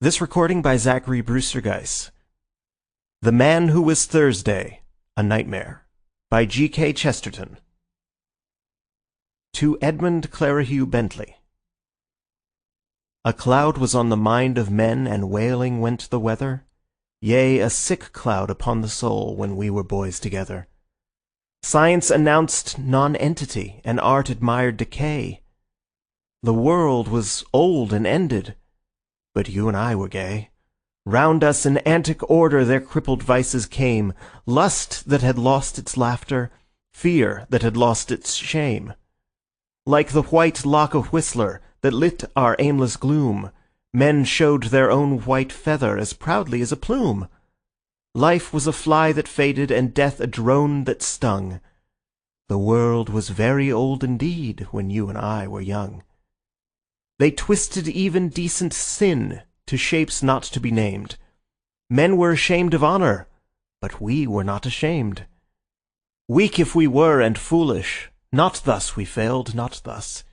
This recording by Zachary Brewster-Geiss. The Man Who Was Thursday, A Nightmare, by G.K. Chesterton. To Edmund Clerihew Bentley. A cloud was on the mind of men, and wailing went the weather. Yea, a sick cloud upon the soul, when we were boys together. Science announced nonentity, and art admired decay. The world was old and ended, but you and I were gay. Round us in antic order their crippled vices came, lust that had lost its laughter, fear that had lost its shame. Like the white lock of Whistler that lit our aimless gloom, men showed their own white feather as proudly as a plume. Life was a fly that faded, and death a drone that stung. The world was very old indeed when you and I were young. They twisted even decent sin to shapes not to be named. Men were ashamed of honor, but we were not ashamed. Weak if we were and foolish, not thus we failed, not thus.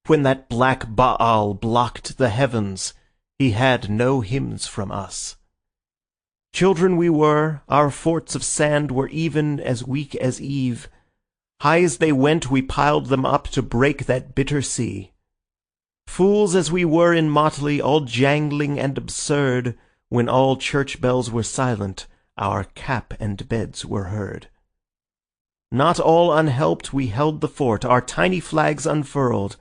When that black Baal blocked the heavens, he had no hymns from us. Children we were, our forts of sand were even as weak as Eve. High as they went, we piled them up to break that bitter sea. Fools as we were in motley, all jangling and absurd, when all church bells were silent, our cap and beds were heard. Not all unhelped we held the fort, our tiny flags unfurled.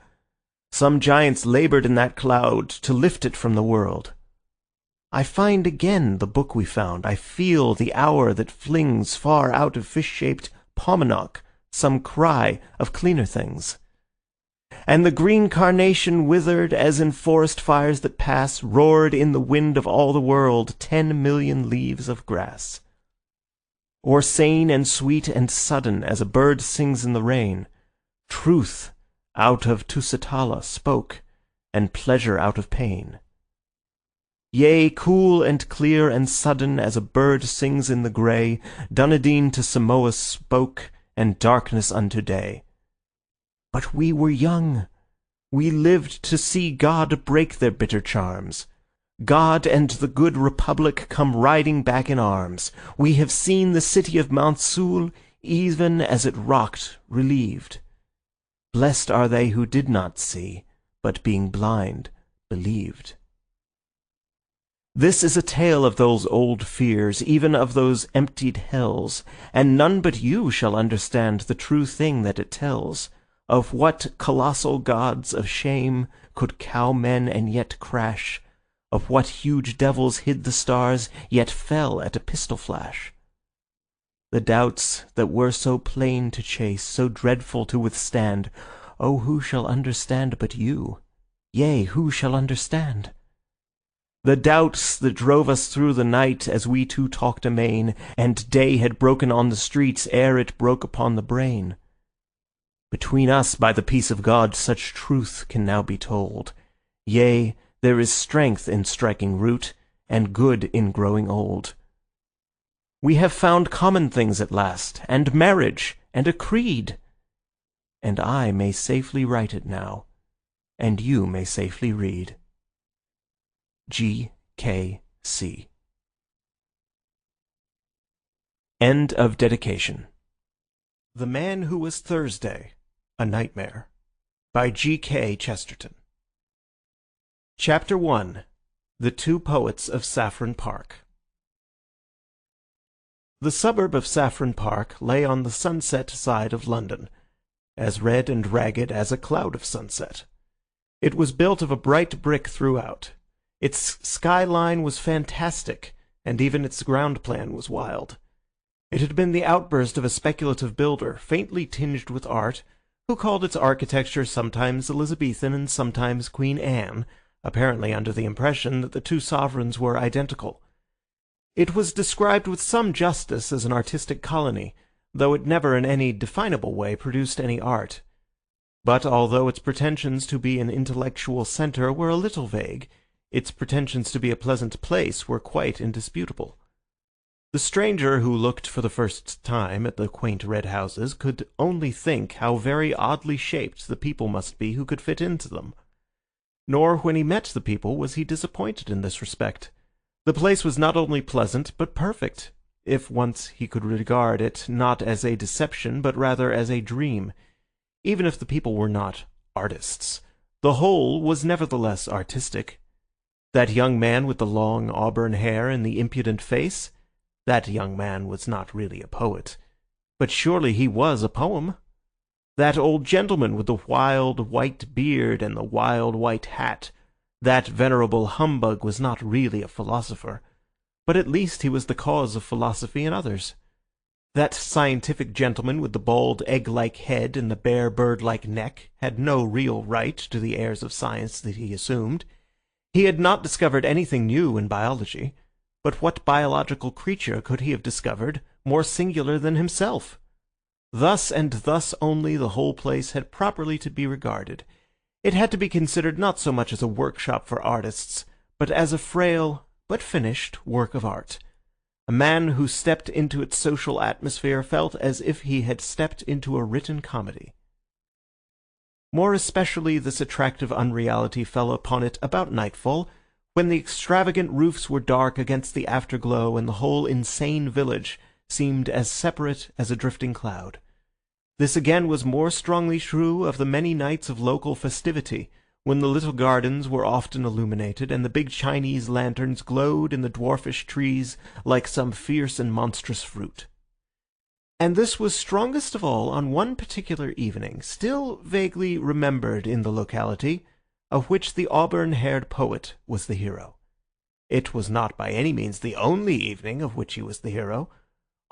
Some giants labored in that cloud to lift it from the world. I find again the book we found, I feel the hour that flings far out of fish-shaped Paumanok some cry of cleaner things. And the green carnation withered as in forest fires that pass, roared in the wind of all the world 10,000,000 leaves of grass. Or sane and sweet and sudden as a bird sings in the rain, truth out of Tusitala spoke, and pleasure out of pain. Yea, cool and clear and sudden as a bird sings in the grey, Dunedin to Samoa spoke, and darkness unto day. But we were young. We lived to see God break their bitter charms. God and the good Republic come riding back in arms. We have seen the city of Mount Sul, even as it rocked, relieved. Blessed are they who did not see, but being blind, believed. This is a tale of those old fears, even of those emptied hells, and none but you shall understand the true thing that it tells. Of what colossal gods of shame could cow men and yet crash, of what huge devils hid the stars, yet fell at a pistol flash. The doubts that were so plain to chase, so dreadful to withstand, oh, who shall understand but you? Yea, who shall understand? The doubts that drove us through the night as we two talked amain, and day had broken on the streets ere it broke upon the brain. Between us, by the peace of God, such truth can now be told. Yea, there is strength in striking root, and good in growing old. We have found common things at last, and marriage, and a creed. And I may safely write it now, and you may safely read. G.K.C. End of dedication. The Man Who Was Thursday, A Nightmare, by G.K. Chesterton. Chapter 1. The Two Poets of Saffron Park. The suburb of Saffron Park lay on the sunset side of London, as red and ragged as a cloud of sunset. It was built of a bright brick throughout. Its skyline was fantastic, and even its ground plan was wild. It had been the outburst of a speculative builder, faintly tinged with art, who called its architecture sometimes Elizabethan and sometimes Queen Anne, apparently under the impression that the two sovereigns were identical. It was described with some justice as an artistic colony, though it never in any definable way produced any art. But although its pretensions to be an intellectual centre were a little vague, its pretensions to be a pleasant place were quite indisputable. The stranger who looked for the first time at the quaint red houses could only think how very oddly shaped the people must be who could fit into them. nor when he met the people was he disappointed in this respect. The place was not only pleasant, but perfect, if once he could regard it not as a deception, but rather as a dream. Even if the people were not artists, the whole was nevertheless artistic. That young man with the long auburn hair and the impudent face, that young man was not really a poet, but surely he was a poem. That old gentleman with the wild white beard and the wild white hat, that venerable humbug was not really a philosopher, but at least he was the cause of philosophy in others. That scientific gentleman with the bald egg-like head and the bare bird-like neck had no real right to the airs of science that he assumed. He had not discovered anything new in biology, but what biological creature could he have discovered more singular than himself? Thus and thus only the whole place had properly to be regarded. It had to be considered not so much as a workshop for artists, but as a frail but finished work of art. A man who stepped into its social atmosphere felt as if he had stepped into a written comedy. More especially this attractive unreality fell upon it about nightfall, when the extravagant roofs were dark against the afterglow and the whole insane village seemed as separate as a drifting cloud. This again was more strongly true of the many nights of local festivity, when the little gardens were often illuminated, and the big Chinese lanterns glowed in the dwarfish trees like some fierce and monstrous fruit. And this was strongest of all on one particular evening, still vaguely remembered in the locality, of which the auburn-haired poet was the hero. It was not by any means the only evening of which he was the hero.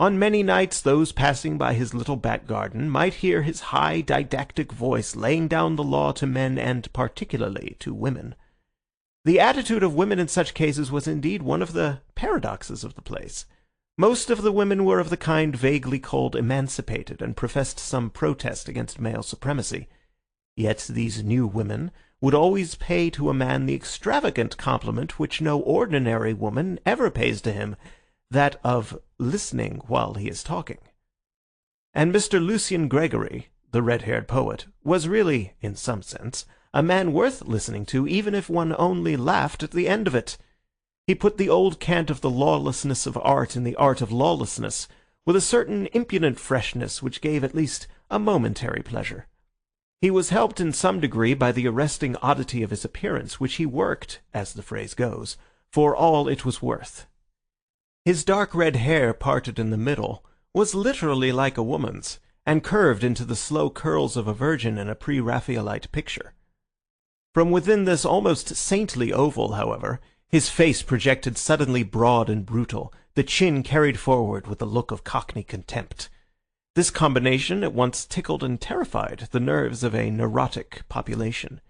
On many nights those passing by his little back garden might hear his high didactic voice laying down the law to men and particularly to women. The attitude of women in such cases was indeed one of the paradoxes of the place. Most of the women were of the kind vaguely called emancipated, and professed some protest against male supremacy. Yet these new women would always pay to a man the extravagant compliment which no ordinary woman ever pays to him, that of listening while he is talking. And Mr. Lucian Gregory, the red-haired poet, was really, in some sense, a man worth listening to, even if one only laughed at the end of it. He put the old cant of the lawlessness of art in the art of lawlessness, with a certain impudent freshness which gave at least a momentary pleasure. He was helped in some degree by the arresting oddity of his appearance, which he worked, as the phrase goes, for all it was worth. His dark red hair, parted in the middle, was literally like a woman's, and curved into the slow curls of a virgin in a pre-Raphaelite picture. From within this almost saintly oval, however, his face projected suddenly broad and brutal, the chin carried forward with a look of cockney contempt. This combination at once tickled and terrified the nerves of a neurotic population.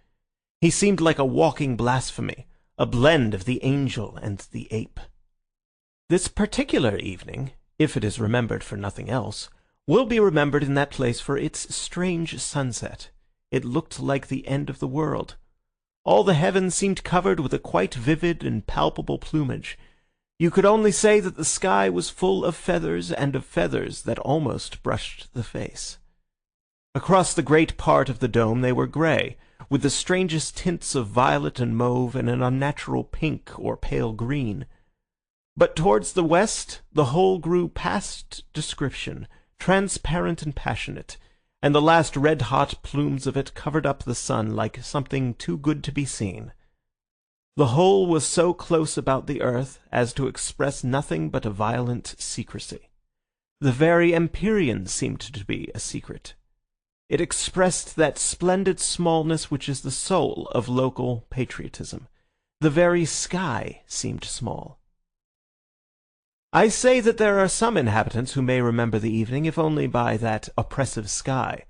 He seemed like a walking blasphemy, a blend of the angel and the ape. This particular evening, if it is remembered for nothing else, will be remembered in that place for its strange sunset. It looked like the end of the world. All the heavens seemed covered with a quite vivid and palpable plumage. You could only say that the sky was full of feathers, and of feathers that almost brushed the face. Across the great part of the dome they were grey, with the strangest tints of violet and mauve and an unnatural pink or pale green. But towards the west the whole grew past description, transparent and passionate, and the last red-hot plumes of it covered up the sun like something too good to be seen. The whole was so close about the earth as to express nothing but a violent secrecy. The very empyrean seemed to be a secret. It expressed that splendid smallness which is the soul of local patriotism. The very sky seemed small. I say that there are some inhabitants who may remember the evening, if only by that oppressive sky.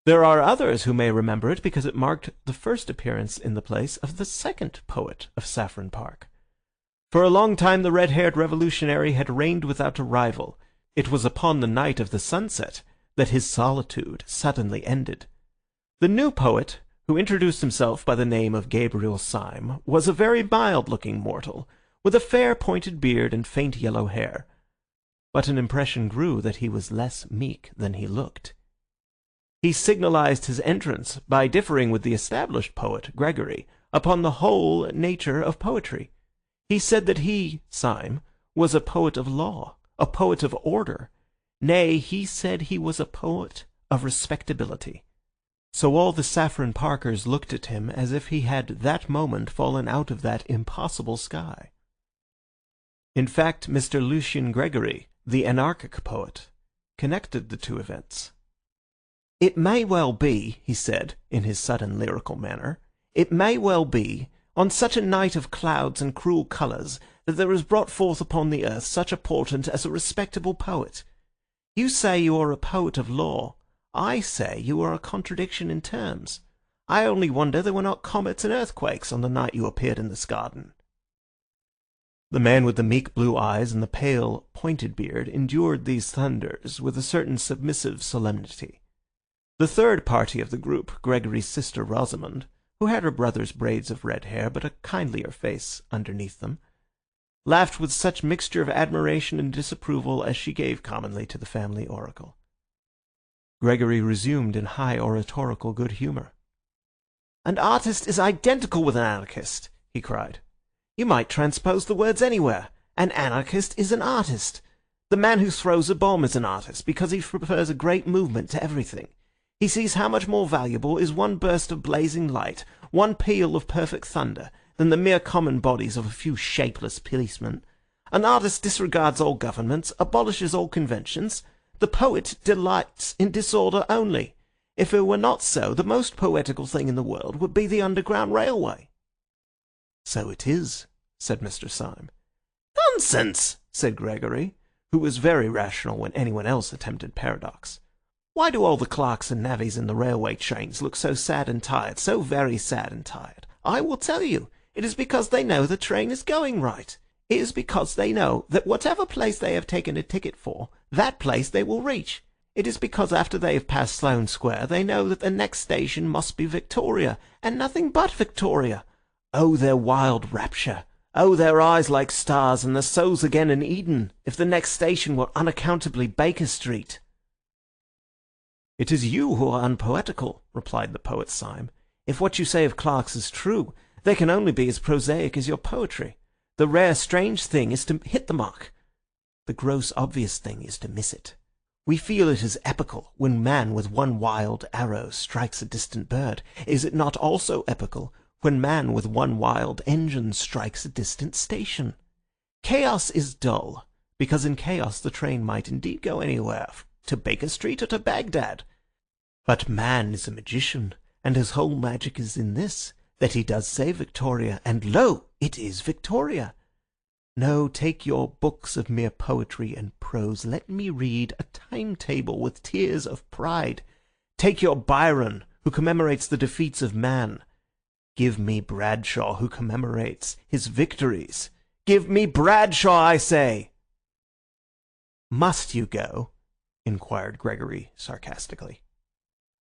There are others who may remember it because it marked the first appearance in the place of the second poet of Saffron Park. For a long time the red-haired revolutionary had reigned without a rival. It was upon the night of the sunset that his solitude suddenly ended. The new poet, who introduced himself by the name of Gabriel Sym, was a very mild-looking mortal, with a fair pointed beard and faint yellow hair. But an impression grew that he was less meek than he looked. He signalized his entrance by differing with the established poet, Gregory, upon the whole nature of poetry. He said that he, Syme, was a poet of law, a poet of order. Nay, he said he was a poet of respectability. So all the Saffron Parkers looked at him as if he had that moment fallen out of that impossible sky. In fact, Mr. Lucian Gregory, the anarchic poet, connected the two events. "It may well be," he said, in his sudden lyrical manner, "it may well be, on such a night of clouds and cruel colours, that there is brought forth upon the earth such a portent as a respectable poet. You say you are a poet of law. I say you are a contradiction in terms. I only wonder there were not comets and earthquakes on the night you appeared in this garden." The man with the meek blue eyes and the pale, pointed beard endured these thunders with a certain submissive solemnity. The third party of the group, Gregory's sister Rosamond, who had her brother's braids of red hair but a kindlier face underneath them, laughed with such mixture of admiration and disapproval as she gave commonly to the family oracle. Gregory resumed in high oratorical good humour. "An artist is identical with an anarchist," he cried. "You might transpose the words anywhere. An anarchist is an artist. The man who throws a bomb is an artist, because he prefers a great movement to everything. He sees how much more valuable is one burst of blazing light, one peal of perfect thunder, than the mere common bodies of a few shapeless policemen. An artist disregards all governments, abolishes all conventions. The poet delights in disorder only. If it were not so, the most poetical thing in the world would be the Underground Railway." "So it is," said Mr. Syme. "Nonsense," said Gregory, who was very rational when anyone else attempted paradox. "Why do all the clerks and navvies in the railway trains look so sad and tired, so very sad and tired? I will tell you. It is because they know the train is going right. It is because they know that whatever place they have taken a ticket for, that place they will reach. It is because after they have passed Sloane Square, they know that the next station must be Victoria, and nothing but Victoria. Oh, their wild rapture! Oh, their eyes like stars, and their souls again in Eden, if the next station were unaccountably Baker Street." "It is you who are unpoetical," replied the poet Syme. "If what you say of clerks is true, they can only be as prosaic as your poetry. The rare, strange thing is to hit the mark. The gross, obvious thing is to miss it. We feel it is epical when man with one wild arrow strikes a distant bird. Is it not also epical when man with one wild engine strikes a distant station? Chaos is dull, because in chaos the train might indeed go anywhere, to Baker Street or to Baghdad. But man is a magician, and his whole magic is in this, that he does say Victoria, and lo, it is Victoria. No, take your books of mere poetry and prose. Let me read a timetable with tears of pride. Take your Byron, who commemorates the defeats of man. Give me Bradshaw, who commemorates his victories. Give me Bradshaw, I say." "Must you go?" inquired Gregory sarcastically.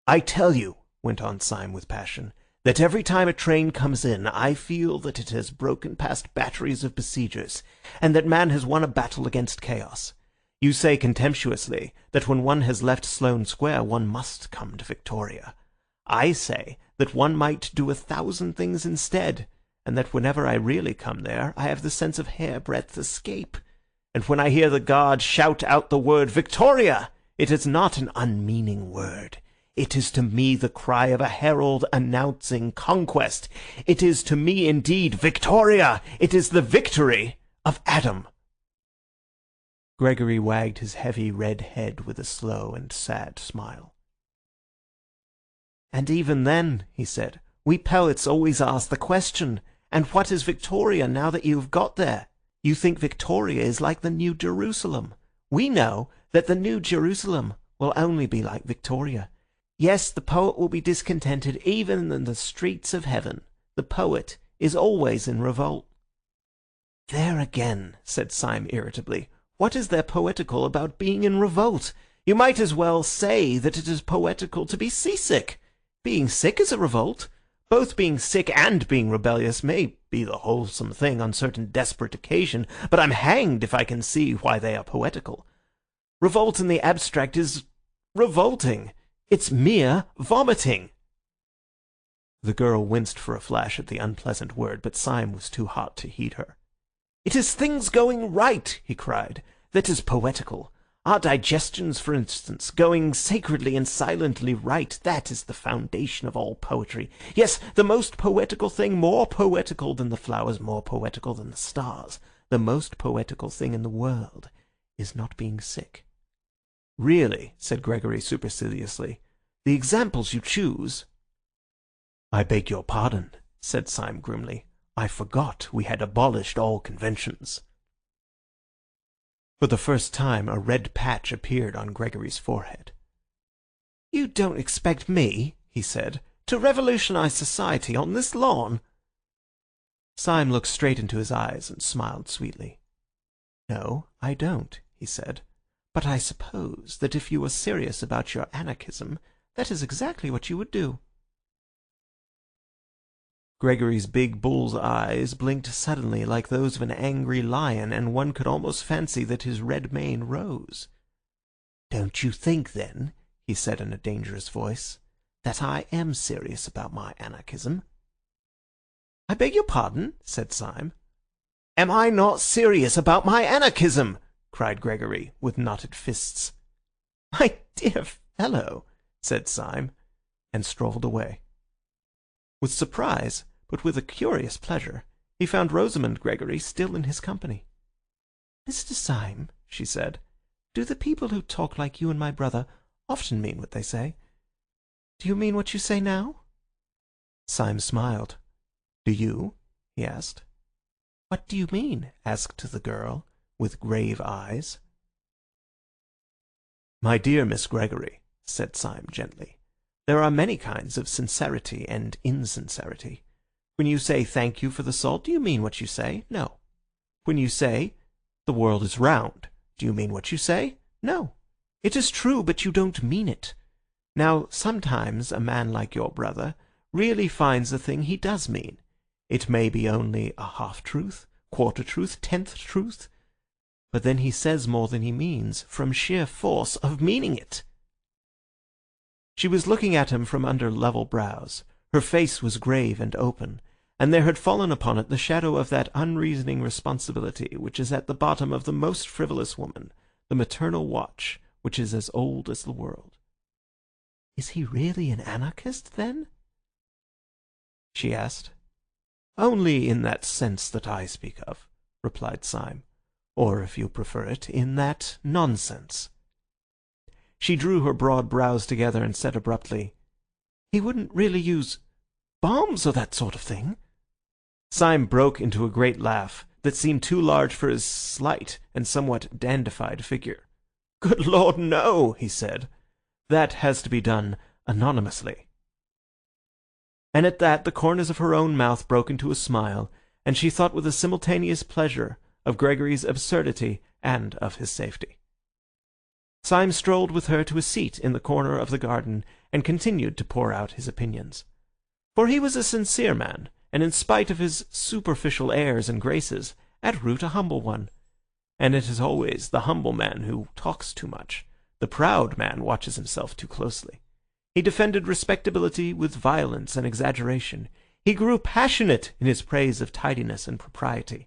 "I tell you," went on Syme with passion, "that every time a train comes in, I feel that it has broken past batteries of besiegers, and that man has won a battle against chaos. You say contemptuously that when one has left Sloane Square, one must come to Victoria. I say that one might do 1,000 things instead, and that whenever I really come there, I have the sense of hairbreadth escape. And when I hear the guard shout out the word Victoria, it is not an unmeaning word. It is to me the cry of a herald announcing conquest. It is to me indeed Victoria. It is the victory of Adam." Gregory wagged his heavy red head with a slow and sad smile. "And even then," he said, "we poets always ask the question, and what is Victoria now that you have got there? You think Victoria is like the New Jerusalem. We know that the New Jerusalem will only be like Victoria. Yes, the poet will be discontented even in the streets of heaven. The poet is always in revolt." "There again," said Syme irritably, "what is there poetical about being in revolt? You might as well say that it is poetical to be seasick. Being sick is a revolt. Both being sick and being rebellious may be the wholesome thing on certain desperate occasion, but I'm hanged if I can see why they are poetical. Revolt in the abstract is revolting. It's mere vomiting." The girl winced for a flash at the unpleasant word, but Syme was too hot to heed her. "It is things going right," he cried, "that is poetical. Our digestions, for instance, going sacredly and silently right, that is the foundation of all poetry. Yes, the most poetical thing, more poetical than the flowers, more poetical than the stars, the most poetical thing in the world is not being sick." "Really," said Gregory superciliously, "the examples you choose—" "I beg your pardon," said Syme grimly. "I forgot we had abolished all conventions." For the first time a red patch appeared on Gregory's forehead. "You don't expect me," he said, "to revolutionize society on this lawn?" Syme looked straight into his eyes and smiled sweetly. "No, I don't," he said. "But I suppose that if you were serious about your anarchism, that is exactly what you would do." Gregory's big bull's eyes blinked suddenly like those of an angry lion, and one could almost fancy that his red mane rose. "Don't you think, then," he said in a dangerous voice, "that I am serious about my anarchism?" "I beg your pardon?" said Syme. "Am I not serious about my anarchism?" cried Gregory, with knotted fists. "My dear fellow," said Syme, and strolled away. With surprise, but with a curious pleasure, he found Rosamund Gregory still in his company. "Mr. Syme," she said, "do the people who talk like you and my brother often mean what they say? Do you mean what you say now?" Syme smiled. "Do you?" he asked. "What do you mean?" asked the girl, with grave eyes. "My dear Miss Gregory," said Syme gently, "there are many kinds of sincerity and insincerity. When you say thank you for the salt, do you mean what you say? No. When you say the world is round, do you mean what you say? No. It is true, but you don't mean it. Now, sometimes a man like your brother really finds a thing he does mean. It may be only a half-truth, quarter-truth, tenth truth, but then he says more than he means, from sheer force of meaning it." She was looking at him from under level brows. Her face was grave and open, and there had fallen upon it the shadow of that unreasoning responsibility which is at the bottom of the most frivolous woman, the maternal watch which is as old as the world. "Is he really an anarchist, then?" she asked. "Only in that sense that I speak of," replied Syme, "or, if you prefer it, in that nonsense." She drew her broad brows together and said abruptly, "He wouldn't really use bombs or that sort of thing?" Syme broke into a great laugh that seemed too large for his slight and somewhat dandified figure. "Good Lord, no!" he said. "That has to be done anonymously." And at that the corners of her own mouth broke into a smile, and she thought with a simultaneous pleasure of Gregory's absurdity and of his safety. Syme strolled with her to a seat in the corner of the garden and continued to pour out his opinions. For he was a sincere man, and in spite of his superficial airs and graces, at root a humble one. And it is always the humble man who talks too much. The proud man watches himself too closely. He defended respectability with violence and exaggeration. He grew passionate in his praise of tidiness and propriety.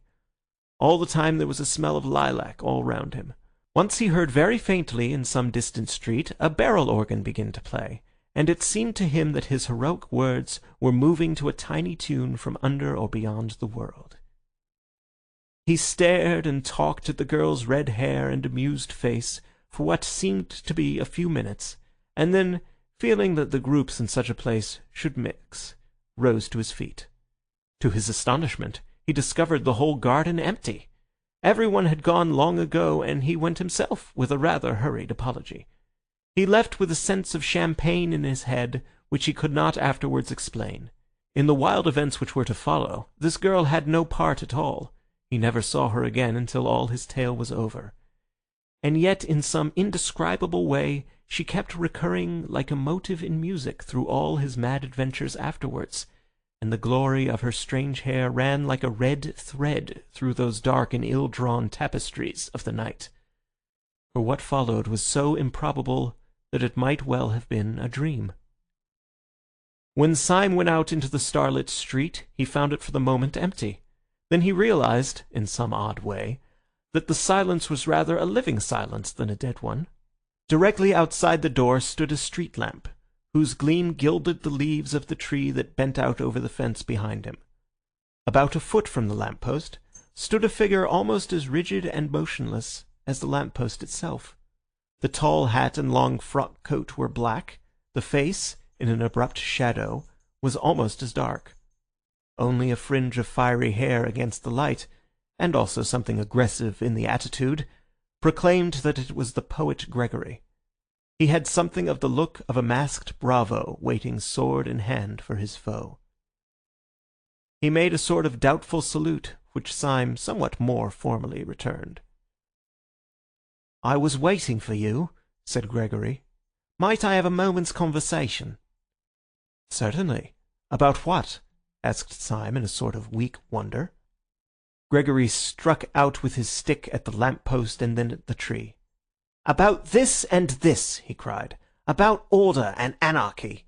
All the time there was a smell of lilac all round him. Once he heard very faintly in some distant street a barrel organ begin to play, and it seemed to him that his heroic words were moving to a tiny tune from under or beyond the world. He stared and talked at the girl's red hair and amused face for what seemed to be a few minutes, and then, feeling that the groups in such a place should mix, rose to his feet. To his astonishment, he discovered the whole garden empty. Everyone had gone long ago, and he went himself with a rather hurried apology. He left with a sense of champagne in his head which he could not afterwards explain. In the wild events which were to follow, this girl had no part at all. He never saw her again until all his tale was over. And yet in some indescribable way she kept recurring like a motive in music through all his mad adventures afterwards, and the glory of her strange hair ran like a red thread through those dark and ill-drawn tapestries of the night. For what followed was so improbable that it might well have been a dream. When Syme went out into the starlit street, he found it for the moment empty. Then he realized, in some odd way, that the silence was rather a living silence than a dead one. Directly outside the door stood a street lamp, whose gleam gilded the leaves of the tree that bent out over the fence behind him. About a foot from the lamp-post stood a figure almost as rigid and motionless as the lamp-post itself. The tall hat and long frock coat were black. The face, in an abrupt shadow, was almost as dark. Only a fringe of fiery hair against the light, and also something aggressive in the attitude, proclaimed that it was the poet Gregory. He had something of the look of a masked bravo waiting sword in hand for his foe. He made a sort of doubtful salute, which Syme somewhat more formally returned. "I was waiting for you," said Gregory. "Might I have a moment's conversation?" "Certainly. About what?" asked Syme in a sort of weak wonder. Gregory struck out with his stick at the lamp-post and then at the tree. "About this and this," he cried. "About order and anarchy.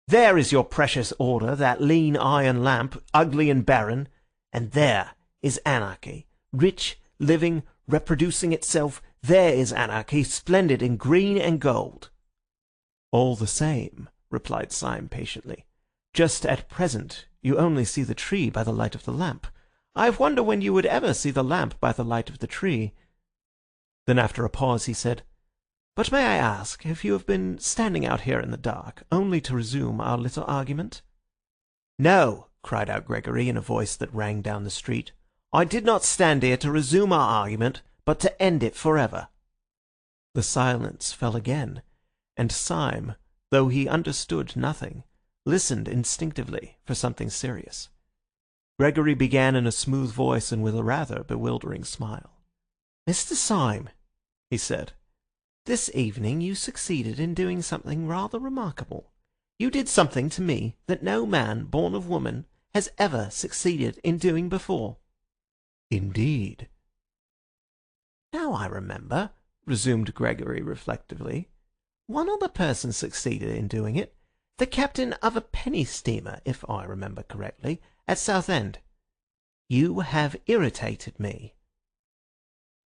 There is your precious order, that lean iron lamp, ugly and barren, and there is anarchy, rich, living, reproducing itself. There is anarchy, splendid in green and gold." "All the same," replied Syme patiently, "just at present you only see the tree by the light of the lamp. I wonder when you would ever see the lamp by the light of the tree." Then after a pause he said, "But may I ask if you have been standing out here in the dark only to resume our little argument?" "No," cried out Gregory in a voice that rang down the street. "I did not stand here to resume our argument, but to end it forever." The silence fell again, and Syme, though he understood nothing, listened instinctively for something serious. Gregory began in a smooth voice and with a rather bewildering smile. "Mr. Syme," he said, "this evening you succeeded in doing something rather remarkable. You did something to me that no man born of woman has ever succeeded in doing before." "Indeed." "Now I remember," resumed Gregory reflectively, "one other person succeeded in doing it. The captain of a penny steamer, if I remember correctly, at Southend. You have irritated me."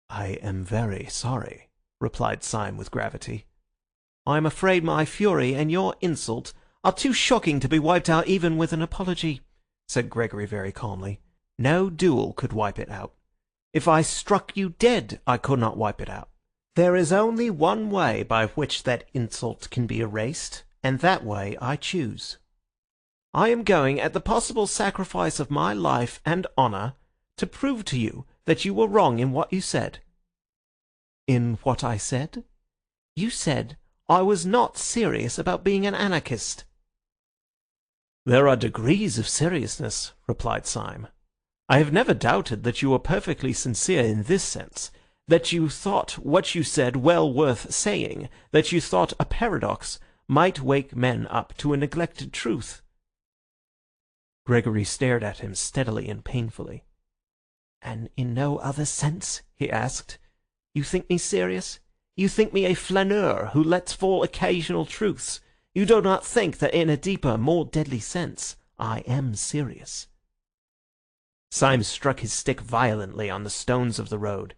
"I am very sorry," replied Syme with gravity. "I am afraid my fury and your insult are too shocking to be wiped out even with an apology," said Gregory very calmly. "No duel could wipe it out. If I struck you dead, I could not wipe it out. There is only one way by which that insult can be erased, and that way I choose. I am going, at the possible sacrifice of my life and honour, to prove to you that you were wrong in what you said." "In what I said?" "You said I was not serious about being an anarchist." "There are degrees of seriousness," replied Syme. "I have never doubted that you were perfectly sincere in this sense, that you thought what you said well worth saying, that you thought a paradox might wake men up to a neglected truth." Gregory stared at him steadily and painfully. "And in no other sense?" he asked. "You think me serious? You think me a flaneur who lets fall occasional truths? You do not think that in a deeper, more deadly sense, I am serious?" Syme struck his stick violently on the stones of the road.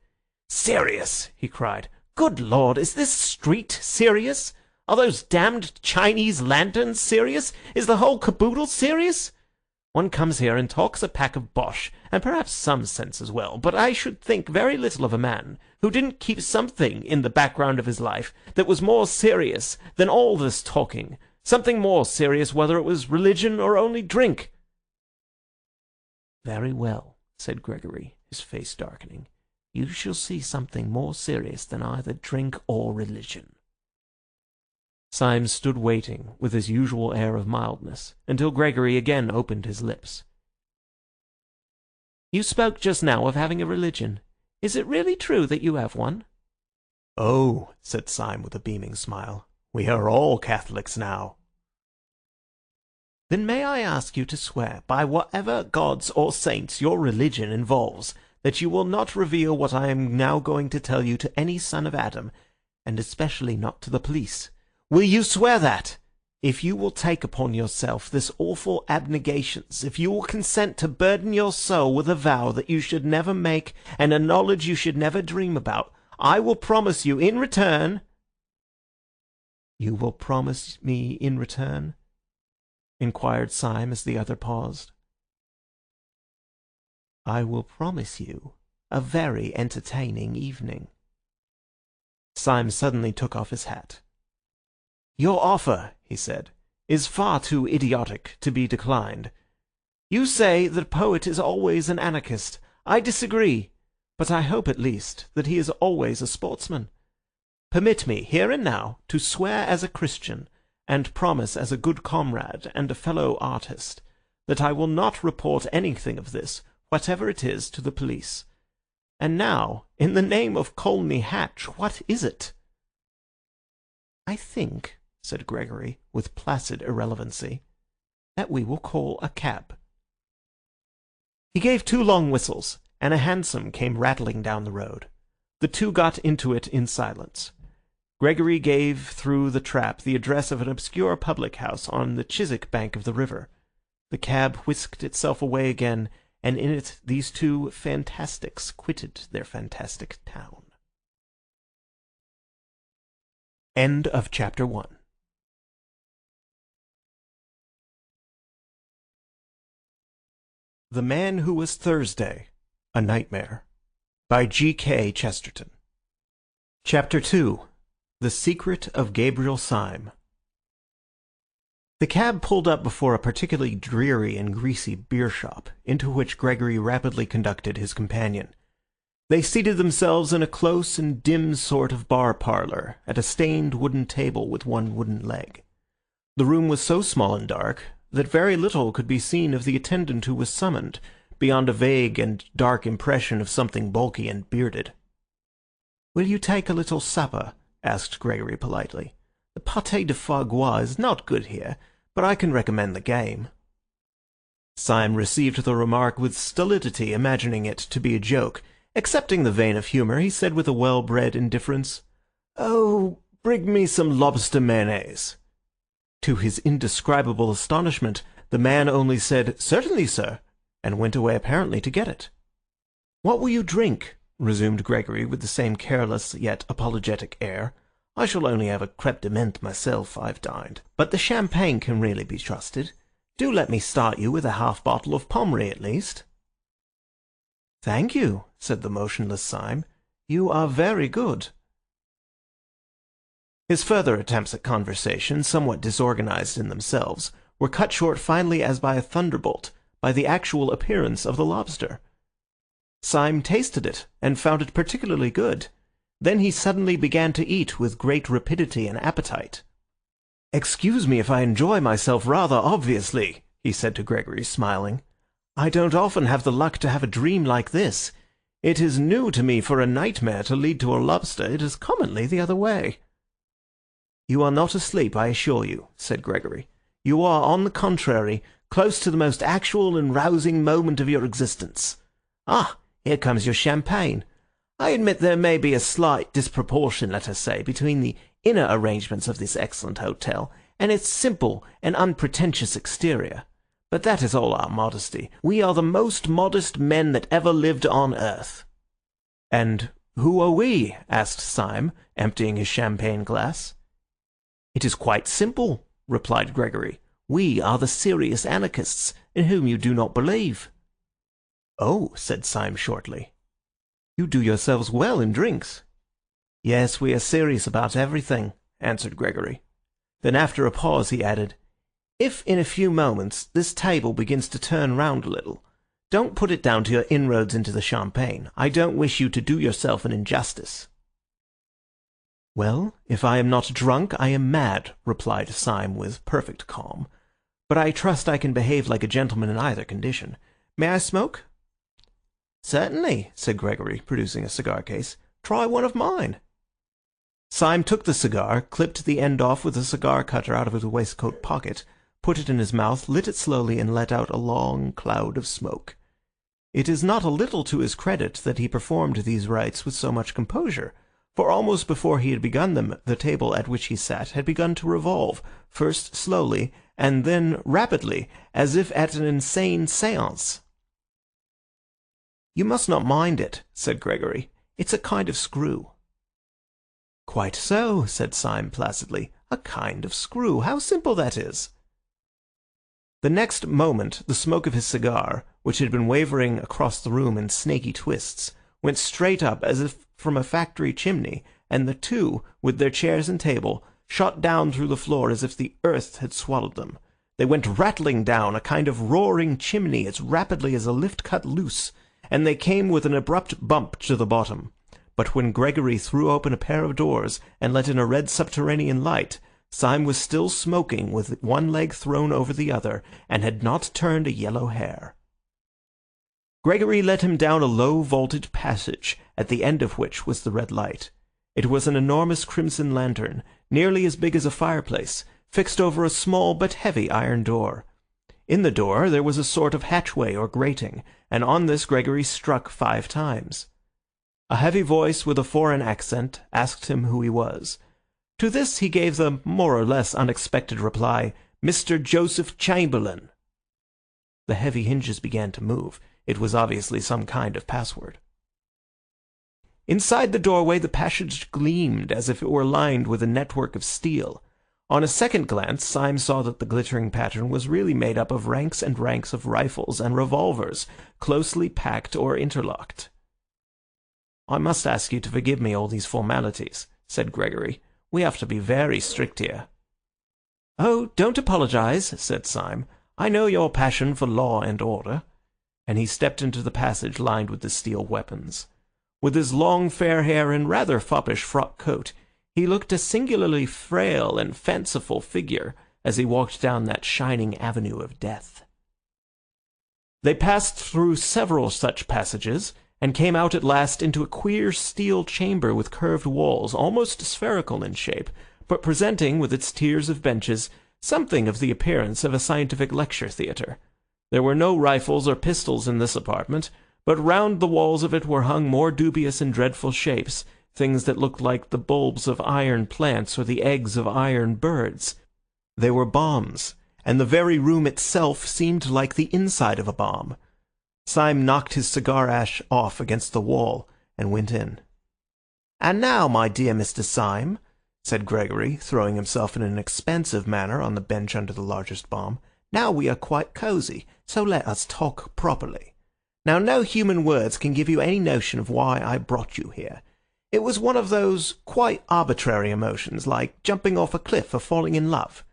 "Serious!" he cried. "Good Lord, is this street serious? Are those damned Chinese lanterns serious? Is the whole caboodle serious? One comes here and talks a pack of bosh, and perhaps some sense as well, but I should think very little of a man who didn't keep something in the background of his life that was more serious than all this talking, something more serious whether it was religion or only drink." "Very well," said Gregory, his face darkening. "You shall see something more serious than either drink or religion." Syme stood waiting with his usual air of mildness until Gregory again opened his lips. "You spoke just now of having a religion. Is it really true that you have one?" "Oh," said Syme with a beaming smile, "we are all Catholics now." "Then may I ask you to swear, by whatever gods or saints your religion involves, that you will not reveal what I am now going to tell you to any son of Adam, and especially not to the police? Will you swear that?" if you will take upon yourself this awful abnegations, if you will consent to burden your soul with a vow that you should never make and a knowledge you should never dream about, I will promise you in return—" "You will promise me in return?" inquired Syme as the other paused. "I will promise you a very entertaining evening." Syme suddenly took off his hat. "Your offer," he said, "is far too idiotic to be declined. You say that a poet is always an anarchist. I disagree, but I hope at least that he is always a sportsman. Permit me, here and now, to swear as a Christian, and promise as a good comrade and a fellow artist, that I will not report anything of this, whatever it is, to the police. And now, in the name of Colney Hatch, what is it?" "I think," said Gregory, with placid irrelevancy, "that we will call a cab." He gave 2 long whistles, and a hansom came rattling down the road. The two got into it in silence. Gregory gave through the trap the address of an obscure public house on the Chiswick bank of the river. The cab whisked itself away again, and in it these two fantastics quitted their fantastic town. End of chapter 1. The Man Who Was Thursday, A Nightmare, by G.K. Chesterton. Chapter 2. The Secret of Gabriel Syme. The cab pulled up before a particularly dreary and greasy beer shop, into which Gregory rapidly conducted his companion. They seated themselves in a close and dim sort of bar parlour, at a stained wooden table with one wooden leg. The room was so small and dark that very little could be seen of the attendant who was summoned, beyond a vague and dark impression of something bulky and bearded. "Will you take a little supper?" asked Gregory politely. "The pâté de foie gras is not good here, but I can recommend the game." Syme received the remark with stolidity, imagining it to be a joke. Accepting the vein of humour, he said with a well-bred indifference, "Oh, bring me some lobster mayonnaise." To his indescribable astonishment, the man only said, "Certainly, sir," and went away apparently to get it. "What will you drink?" resumed Gregory with the same careless yet apologetic air. "I shall only have a crêpe de menthe myself, I've dined. But the champagne can really be trusted. Do let me start you with a half bottle of Pommery at least." "Thank you," said the motionless Syme. "You are very good." His further attempts at conversation, somewhat disorganized in themselves, were cut short finally as by a thunderbolt, by the actual appearance of the lobster. Syme tasted it, and found it particularly good. Then he suddenly began to eat with great rapidity and appetite. "Excuse me if I enjoy myself rather obviously," he said to Gregory, smiling. "I don't often have the luck to have a dream like this. It is new to me for a nightmare to lead to a lobster. It is commonly the other way." "You are not asleep, I assure you," said Gregory. "You are, on the contrary, close to the most actual and rousing moment of your existence. Ah, here comes your champagne. I admit there may be a slight disproportion, let us say, between the inner arrangements of this excellent hotel and its simple and unpretentious exterior. But that is all our modesty. We are the most modest men that ever lived on earth." "And who are we?" asked Syme, emptying his champagne glass. "It is quite simple," replied Gregory. "We are the serious anarchists, in whom you do not believe." "Oh," said Syme shortly. "You do yourselves well in drinks." "Yes, we are serious about everything," answered Gregory. Then after a pause he added, "If in a few moments this table begins to turn round a little, don't put it down to your inroads into the champagne. I don't wish you to do yourself an injustice." "Well, if I am not drunk, I am mad," replied Syme with perfect calm. "But I trust I can behave like a gentleman in either condition. May I smoke?" "Certainly," said Gregory, producing a cigar case. "Try one of mine." Syme took the cigar, clipped the end off with a cigar cutter out of his waistcoat pocket, put it in his mouth, lit it slowly, and let out a long cloud of smoke. It is not a little to his credit that he performed these rites with so much composure, for almost before he had begun them, the table at which he sat had begun to revolve, first slowly, and then rapidly, as if at an insane séance. "You must not mind it," said Gregory. "It's a kind of screw." "Quite so," said Syme placidly. "A kind of screw. How simple that is!" The next moment the smoke of his cigar, which had been wavering across the room in snaky twists, went straight up as if from a factory chimney, and the two, with their chairs and table, shot down through the floor as if the earth had swallowed them. They went rattling down a kind of roaring chimney as rapidly as a lift cut loose, and they came with an abrupt bump to the bottom. But when Gregory threw open a pair of doors and let in a red subterranean light, Syme was still smoking with one leg thrown over the other, and had not turned a yellow hair. Gregory led him down a low vaulted passage, at the end of which was the red light. It was an enormous crimson lantern, nearly as big as a fireplace, fixed over a small but heavy iron door. In the door there was a sort of hatchway or grating, and on this Gregory struck 5 times. A heavy voice with a foreign accent asked him who he was. To this he gave the more or less unexpected reply, "Mr. Joseph Chamberlain." The heavy hinges began to move. It was obviously some kind of password. Inside the doorway the passage gleamed as if it were lined with a network of steel. On a second glance Syme saw that the glittering pattern was really made up of ranks and ranks of rifles and revolvers, closely packed or interlocked. "I must ask you to forgive me all these formalities," said Gregory. "We have to be very strict here." "Oh, don't apologize," said Syme. "I know your passion for law and order." And he stepped into the passage lined with the steel weapons. With his long fair hair and rather foppish frock coat, he looked a singularly frail and fanciful figure as he walked down that shining avenue of death. They passed through several such passages, and came out at last into a queer steel chamber with curved walls, almost spherical in shape, but presenting, with its tiers of benches, something of the appearance of a scientific lecture theatre. There were no rifles or pistols in this apartment, but round the walls of it were hung more dubious and dreadful shapes, things that looked like the bulbs of iron plants or the eggs of iron birds. They were bombs, and the very room itself seemed like the inside of a bomb. Syme knocked his cigar ash off against the wall and went in. "And now, my dear Mr. Syme," said Gregory, throwing himself in an expansive manner on the bench under the largest bomb, "now we are quite cosy, so let us talk properly. Now, no human words can give you any notion of why I brought you here. It was one of those quite arbitrary emotions, like jumping off a cliff or falling in love.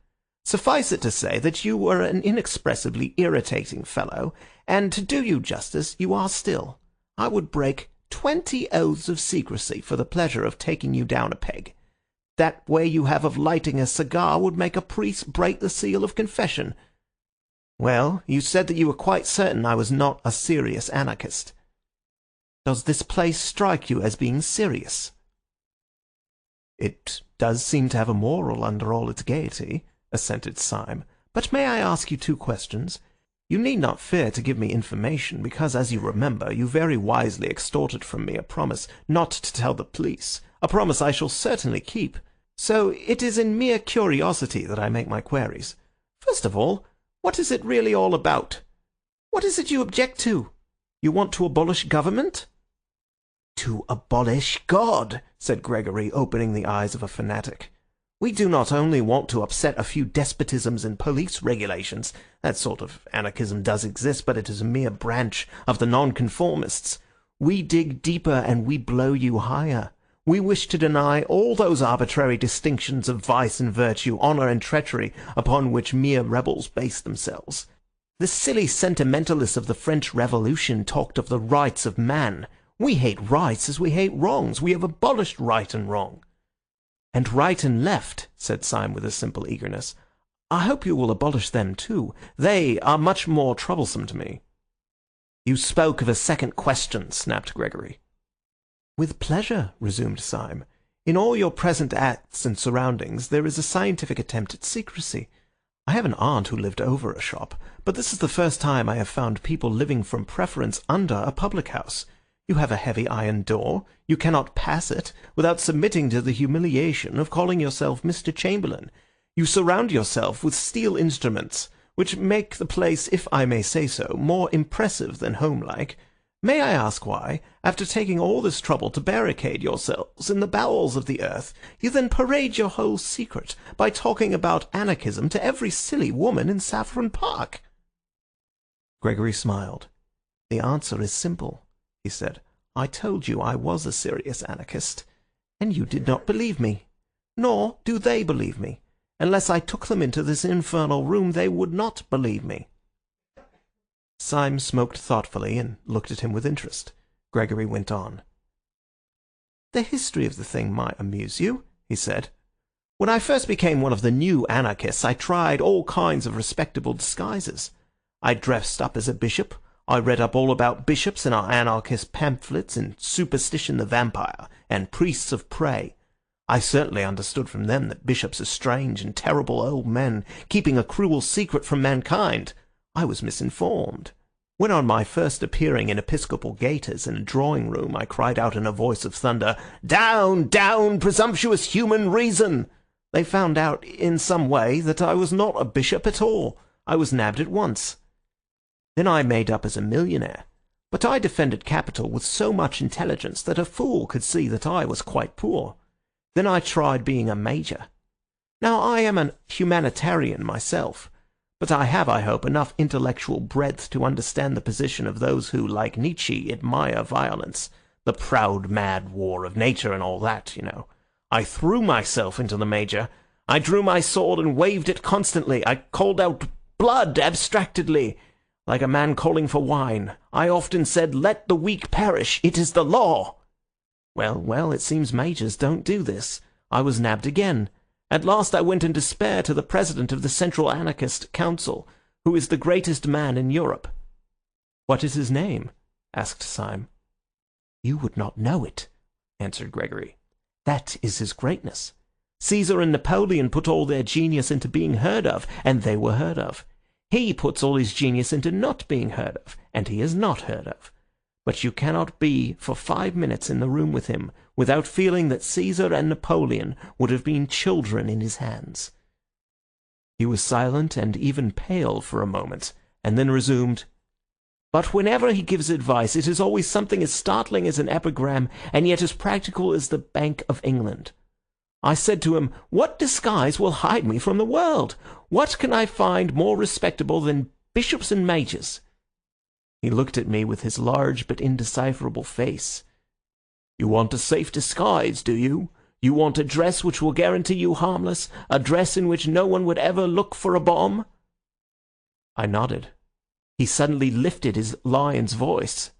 Suffice it to say that you were an inexpressibly irritating fellow, and to do you justice, you are still. I would break 20 oaths of secrecy for the pleasure of taking you down a peg. That way you have of lighting a cigar would make a priest break the seal of confession. Well, you said that you were quite certain I was not a serious anarchist. Does this place strike you as being serious?" "It does seem to have a moral under all its gaiety," assented Syme. "But may I ask you 2 questions? You need not fear to give me information, because, as you remember, you very wisely extorted from me a promise not to tell the police, a promise I shall certainly keep. So it is in mere curiosity that I make my queries. First of all, what is it really all about? What is it you object to? You want to abolish government?" "To abolish God," said Gregory, opening the eyes of a fanatic. "We do not only want to upset a few despotisms and police regulations. That sort of anarchism does exist, but it is a mere branch of the nonconformists. We dig deeper and we blow you higher. We wish to deny all those arbitrary distinctions of vice and virtue, honour and treachery, upon which mere rebels base themselves. The silly sentimentalists of the French Revolution talked of the rights of man. We hate rights as we hate wrongs. We have abolished right and wrong." "And right and left," said Syme with a simple eagerness. "I hope you will abolish them too. They are much more troublesome to me." "You spoke of a second question," snapped Gregory. "With pleasure," resumed Syme. "In all your present acts and surroundings there is a scientific attempt at secrecy. I have an aunt who lived over a shop, but this is the first time I have found people living from preference under a public house. You have a heavy iron door. You cannot pass it without submitting to the humiliation of calling yourself Mr. Chamberlain. You surround yourself with steel instruments, which make the place, if I may say so, more impressive than homelike. May I ask why, after taking all this trouble to barricade yourselves in the bowels of the earth, you then parade your whole secret by talking about anarchism to every silly woman in Saffron Park?" Gregory smiled. "The answer is simple," he said. "I told you I was a serious anarchist, and you did not believe me. Nor do they believe me. Unless I took them into this infernal room, they would not believe me." Syme smoked thoughtfully and looked at him with interest. Gregory went on. "The history of the thing might amuse you," he said. "When I first became one of the new anarchists, I tried all kinds of respectable disguises. I dressed up as a bishop. I read up all about bishops in our anarchist pamphlets, and Superstition the Vampire, and Priests of Prey. I certainly understood from them that bishops are strange and terrible old men, keeping a cruel secret from mankind. I was misinformed. When on my first appearing in episcopal gaiters in a drawing-room, I cried out in a voice of thunder, 'Down, down, presumptuous human reason!' They found out in some way that I was not a bishop at all. I was nabbed at once. Then I made up as a millionaire. But I defended capital with so much intelligence that a fool could see that I was quite poor. Then I tried being a major. Now I am an humanitarian myself, but I have, I hope, enough intellectual breadth to understand the position of those who, like Nietzsche, admire violence, the proud, mad war of nature and all that, you know. I threw myself into the major. I drew my sword and waved it constantly. I called out blood abstractedly, like a man calling for wine. I often said, 'Let the weak perish. It is the law.' Well, it seems majors don't do this. I was nabbed again. At last I went in despair to the president of the Central Anarchist Council, who is the greatest man in Europe." "What is his name?" asked Syme. "You would not know it," answered Gregory. "That is his greatness. Caesar and Napoleon put all their genius into being heard of, and they were heard of. He puts all his genius into not being heard of, and he is not heard of. But you cannot be for 5 minutes in the room with him without feeling that Caesar and Napoleon would have been children in his hands." He was silent and even pale for a moment, and then resumed, "But whenever he gives advice, it is always something as startling as an epigram, and yet as practical as the Bank of England. I said to him, 'What disguise will hide me from the world? What can I find more respectable than bishops and majors?' He looked at me with his large but indecipherable face. 'You want a safe disguise, do you? You want a dress which will guarantee you harmless, a dress in which no one would ever look for a bomb?' I nodded. He suddenly lifted his lion's voice.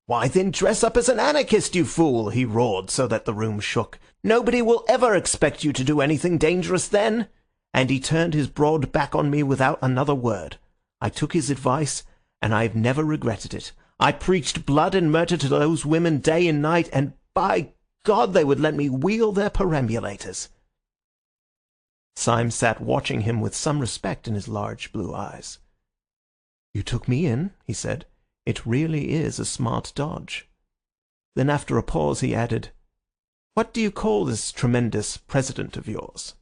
'Why then dress up as an anarchist, you fool!' he roared so that the room shook. 'Nobody will ever expect you to do anything dangerous then.' And he turned his broad back on me without another word. I took his advice, and I have never regretted it. I preached blood and murder to those women day and night, and by God they would let me wheel their perambulators." Syme sat watching him with some respect in his large blue eyes. "You took me in," he said. "It really is a smart dodge." Then after a pause he added, "What do you call this tremendous president of yours?"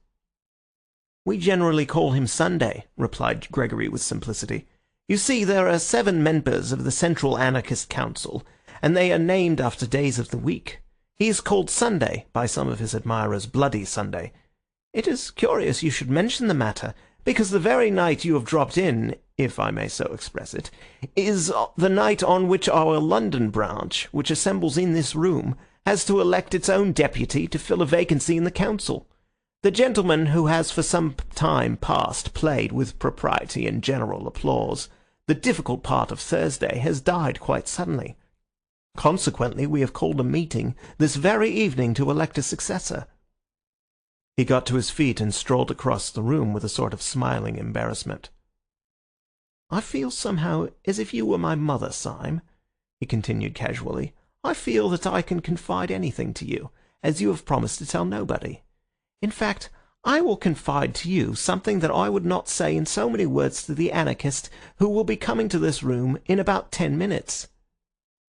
"We generally call him Sunday," replied Gregory with simplicity. "You see, there are 7 members of the Central Anarchist Council, and they are named after days of the week. He is called Sunday, by some of his admirers Bloody Sunday. It is curious you should mention the matter, because the very night you have dropped in, if I may so express it, is the night on which our London branch, which assembles in this room, has to elect its own deputy to fill a vacancy in the council. The gentleman who has for some time past played with propriety and general applause the difficult part of Thursday has died quite suddenly. Consequently, we have called a meeting this very evening to elect a successor." He got to his feet and strolled across the room with a sort of smiling embarrassment. "I feel somehow as if you were my mother, Syme," he continued casually. "I feel that I can confide anything to you, as you have promised to tell nobody. In fact, I will confide to you something that I would not say in so many words to the anarchist who will be coming to this room in about 10 minutes."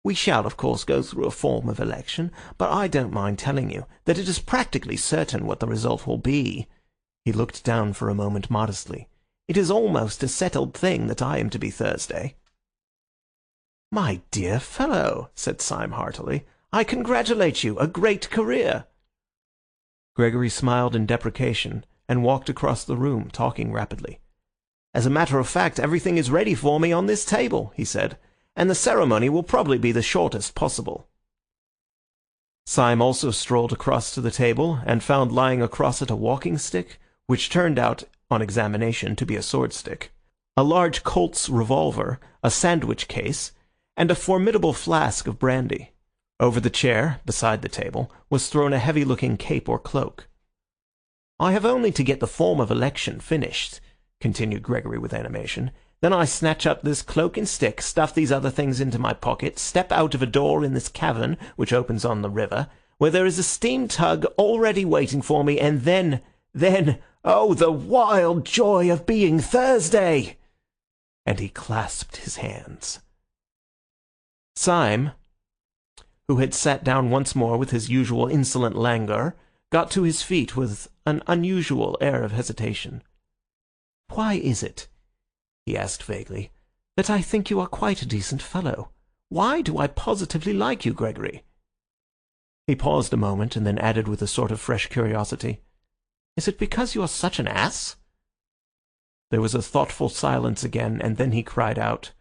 We shall, of course, go through a form of election, but I don't mind telling you that it is practically certain what the result will be." He looked down for a moment modestly. "It is almost a settled thing that I am to be Thursday." "My dear fellow," said Syme heartily, "I congratulate you. A great career." Gregory smiled in deprecation and walked across the room, talking rapidly. "As a matter of fact, everything is ready for me on this table," he said, "and the ceremony will probably be the shortest possible." Syme also strolled across to the table and found lying across it a walking stick, which turned out, on examination, to be a sword stick, a large Colt's revolver, a sandwich case, and a formidable flask of brandy. Over the chair, beside the table, was thrown a heavy-looking cape or cloak. "I have only to get the form of election finished," continued Gregory with animation. "Then I snatch up this cloak and stick, stuff these other things into my pocket, step out of a door in this cavern, which opens on the river, where there is a steam tug already waiting for me, and then, oh, the wild joy of being Thursday!" And he clasped his hands. Syme, who had sat down once more with his usual insolent languor, got to his feet with an unusual air of hesitation. "Why is it," he asked vaguely, "that I think you are quite a decent fellow? Why do I positively like you, Gregory?" He paused a moment, and then added with a sort of fresh curiosity, "Is it because you are such an ass?" There was a thoughtful silence again, and then he cried out,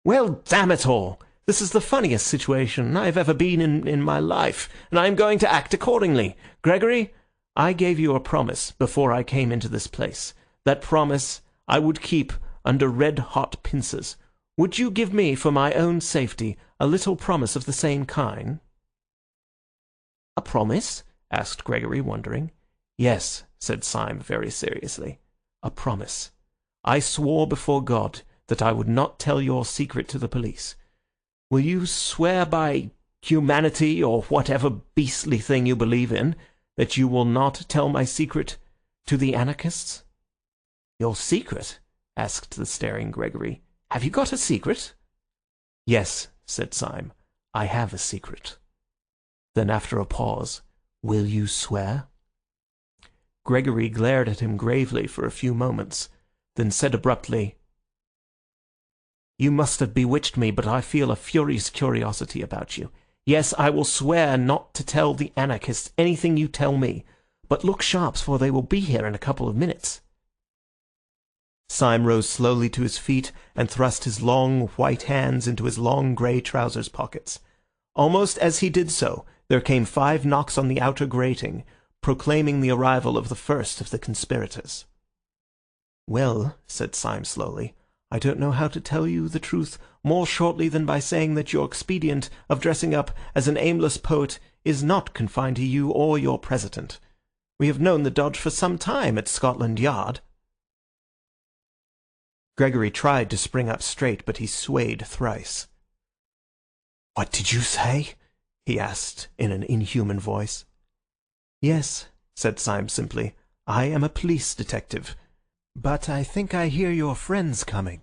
"Well, damn it all! This is the funniest situation I have ever been in my life, and I am going to act accordingly. Gregory, I gave you a promise before I came into this place. That promise I would keep under red-hot pincers. Would you give me, for my own safety, a little promise of the same kind?" "A promise?" asked Gregory, wondering. "Yes," said Syme very seriously. "A promise. I swore before God that I would not tell your secret to the police. Will you swear by humanity, or whatever beastly thing you believe in, that you will not tell my secret to the anarchists?" "Your secret?" asked the staring Gregory. "Have you got a secret?" "Yes," said Syme, "I have a secret." Then after a pause, "Will you swear?" Gregory glared at him gravely for a few moments, then said abruptly, "You must have bewitched me, but I feel a furious curiosity about you. Yes, I will swear not to tell the anarchists anything you tell me, but look sharp, for they will be here in a couple of minutes." Syme rose slowly to his feet and thrust his long white hands into his long grey trousers pockets. Almost as he did so, there came 5 knocks on the outer grating, proclaiming the arrival of the first of the conspirators. "Well," said Syme slowly, "I don't know how to tell you the truth more shortly than by saying that your expedient of dressing up as an aimless poet is not confined to you or your president. We have known the dodge for some time at Scotland Yard." Gregory tried to spring up straight, but he swayed thrice. "What did you say?" he asked in an inhuman voice. "Yes," said Syme simply, "I am a police detective. But I think I hear your friends coming."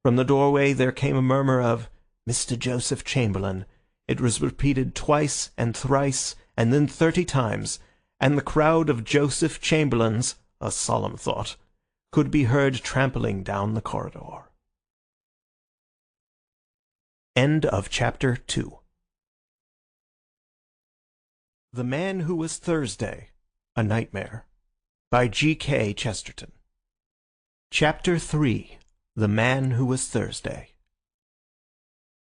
From the doorway there came a murmur of "Mr. Joseph Chamberlain." It was repeated twice and thrice, and then 30 times, and the crowd of Joseph Chamberlains, a solemn thought, could be heard trampling down the corridor. End of chapter 2. The Man Who Was Thursday, A Nightmare, by G.K. Chesterton. Chapter 3. The Man Who Was Thursday.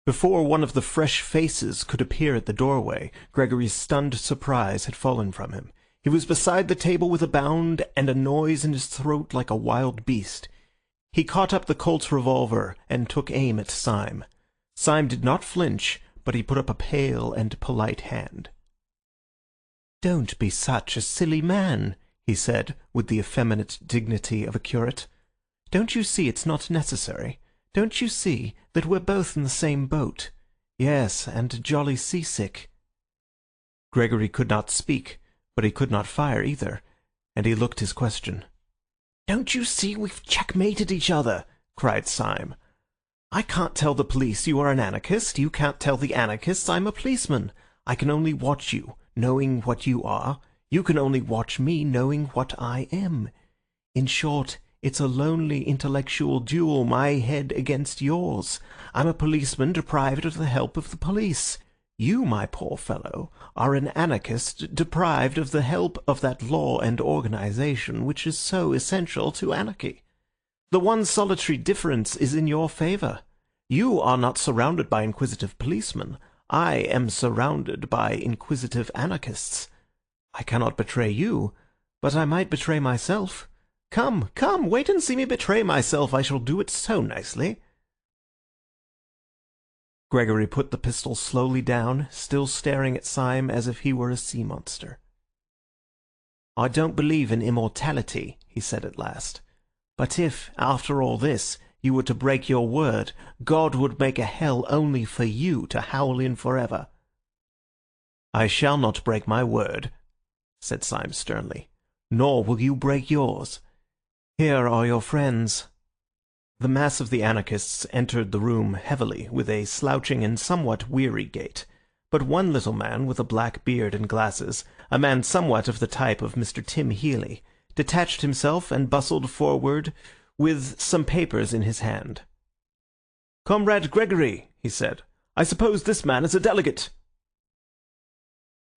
Before one of the fresh faces could appear at the doorway, Gregory's stunned surprise had fallen from him. He was beside the table with a bound and a noise in his throat like a wild beast. He caught up the Colt's revolver and took aim at Syme. Syme did not flinch, but he put up a pale and polite hand. "Don't be such a silly man," he said, with the effeminate dignity of a curate. "Don't you see it's not necessary? Don't you see that we're both in the same boat? Yes, and jolly seasick." Gregory could not speak, but he could not fire either, and he looked his question. "Don't you see we've checkmated each other?" cried Syme. I can't tell the police you are an anarchist. You can't tell the anarchists I'm a policeman. I can only watch you, knowing what you are. You can only watch me, knowing what I am. In short, it's a lonely intellectual duel, my head against yours. I'm a policeman deprived of the help of the police. You, my poor fellow, are an anarchist deprived of the help of that law and organization which is so essential to anarchy. The one solitary difference is in your favor. You are not surrounded by inquisitive policemen. I am surrounded by inquisitive anarchists. I cannot betray you, but I might betray myself. Come, come, wait and see me betray myself. I shall do it so nicely. Gregory put the pistol slowly down, still staring at Syme as if he were a sea monster. I don't believe in immortality, he said at last. But if, after all this, you were to break your word, God would make a hell only for you to howl in forever. I shall not break my word, said Syme sternly, nor will you break yours. Here are your friends. The mass of the anarchists entered the room heavily, with a slouching and somewhat weary gait, but one little man with a black beard and glasses, a man somewhat of the type of Mr. Tim Healy, detached himself and bustled forward with some papers in his hand. "Comrade Gregory," he said, "I suppose this man is a delegate."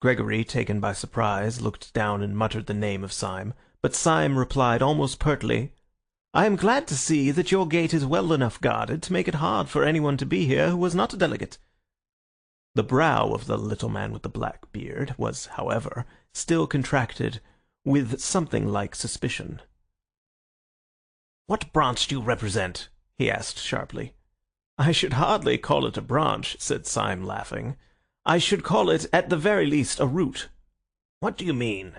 Gregory, taken by surprise, looked down and muttered the name of Syme, but Syme replied almost pertly, "I am glad to see that your gate is well enough guarded to make it hard for anyone to be here who was not a delegate." The brow of the little man with the black beard was, however, still contracted with something like suspicion. "What branch do you represent?" he asked sharply. "I should hardly call it a branch," said Syme, laughing. "I should call it, at the very least, a root." "What do you mean?"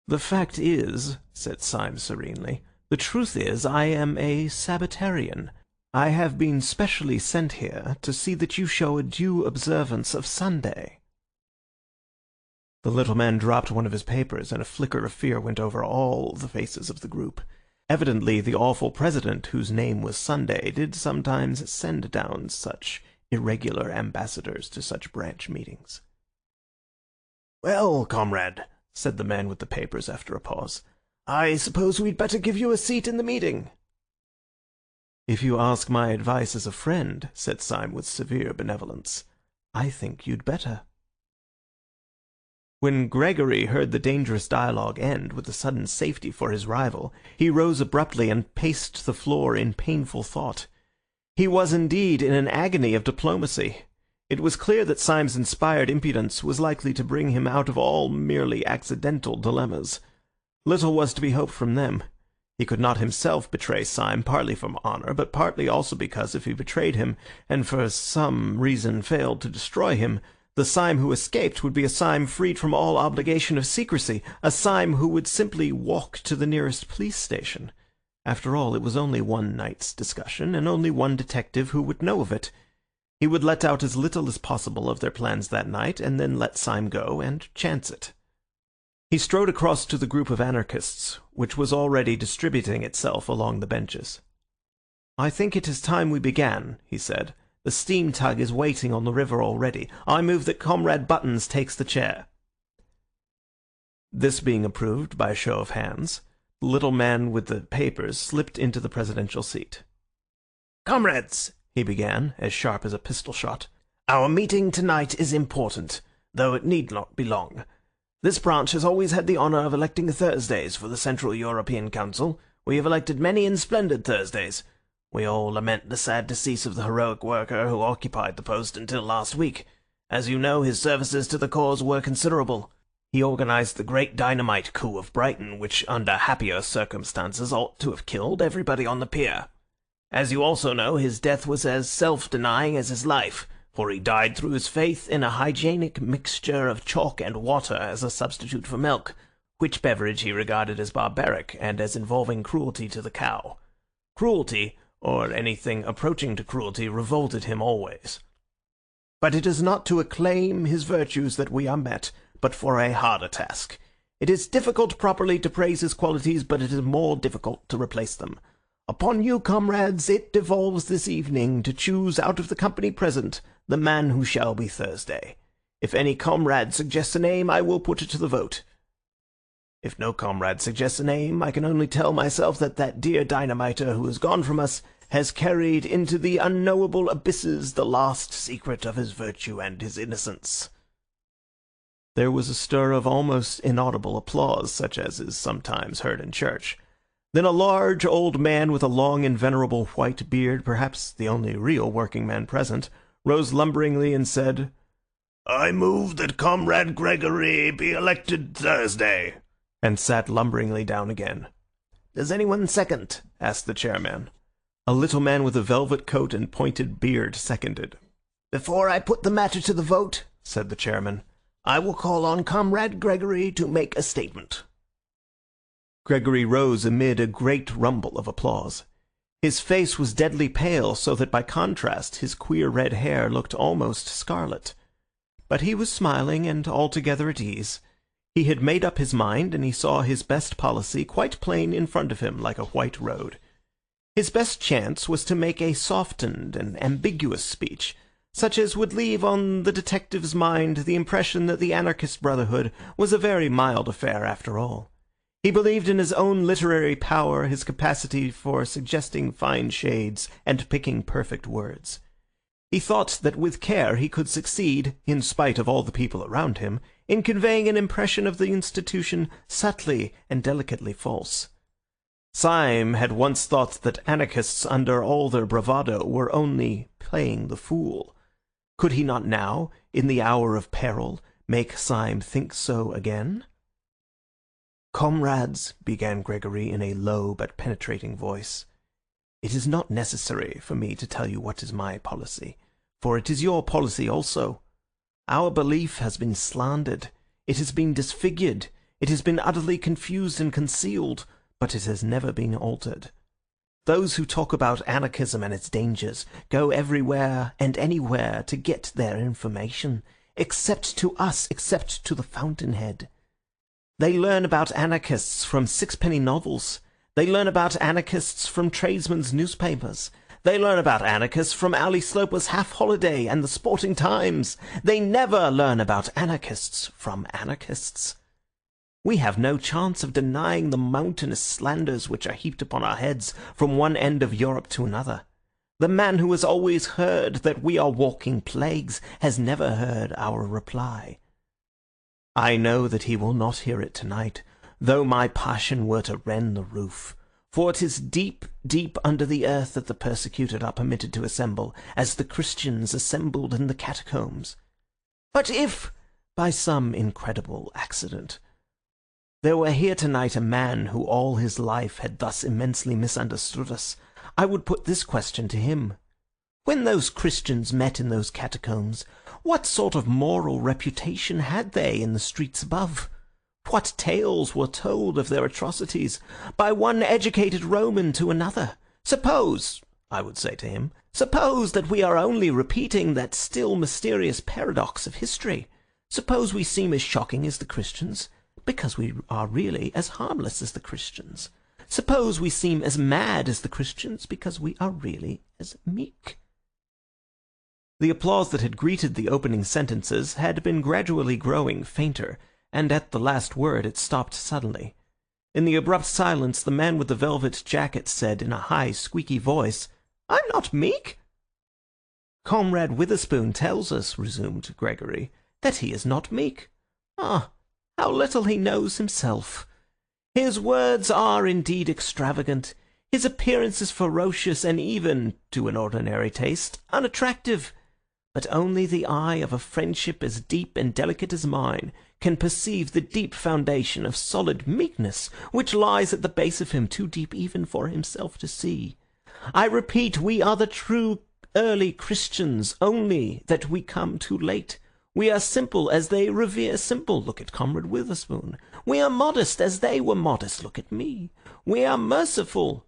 "The fact is," said Syme serenely, "the truth is I am a Sabbatarian. I have been specially sent here to see that you show a due observance of Sunday." The little man dropped one of his papers, and a flicker of fear went over all the faces of the group. Evidently the awful president, whose name was Sunday, did sometimes send down such irregular ambassadors to such branch meetings. "Well, comrade," said the man with the papers after a pause, "I suppose we'd better give you a seat in the meeting." "If you ask my advice as a friend," said Syme with severe benevolence, "I think you'd better." When Gregory heard the dangerous dialogue end with the sudden safety for his rival, he rose abruptly and paced the floor in painful thought. He was indeed in an agony of diplomacy. It was clear that Syme's inspired impudence was likely to bring him out of all merely accidental dilemmas. Little was to be hoped from them. He could not himself betray Syme, partly from honour, but partly also because if he betrayed him, and for some reason failed to destroy him, the Syme who escaped would be a Syme freed from all obligation of secrecy, a Syme who would simply walk to the nearest police station. After all, it was only one night's discussion, and only one detective who would know of it. He would let out as little as possible of their plans that night, and then let Syme go and chance it. He strode across to the group of anarchists, which was already distributing itself along the benches. "I think it is time we began," he said. "The steam tug is waiting on the river already. I move that Comrade Buttons takes the chair." This being approved by a show of hands, the little man with the papers slipped into the presidential seat. "Comrades," he began, as sharp as a pistol shot, "our meeting tonight is important, though it need not be long. This branch has always had the honour of electing Thursdays for the Central European Council. We have elected many and splendid Thursdays. We all lament the sad decease of the heroic worker who occupied the post until last week. As you know, his services to the cause were considerable. He organised the great dynamite coup of Brighton, which under happier circumstances ought to have killed everybody on the pier. As you also know, his death was as self-denying as his life, for he died through his faith in a hygienic mixture of chalk and water as a substitute for milk, which beverage he regarded as barbaric and as involving cruelty to the cow. Cruelty, or anything approaching to cruelty, revolted him always. But it is not to acclaim his virtues that we are met, but for a harder task. It is difficult properly to praise his qualities, but it is more difficult to replace them. Upon you, comrades, it devolves this evening to choose out of the company present the man who shall be Thursday. If any comrade suggests a name, I will put it to the vote. If no comrade suggests a name, I can only tell myself that that dear dynamiter who has gone from us has carried into the unknowable abysses the last secret of his virtue and his innocence." There was a stir of almost inaudible applause, such as is sometimes heard in church. Then a large old man with a long and venerable white beard, perhaps the only real working man present, rose lumberingly and said, "I move that Comrade Gregory be elected Thursday," and sat lumberingly down again. "Does anyone second?" asked the chairman. A little man with a velvet coat and pointed beard seconded. "Before I put the matter to the vote," said the chairman, "I will call on Comrade Gregory to make a statement." Gregory rose amid a great rumble of applause. His face was deadly pale, so that by contrast his queer red hair looked almost scarlet. But he was smiling and altogether at ease. He had made up his mind, and he saw his best policy quite plain in front of him like a white road. His best chance was to make a softened and ambiguous speech, such as would leave on the detective's mind the impression that the anarchist brotherhood was a very mild affair after all. He believed in his own literary power, his capacity for suggesting fine shades and picking perfect words. He thought that with care he could succeed, in spite of all the people around him, in conveying an impression of the institution subtly and delicately false. Syme had once thought that anarchists, under all their bravado, were only playing the fool. Could he not now, in the hour of peril, make Syme think so again? "Comrades," began Gregory in a low but penetrating voice, "it is not necessary for me to tell you what is my policy, for it is your policy also. Our belief has been slandered, it has been disfigured, it has been utterly confused and concealed, but it has never been altered. Those who talk about anarchism and its dangers go everywhere and anywhere to get their information, except to us, except to the fountainhead. They learn about anarchists from sixpenny novels. They learn about anarchists from tradesmen's newspapers. They learn about anarchists from Ali Sloper's Half Holiday and the Sporting Times. They never learn about anarchists from anarchists. We have no chance of denying the mountainous slanders which are heaped upon our heads from one end of Europe to another. The man who has always heard that we are walking plagues has never heard our reply. I know that he will not hear it tonight, though my passion were to rend the roof. For it is deep, deep under the earth that the persecuted are permitted to assemble, as the Christians assembled in the catacombs. But if, by some incredible accident, there were here tonight a man who all his life had thus immensely misunderstood us, I would put this question to him. When those Christians met in those catacombs, what sort of moral reputation had they in the streets above? What tales were told of their atrocities by one educated Roman to another? Suppose, I would say to him, suppose that we are only repeating that still mysterious paradox of history. Suppose we seem as shocking as the Christians, because we are really as harmless as the Christians. Suppose we seem as mad as the Christians, because we are really as meek. The applause that had greeted the opening sentences had been gradually growing fainter, and at the last word it stopped suddenly. In the abrupt silence, the man with the velvet jacket said in a high, squeaky voice, "I'm not meek." "Comrade Witherspoon tells us," resumed Gregory, "that he is not meek. Ah, how little he knows himself. His words are indeed extravagant, his appearance is ferocious and even, to an ordinary taste, unattractive. But only the eye of a friendship as deep and delicate as mine can perceive the deep foundation of solid meekness which lies at the base of him, too deep even for himself to see. I repeat, we are the true early Christians, only that we come too late. We are simple as they revere simple. Look at Comrade Witherspoon. We are modest as they were modest. Look at me. We are merciful."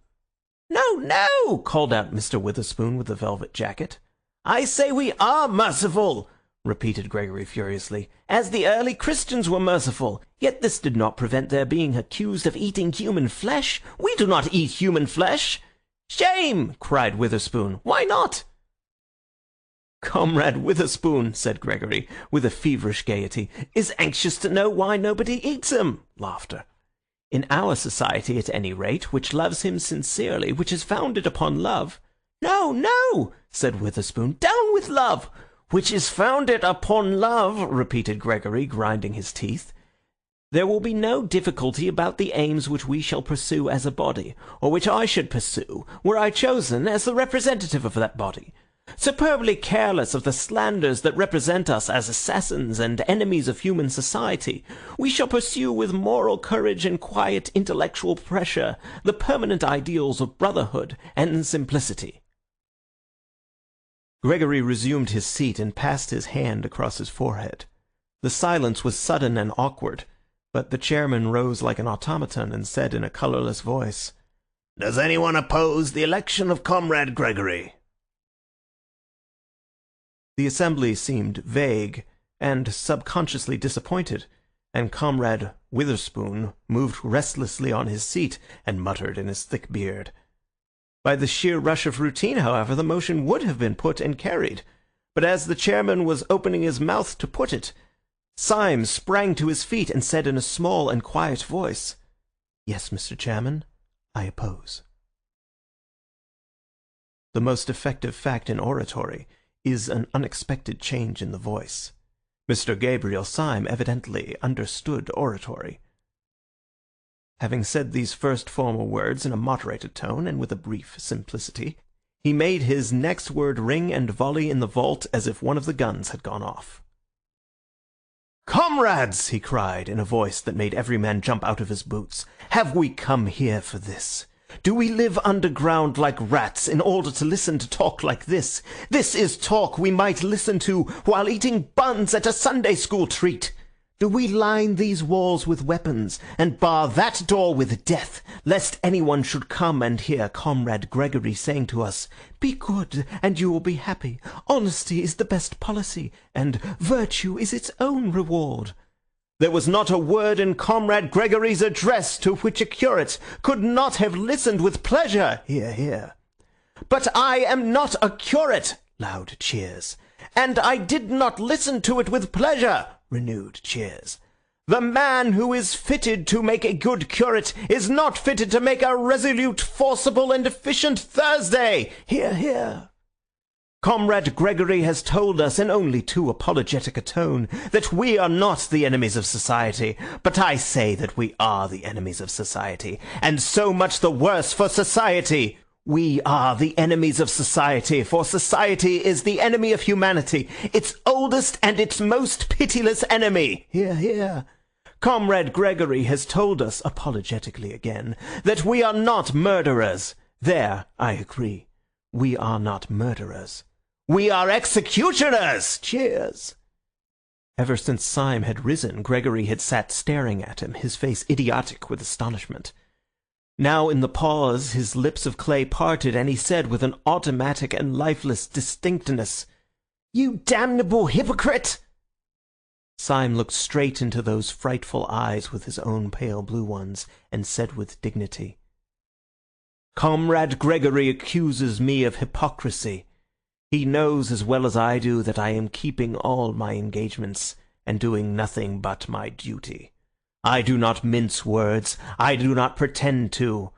"No, no," called out Mr. Witherspoon with the velvet jacket. "I say we are merciful," repeated Gregory furiously, "as the early Christians were merciful. Yet this did not prevent their being accused of eating human flesh. We do not eat human flesh." "Shame!" cried Witherspoon. "Why not?" "Comrade Witherspoon," said Gregory, with a feverish gaiety, "is anxious to know why nobody eats him." Laughter. "In our society, at any rate, which loves him sincerely, which is founded upon love—" "No, no!" said Witherspoon. "Down with love!" "Which is founded upon love," repeated Gregory, grinding his teeth. "There will be no difficulty about the aims which we shall pursue as a body, or which I should pursue, were I chosen as the representative of that body. Superbly careless of the slanders that represent us as assassins and enemies of human society, we shall pursue with moral courage and quiet intellectual pressure the permanent ideals of brotherhood and simplicity." Gregory resumed his seat and passed his hand across his forehead. The silence was sudden and awkward, but the chairman rose like an automaton and said in a colourless voice, "Does anyone oppose the election of Comrade Gregory?" The assembly seemed vague and subconsciously disappointed, and Comrade Witherspoon moved restlessly on his seat and muttered in his thick beard. By the sheer rush of routine, however, the motion would have been put and carried, but as the chairman was opening his mouth to put it, Syme sprang to his feet and said in a small and quiet voice, "Yes, Mr. Chairman, I oppose." The most effective fact in oratory is an unexpected change in the voice. Mr. Gabriel Sym evidently understood oratory. Having said these first formal words in a moderated tone and with a brief simplicity, he made his next word ring and volley in the vault as if one of the guns had gone off. "Comrades," he cried in a voice that made every man jump out of his boots, "have we come here for this? Do we live underground like rats in order to listen to talk like this? This is talk we might listen to while eating buns at a Sunday school treat. Do we line these walls with weapons and bar that door with death, lest anyone should come and hear Comrade Gregory saying to us, 'Be good and you will be happy. Honesty is the best policy, and virtue is its own reward'? There was not a word in Comrade Gregory's address to which a curate could not have listened with pleasure. Hear, hear. But I am not a curate. Loud cheers. And I did not listen to it with pleasure. Renewed cheers. The man who is fitted to make a good curate is not fitted to make a resolute, forcible, and efficient Thursday. Hear, hear. Comrade Gregory has told us in only too apologetic a tone that we are not the enemies of society, but I say that we are the enemies of society, and so much the worse for society. We are the enemies of society, for society is the enemy of humanity, its oldest and its most pitiless enemy. Hear, hear. Comrade Gregory has told us, apologetically again, that we are not murderers. There, I agree. We are not murderers. We are executioners! Cheers! Ever since Syme had risen, Gregory had sat staring at him, his face idiotic with astonishment. Now in the pause his lips of clay parted, and he said with an automatic and lifeless distinctness, "You damnable hypocrite!" Syme looked straight into those frightful eyes with his own pale blue ones, and said with dignity, "Comrade Gregory accuses me of hypocrisy. He knows as well as I do that I am keeping all my engagements and doing nothing but my duty. I do not mince words. I do not pretend to.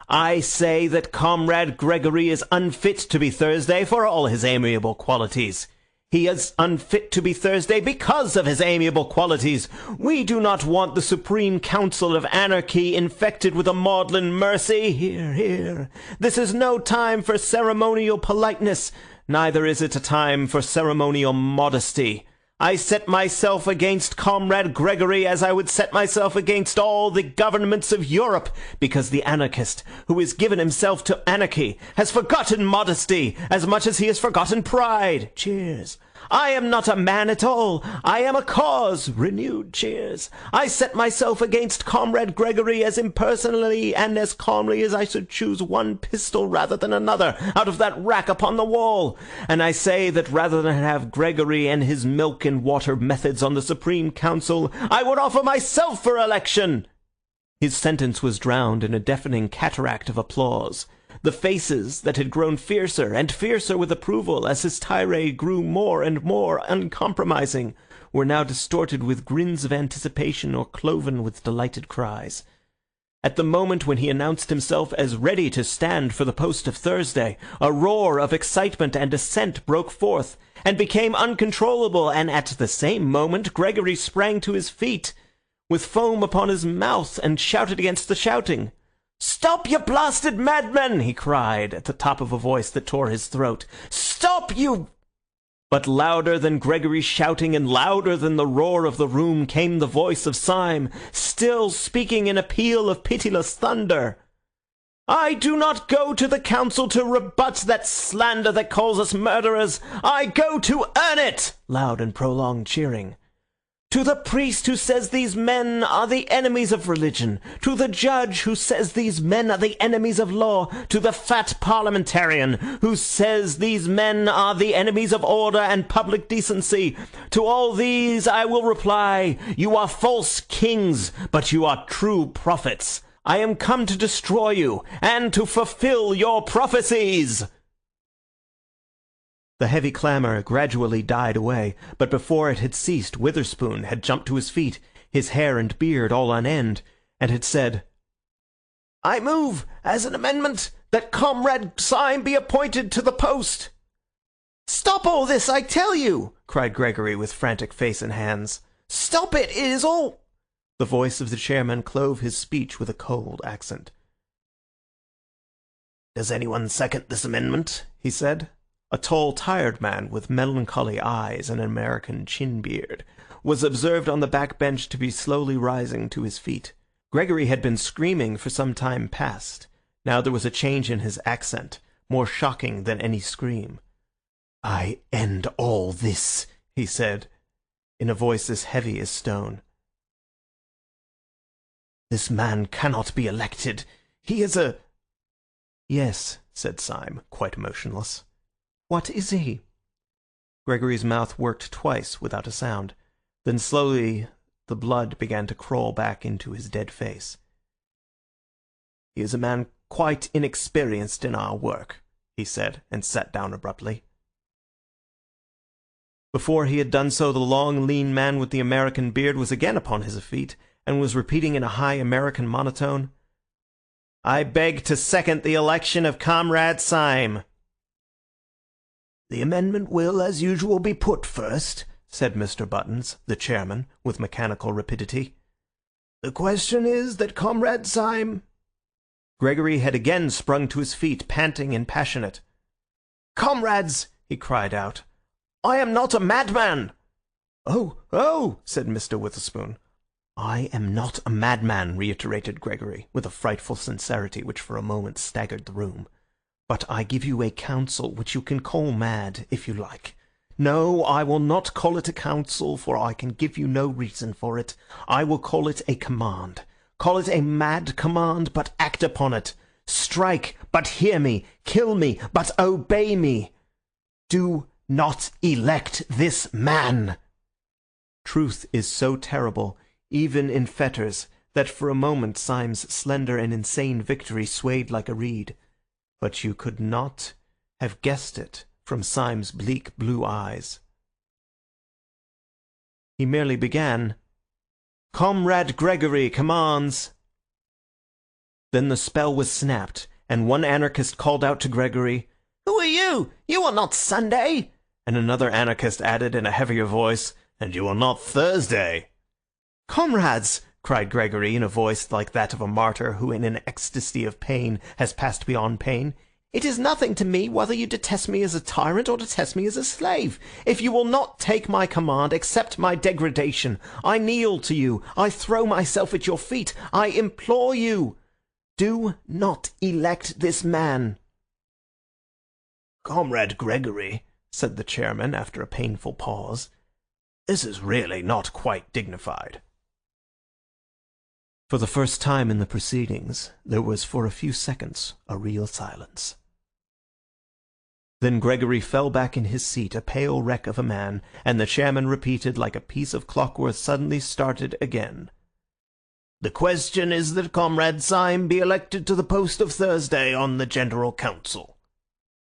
I say that Comrade Gregory is unfit to be Thursday for all his amiable qualities. He is unfit to be Thursday because of his amiable qualities. We do not want the Supreme Council of Anarchy infected with a maudlin mercy. Hear, hear. This is no time for ceremonial politeness. Neither is it a time for ceremonial modesty. I set myself against Comrade Gregory as I would set myself against all the governments of Europe, because the anarchist, who has given himself to anarchy, has forgotten modesty as much as he has forgotten pride. Cheers. I am not a man at all. I am a cause. Renewed cheers. I set myself against Comrade Gregory as impersonally and as calmly as I should choose one pistol rather than another out of that rack upon the wall. And I say that rather than have Gregory and his milk and water methods on the Supreme Council, I would offer myself for election." His sentence was drowned in a deafening cataract of applause. The faces that had grown fiercer and fiercer with approval as his tirade grew more and more uncompromising were now distorted with grins of anticipation or cloven with delighted cries. At the moment when he announced himself as ready to stand for the post of Thursday, a roar of excitement and assent broke forth, and became uncontrollable, and at the same moment Gregory sprang to his feet, with foam upon his mouth, and shouted against the shouting. "Stop, you blasted madmen!" he cried, at the top of a voice that tore his throat. "Stop, you—" But louder than Gregory's shouting and louder than the roar of the room came the voice of Syme, still speaking in a peal of pitiless thunder. "I do not go to the council to rebut that slander that calls us murderers. I go to earn it!" Loud and prolonged cheering. "To the priest who says these men are the enemies of religion, to the judge who says these men are the enemies of law, to the fat parliamentarian who says these men are the enemies of order and public decency, to all these I will reply, you are false kings, but you are true prophets. I am come to destroy you and to fulfill your prophecies." The heavy clamour gradually died away, but before it had ceased Witherspoon had jumped to his feet, his hair and beard all on end, and had said, "I move, as an amendment, that Comrade Syme be appointed to the post." "Stop all this, I tell you!" cried Gregory with frantic face and hands. "Stop it, it is all—" The voice of the chairman clove his speech with a cold accent. "Does anyone second this amendment?" he said. A tall, tired man with melancholy eyes and an American chin-beard was observed on the back bench to be slowly rising to his feet. Gregory had been screaming for some time past. Now there was a change in his accent, more shocking than any scream. "I end all this," he said, in a voice as heavy as stone. "This man cannot be elected. He is a—" "Yes," said Syme, quite motionless. "What is he?" Gregory's mouth worked twice without a sound. Then slowly the blood began to crawl back into his dead face. "He is a man quite inexperienced in our work," he said, and sat down abruptly. Before he had done so, the long, lean man with the American beard was again upon his feet, and was repeating in a high American monotone, "I beg to second the election of Comrade Syme." "The amendment will, as usual, be put first," said Mr. Buttons, the chairman, with mechanical rapidity. "The question is that Comrade Syme—" Gregory had again sprung to his feet, panting and passionate. "Comrades!" he cried out, "I am not a madman!" "Oh, oh!" said Mr. Witherspoon. "I am not a madman," reiterated Gregory, with a frightful sincerity which for a moment staggered the room. "But I give you a counsel which you can call mad, if you like. No, I will not call it a counsel, for I can give you no reason for it. I will call it a command. Call it a mad command, but act upon it. Strike, but hear me. Kill me, but obey me. Do not elect this man." Truth is so terrible, even in fetters, that for a moment Syme's slender and insane victory swayed like a reed. But you could not have guessed it from Syme's bleak blue eyes. He merely began, "Comrade Gregory commands." Then the spell was snapped, and one anarchist called out to Gregory, "Who are you? You are not Sunday." And another anarchist added in a heavier voice, "And you are not Thursday." "Comrades!" cried Gregory in a voice like that of a martyr who in an ecstasy of pain has passed beyond pain. "It is nothing to me whether you detest me as a tyrant or detest me as a slave. If you will not take my command, accept my degradation. I kneel to you. I throw myself at your feet. I implore you. Do not elect this man." "Comrade Gregory," said the chairman after a painful pause, "this is really not quite dignified." For the first time in the proceedings, there was for a few seconds a real silence. Then Gregory fell back in his seat, a pale wreck of a man, and the chairman repeated, like a piece of clockwork suddenly started again, The question is that Comrade Syme be elected to the post of Thursday on the General Council."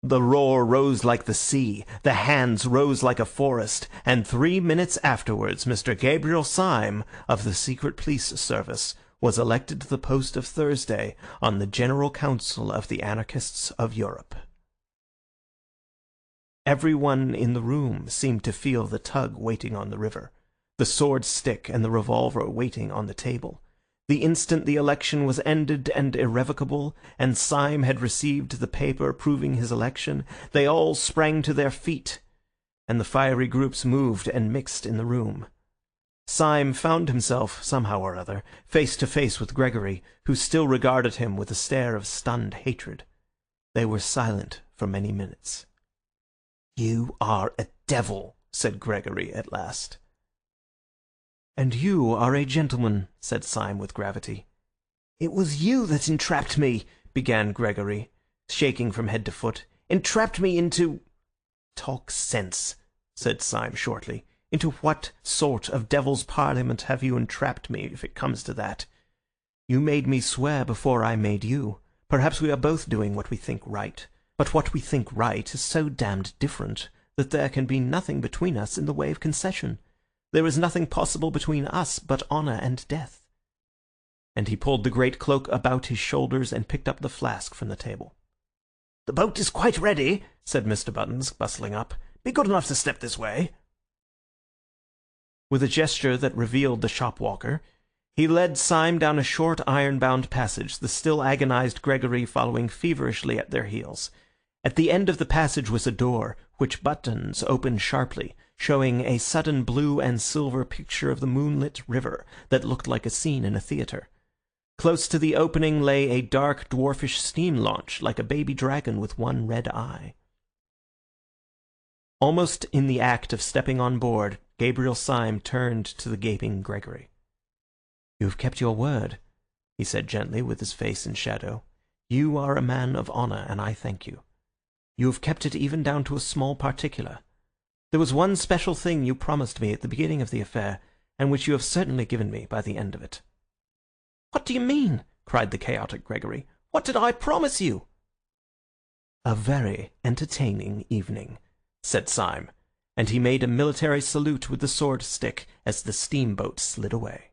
The roar rose like the sea, the hands rose like a forest, and 3 minutes afterwards Mr. Gabriel Syme, of the Secret Police Service, was elected to the post of Thursday on the General Council of the Anarchists of Europe. Everyone in the room seemed to feel the tug waiting on the river, the sword stick and the revolver waiting on the table. The instant the election was ended and irrevocable, and Syme had received the paper proving his election, they all sprang to their feet, and the fiery groups moved and mixed in the room. Syme found himself, somehow or other, face to face with Gregory, who still regarded him with a stare of stunned hatred. They were silent for many minutes. "You are a devil," said Gregory at last. "And you are a gentleman," said Syme with gravity. "It was you that entrapped me," began Gregory, shaking from head to foot. "Entrapped me into—" "Talk sense," said Syme shortly. "Into what sort of devil's parliament have you entrapped me, if it comes to that? You made me swear before I made you. Perhaps we are both doing what we think right. But what we think right is so damned different that there can be nothing between us in the way of concession. There is nothing possible between us but honour and death." And he pulled the great cloak about his shoulders and picked up the flask from the table. "The boat is quite ready," said Mr. Buttons, bustling up. "Be good enough to step this way." With a gesture that revealed the shop-walker, he led Syme down a short iron-bound passage, the still agonized Gregory following feverishly at their heels. At the end of the passage was a door, which Buttons opened sharply, showing a sudden blue and silver picture of the moonlit river that looked like a scene in a theatre. Close to the opening lay a dark, dwarfish steam launch, like a baby dragon with one red eye. Almost in the act of stepping on board, Gabriel Syme turned to the gaping Gregory. "You have kept your word," he said gently, with his face in shadow. "You are a man of honour, and I thank you. You have kept it even down to a small particular. There was one special thing you promised me at the beginning of the affair, and which you have certainly given me by the end of it." "What do you mean?" cried the chaotic Gregory. "What did I promise you?" "A very entertaining evening," said Syme, and he made a military salute with the sword stick as the steamboat slid away.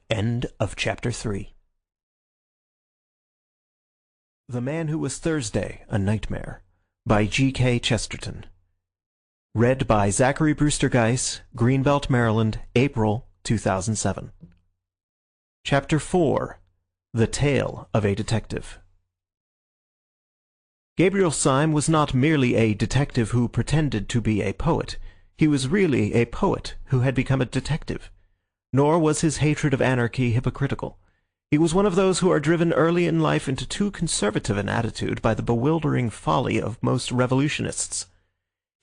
End of chapter 3. The Man Who Was Thursday, A Nightmare, by G.K. Chesterton. Read by Zachary Brewster Geiss, Greenbelt, Maryland, April 2007. Chapter 4. The Tale of a Detective. Gabriel Syme was not merely a detective who pretended to be a poet. He was really a poet who had become a detective. Nor was his hatred of anarchy hypocritical. He was one of those who are driven early in life into too conservative an attitude by the bewildering folly of most revolutionists.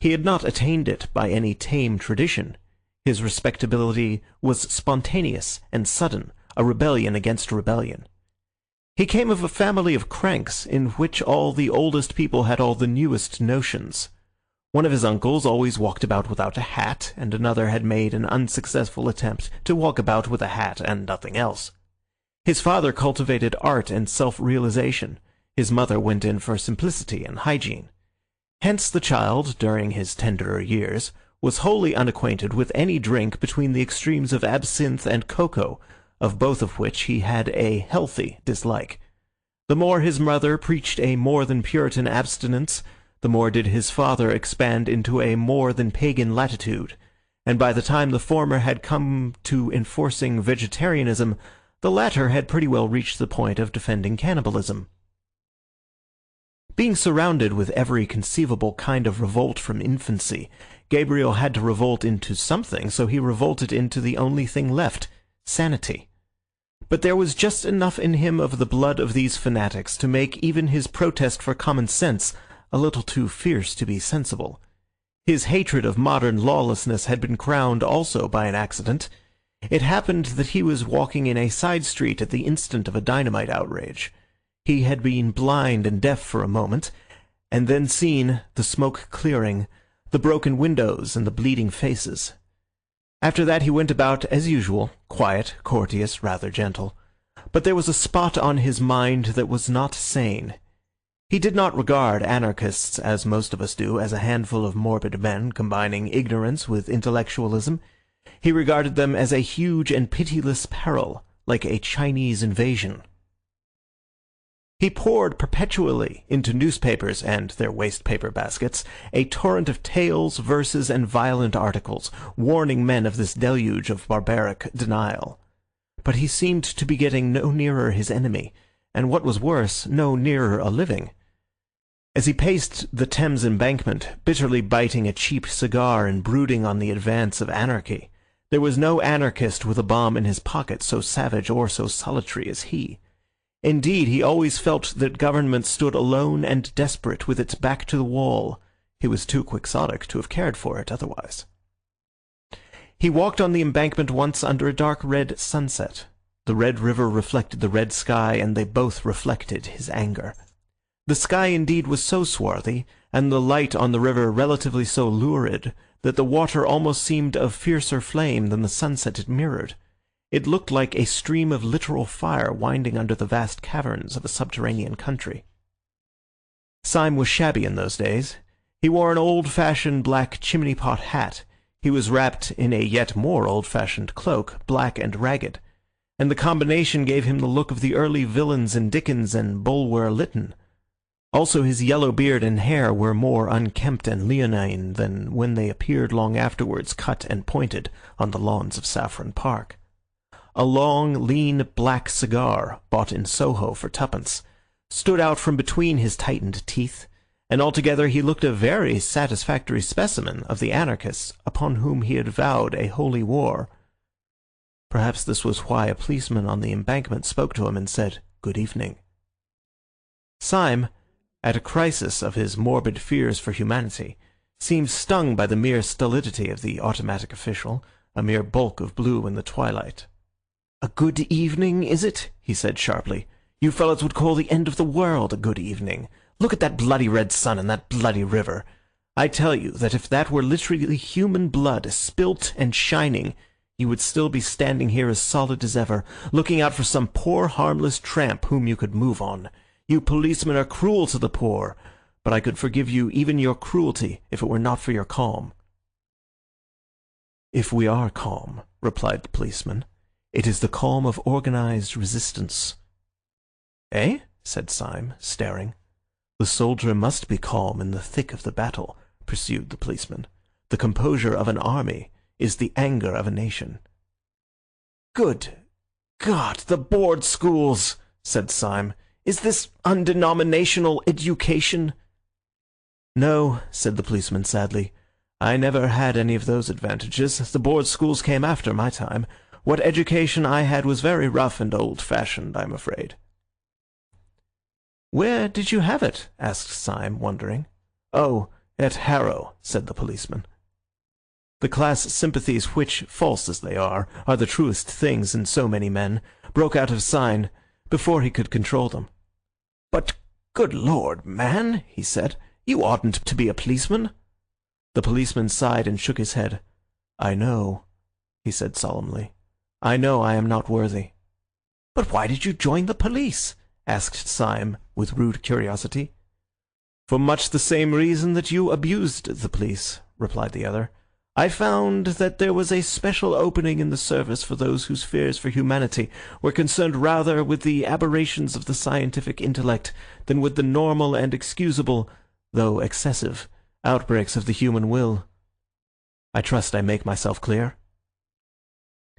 He had not attained it by any tame tradition. His respectability was spontaneous and sudden, a rebellion against rebellion. He came of a family of cranks, in which all the oldest people had all the newest notions. One of his uncles always walked about without a hat, and another had made an unsuccessful attempt to walk about with a hat and nothing else. His father cultivated art and self-realization. His mother went in for simplicity and hygiene. Hence the child, during his tenderer years, was wholly unacquainted with any drink between the extremes of absinthe and cocoa, of both of which he had a healthy dislike. The more his mother preached a more than Puritan abstinence, the more did his father expand into a more than pagan latitude, and by the time the former had come to enforcing vegetarianism, the latter had pretty well reached the point of defending cannibalism. Being surrounded with every conceivable kind of revolt from infancy, Gabriel had to revolt into something, so he revolted into the only thing left, sanity. But there was just enough in him of the blood of these fanatics to make even his protest for common sense a little too fierce to be sensible. His hatred of modern lawlessness had been crowned also by an accident. It happened that he was walking in a side street at the instant of a dynamite outrage. He had been blind and deaf for a moment, and then seen the smoke clearing, the broken windows and the bleeding faces. After that he went about as usual, quiet, courteous, rather gentle. But there was a spot on his mind that was not sane. He did not regard anarchists, as most of us do, as a handful of morbid men combining ignorance with intellectualism. He regarded them as a huge and pitiless peril, like a Chinese invasion. He poured perpetually into newspapers and their waste-paper baskets a torrent of tales, verses, and violent articles, warning men of this deluge of barbaric denial. But he seemed to be getting no nearer his enemy, and what was worse, no nearer a living. As he paced the Thames Embankment, bitterly biting a cheap cigar and brooding on the advance of anarchy, there was no anarchist with a bomb in his pocket so savage or so solitary as he. Indeed, he always felt that government stood alone and desperate with its back to the wall. He was too quixotic to have cared for it otherwise. He walked on the embankment once under a dark red sunset. The red river reflected the red sky, and they both reflected his anger. The sky indeed was so swarthy, and the light on the river relatively so lurid, that the water almost seemed of fiercer flame than the sunset it mirrored. It looked like a stream of literal fire winding under the vast caverns of a subterranean country. Syme was shabby in those days. He wore an old-fashioned black chimney-pot hat. He was wrapped in a yet more old-fashioned cloak, black and ragged, and the combination gave him the look of the early villains in Dickens and Bulwer Lytton. Also his yellow beard and hair were more unkempt and leonine than when they appeared long afterwards cut and pointed on the lawns of Saffron Park. A long, lean, black cigar, bought in Soho for twopence, stood out from between his tightened teeth, and altogether he looked a very satisfactory specimen of the anarchists upon whom he had vowed a holy war. Perhaps this was why a policeman on the embankment spoke to him and said, "Good evening." Syme, at a crisis of his morbid fears for humanity, seemed stung by the mere stolidity of the automatic official, a mere bulk of blue in the twilight. "A good evening, is it?" he said sharply. "You fellows would call the end of the world a good evening. Look at that bloody red sun and that bloody river. I tell you that if that were literally human blood, spilt and shining, you would still be standing here as solid as ever, looking out for some poor harmless tramp whom you could move on. You policemen are cruel to the poor, but I could forgive you even your cruelty if it were not for your calm." "If we are calm," replied the policeman, "it is the calm of organized resistance." "Eh?" said Syme, staring. "The soldier must be calm in the thick of the battle," pursued the policeman. "The composure of an army is the anger of a nation." "Good God, the board schools!" said Syme. "Is this undenominational education?" "No," said the policeman sadly. "I never had any of those advantages. The board schools came after my time. What education I had was very rough and old-fashioned, I'm afraid." "Where did you have it?" asked Syme, wondering. "Oh, at Harrow," said the policeman. The class sympathies which, false as they are the truest things in so many men, broke out of Syme before he could control them. "But, good Lord, man," he said, "you oughtn't to be a policeman." The policeman sighed and shook his head. "I know," he said solemnly. "I know I am not worthy." "But why did you join the police?" asked Syme with rude curiosity. "For much the same reason that you abused the police," replied the other. "I found that there was a special opening in the service for those whose fears for humanity were concerned rather with the aberrations of the scientific intellect than with the normal and excusable, though excessive, outbreaks of the human will. I trust I make myself clear?"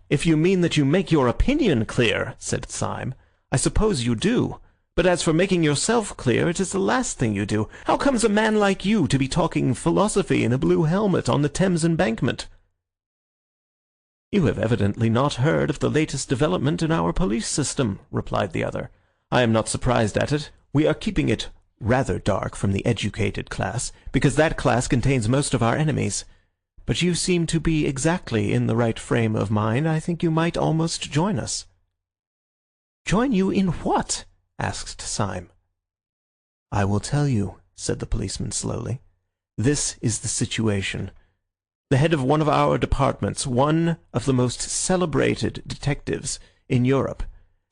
"If you mean that you make your opinion clear," said Syme, "I suppose you do. But as for making yourself clear, it is the last thing you do. How comes a man like you to be talking philosophy in a blue helmet on the Thames Embankment?" "You have evidently not heard of the latest development in our police system," replied the other. "I am not surprised at it. We are keeping it rather dark from the educated class, because that class contains most of our enemies. But you seem to be exactly in the right frame of mind. I think you might almost join us." "Join you in what?" asked Syme. "I will tell you," said the policeman slowly. "This is the situation. The head of one of our departments, one of the most celebrated detectives in Europe,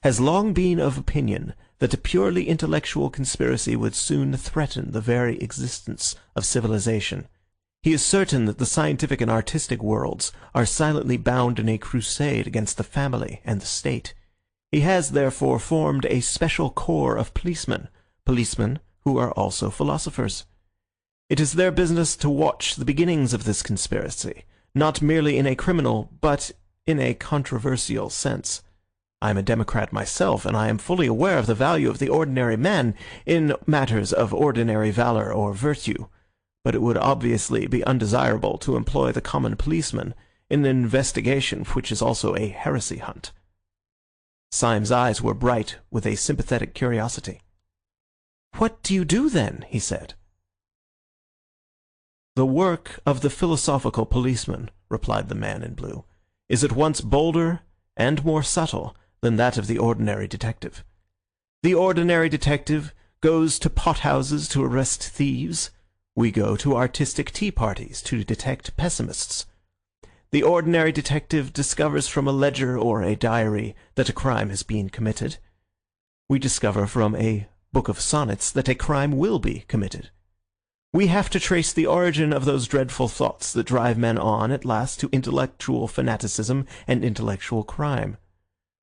has long been of opinion that a purely intellectual conspiracy would soon threaten the very existence of civilization. He is certain that the scientific and artistic worlds are silently bound in a crusade against the family and the state. He has therefore formed a special corps of policemen who are also philosophers. It is their business to watch the beginnings of this conspiracy, not merely in a criminal, but in a controversial sense. I am a democrat myself, and I am fully aware of the value of the ordinary man in matters of ordinary valor or virtue, but it would obviously be undesirable to employ the common policeman in an investigation which is also a heresy hunt. Syme's eyes were bright with a sympathetic curiosity. "What do you do, then?" he said. "The work of the philosophical policeman," replied the man in blue, "is at once bolder and more subtle than that of the ordinary detective. The ordinary detective goes to pothouses to arrest thieves. We go to artistic tea parties to detect pessimists. The ordinary detective discovers from a ledger or a diary that a crime has been committed. We discover from a book of sonnets that a crime will be committed. We have to trace the origin of those dreadful thoughts that drive men on at last to intellectual fanaticism and intellectual crime.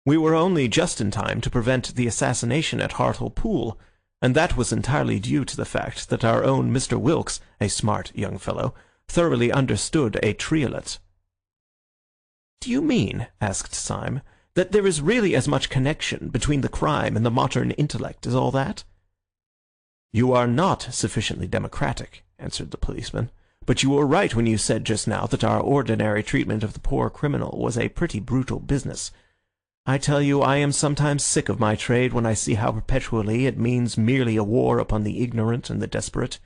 We were only just in time to prevent the assassination at Hartlepool, and that was entirely due to the fact that our own Mr. Wilkes, a smart young fellow, thoroughly understood a triolet." "Do you mean," asked Syme, "that there is really as much connection between the crime and the modern intellect as all that?" "You are not sufficiently democratic," answered the policeman, "but you were right when you said just now that our ordinary treatment of the poor criminal was a pretty brutal business. I tell you I am sometimes sick of my trade when I see how perpetually it means merely a war upon the ignorant and the desperate.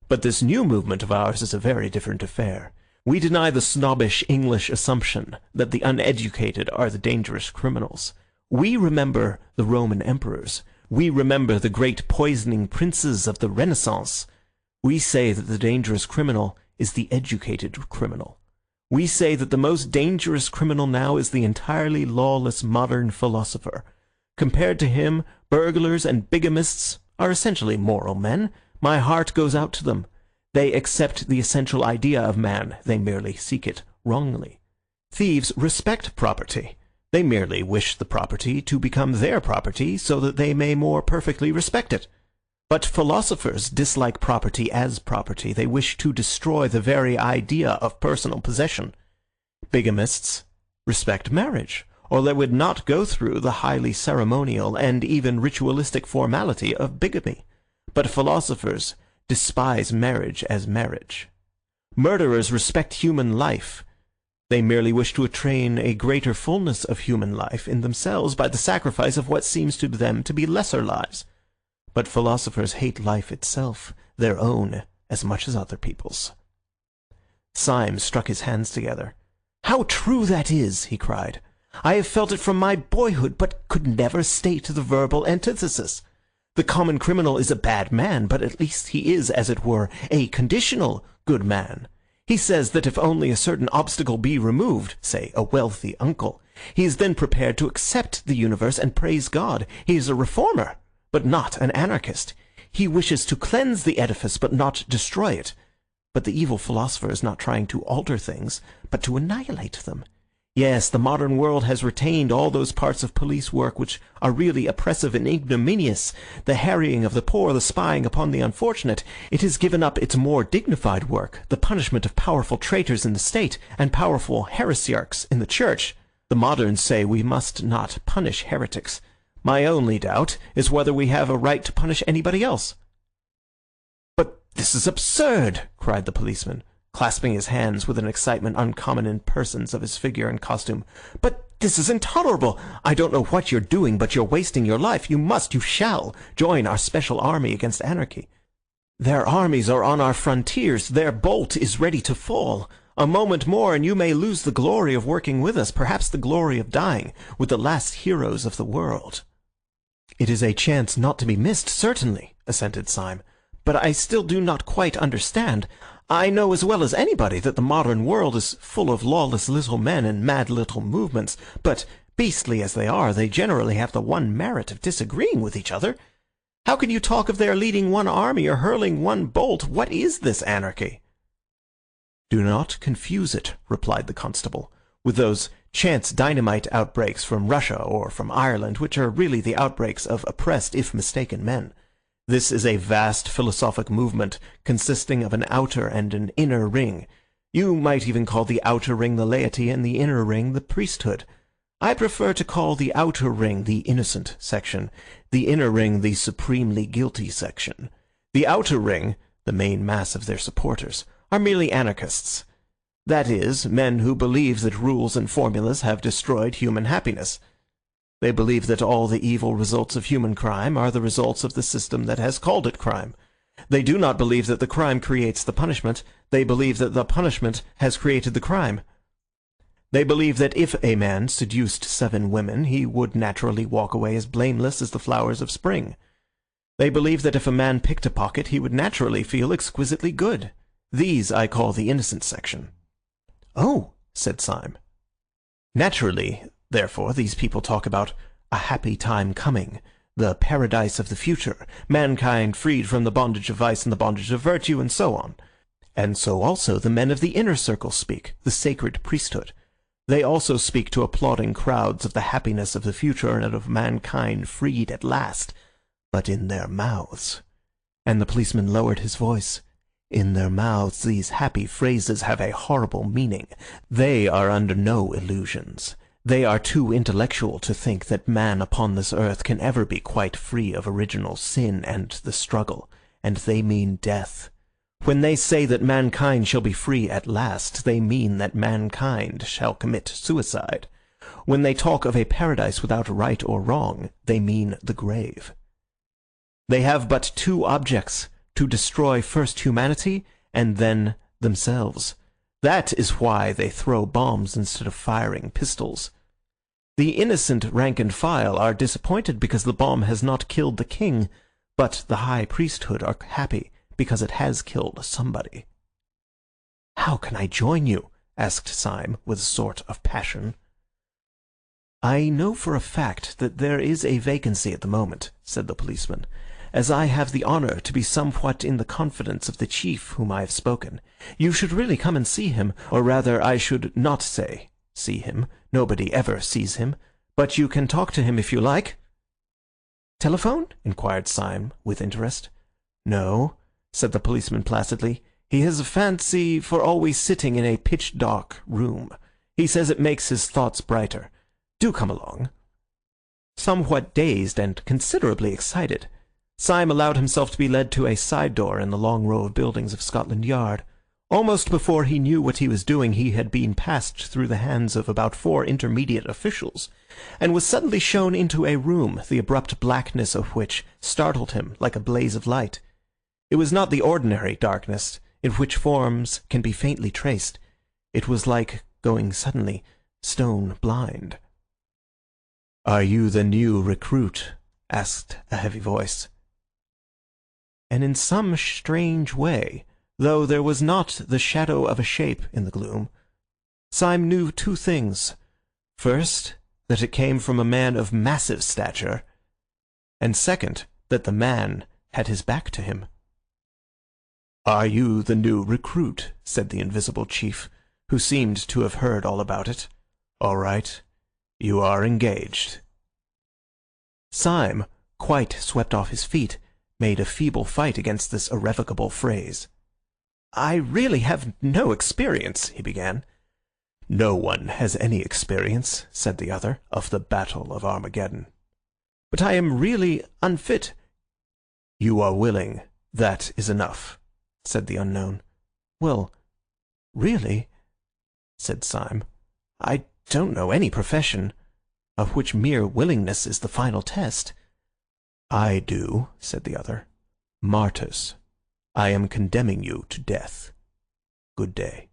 But this new movement of ours is a very different affair. We deny the snobbish English assumption that the uneducated are the dangerous criminals. We remember the Roman emperors. We remember the great poisoning princes of the Renaissance. We say that the dangerous criminal is the educated criminal. We say that the most dangerous criminal now is the entirely lawless modern philosopher. Compared to him, burglars and bigamists are essentially moral men. My heart goes out to them. They accept the essential idea of man. They merely seek it wrongly. Thieves respect property. They merely wish the property to become their property so that they may more perfectly respect it. But philosophers dislike property as property. They wish to destroy the very idea of personal possession. Bigamists respect marriage, or they would not go through the highly ceremonial and even ritualistic formality of bigamy. But philosophers despise marriage as marriage. Murderers respect human life. They merely wish to attain a greater fullness of human life in themselves by the sacrifice of what seems to them to be lesser lives. But philosophers hate life itself, their own, as much as other people's." Syme struck his hands together. "How true that is!" he cried. "I have felt it from my boyhood, but could never state the verbal antithesis. The common criminal is a bad man, but at least he is, as it were, a conditional good man. He says that if only a certain obstacle be removed, say a wealthy uncle, he is then prepared to accept the universe and praise God. He is a reformer, but not an anarchist. He wishes to cleanse the edifice, but not destroy it. But the evil philosopher is not trying to alter things, but to annihilate them. Yes, the modern world has retained all those parts of police work which are really oppressive and ignominious, the harrying of the poor, the spying upon the unfortunate. It has given up its more dignified work, the punishment of powerful traitors in the state and powerful heresiarchs in the church. The moderns say we must not punish heretics. My only doubt is whether we have a right to punish anybody else." "But this is absurd!" cried the policeman, clasping his hands with an excitement uncommon in persons of his figure and costume. "But this is intolerable! I don't know what you're doing, but you're wasting your life. You must, you shall, join our special army against anarchy. Their armies are on our frontiers. Their bolt is ready to fall. A moment more, and you may lose the glory of working with us, perhaps the glory of dying with the last heroes of the world." "It is a chance not to be missed, certainly," assented Syme. but I still do not quite understand. I know as well as anybody that the modern world is full of lawless little men and mad little movements, but, beastly as they are, they generally have the one merit of disagreeing with each other. How can you talk of their leading one army or hurling one bolt? What is this anarchy?" "Do not confuse it," replied the constable, "with those chance dynamite outbreaks from Russia or from Ireland, which are really the outbreaks of oppressed, if mistaken, men. This is a vast philosophic movement consisting of an outer and an inner ring. You might even call the outer ring the laity and the inner ring the priesthood. I prefer to call the outer ring the innocent section, the inner ring the supremely guilty section. The outer ring, the main mass of their supporters, are merely anarchists. That is, men who believe that rules and formulas have destroyed human happiness. They believe that all the evil results of human crime are the results of the system that has called it crime. They do not believe that the crime creates the punishment. They believe that the punishment has created the crime. They believe that if a man seduced 7 women, he would naturally walk away as blameless as the flowers of spring. They believe that if a man picked a pocket, he would naturally feel exquisitely good. These I call the innocent section." "Oh," said Syme. "Naturally, therefore, these people talk about a happy time coming, the paradise of the future, mankind freed from the bondage of vice and the bondage of virtue, and so on. And so also the men of the inner circle speak, the sacred priesthood. They also speak to applauding crowds of the happiness of the future and of mankind freed at last, but in their mouths." And the policeman lowered his voice. "In their mouths these happy phrases have a horrible meaning. They are under no illusions. They are too intellectual to think that man upon this earth can ever be quite free of original sin and the struggle, and they mean death. When they say that mankind shall be free at last, they mean that mankind shall commit suicide. When they talk of a paradise without right or wrong, they mean the grave. They have but 2 objects, to destroy first humanity and then themselves. That is why they throw bombs instead of firing pistols. The innocent rank and file are disappointed because the bomb has not killed the king, but the high priesthood are happy because it has killed somebody." "How can I join you?" asked Syme with a sort of passion. "I know for a fact that there is a vacancy at the moment," said the policeman. "As I have the honour to be somewhat in the confidence of the chief whom I have spoken, you should really come and see him, or rather I should not say see him. Nobody ever sees him, but you can talk to him if you like." "Telephone?" inquired Syme with interest. "No," said the policeman placidly. "He has a fancy for always sitting in a pitch-dark room. He says it makes his thoughts brighter. Do come along." Somewhat dazed and considerably excited, Syme allowed himself to be led to a side door in the long row of buildings of Scotland Yard. Almost before he knew what he was doing, he had been passed through the hands of about 4 intermediate officials, and was suddenly shown into a room, the abrupt blackness of which startled him like a blaze of light. It was not the ordinary darkness, in which forms can be faintly traced. It was like going suddenly stone blind. "Are you the new recruit?" asked a heavy voice. And in some strange way, though there was not the shadow of a shape in the gloom, Syme knew 2 things. First, that it came from a man of massive stature, and second, that the man had his back to him. "Are you the new recruit?" said the invisible chief, who seemed to have heard all about it. "All right. You are engaged." Syme, quite swept off his feet, made a feeble fight against this irrevocable phrase. "I really have no experience," he began. "No one has any experience," said the other, "of the Battle of Armageddon." "But I am really unfit." "You are willing. That is enough," said the unknown. "Well, really," said Syme, "I don't know any profession of which mere willingness is the final test." "I do," said the other. "Martyrs. I am condemning you to death. Good day."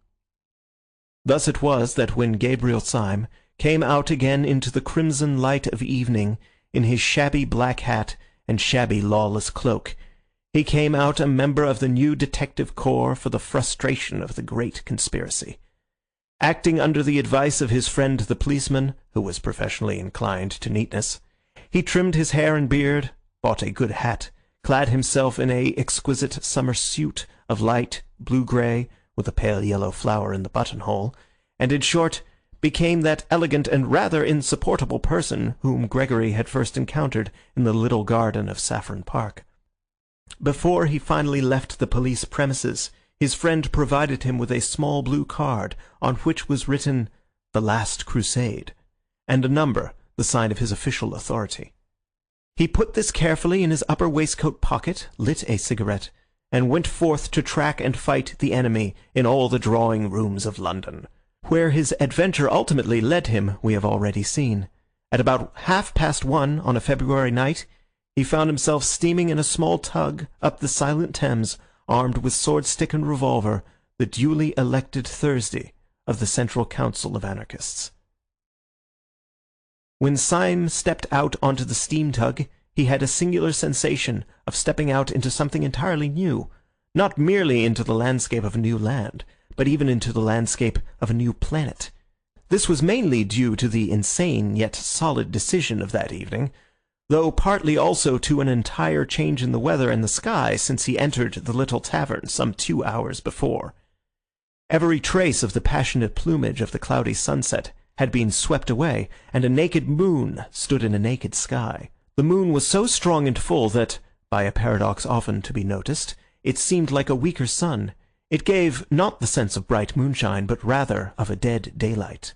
Thus it was that when Gabriel Syme came out again into the crimson light of evening, in his shabby black hat and shabby lawless cloak, He came out a member of the new detective corps for the frustration of the great conspiracy. Acting under the advice of his friend the policeman, who was professionally inclined to neatness, he trimmed his hair and beard, bought a good hat, clad himself in a exquisite summer suit of light blue-grey, with a pale yellow flower in the buttonhole, and in short, became that elegant and rather insupportable person whom Gregory had first encountered in the little garden of Saffron Park. Before he finally left the police premises, his friend provided him with a small blue card on which was written "The Last Crusade," and a number, the sign of his official authority. He put this carefully in his upper waistcoat pocket, lit a cigarette, and went forth to track and fight the enemy in all the drawing-rooms of London. Where his adventure ultimately led him, we have already seen. At about 1:30 on a February night, he found himself steaming in a small tug up the silent Thames, armed with sword-stick and revolver, the duly elected Thursday of the Central Council of Anarchists. When Syme stepped out onto the steam tug, he had a singular sensation of stepping out into something entirely new, not merely into the landscape of a new land, but even into the landscape of a new planet. This was mainly due to the insane yet solid decision of that evening, though partly also to an entire change in the weather and the sky since he entered the little tavern some 2 hours before. Every trace of the passionate plumage of the cloudy sunset had been swept away, and a naked moon stood in a naked sky. The moon was so strong and full that, by a paradox often to be noticed, it seemed like a weaker sun. It gave not the sense of bright moonshine, but rather of a dead daylight.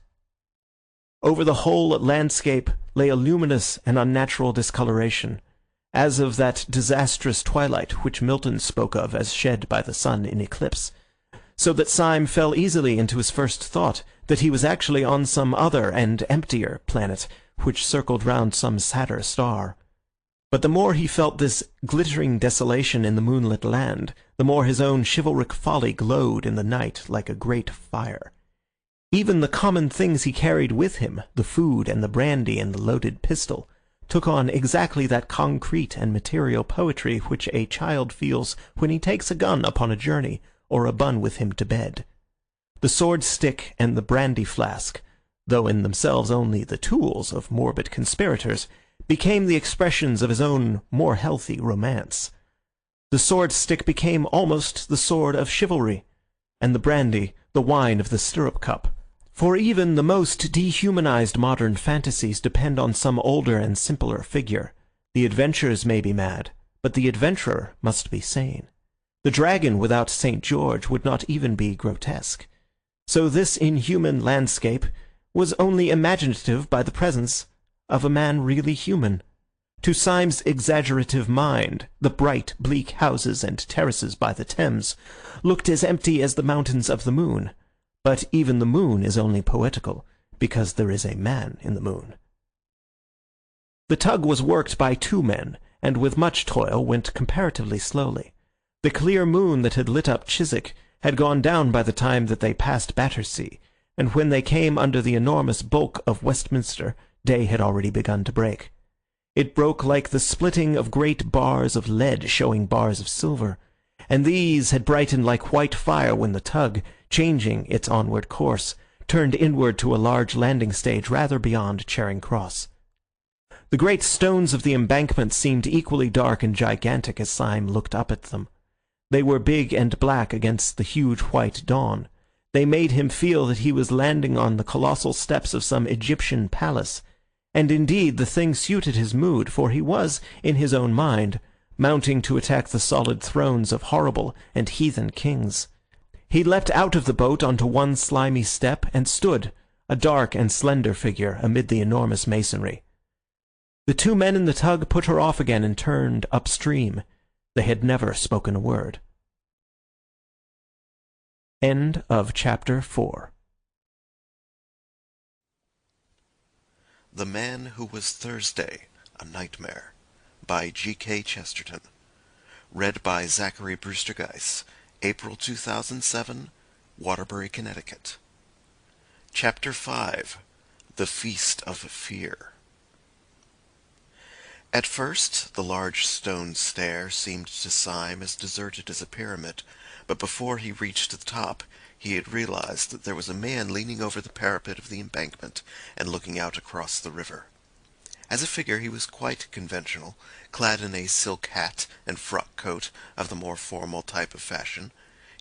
Over the whole landscape lay a luminous and unnatural discoloration, as of that disastrous twilight which Milton spoke of as shed by the sun in eclipse, so that Syme fell easily into his first thought that he was actually on some other and emptier planet, which circled round some sadder star. But the more he felt this glittering desolation in the moonlit land, the more his own chivalric folly glowed in the night like a great fire. Even the common things he carried with him, the food and the brandy and the loaded pistol, took on exactly that concrete and material poetry which a child feels when he takes a gun upon a journey, or a bun with him to bed. The sword-stick and the brandy flask, though in themselves only the tools of morbid conspirators, became the expressions of his own more healthy romance. The sword-stick became almost the sword of chivalry, and the brandy the wine of the stirrup-cup. For even the most dehumanized modern fantasies depend on some older and simpler figure. The adventures may be mad, but the adventurer must be sane. The dragon without St. George would not even be grotesque. So this inhuman landscape was only imaginative by the presence of a man really human. To Syme's exaggerative mind, the bright, bleak houses and terraces by the Thames looked as empty as the mountains of the moon. But even the moon is only poetical, because there is a man in the moon. The tug was worked by 2 men, and with much toil went comparatively slowly. The clear moon that had lit up Chiswick had gone down by the time that they passed Battersea, and when they came under the enormous bulk of Westminster, day had already begun to break. It broke like the splitting of great bars of lead showing bars of silver, and these had brightened like white fire when the tug, changing its onward course, turned inward to a large landing stage rather beyond Charing Cross. The great stones of the embankment seemed equally dark and gigantic as Syme looked up at them. They were big and black against the huge white dawn. They made him feel that he was landing on the colossal steps of some Egyptian palace, and indeed the thing suited his mood, for he was, in his own mind, mounting to attack the solid thrones of horrible and heathen kings. He leapt out of the boat onto one slimy step and stood, a dark and slender figure, amid the enormous masonry. The 2 men in the tug put her off again and turned upstream. They had never spoken a word. End of chapter 4. The Man Who Was Thursday, A Nightmare, by G.K. Chesterton. Read by Zachary Brewster Geiss, April 2007, Waterbury, Connecticut. Chapter 5. The Feast of Fear. At first, the large stone stair seemed to Syme as deserted as a pyramid, but before he reached the top, he had realized that there was a man leaning over the parapet of the embankment and looking out across the river. As a figure he was quite conventional, clad in a silk hat and frock coat of the more formal type of fashion.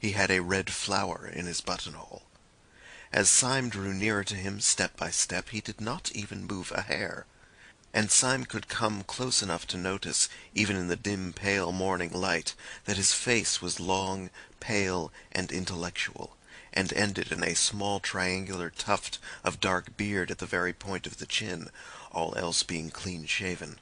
He had a red flower in his buttonhole. As Syme drew nearer to him step by step, he did not even move a hair. And Syme could come close enough to notice, even in the dim pale morning light, that his face was long, pale, and intellectual, and ended in a small triangular tuft of dark beard at the very point of the chin, all else being clean-shaven.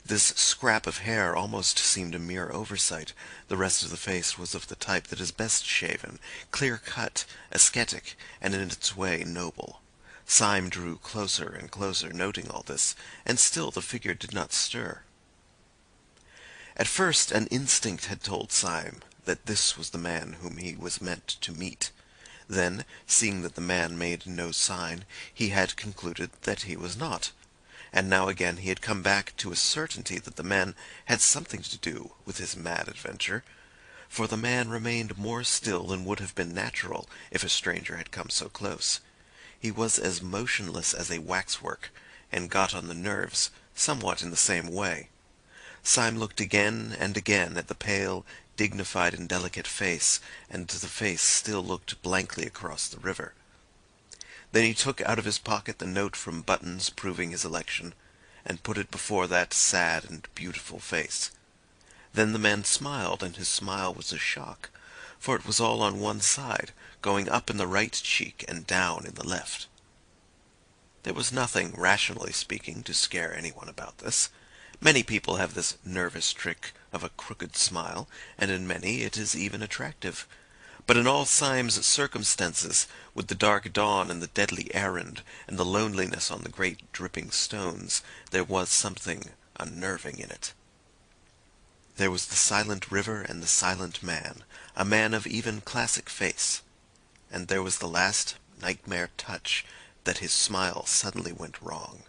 This scrap of hair almost seemed a mere oversight. The rest of the face was of the type that is best shaven, clear-cut, ascetic, and in its way noble. Syme drew closer and closer, noting all this, and still the figure did not stir. At first an instinct had told Syme that this was the man whom he was meant to meet. Then, seeing that the man made no sign, he had concluded that he was not. And now again he had come back to a certainty that the man had something to do with his mad adventure, for the man remained more still than would have been natural if a stranger had come so close. He was as motionless as a waxwork, and got on the nerves, somewhat in the same way. Syme looked again and again at the pale, dignified and delicate face, and the face still looked blankly across the river. Then he took out of his pocket the note from Buttons proving his election, and put it before that sad and beautiful face. Then the man smiled, and his smile was a shock, for it was all on one side, going up in the right cheek and down in the left. There was nothing, rationally speaking, to scare anyone about this. Many people have this nervous trick of a crooked smile, and in many it is even attractive. But in all Syme's circumstances, with the dark dawn and the deadly errand, and the loneliness on the great dripping stones, there was something unnerving in it. There was the silent river and the silent man, a man of even classic face. And there was the last nightmare touch, that his smile suddenly went wrong.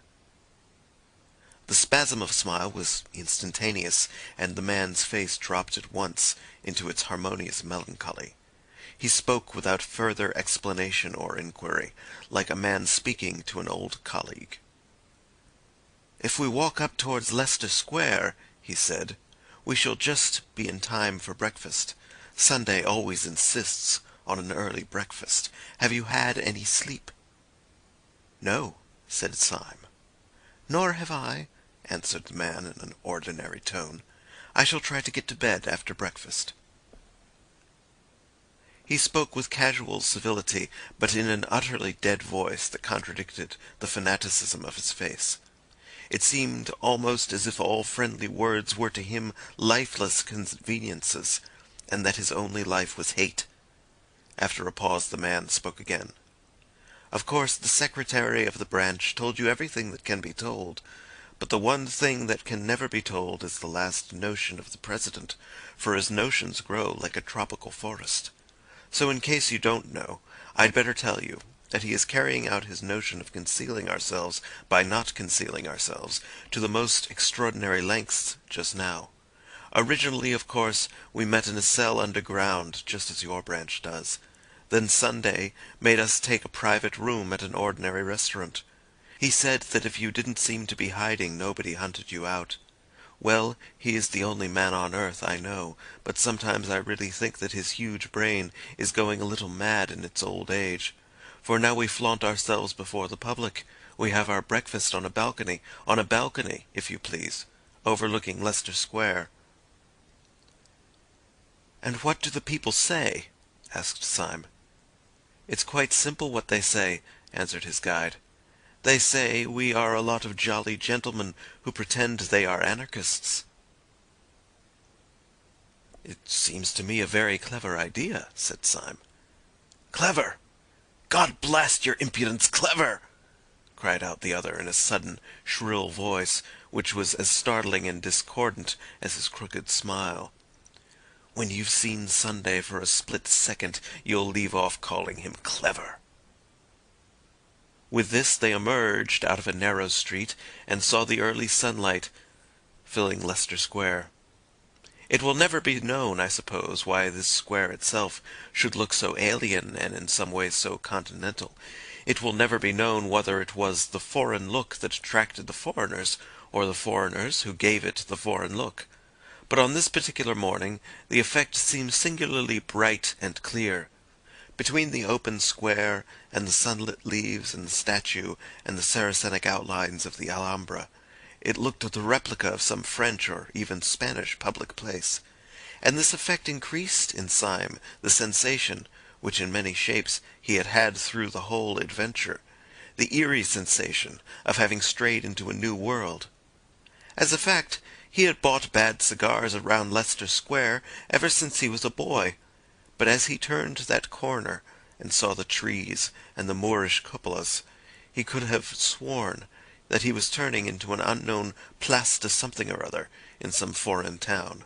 The spasm of smile was instantaneous, and the man's face dropped at once into its harmonious melancholy. He spoke without further explanation or inquiry, like a man speaking to an old colleague. "If we walk up towards Leicester Square," he said, "we shall just be in time for breakfast. Sunday always insists on an early breakfast. Have you had any sleep?" "No," said Syme. "Nor have I," answered the man in an ordinary tone. "I shall try to get to bed after breakfast." He spoke with casual civility, but in an utterly dead voice that contradicted the fanaticism of his face. It seemed almost as if all friendly words were to him lifeless conveniences, and that his only life was hate. After a pause the man spoke again. "Of course the secretary of the branch told you everything that can be told, but the one thing that can never be told is the last notion of the president, for his notions grow like a tropical forest. So in case you don't know, I'd better tell you that he is carrying out his notion of concealing ourselves by not concealing ourselves to the most extraordinary lengths just now. Originally, of course, we met in a cell underground, just as your branch does. Then Sunday made us take a private room at an ordinary restaurant. He said that if you didn't seem to be hiding, nobody hunted you out. Well, he is the only man on earth, I know, but sometimes I really think that his huge brain is going a little mad in its old age. For now we flaunt ourselves before the public. We have our breakfast on a balcony, if you please, overlooking Leicester Square." "And what do the people say?" asked Syme. "It's quite simple what they say," answered his guide. "They say we are a lot of jolly gentlemen who pretend they are anarchists." "It seems to me a very clever idea," said Syme. "Clever! God blast your impudence, clever!" cried out the other in a sudden, shrill voice, which was as startling and discordant as his crooked smile. "When you've seen Sunday for a split second, you'll leave off calling him clever." With this they emerged out of a narrow street, and saw the early sunlight filling Leicester Square. It will never be known, I suppose, why this square itself should look so alien and in some ways so continental. It will never be known whether it was the foreign look that attracted the foreigners, or the foreigners who gave it the foreign look. But on this particular morning the effect seemed singularly bright and clear. Between the open square and the sunlit leaves and the statue and the Saracenic outlines of the Alhambra, it looked the replica of some French or even Spanish public place. And this effect increased in Syme the sensation, which in many shapes he had had through the whole adventure, the eerie sensation of having strayed into a new world. As a fact, he had bought bad cigars around Leicester Square ever since he was a boy, but as he turned that corner and saw the trees and the Moorish cupolas, he could have sworn that he was turning into an unknown place de something or other in some foreign town.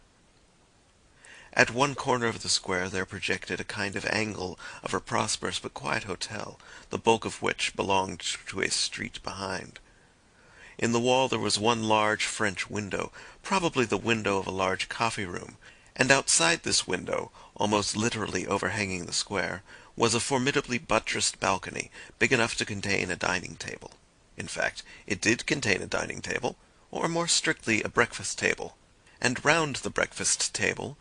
At one corner of the square there projected a kind of angle of a prosperous but quiet hotel, the bulk of which belonged to a street behind. In the wall there was one large French window, probably the window of a large coffee-room, and outside this window, almost literally overhanging the square, was a formidably buttressed balcony, big enough to contain a dining table. In fact, it did contain a dining table, or more strictly a breakfast table, and round the breakfast table,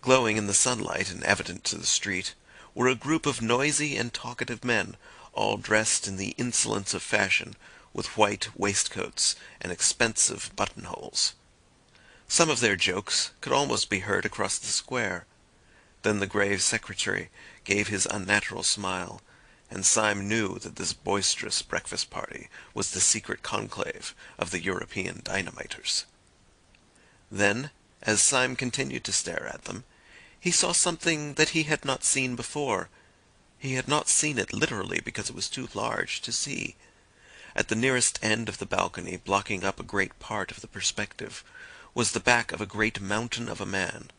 glowing in the sunlight and evident to the street, were a group of noisy and talkative men, all dressed in the insolence of fashion, with white waistcoats and expensive buttonholes. Some of their jokes could almost be heard across the square. Then the grave secretary gave his unnatural smile, and Syme knew that this boisterous breakfast party was the secret conclave of the European dynamiters. Then, as Syme continued to stare at them, he saw something that he had not seen before. He had not seen it literally because it was too large to see. At the nearest end of the balcony, blocking up a great part of the perspective, was the back of a great mountain of a man.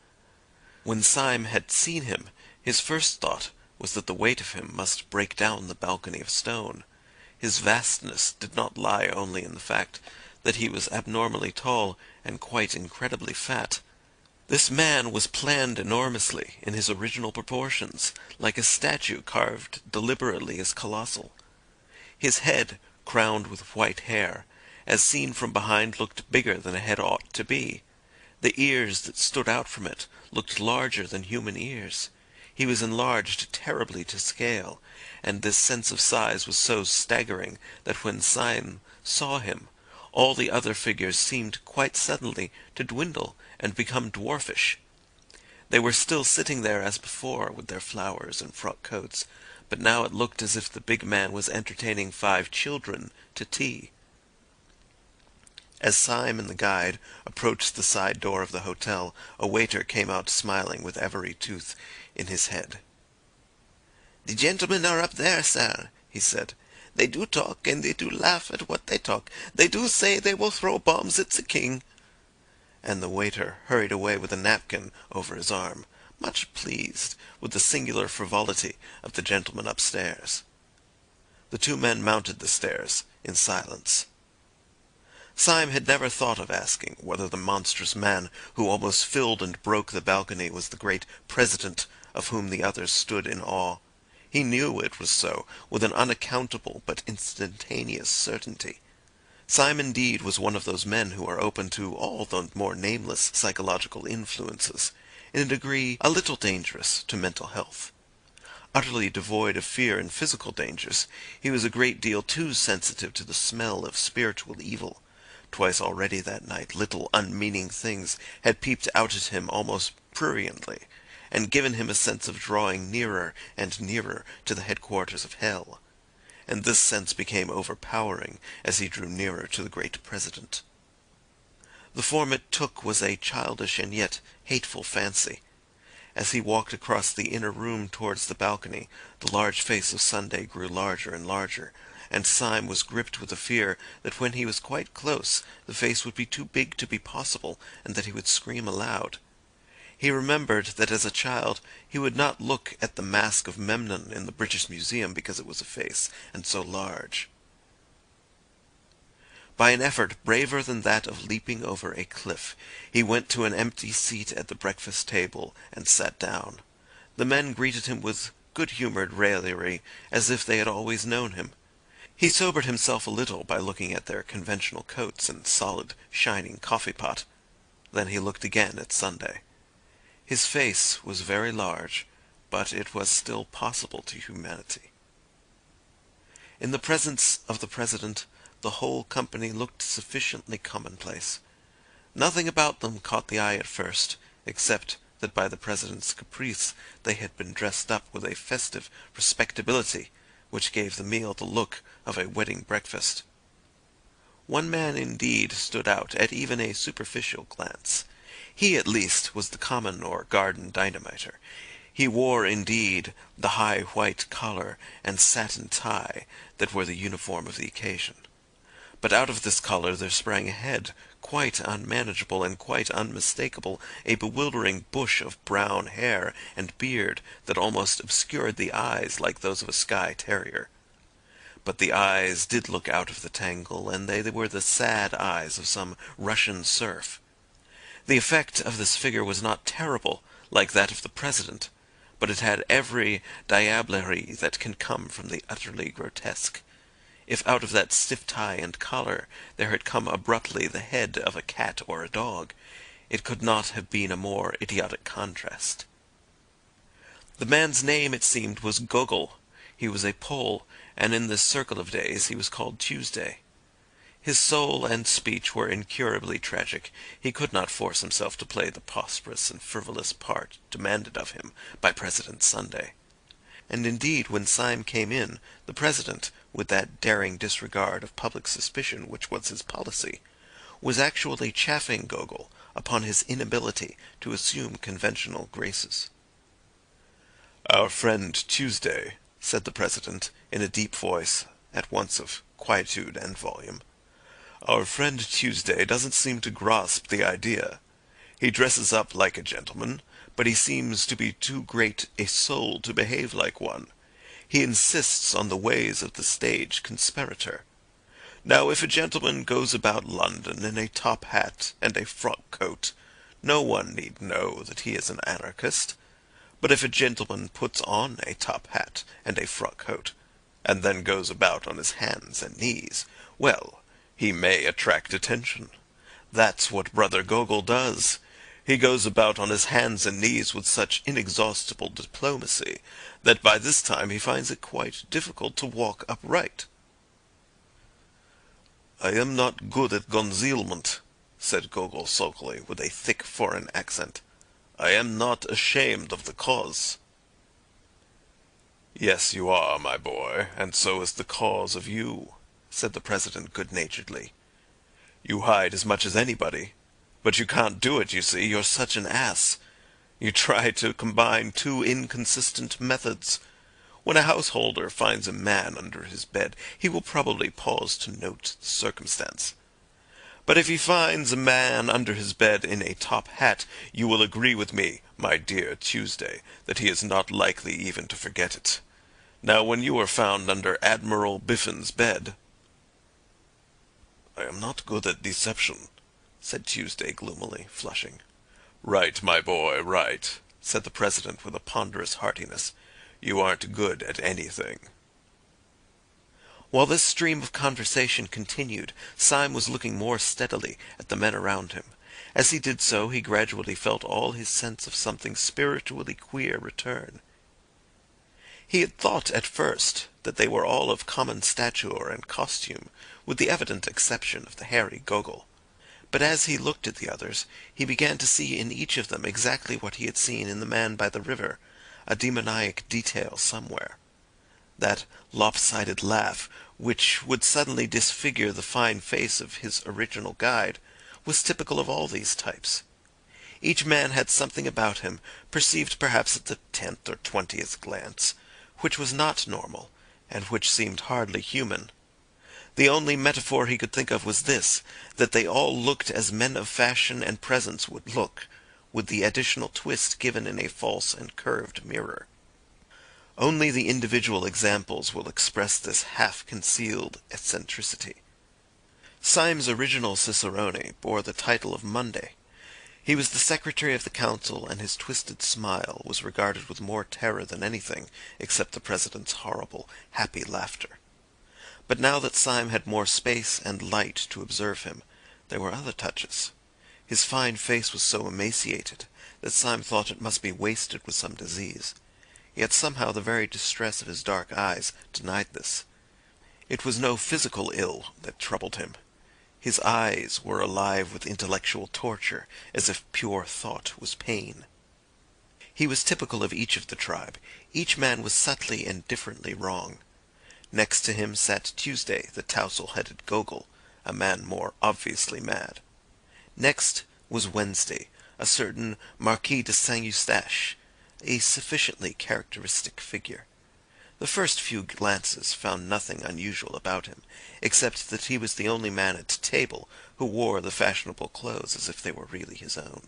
When Syme had seen him, his first thought was that the weight of him must break down the balcony of stone. His vastness did not lie only in the fact that he was abnormally tall and quite incredibly fat. This man was planned enormously in his original proportions, like a statue carved deliberately as colossal. His head, crowned with white hair, as seen from behind looked bigger than a head ought to be. The ears that stood out from it looked larger than human ears. He was enlarged terribly to scale, and this sense of size was so staggering that when Syme saw him, all the other figures seemed quite suddenly to dwindle and become dwarfish. They were still sitting there as before, with their flowers and frock coats, but now it looked as if the big man was entertaining 5 children to tea. As Syme and the guide approached the side door of the hotel, a waiter came out smiling with every tooth in his head. "The gentlemen are up there, sir," he said. "They do talk, and they do laugh at what they talk. They do say they will throw bombs at the king." And the waiter hurried away with a napkin over his arm, much pleased with the singular frivolity of the gentleman upstairs. The 2 men mounted the stairs in silence. Syme had never thought of asking whether the monstrous man who almost filled and broke the balcony was the great President of whom the others stood in awe. He knew it was so, with an unaccountable but instantaneous certainty. Syme indeed was one of those men who are open to all the more nameless psychological influences, in a degree a little dangerous to mental health. Utterly devoid of fear and physical dangers, he was a great deal too sensitive to the smell of spiritual evil. Twice already that night little unmeaning things had peeped out at him almost pruriently, and given him a sense of drawing nearer and nearer to the headquarters of hell. And this sense became overpowering as he drew nearer to the great President. The form it took was a childish and yet hateful fancy. As he walked across the inner room towards the balcony, the large face of Sunday grew larger and larger, and Syme was gripped with a fear that when he was quite close the face would be too big to be possible, and that he would scream aloud. He remembered that as a child he would not look at the mask of Memnon in the British Museum because it was a face, and so large. By an effort braver than that of leaping over a cliff, he went to an empty seat at the breakfast table and sat down. The men greeted him with good-humoured raillery, as if they had always known him. He sobered himself a little by looking at their conventional coats and solid, shining coffee-pot. Then he looked again at Sunday. His face was very large, but it was still possible to humanity. In the presence of the President, the whole company looked sufficiently commonplace. Nothing about them caught the eye at first, except that by the President's caprice they had been dressed up with a festive respectability which gave the meal the look of a wedding breakfast. One man indeed stood out at even a superficial glance. He at least was the common or garden dynamiter. He wore indeed the high white collar and satin tie that were the uniform of the occasion. But out of this collar there sprang ahead, quite unmanageable and quite unmistakable, a bewildering bush of brown hair and beard that almost obscured the eyes like those of a Skye terrier. But the eyes did look out of the tangle, and they were the sad eyes of some Russian serf. The effect of this figure was not terrible, like that of the President, but it had every diablerie that can come from the utterly grotesque. If out of that stiff tie and collar there had come abruptly the head of a cat or a dog, it could not have been a more idiotic contrast. The man's name, it seemed, was Gogol. He was a Pole, and in this circle of days he was called Tuesday. His soul and speech were incurably tragic. He could not force himself to play the prosperous and frivolous part demanded of him by President Sunday. And indeed, when Syme came in, the President, with that daring disregard of public suspicion which was his policy, was actually chaffing Gogol upon his inability to assume conventional graces. "Our friend Tuesday," said the President, in a deep voice, at once of quietude and volume, "our friend Tuesday doesn't seem to grasp the idea. He dresses up like a gentleman, but he seems to be too great a soul to behave like one. He insists on the ways of the stage conspirator. Now, if a gentleman goes about London in a top hat and a frock coat, no one need know that he is an anarchist. But if a gentleman puts on a top hat and a frock coat, and then goes about on his hands and knees, well, he may attract attention. That's what Brother Gogol does. He goes about on his hands and knees with such inexhaustible diplomacy that by this time he finds it quite difficult to walk upright." "I am not good at concealment," said Gogol sulkily, with a thick foreign accent. "I am not ashamed of the cause." "Yes, you are, my boy, and so is the cause of you," said the President good-naturedly. "You hide as much as anybody. But you can't do it, you see, you're such an ass. You try to combine two inconsistent methods. When a householder finds a man under his bed, he will probably pause to note the circumstance. But if he finds a man under his bed in a top hat, you will agree with me, my dear Tuesday, that he is not likely even to forget it. Now, when you are found under Admiral Biffin's bed—" "I am not good at deception," said Tuesday gloomily, flushing. "Right, my boy, right," said the President with a ponderous heartiness. "You aren't good at anything." While this stream of conversation continued, Syme was looking more steadily at the men around him. As he did so, he gradually felt all his sense of something spiritually queer return. He had thought at first that they were all of common stature and costume, with the evident exception of the hairy Gogol. But as he looked at the others, he began to see in each of them exactly what he had seen in the man by the river, a demoniac detail somewhere. That lopsided laugh, which would suddenly disfigure the fine face of his original guide, was typical of all these types. Each man had something about him, perceived perhaps at the 10th or 20th glance, which was not normal, and which seemed hardly human. The only metaphor he could think of was this, that they all looked as men of fashion and presence would look, with the additional twist given in a false and curved mirror. Only the individual examples will express this half-concealed eccentricity. Syme's original cicerone bore the title of Monday. He was the secretary of the council, and his twisted smile was regarded with more terror than anything except the president's horrible, happy laughter. But now that Syme had more space and light to observe him, there were other touches. His fine face was so emaciated that Syme thought it must be wasted with some disease. Yet somehow the very distress of his dark eyes denied this. It was no physical ill that troubled him. His eyes were alive with intellectual torture, as if pure thought was pain. He was typical of each of the tribe. Each man was subtly and differently wrong. Next to him sat Tuesday, the tousle-headed Gogol, a man more obviously mad. Next was Wednesday, a certain Marquis de Saint-Eustache, a sufficiently characteristic figure. The first few glances found nothing unusual about him, except that he was the only man at table who wore the fashionable clothes as if they were really his own.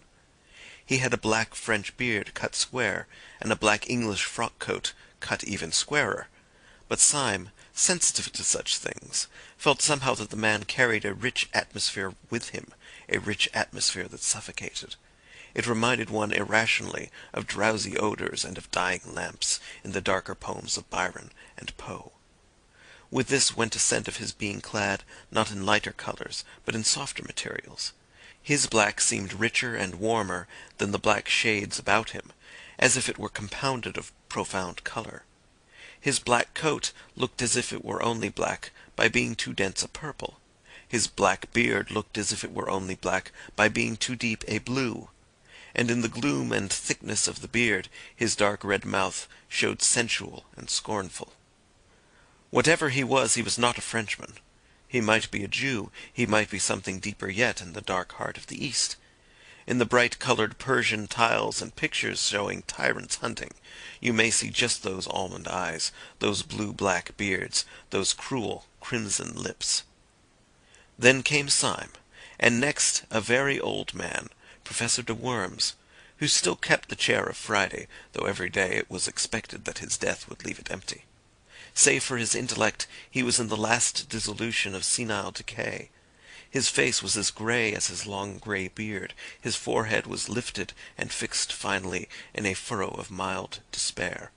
He had a black French beard cut square, and a black English frock-coat cut even squarer. But Syme, sensitive to such things, felt somehow that the man carried a rich atmosphere with him, a rich atmosphere that suffocated. It reminded one irrationally of drowsy odours and of dying lamps in the darker poems of Byron and Poe. With this went a scent of his being clad not in lighter colours, but in softer materials. His black seemed richer and warmer than the black shades about him, as if it were compounded of profound colour. His black coat looked as if it were only black by being too dense a purple. His black beard looked as if it were only black by being too deep a blue. And in the gloom and thickness of the beard his dark red mouth showed sensual and scornful. Whatever he was not a Frenchman. He might be a Jew, he might be something deeper yet in the dark heart of the East. In the bright-coloured Persian tiles and pictures showing tyrants hunting, you may see just those almond eyes, those blue-black beards, those cruel crimson lips. Then came Syme, and next a very old man, Professor de Worms, who still kept the chair of Friday, though every day it was expected that his death would leave it empty. Save for his intellect, he was in the last dissolution of senile decay. His face was as grey as his long grey beard, his forehead was lifted and fixed finally in a furrow of mild despair.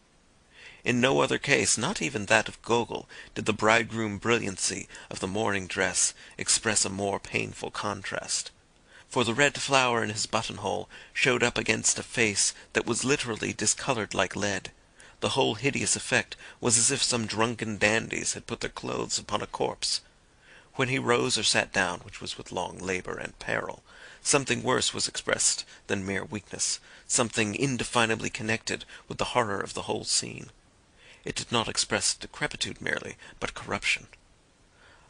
In no other case, not even that of Gogol, did the bridegroom brilliancy of the morning dress express a more painful contrast. For the red flower in his buttonhole showed up against a face that was literally discoloured like lead. The whole hideous effect was as if some drunken dandies had put their clothes upon a corpse. When he rose or sat down, which was with long labour and peril, something worse was expressed than mere weakness, something indefinably connected with the horror of the whole scene. It did not express decrepitude merely, but corruption.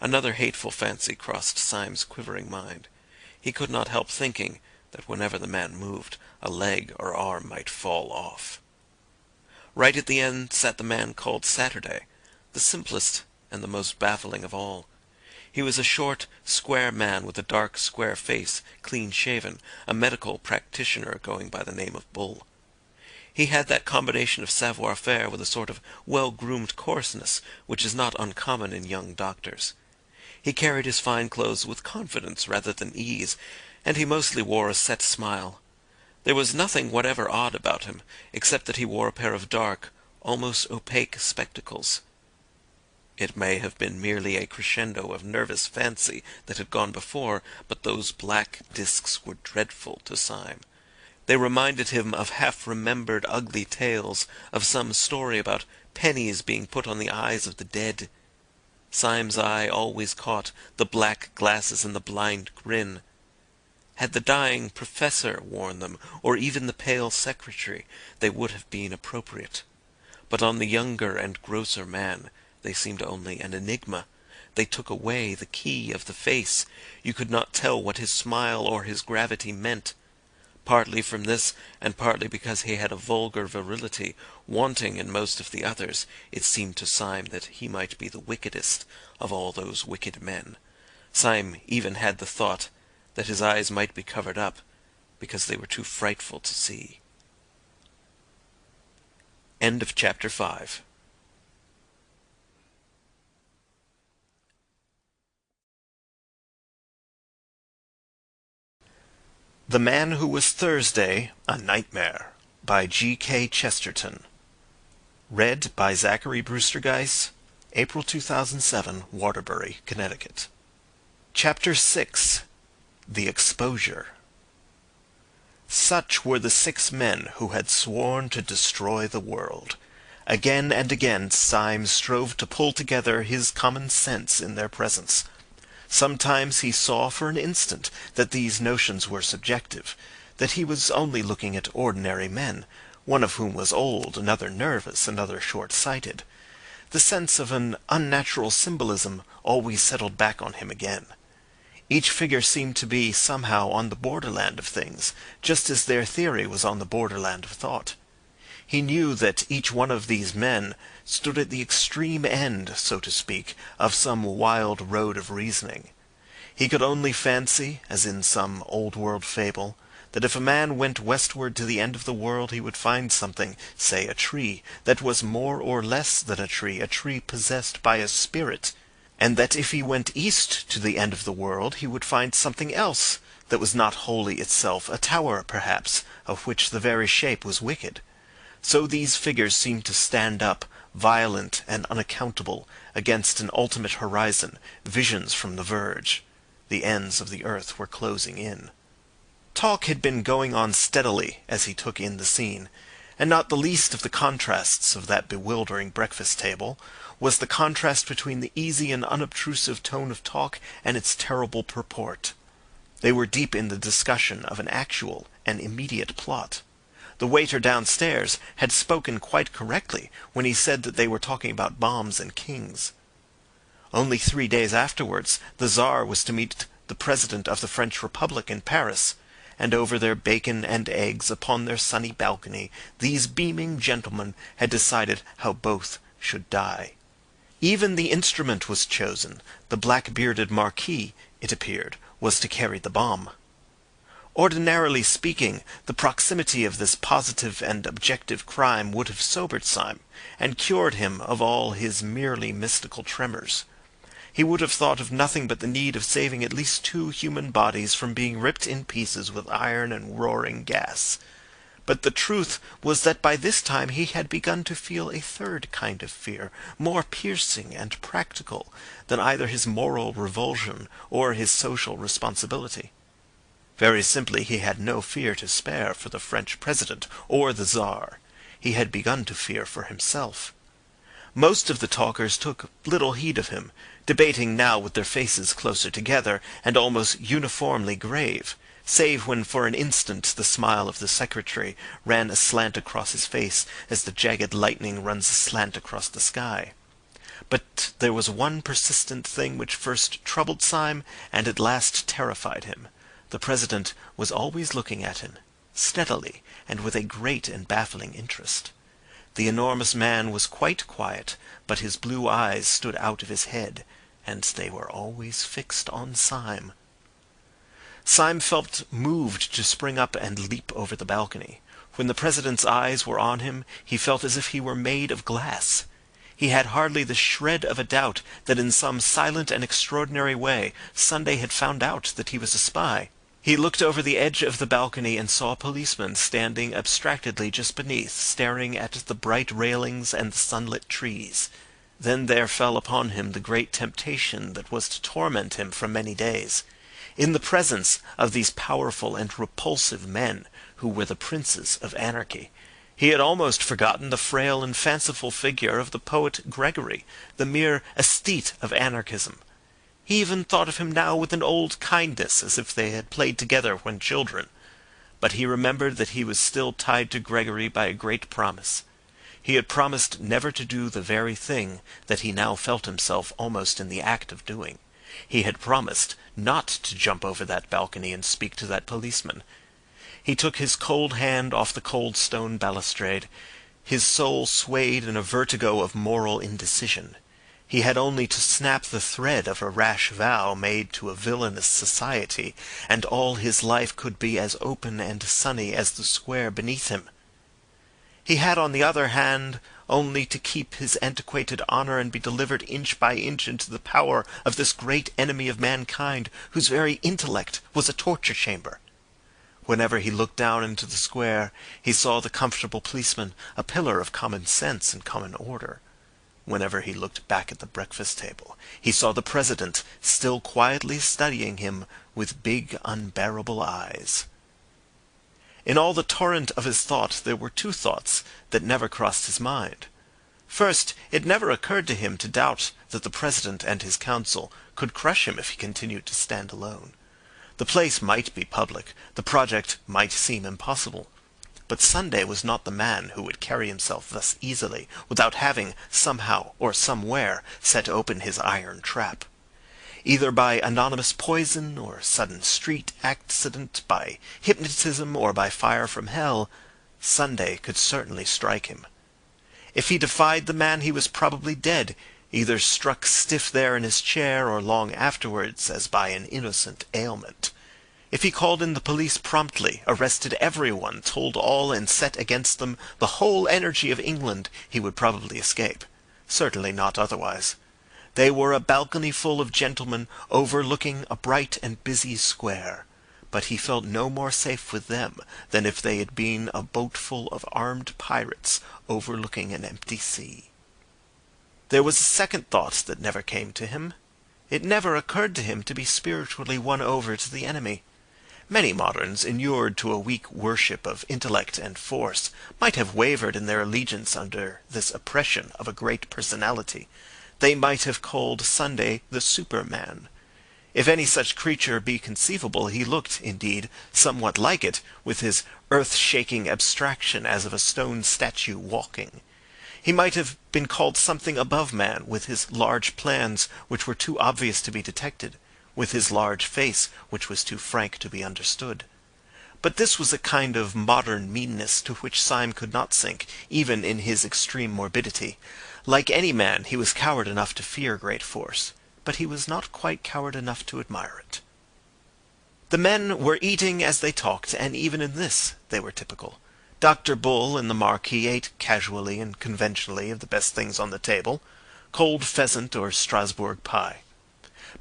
Another hateful fancy crossed Syme's quivering mind. He could not help thinking that whenever the man moved, a leg or arm might fall off. Right at the end sat the man called Saturday, the simplest and the most baffling of all. He was a short, square man with a dark, square face, clean-shaven, a medical practitioner going by the name of Bull. He had that combination of savoir-faire with a sort of well-groomed coarseness which is not uncommon in young doctors. He carried his fine clothes with confidence rather than ease, and he mostly wore a set smile. There was nothing whatever odd about him, except that he wore a pair of dark, almost opaque spectacles. It may have been merely a crescendo of nervous fancy that had gone before, but those black discs were dreadful to Syme. They reminded him of half-remembered ugly tales, of some story about pennies being put on the eyes of the dead. Syme's eye always caught the black glasses and the blind grin. Had the dying professor worn them, or even the pale secretary, they would have been appropriate. But on the younger and grosser man they seemed only an enigma. They took away the key of the face. You could not tell what his smile or his gravity meant. Partly from this, and partly because he had a vulgar virility wanting in most of the others, it seemed to Syme that he might be the wickedest of all those wicked men. Syme even had the thought that his eyes might be covered up because they were too frightful to see. End of chapter 5. The Man Who Was Thursday, A Nightmare, by G.K. Chesterton. Read by Zachary Brewster-Geiss, April 2007, Waterbury, Connecticut. Chapter 6. The Exposure. Such were the 6 men who had sworn to destroy the world. Again and again Syme strove to pull together his common sense in their presence. Sometimes he saw for an instant that these notions were subjective, that he was only looking at ordinary men, one of whom was old, another nervous, another short-sighted. The sense of an unnatural symbolism always settled back on him again. Each figure seemed to be somehow on the borderland of things, just as their theory was on the borderland of thought. He knew that each one of these men stood at the extreme end, so to speak, of some wild road of reasoning. He could only fancy, as in some old-world fable, that if a man went westward to the end of the world he would find something, say a tree, that was more or less than a tree possessed by a spirit, and that if he went east to the end of the world he would find something else that was not wholly itself, a tower, perhaps, of which the very shape was wicked. So these figures seemed to stand up, violent and unaccountable, against an ultimate horizon, visions from the verge. The ends of the earth were closing in. Talk had been going on steadily as he took in the scene, and not the least of the contrasts of that bewildering breakfast-table was the contrast between the easy and unobtrusive tone of talk and its terrible purport. They were deep in the discussion of an actual and immediate plot. The waiter downstairs had spoken quite correctly when he said that they were talking about bombs and kings. Only 3 days afterwards the Tsar was to meet the President of the French Republic in Paris, and over their bacon and eggs upon their sunny balcony these beaming gentlemen had decided how both should die. Even the instrument was chosen. The black-bearded Marquis, it appeared, was to carry the bomb. Ordinarily speaking, the proximity of this positive and objective crime would have sobered Syme, and cured him of all his merely mystical tremors. He would have thought of nothing but the need of saving at least 2 human bodies from being ripped in pieces with iron and roaring gas. But the truth was that by this time he had begun to feel a third kind of fear, more piercing and practical than either his moral revulsion or his social responsibility. Very simply, he had no fear to spare for the French President or the Tsar. He had begun to fear for himself. Most of the talkers took little heed of him, debating now with their faces closer together and almost uniformly grave, save when for an instant the smile of the secretary ran aslant across his face as the jagged lightning runs aslant across the sky. But there was one persistent thing which first troubled Syme and at last terrified him. The President was always looking at him, steadily and with a great and baffling interest. The enormous man was quite quiet, but his blue eyes stood out of his head, and they were always fixed on Syme. Syme felt moved to spring up and leap over the balcony. When the President's eyes were on him, he felt as if he were made of glass. He had hardly the shred of a doubt that in some silent and extraordinary way Sunday had found out that he was a spy. He looked over the edge of the balcony and saw policemen standing abstractedly just beneath, staring at the bright railings and the sunlit trees. Then there fell upon him the great temptation that was to torment him for many days. In the presence of these powerful and repulsive men, who were the princes of anarchy, he had almost forgotten the frail and fanciful figure of the poet Gregory, the mere aesthete of anarchism. He even thought of him now with an old kindness, as if they had played together when children. But he remembered that he was still tied to Gregory by a great promise. He had promised never to do the very thing that he now felt himself almost in the act of doing. He had promised not to jump over that balcony and speak to that policeman. He took his cold hand off the cold stone balustrade. His soul swayed in a vertigo of moral indecision. He had only to snap the thread of a rash vow made to a villainous society, and all his life could be as open and sunny as the square beneath him. He had, on the other hand, only to keep his antiquated honour and be delivered inch by inch into the power of this great enemy of mankind, whose very intellect was a torture-chamber. Whenever he looked down into the square, he saw the comfortable policeman, a pillar of common sense and common order. Whenever he looked back at the breakfast table, he saw the president still quietly studying him with big, unbearable eyes. In all the torrent of his thought there were two thoughts that never crossed his mind. First, it never occurred to him to doubt that the president and his council could crush him if he continued to stand alone. The place might be public, the project might seem impossible, but Sunday was not the man who would carry himself thus easily without having, somehow or somewhere, set open his iron trap. Either by anonymous poison or sudden street accident, by hypnotism or by fire from hell, Sunday could certainly strike him. If he defied the man he was probably dead, either struck stiff there in his chair or long afterwards as by an innocent ailment. If he called in the police promptly, arrested everyone, told all and set against them the whole energy of England, he would probably escape. Certainly not otherwise. They were a balcony full of gentlemen overlooking a bright and busy square, but he felt no more safe with them than if they had been a boatful of armed pirates overlooking an empty sea. There was a second thought that never came to him. It never occurred to him to be spiritually won over to the enemy. Many moderns, inured to a weak worship of intellect and force, might have wavered in their allegiance under this oppression of a great personality. They might have called Sunday the Superman. If any such creature be conceivable, he looked, indeed, somewhat like it, with his earth-shaking abstraction as of a stone statue walking. He might have been called something above man, with his large plans, which were too obvious to be detected, with his large face, which was too frank to be understood. But this was a kind of modern meanness to which Syme could not sink, even in his extreme morbidity. Like any man, he was coward enough to fear great force, but he was not quite coward enough to admire it. The men were eating as they talked, and even in this they were typical. Dr. Bull and the Marquis ate casually and conventionally of the best things on the table, cold pheasant or Strasbourg pie.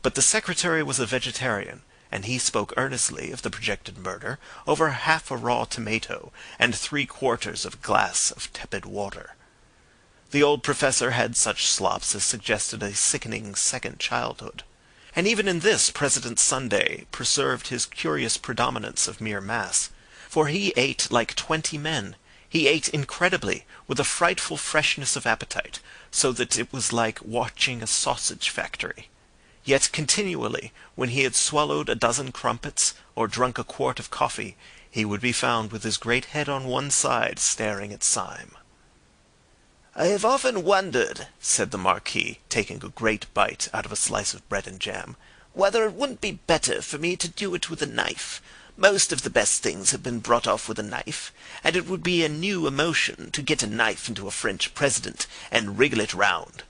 But the secretary was a vegetarian, and he spoke earnestly of the projected murder over half a raw tomato and 3/4 of a glass of tepid water. The old professor had such slops as suggested a sickening second childhood. And even in this President Sunday preserved his curious predominance of mere mass, for he ate like 20 men. He ate incredibly, with a frightful freshness of appetite, so that it was like watching a sausage factory. Yet continually, when he had swallowed a dozen crumpets, or drunk a quart of coffee, he would be found with his great head on one side, staring at Syme. "I have often wondered," said the Marquis, taking a great bite out of a slice of bread and jam, "whether it wouldn't be better for me to do it with a knife. Most of the best things have been brought off with a knife, and it would be a new emotion to get a knife into a French president and wriggle it round."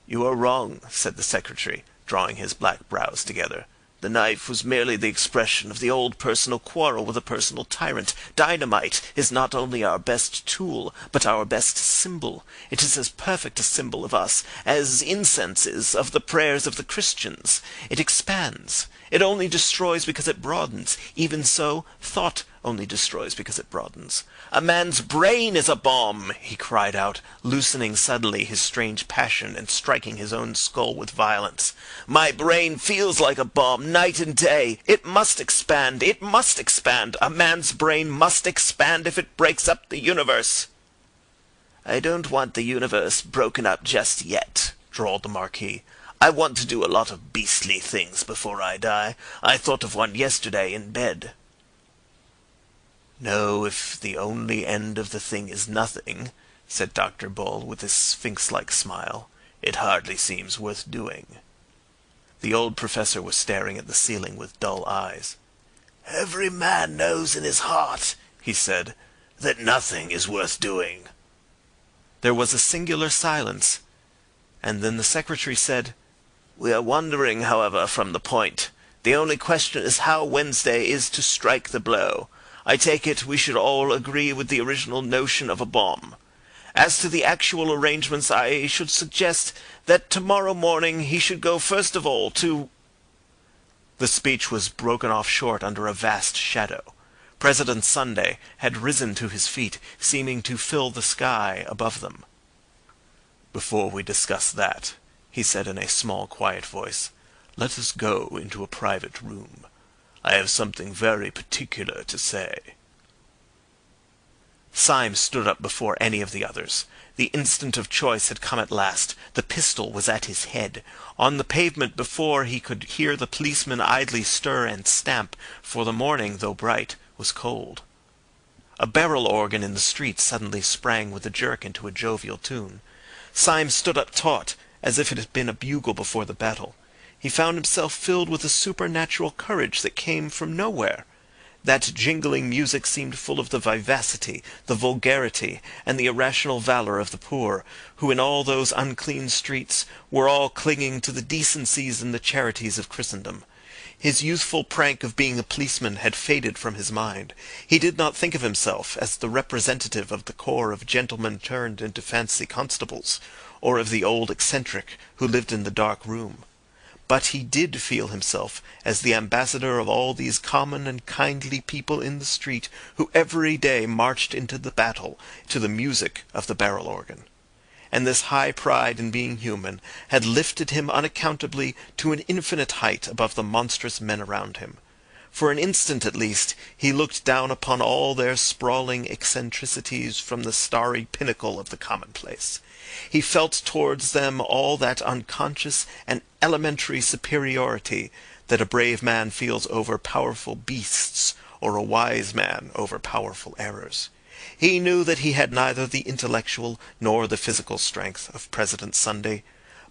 "You are wrong," said the secretary, drawing his black brows together. "The knife was merely the expression of the old personal quarrel with a personal tyrant. Dynamite is not only our best tool, but our best symbol. It is as perfect a symbol of us as incense is of the prayers of the Christians. It expands. It only destroys because it broadens. Even so, thought only destroys because it broadens. A man's brain is a bomb," he cried out, loosening suddenly his strange passion and striking his own skull with violence. "My brain feels like a bomb night and day. It must expand. It must expand. A man's brain must expand if it breaks up the universe." "I don't want the universe broken up just yet," drawled the Marquis. "I want to do a lot of beastly things before I die. I thought of one yesterday in bed." "No, if the only end of the thing is nothing," said Dr. Bull with his sphinx-like smile, "it hardly seems worth doing." The old professor was staring at the ceiling with dull eyes. "Every man knows in his heart," he said, "that nothing is worth doing." There was a singular silence, and then the secretary said, "We are wandering, however, from the point. The only question is how Wednesday is to strike the blow. I take it we should all agree with the original notion of a bomb. As to the actual arrangements, I should suggest that tomorrow morning he should go first of all to—" The speech was broken off short under a vast shadow. President Sunday had risen to his feet, seeming to fill the sky above them. "Before we discuss that," he said in a small, quiet voice, "let us go into a private room. I have something very particular to say." Syme stood up before any of the others. The instant of choice had come at last. The pistol was at his head. On the pavement before he could hear the policeman idly stir and stamp, for the morning, though bright, was cold. A barrel organ in the street suddenly sprang with a jerk into a jovial tune. Syme stood up taut, as if it had been a bugle before the battle. He found himself filled with a supernatural courage that came from nowhere. That jingling music seemed full of the vivacity, the vulgarity, and the irrational valour of the poor, who in all those unclean streets were all clinging to the decencies and the charities of Christendom. His youthful prank of being a policeman had faded from his mind. He did not think of himself as the representative of the corps of gentlemen turned into fancy constables, or of the old eccentric who lived in the dark room. But he did feel himself as the ambassador of all these common and kindly people in the street who every day marched into the battle to the music of the barrel organ. And this high pride in being human had lifted him unaccountably to an infinite height above the monstrous men around him. For an instant at least he looked down upon all their sprawling eccentricities from the starry pinnacle of the commonplace. He felt towards them all that unconscious and elementary superiority that a brave man feels over powerful beasts, or a wise man over powerful errors. He knew that he had neither the intellectual nor the physical strength of President Sunday,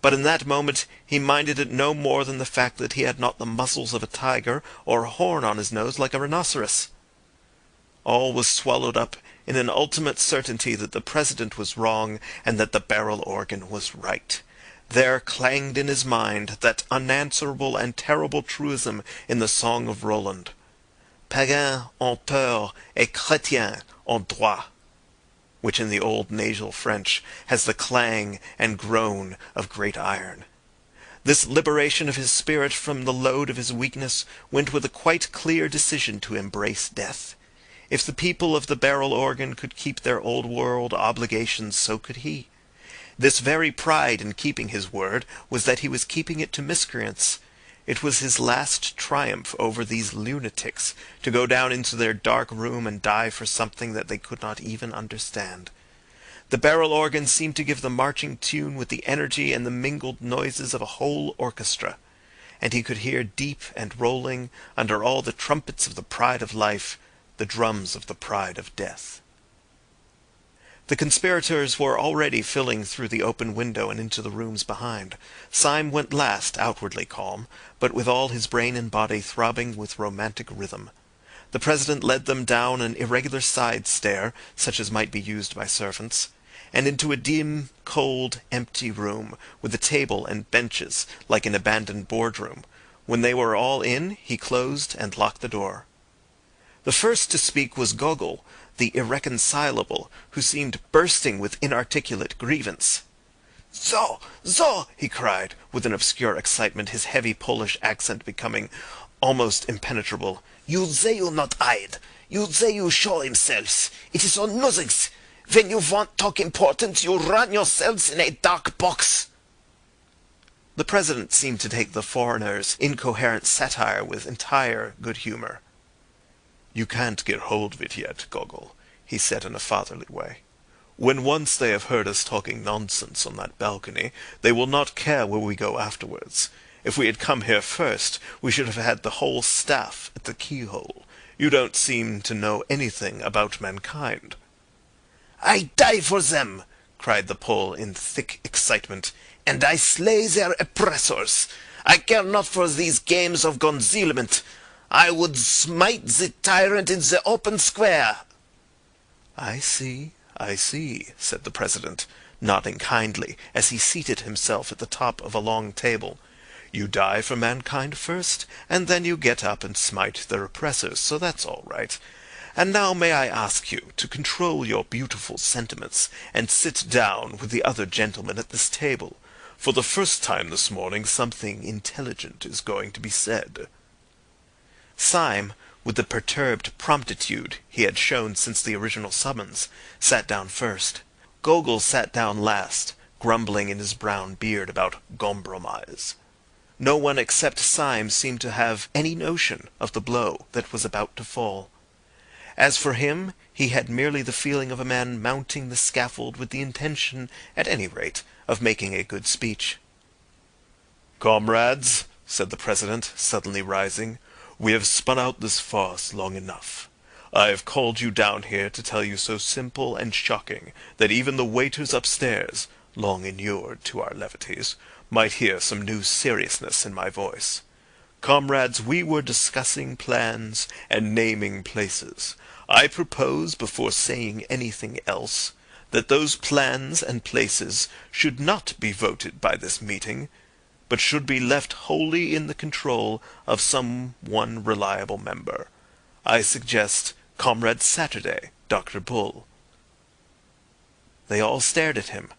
but in that moment he minded it no more than the fact that he had not the muscles of a tiger or a horn on his nose like a rhinoceros. All was swallowed up in an ultimate certainty that the President was wrong and that the barrel organ was right. There clanged in his mind that unanswerable and terrible truism in the Song of Roland: "Païens ont peur et chrétiens ont droit," which in the old nasal French has the clang and groan of great iron. This liberation of his spirit from the load of his weakness went with a quite clear decision to embrace death. If the people of the barrel organ could keep their old world obligations, so could he. This very pride in keeping his word was that he was keeping it to miscreants. It was his last triumph over these lunatics, to go down into their dark room and die for something that they could not even understand. The barrel organ seemed to give the marching tune with the energy and the mingled noises of a whole orchestra, and he could hear deep and rolling, under all the trumpets of the pride of life, the drums of the pride of death. The conspirators were already filing through the open window and into the rooms behind. Syme went last, outwardly calm, but with all his brain and body throbbing with romantic rhythm. The President led them down an irregular side stair, such as might be used by servants, and into a dim, cold, empty room, with a table and benches, like an abandoned boardroom. When they were all in, he closed and locked the door. The first to speak was Gogol, the irreconcilable, who seemed bursting with inarticulate grievance. "So, he cried, with an obscure excitement, his heavy Polish accent becoming almost impenetrable. "You say you not hide. You say you show himself. It is on nothings. When you want talk important, you run yourselves in a dark box." The President seemed to take the foreigner's incoherent satire with entire good humour. "You can't get hold of it yet, Gogol," he said in a fatherly way. "When once they have heard us talking nonsense on that balcony, they will not care where we go afterwards. If we had come here first, we should have had the whole staff at the keyhole. You don't seem to know anything about mankind." "I die for them," cried the Pole in thick excitement, "and I slay their oppressors. I care not for these games of concealment. I would smite the tyrant in the open square." I see," said the President, nodding kindly as he seated himself at the top of a long table. "You die for mankind first, and then you get up and smite their oppressors, so that's all right. And now may I ask you to control your beautiful sentiments and sit down with the other gentlemen at this table. For the first time this morning something intelligent is going to be said." Syme, with the perturbed promptitude he had shown since the original summons, sat down first. Gogol sat down last, grumbling in his brown beard about compromise. No one except Syme seemed to have any notion of the blow that was about to fall. As for him, he had merely the feeling of a man mounting the scaffold with the intention, at any rate, of making a good speech. "Comrades," said the President, suddenly rising, "we have spun out this farce long enough. I have called you down here to tell you so simple and shocking that even the waiters upstairs, long inured to our levities, might hear some new seriousness in my voice. Comrades, we were discussing plans and naming places. I propose, before saying anything else, that those plans and places should not be voted by this meeting, but should be left wholly in the control of some one reliable member. I suggest Comrade Saturday, Dr. Bull." They all stared at him.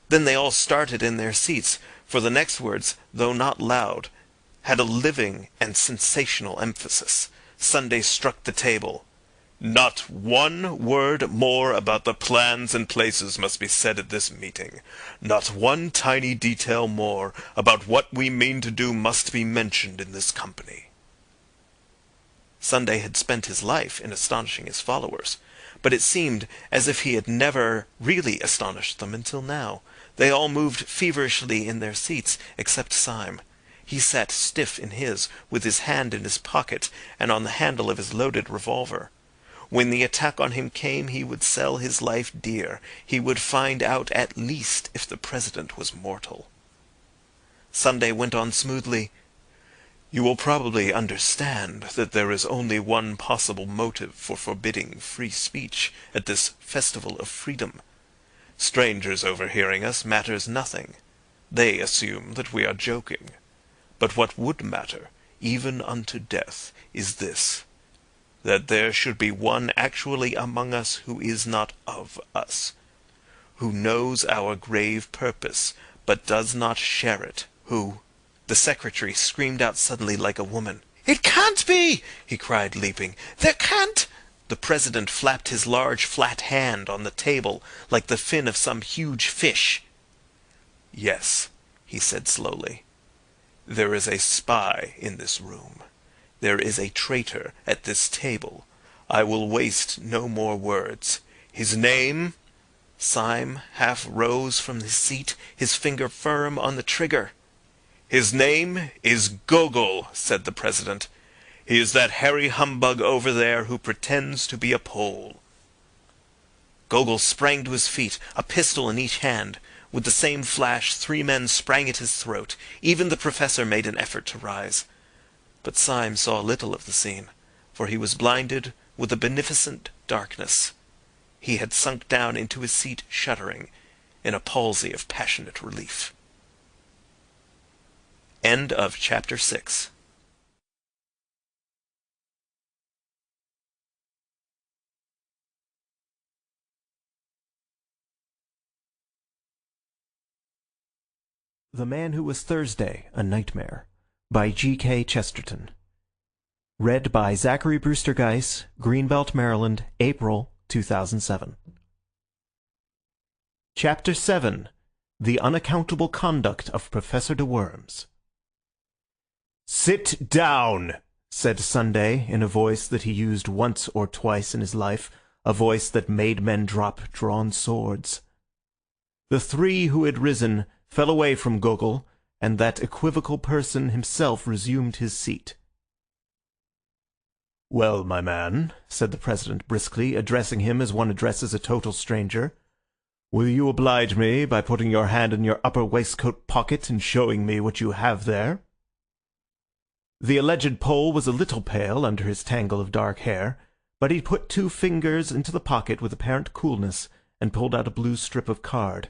Then they all started in their seats, for the next words, though not loud, had a living and sensational emphasis. Sunday struck the table. "Not one word more about the plans and places must be said at this meeting. Not one tiny detail more about what we mean to do must be mentioned in this company." Sunday had spent his life in astonishing his followers, but it seemed as if he had never really astonished them until now. They all moved feverishly in their seats, except Syme. He sat stiff in his, with his hand in his pocket and on the handle of his loaded revolver. When the attack on him came, he would sell his life dear. He would find out at least if the President was mortal. Sunday went on smoothly. "You will probably understand that there is only one possible motive for forbidding free speech at this festival of freedom. Strangers overhearing us matters nothing. They assume that we are joking. But what would matter, even unto death, is this, that there should be one actually among us who is not of us, who knows our grave purpose, but does not share it, who—" The secretary screamed out suddenly like a woman. "It can't be!" he cried, leaping. "There can't—" The President flapped his large flat hand on the table like the fin of some huge fish. "Yes," he said slowly. "There is a spy in this room. There is a traitor at this table. I will waste no more words. His name—" Syme half rose from his seat, his finger firm on the trigger. "His name is Gogol," said the President. "He is that hairy humbug over there who pretends to be a Pole." Gogol sprang to his feet, a pistol in each hand. With the same flash, 3 men sprang at his throat. Even the Professor made an effort to rise. But Syme saw little of the scene, for he was blinded with a beneficent darkness. He had sunk down into his seat shuddering, in a palsy of passionate relief. End of chapter 6. The Man Who Was Thursday, A Nightmare, by G.K. Chesterton. Read by Zachary Brewster Geiss, Greenbelt, Maryland, April 2007. Chapter 7. The Unaccountable Conduct of Professor de Worms. "Sit down," said Sunday, in a voice that he used once or twice in his life, a voice that made men drop drawn swords. The 3 who had risen fell away from Gogol, and that equivocal person himself resumed his seat. "Well, my man," said the President briskly, addressing him as one addresses a total stranger, "will you oblige me by putting your hand in your upper waistcoat pocket and showing me what you have there?" The alleged Pole was a little pale under his tangle of dark hair, but he put 2 fingers into the pocket with apparent coolness and pulled out a blue strip of card.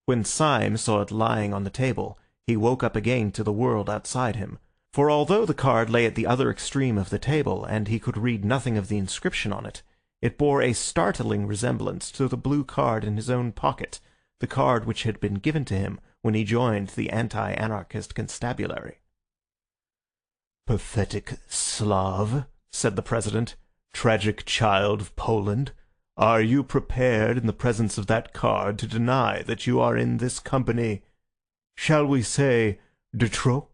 When Syme saw it lying on the table, he woke up again to the world outside him, for although the card lay at the other extreme of the table, and he could read nothing of the inscription on it, it bore a startling resemblance to the blue card in his own pocket, the card which had been given to him when he joined the anti-anarchist constabulary. "Pathetic Slav," said the President. "Tragic child of Poland, are you prepared in the presence of that card to deny that you are in this company, shall we say, de trop?"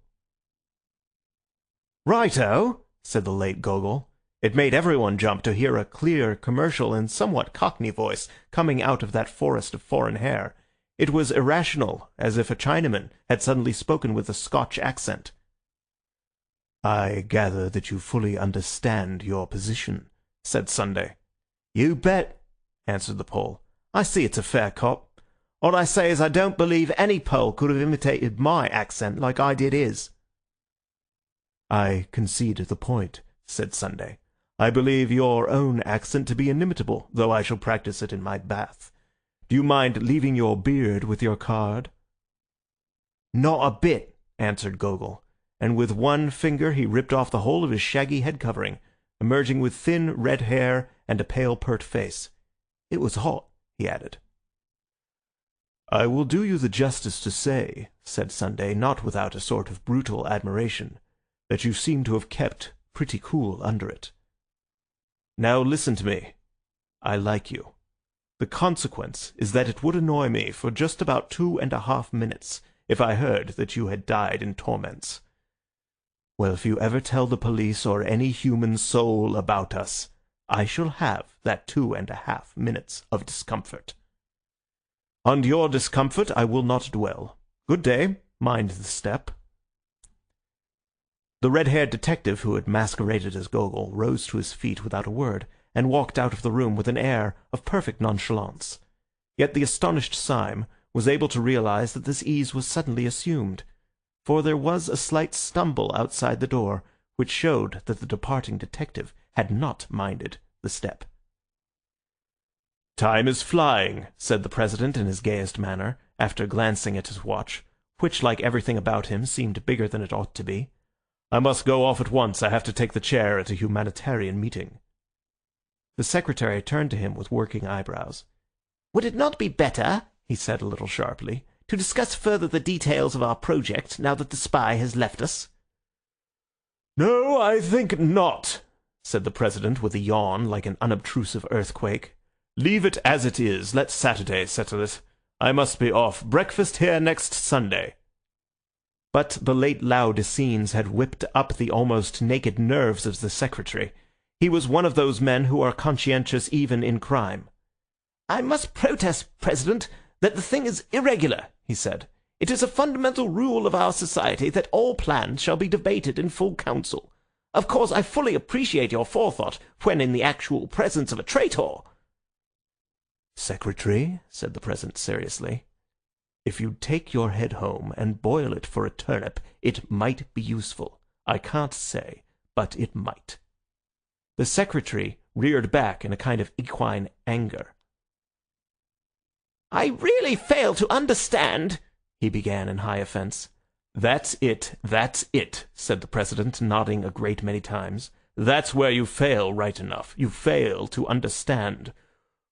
"Right-o," said the late Gogol. It made everyone jump to hear a clear, commercial, and somewhat cockney voice coming out of that forest of foreign hair. It was irrational, as if a Chinaman had suddenly spoken with a Scotch accent. "I gather that you fully understand your position," said Sunday. "You bet," answered the Pole. "I see it's a fair cop. All I say is I don't believe any Pole could have imitated my accent like I did his." "I concede the point," said Sunday. "I believe your own accent to be inimitable, though I shall practice it in my bath. Do you mind leaving your beard with your card?" "Not a bit," answered Gogol, and with one finger he ripped off the whole of his shaggy head covering, emerging with thin red hair and a pale pert face. "It was hot," he added. "I will do you the justice to say," said Sunday, not without a sort of brutal admiration, "that you seem to have kept pretty cool under it. Now listen to me. I like you. The consequence is that it would annoy me for just about 2.5 minutes if I heard that you had died in torments. Well, if you ever tell the police or any human soul about us, I shall have that 2.5 minutes of discomfort. On your discomfort I will not dwell. Good day. Mind the step." The red-haired detective who had masqueraded as Gogol rose to his feet without a word, and walked out of the room with an air of perfect nonchalance. Yet the astonished Syme was able to realize that this ease was suddenly assumed, for there was a slight stumble outside the door, which showed that the departing detective had not minded the step. "Time is flying," said the President in his gayest manner, after glancing at his watch, which, like everything about him, seemed bigger than it ought to be. "I must go off at once. I have to take the chair at a humanitarian meeting." The secretary turned to him with working eyebrows. "Would it not be better," he said a little sharply, "to discuss further the details of our project now that the spy has left us?" "No, I think not," said the President with a yawn like an unobtrusive earthquake. "Leave it as it is. Let Saturday settle it. I must be off. Breakfast here next Sunday." But the late Laodiceans had whipped up the almost naked nerves of the secretary. He was one of those men who are conscientious even in crime. "I must protest, President, that the thing is irregular," he said. "It is a fundamental rule of our society that all plans shall be debated in full council. Of course, I fully appreciate your forethought when in the actual presence of a traitor." "Secretary," said the President seriously, "if you'd take your head home and boil it for a turnip, it might be useful. I can't say, but it might." The secretary reared back in a kind of equine anger. "I really fail to understand," he began in high offence. That's it, said the President, nodding a great many times. "That's where you fail right enough. You fail to understand.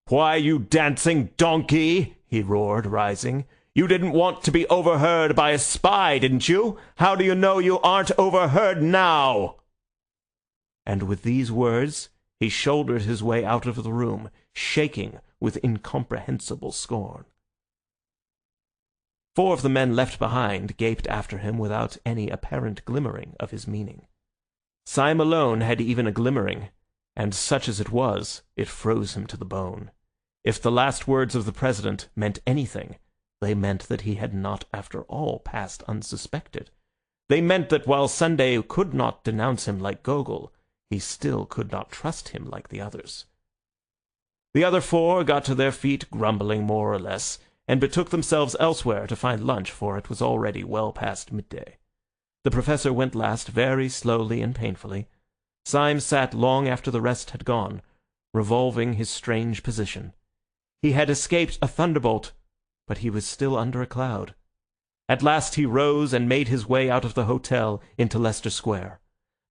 Why, you dancing donkey," he roared, rising, "you didn't want to be overheard by a spy, didn't you? How do you know you aren't overheard now?" And with these words he shouldered his way out of the room, shaking with incomprehensible scorn. 4 of the men left behind gaped after him without any apparent glimmering of his meaning. Syme alone had even a glimmering, and such as it was, it froze him to the bone. If the last words of the President meant anything, they meant that he had not, after all, passed unsuspected. They meant that while Sunday could not denounce him like Gogol, he still could not trust him like the others. The other 4 got to their feet, grumbling more or less, and betook themselves elsewhere to find lunch, for it was already well past midday. The Professor went last, very slowly and painfully. Syme sat long after the rest had gone, revolving his strange position. He had escaped a thunderbolt, but he was still under a cloud. At last he rose and made his way out of the hotel into Leicester Square.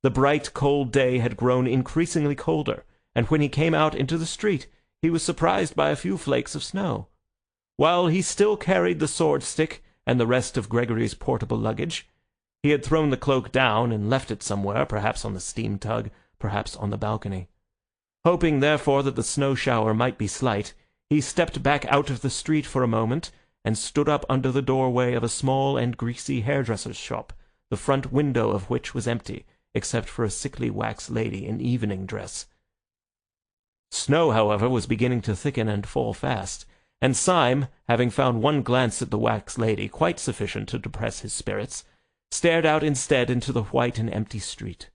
The bright, cold day had grown increasingly colder, and when he came out into the street, he was surprised by a few flakes of snow. While he still carried the sword stick and the rest of Gregory's portable luggage, he had thrown the cloak down and left it somewhere, perhaps on the steam tug, perhaps on the balcony. Hoping, therefore, that the snow-shower might be slight, he stepped back out of the street for a moment, and stood up under the doorway of a small and greasy hairdresser's shop, the front window of which was empty, except for a sickly wax lady in evening dress. Snow, however, was beginning to thicken and fall fast, and Syme, having found one glance at the wax lady quite sufficient to depress his spirits, stared out instead into the white and empty street.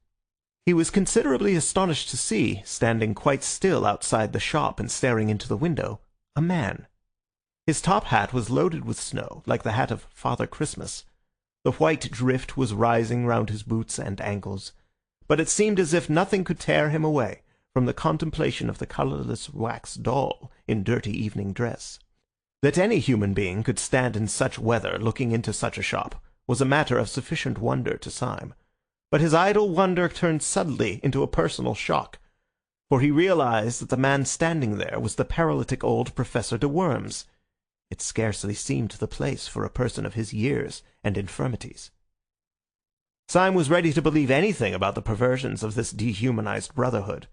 He was considerably astonished to see, standing quite still outside the shop and staring into the window, a man. His top hat was loaded with snow, like the hat of Father Christmas. The white drift was rising round his boots and ankles, but it seemed as if nothing could tear him away from the contemplation of the colourless wax doll in dirty evening dress. That any human being could stand in such weather looking into such a shop was a matter of sufficient wonder to Syme, but his idle wonder turned suddenly into a personal shock, for he realized that the man standing there was the paralytic old Professor de Worms. It scarcely seemed the place for a person of his years and infirmities. Syme was ready to believe anything about the perversions of this dehumanized brotherhood,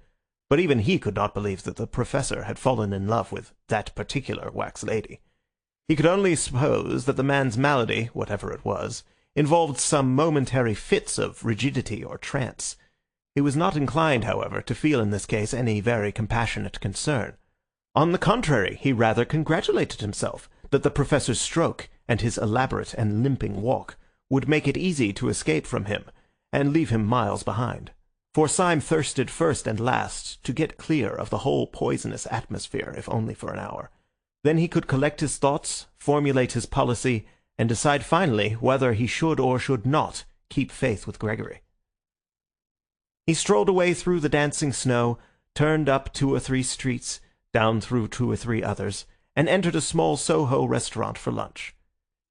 but even he could not believe that the Professor had fallen in love with that particular wax lady. He could only suppose that the man's malady, whatever it was, involved some momentary fits of rigidity or trance. He was not inclined, however, to feel in this case any very compassionate concern. On the contrary, he rather congratulated himself that the Professor's stroke and his elaborate and limping walk would make it easy to escape from him and leave him miles behind. For Syme thirsted first and last to get clear of the whole poisonous atmosphere, if only for an hour. Then he could collect his thoughts, formulate his policy, and decide finally whether he should or should not keep faith with Gregory. He strolled away through the dancing snow, turned up 2 or 3 streets, down through 2 or 3 others, and entered a small Soho restaurant for lunch.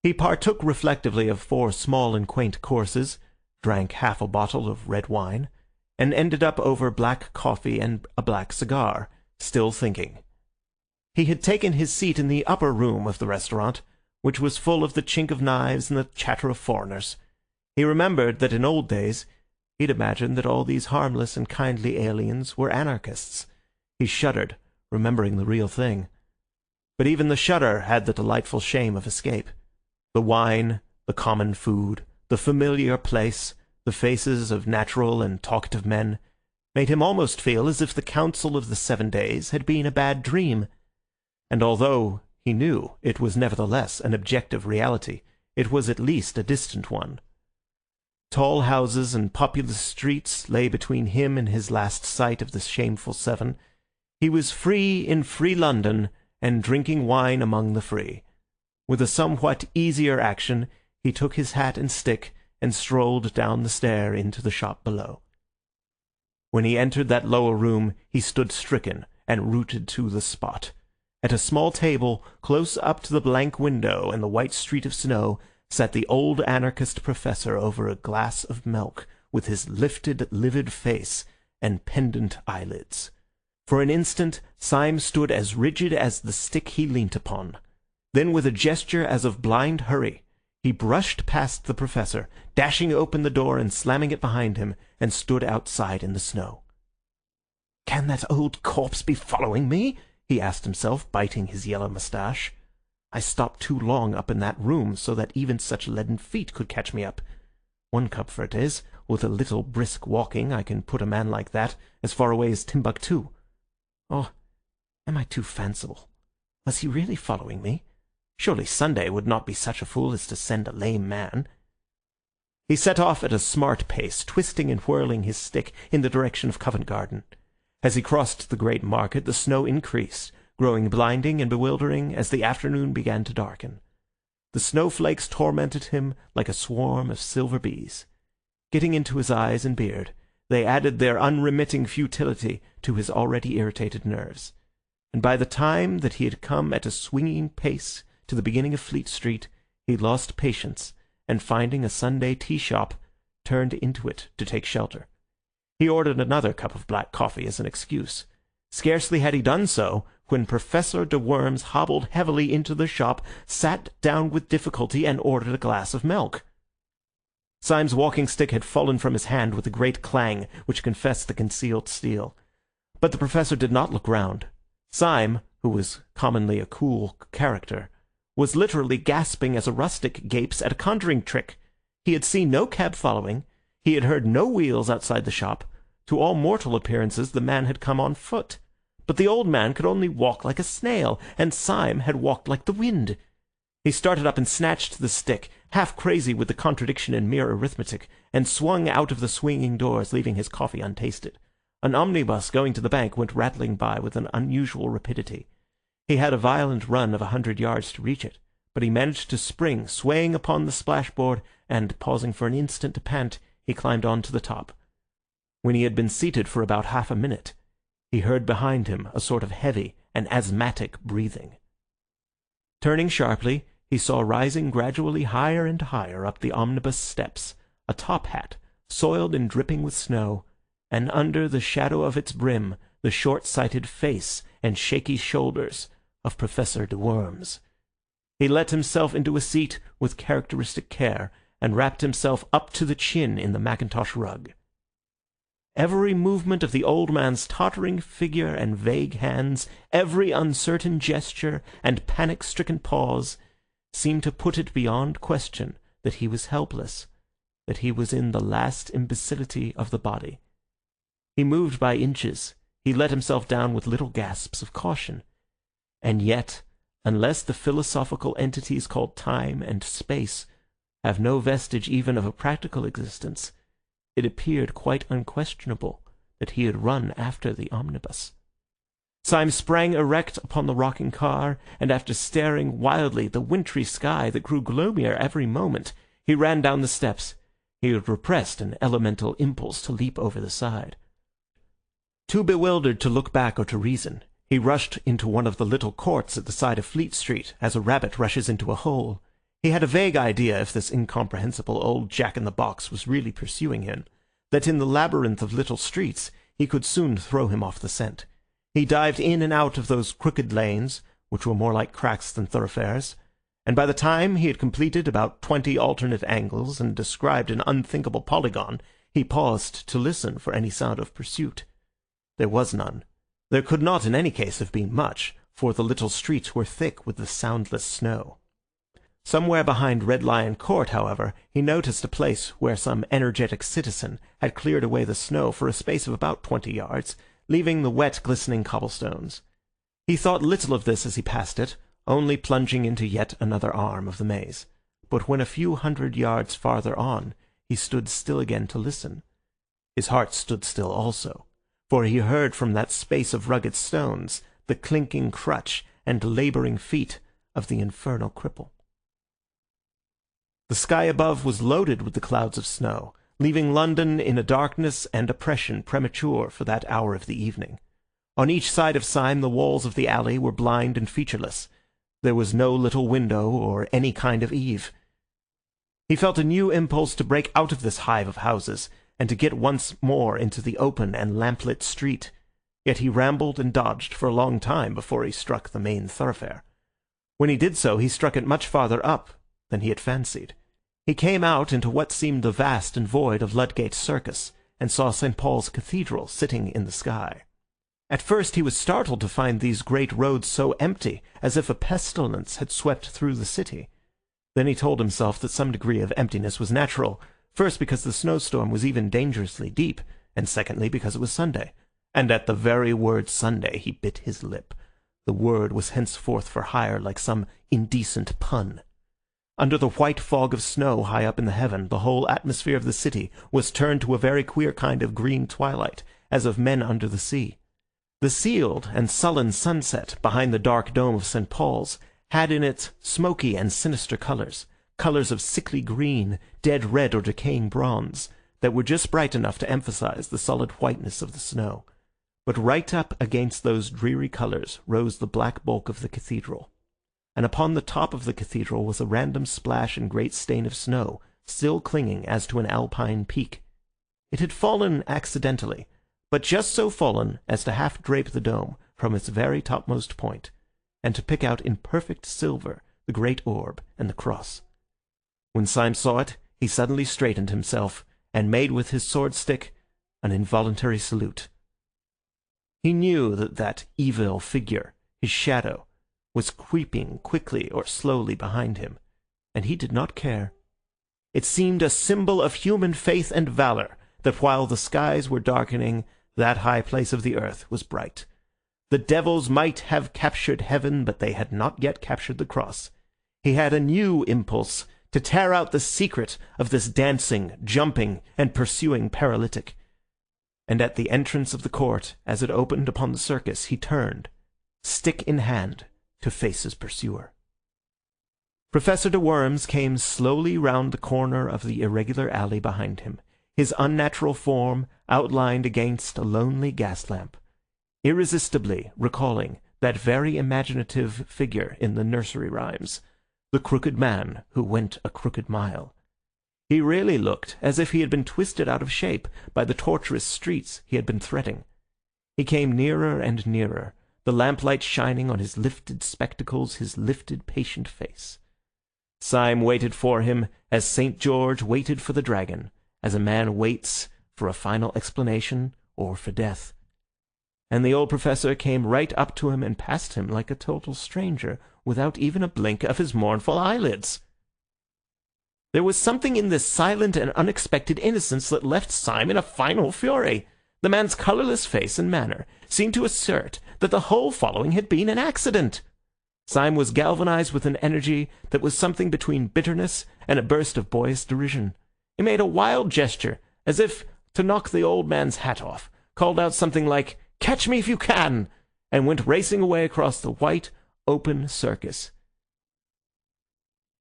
He partook reflectively of 4 small and quaint courses, drank half a bottle of red wine, and ended up over black coffee and a black cigar, still thinking. He had taken his seat in the upper room of the restaurant, which was full of the chink of knives and the chatter of foreigners. He remembered that in old days he'd imagined that all these harmless and kindly aliens were anarchists. He shuddered, remembering the real thing. But even the shudder had the delightful shame of escape. The wine, the common food, the familiar place, the faces of natural and talkative men, made him almost feel as if the Council of the 7 Days had been a bad dream. And although he knew it was nevertheless an objective reality, it was at least a distant one. Tall houses and populous streets lay between him and his last sight of the shameful 7. He was free in free London, and drinking wine among the free. With a somewhat easier action, he took his hat and stick and strolled down the stair into the shop below. When he entered that lower room, he stood stricken and rooted to the spot. At a small table, close up to the blank window and the white street of snow, sat the old anarchist professor over a glass of milk, with his lifted, livid face and pendant eyelids. For an instant, Syme stood as rigid as the stick he leant upon. Then, with a gesture as of blind hurry, he brushed past the professor, dashing open the door and slamming it behind him, and stood outside in the snow. "Can that old corpse be following me?" he asked himself, biting his yellow moustache. "I stopped too long up in that room so that even such leaden feet could catch me up. One comfort is, with a little brisk walking I can put a man like that as far away as Timbuktu. Oh, am I too fanciful? Was he really following me? Surely Sunday would not be such a fool as to send a lame man." He set off at a smart pace, twisting and whirling his stick in the direction of Covent Garden. As he crossed the great market, the snow increased, growing blinding and bewildering as the afternoon began to darken. The snowflakes tormented him like a swarm of silver bees. Getting into his eyes and beard, they added their unremitting futility to his already irritated nerves. And by the time that he had come at a swinging pace to the beginning of Fleet Street, he lost patience, and finding a Sunday tea shop, turned into it to take shelter. He ordered another cup of black coffee as an excuse. Scarcely had he done so when Professor de Worms hobbled heavily into the shop, sat down with difficulty, and ordered a glass of milk. Syme's walking stick had fallen from his hand with a great clang which confessed the concealed steel. But the Professor did not look round. Syme, who was commonly a cool character, was literally gasping as a rustic gapes at a conjuring trick. He had seen no cab following. He had heard no wheels outside the shop. To all mortal appearances the man had come on foot. But the old man could only walk like a snail, and Syme had walked like the wind. He started up and snatched the stick, half crazy with the contradiction in mere arithmetic, and swung out of the swinging doors, leaving his coffee untasted. An omnibus going to the bank went rattling by with an unusual rapidity. He had a violent run of 100 yards to reach it, but he managed to spring, swaying upon the splashboard, and, pausing for an instant to pant, he climbed on to the top. When he had been seated for about half a minute, he heard behind him a sort of heavy and asthmatic breathing. Turning sharply, he saw rising gradually higher and higher up the omnibus steps a top hat, soiled and dripping with snow, and under the shadow of its brim the short-sighted face and shaky shoulders of Professor de Worms. He let himself into a seat with characteristic care, and wrapped himself up to the chin in the mackintosh rug. Every movement of the old man's tottering figure and vague hands, every uncertain gesture and panic-stricken pause, seemed to put it beyond question that he was helpless, that he was in the last imbecility of the body. He moved by inches, he let himself down with little gasps of caution. And yet, unless the philosophical entities called time and space have no vestige even of a practical existence, it appeared quite unquestionable that he had run after the omnibus. Syme sprang erect upon the rocking car, and after staring wildly at the wintry sky that grew gloomier every moment, he ran down the steps. He had repressed an elemental impulse to leap over the side. Too bewildered to look back or to reason, he rushed into one of the little courts at the side of Fleet Street, as a rabbit rushes into a hole. He had a vague idea, if this incomprehensible old jack-in-the-box was really pursuing him, that in the labyrinth of little streets he could soon throw him off the scent. He dived in and out of those crooked lanes, which were more like cracks than thoroughfares, and by the time he had completed about 20 alternate angles and described an unthinkable polygon, he paused to listen for any sound of pursuit. There was none. There could not in any case have been much, for the little streets were thick with the soundless snow. Somewhere behind Red Lion Court, however, he noticed a place where some energetic citizen had cleared away the snow for a space of about 20 yards, leaving the wet, glistening cobblestones. He thought little of this as he passed it, only plunging into yet another arm of the maze. But when a few 100 yards farther on, he stood still again to listen. His heart stood still also, for he heard from that space of rugged stones the clinking crutch and labouring feet of the infernal cripple. The sky above was loaded with the clouds of snow, leaving London in a darkness and oppression premature for that hour of the evening. On each side of Syme the walls of the alley were blind and featureless. There was no little window or any kind of eave. He felt a new impulse to break out of this hive of houses, and to get once more into the open and lamplit street. Yet he rambled and dodged for a long time before he struck the main thoroughfare. When he did so, he struck it much farther up than he had fancied. He came out into what seemed the vast and void of Ludgate Circus, and saw St. Paul's Cathedral sitting in the sky. At first he was startled to find these great roads so empty, as if a pestilence had swept through the city. Then he told himself that some degree of emptiness was natural, first because the snowstorm was even dangerously deep, and secondly because it was Sunday. And at the very word Sunday he bit his lip. The word was henceforth for hire like some indecent pun. Under the white fog of snow high up in the heaven, the whole atmosphere of the city was turned to a very queer kind of green twilight, as of men under the sea. The sealed and sullen sunset behind the dark dome of St. Paul's had in it smoky and sinister colours, colours of sickly green, dead red or decaying bronze, that were just bright enough to emphasize the solid whiteness of the snow. But right up against those dreary colours rose the black bulk of the cathedral, and upon the top of the cathedral was a random splash and great stain of snow, still clinging as to an alpine peak. It had fallen accidentally, but just so fallen as to half drape the dome from its very topmost point, and to pick out in perfect silver the great orb and the cross. When Syme saw it, he suddenly straightened himself, and made with his sword-stick an involuntary salute. He knew that that evil figure, his shadow, was creeping quickly or slowly behind him, and he did not care. It seemed a symbol of human faith and valour that while the skies were darkening, that high place of the earth was bright. The devils might have captured heaven, but they had not yet captured the cross. He had a new impulse to tear out the secret of this dancing, jumping, and pursuing paralytic. And at the entrance of the court, as it opened upon the circus, he turned, stick in hand, to face his pursuer. Professor de Worms came slowly round the corner of the irregular alley behind him, his unnatural form outlined against a lonely gas lamp, irresistibly recalling that very imaginative figure in the nursery rhymes, the crooked man who went a crooked mile. He really looked as if he had been twisted out of shape by the tortuous streets he had been threading. He came nearer and nearer, the lamplight shining on his lifted spectacles, his lifted patient face. Syme waited for him as St. George waited for the dragon, as a man waits for a final explanation or for death. And the old professor came right up to him and passed him like a total stranger, without even a blink of his mournful eyelids. There was something in this silent and unexpected innocence that left Syme in a final fury. The man's colourless face and manner seemed to assert that the whole following had been an accident. Syme was galvanized with an energy that was something between bitterness and a burst of boyish derision. He made a wild gesture, as if to knock the old man's hat off, called out something like, "Catch me if you can!" and went racing away across the white, open circus.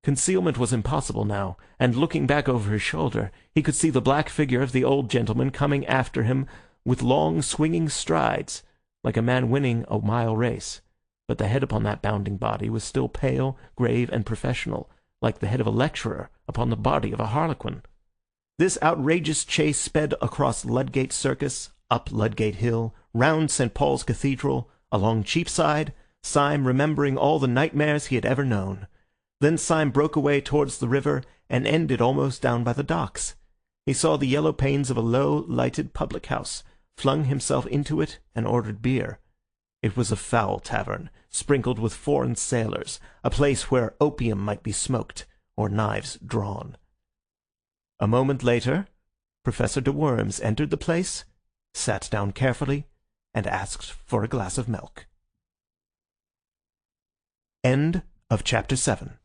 Concealment was impossible now, and looking back over his shoulder, he could see the black figure of the old gentleman coming after him with long, swinging strides, like a man winning a mile race. But the head upon that bounding body was still pale, grave, and professional, like the head of a lecturer upon the body of a harlequin. This outrageous chase sped across Ludgate Circus, up Ludgate Hill, round St. Paul's Cathedral, along Cheapside, Syme remembering all the nightmares he had ever known. Then Syme broke away towards the river and ended almost down by the docks. He saw the yellow panes of a low, lighted public house, flung himself into it, and ordered beer. It was a foul tavern, sprinkled with foreign sailors, a place where opium might be smoked or knives drawn. A moment later, Professor de Worms entered the place, sat down carefully, and asked for a glass of milk. End of Chapter 7.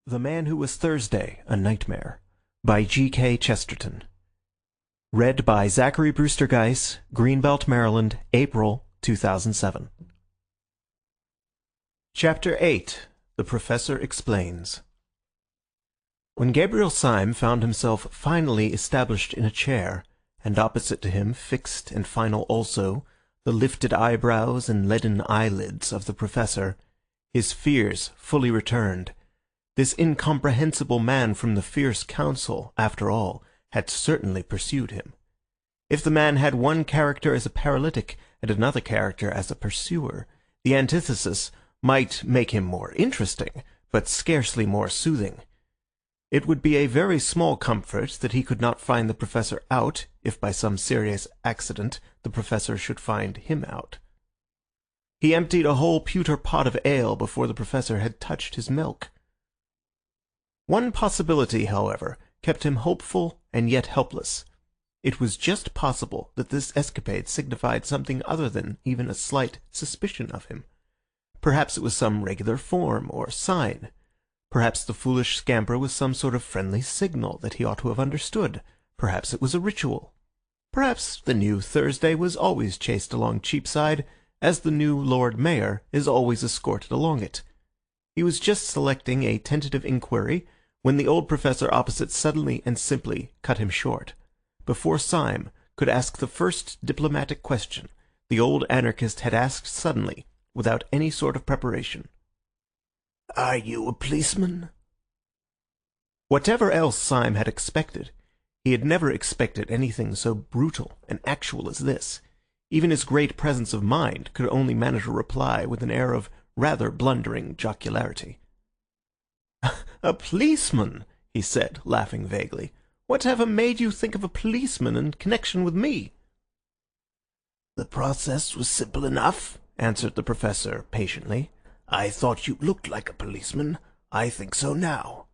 The Man Who Was Thursday, A Nightmare, by G.K. Chesterton. Read by Zachary Brewster Geiss, Greenbelt, Maryland, April 2007. Chapter 8. The Professor Explains. When Gabriel Syme found himself finally established in a chair, and opposite to him, fixed and final also, the lifted eyebrows and leaden eyelids of the Professor, his fears fully returned. This incomprehensible man from the fierce council, after all, had certainly pursued him. If the man had one character as a paralytic and another character as a pursuer, the antithesis might make him more interesting, but scarcely more soothing. It would be a very small comfort that he could not find the Professor out, if by some serious accident the Professor should find him out. He emptied a whole pewter pot of ale before the Professor had touched his milk. One possibility, however, kept him hopeful and yet helpless. It was just possible that this escapade signified something other than even a slight suspicion of him. Perhaps it was some regular form or sign. Perhaps the foolish scamper was some sort of friendly signal that he ought to have understood. Perhaps it was a ritual. Perhaps the new Thursday was always chased along Cheapside, as the new Lord Mayor is always escorted along it. He was just selecting a tentative inquiry when the old professor opposite suddenly and simply cut him short. Before Syme could ask the first diplomatic question, the old anarchist had asked suddenly, without any sort of preparation, "Are you a policeman?" Whatever else Syme had expected, he had never expected anything so brutal and actual as this. Even his great presence of mind could only manage a reply with an air of rather blundering jocularity. A policeman, he said, laughing vaguely. Whatever made you think of a policeman in connection with me? The process was simple enough, answered the professor patiently. I thought you looked like a policeman. I think so now.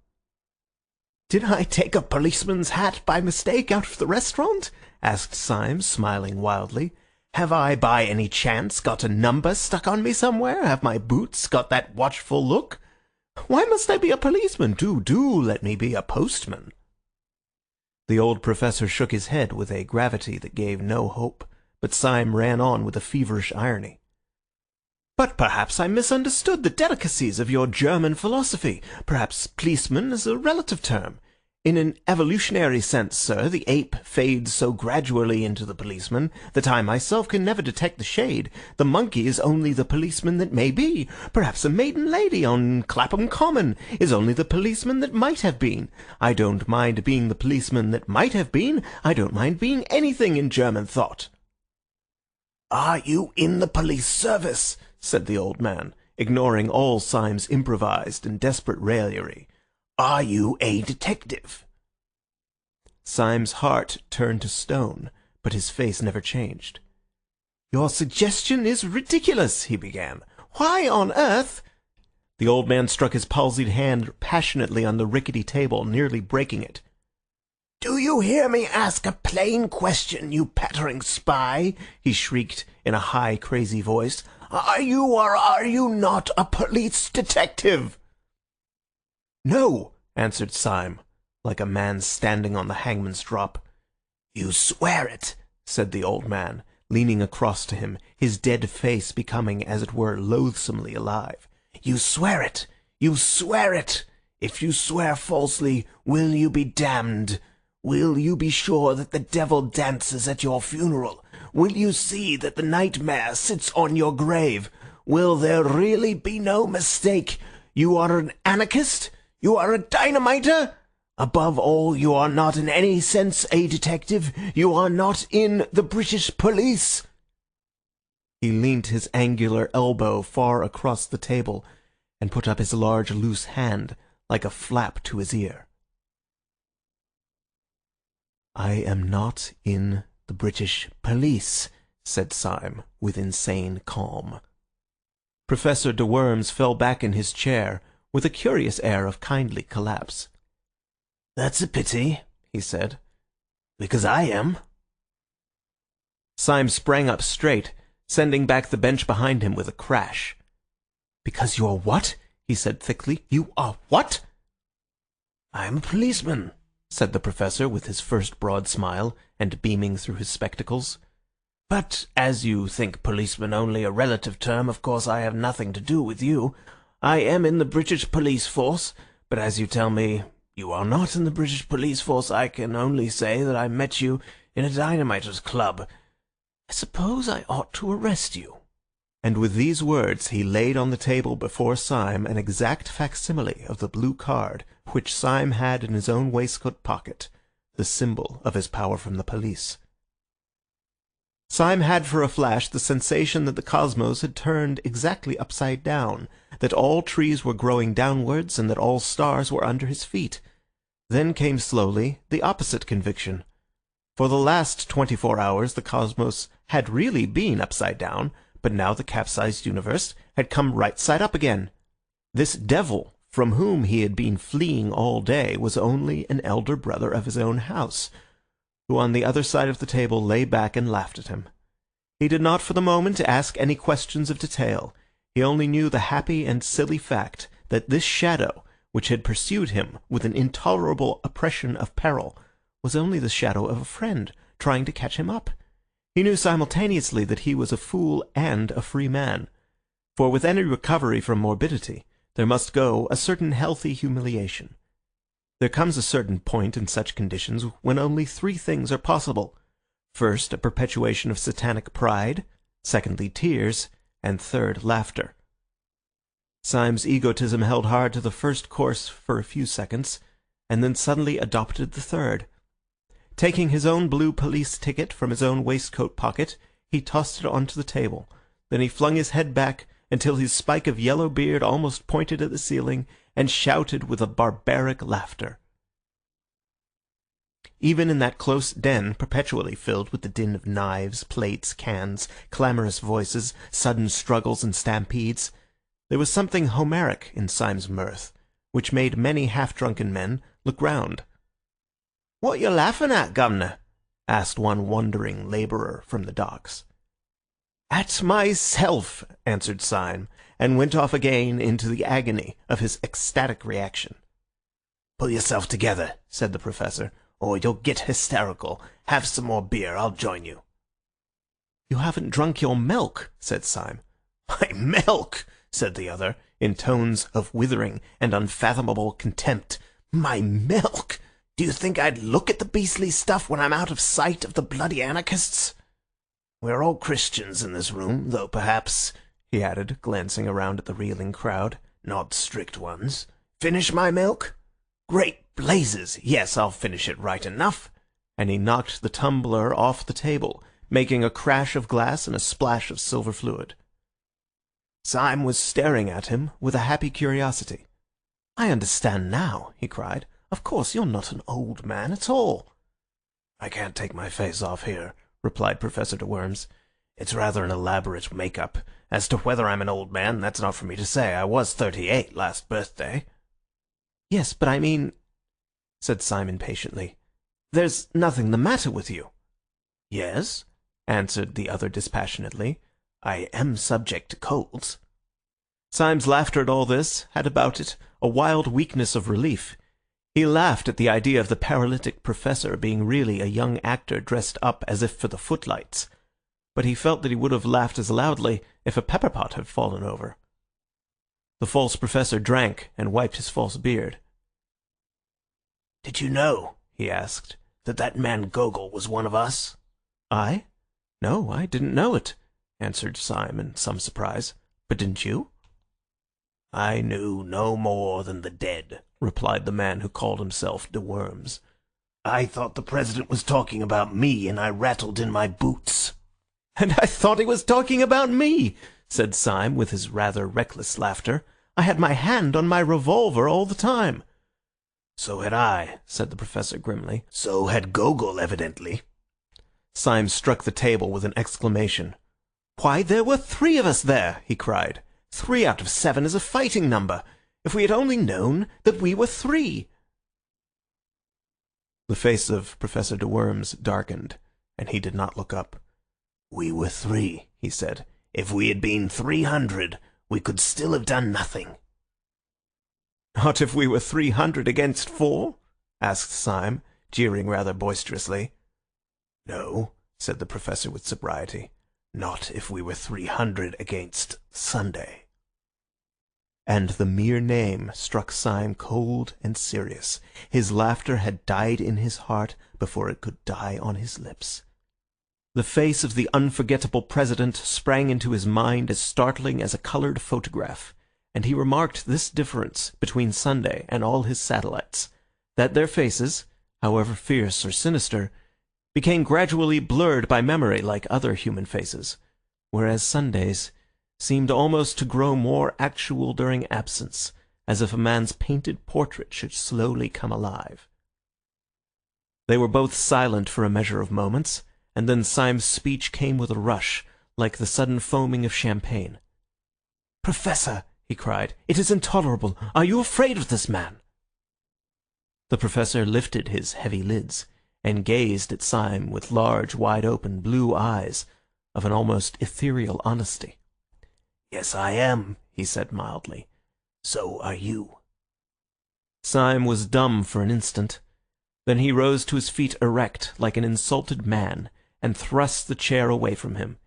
Did I take a policeman's hat by mistake out of the restaurant? Asked Syme, smiling wildly. Have I by any chance got a number stuck on me somewhere? Have my boots got that watchful look? Why must I be a policeman? Do let me be a postman. The old professor shook his head with a gravity that gave no hope, but Syme ran on with a feverish irony. But perhaps I misunderstood the delicacies of your German philosophy. Perhaps policeman is a relative term. In an evolutionary sense, sir, the ape fades so gradually into the policeman that I myself can never detect the shade. The monkey is only the policeman that may be. Perhaps a maiden lady on Clapham Common is only the policeman that might have been. I don't mind being the policeman that might have been. I don't mind being anything in German thought. Are you in the police service? Said the old man, ignoring all Syme's improvised and desperate raillery. Are you a detective? Syme's heart turned to stone, but his face never changed. Your suggestion is ridiculous, he began. Why on earth? The old man struck his palsied hand passionately on the rickety table, nearly breaking it. Do you hear me ask a plain question, you pattering spy? He shrieked in a high, crazy voice. Are you or are you not a police detective? No, answered Syme, like a man standing on the hangman's drop. You swear it, said the old man, leaning across to him, his dead face becoming, as it were, loathsomely alive. You swear it! You swear it! If you swear falsely, will you be damned? Will you be sure that the devil dances at your funeral? Will you see that the nightmare sits on your grave? Will there really be no mistake? You are an anarchist? You are a dynamiter? Above all, you are not in any sense a detective. You are not in the British police. He leant his angular elbow far across the table and put up his large loose hand like a flap to his ear. I am not in the British police, said Syme with insane calm. Professor de Worms fell back in his chair with a curious air of kindly collapse. That's a pity, he said, because I am. Syme sprang up straight, sending back the bench behind him with a crash. Because you are what? He said thickly. You are what? I am a policeman, said the professor with his first broad smile, and beaming through his spectacles. But as you think policeman only a relative term, of course I have nothing to do with you. I am in the British police force, but as you tell me you are not in the British police force, I can only say that I met you in a dynamiters' club. I suppose I ought to arrest you. And with these words he laid on the table before Syme an exact facsimile of the blue card which Syme had in his own waistcoat pocket, the symbol of his power from the police. Syme had for a flash the sensation that the cosmos had turned exactly upside down, that all trees were growing downwards, and that all stars were under his feet. Then came slowly the opposite conviction. For the last 24 hours the cosmos had really been upside down, but now the capsized universe had come right side up again. This devil, from whom he had been fleeing all day, was only an elder brother of his own house, who on the other side of the table lay back and laughed at him. He did not for the moment ask any questions of detail. He only knew the happy and silly fact that this shadow, which had pursued him with an intolerable oppression of peril, was only the shadow of a friend trying to catch him up. He knew simultaneously that he was a fool and a free man. For with any recovery from morbidity, there must go a certain healthy humiliation. There comes a certain point in such conditions when only three things are possible. First, a perpetuation of satanic pride, secondly, tears, and third, laughter. Syme's egotism held hard to the first course for a few seconds, and then suddenly adopted the third. Taking his own blue police ticket from his own waistcoat pocket, he tossed it onto the table. Then he flung his head back until his spike of yellow beard almost pointed at the ceiling, and shouted with a barbaric laughter. Even in that close den, perpetually filled with the din of knives, plates, cans, clamorous voices, sudden struggles and stampedes, there was something Homeric in Syme's mirth, which made many half-drunken men look round. "What you laughing at, governor?" asked one wondering labourer from the docks. "At myself," answered Syme, and went off again into the agony of his ecstatic reaction. "Pull yourself together," said the Professor, "or you'll get hysterical. Have some more beer. I'll join you." "You haven't drunk your milk," said Syme. "My milk!" said the other, in tones of withering and unfathomable contempt. "My milk! Do you think I'd look at the beastly stuff when I'm out of sight of the bloody anarchists? We're all Christians in this room, though perhaps," he added, glancing around at the reeling crowd, "not strict ones. Finish my milk? Great blazes! Yes, I'll finish it right enough." And he knocked the tumbler off the table, making a crash of glass and a splash of silver fluid. Syme was staring at him with a happy curiosity. "I understand now," he cried. "Of course, you're not an old man at all." "I can't take my face off here," replied Professor de Worms. "It's rather an elaborate make-up. As to whether I'm an old man, that's not for me to say. I was 38 last birthday." "Yes, but I mean," said Syme impatiently, "there's nothing the matter with you." "Yes," answered the other dispassionately, "I am subject to colds." Syme's laughter at all this had about it a wild weakness of relief. He laughed at the idea of the paralytic professor being really a young actor dressed up as if for the footlights, but he felt that he would have laughed as loudly if a pepper pot had fallen over. The false professor drank and wiped his false beard. "Did you know," he asked, "that man Gogol was one of us?" "I? No, I didn't know it," answered Syme in some surprise. "But didn't you?" "I knew no more than the dead," replied the man who called himself de Worms. "I thought the President was talking about me, and I rattled in my boots." "And I thought he was talking about me," said Syme with his rather reckless laughter. "I had my hand on my revolver all the time." "So had I," said the Professor grimly. "So had Gogol, evidently." Syme struck the table with an exclamation. "Why, there were 3 of us there!" he cried. 3 out of 7 is a fighting number. If we had only known that we were 3. The face of Professor de Worms darkened, and he did not look up. "We were 3, he said. "If we had been 300, we could still have done nothing." "Not if we were 300 against 4?" asked Syme, jeering rather boisterously. "No," said the Professor with sobriety. "Not if we were 300 against Sunday." And the mere name struck Syme cold and serious. His laughter had died in his heart before it could die on his lips. The face of the unforgettable President sprang into his mind as startling as a coloured photograph, and he remarked this difference between Sunday and all his satellites, that their faces, however fierce or sinister, became gradually blurred by memory like other human faces, whereas Sunday's seemed almost to grow more actual during absence, as if a man's painted portrait should slowly come alive. They were both silent for a measure of moments, and then Syme's speech came with a rush, like the sudden foaming of champagne. "Professor," he cried, "it is intolerable. Are you afraid of this man?" The Professor lifted his heavy lids, and gazed at Syme with large, wide-open blue eyes of an almost ethereal honesty. "Yes, I am," he said mildly. "So are you." Syme was dumb for an instant. Then he rose to his feet erect, like an insulted man, and thrust the chair away from him.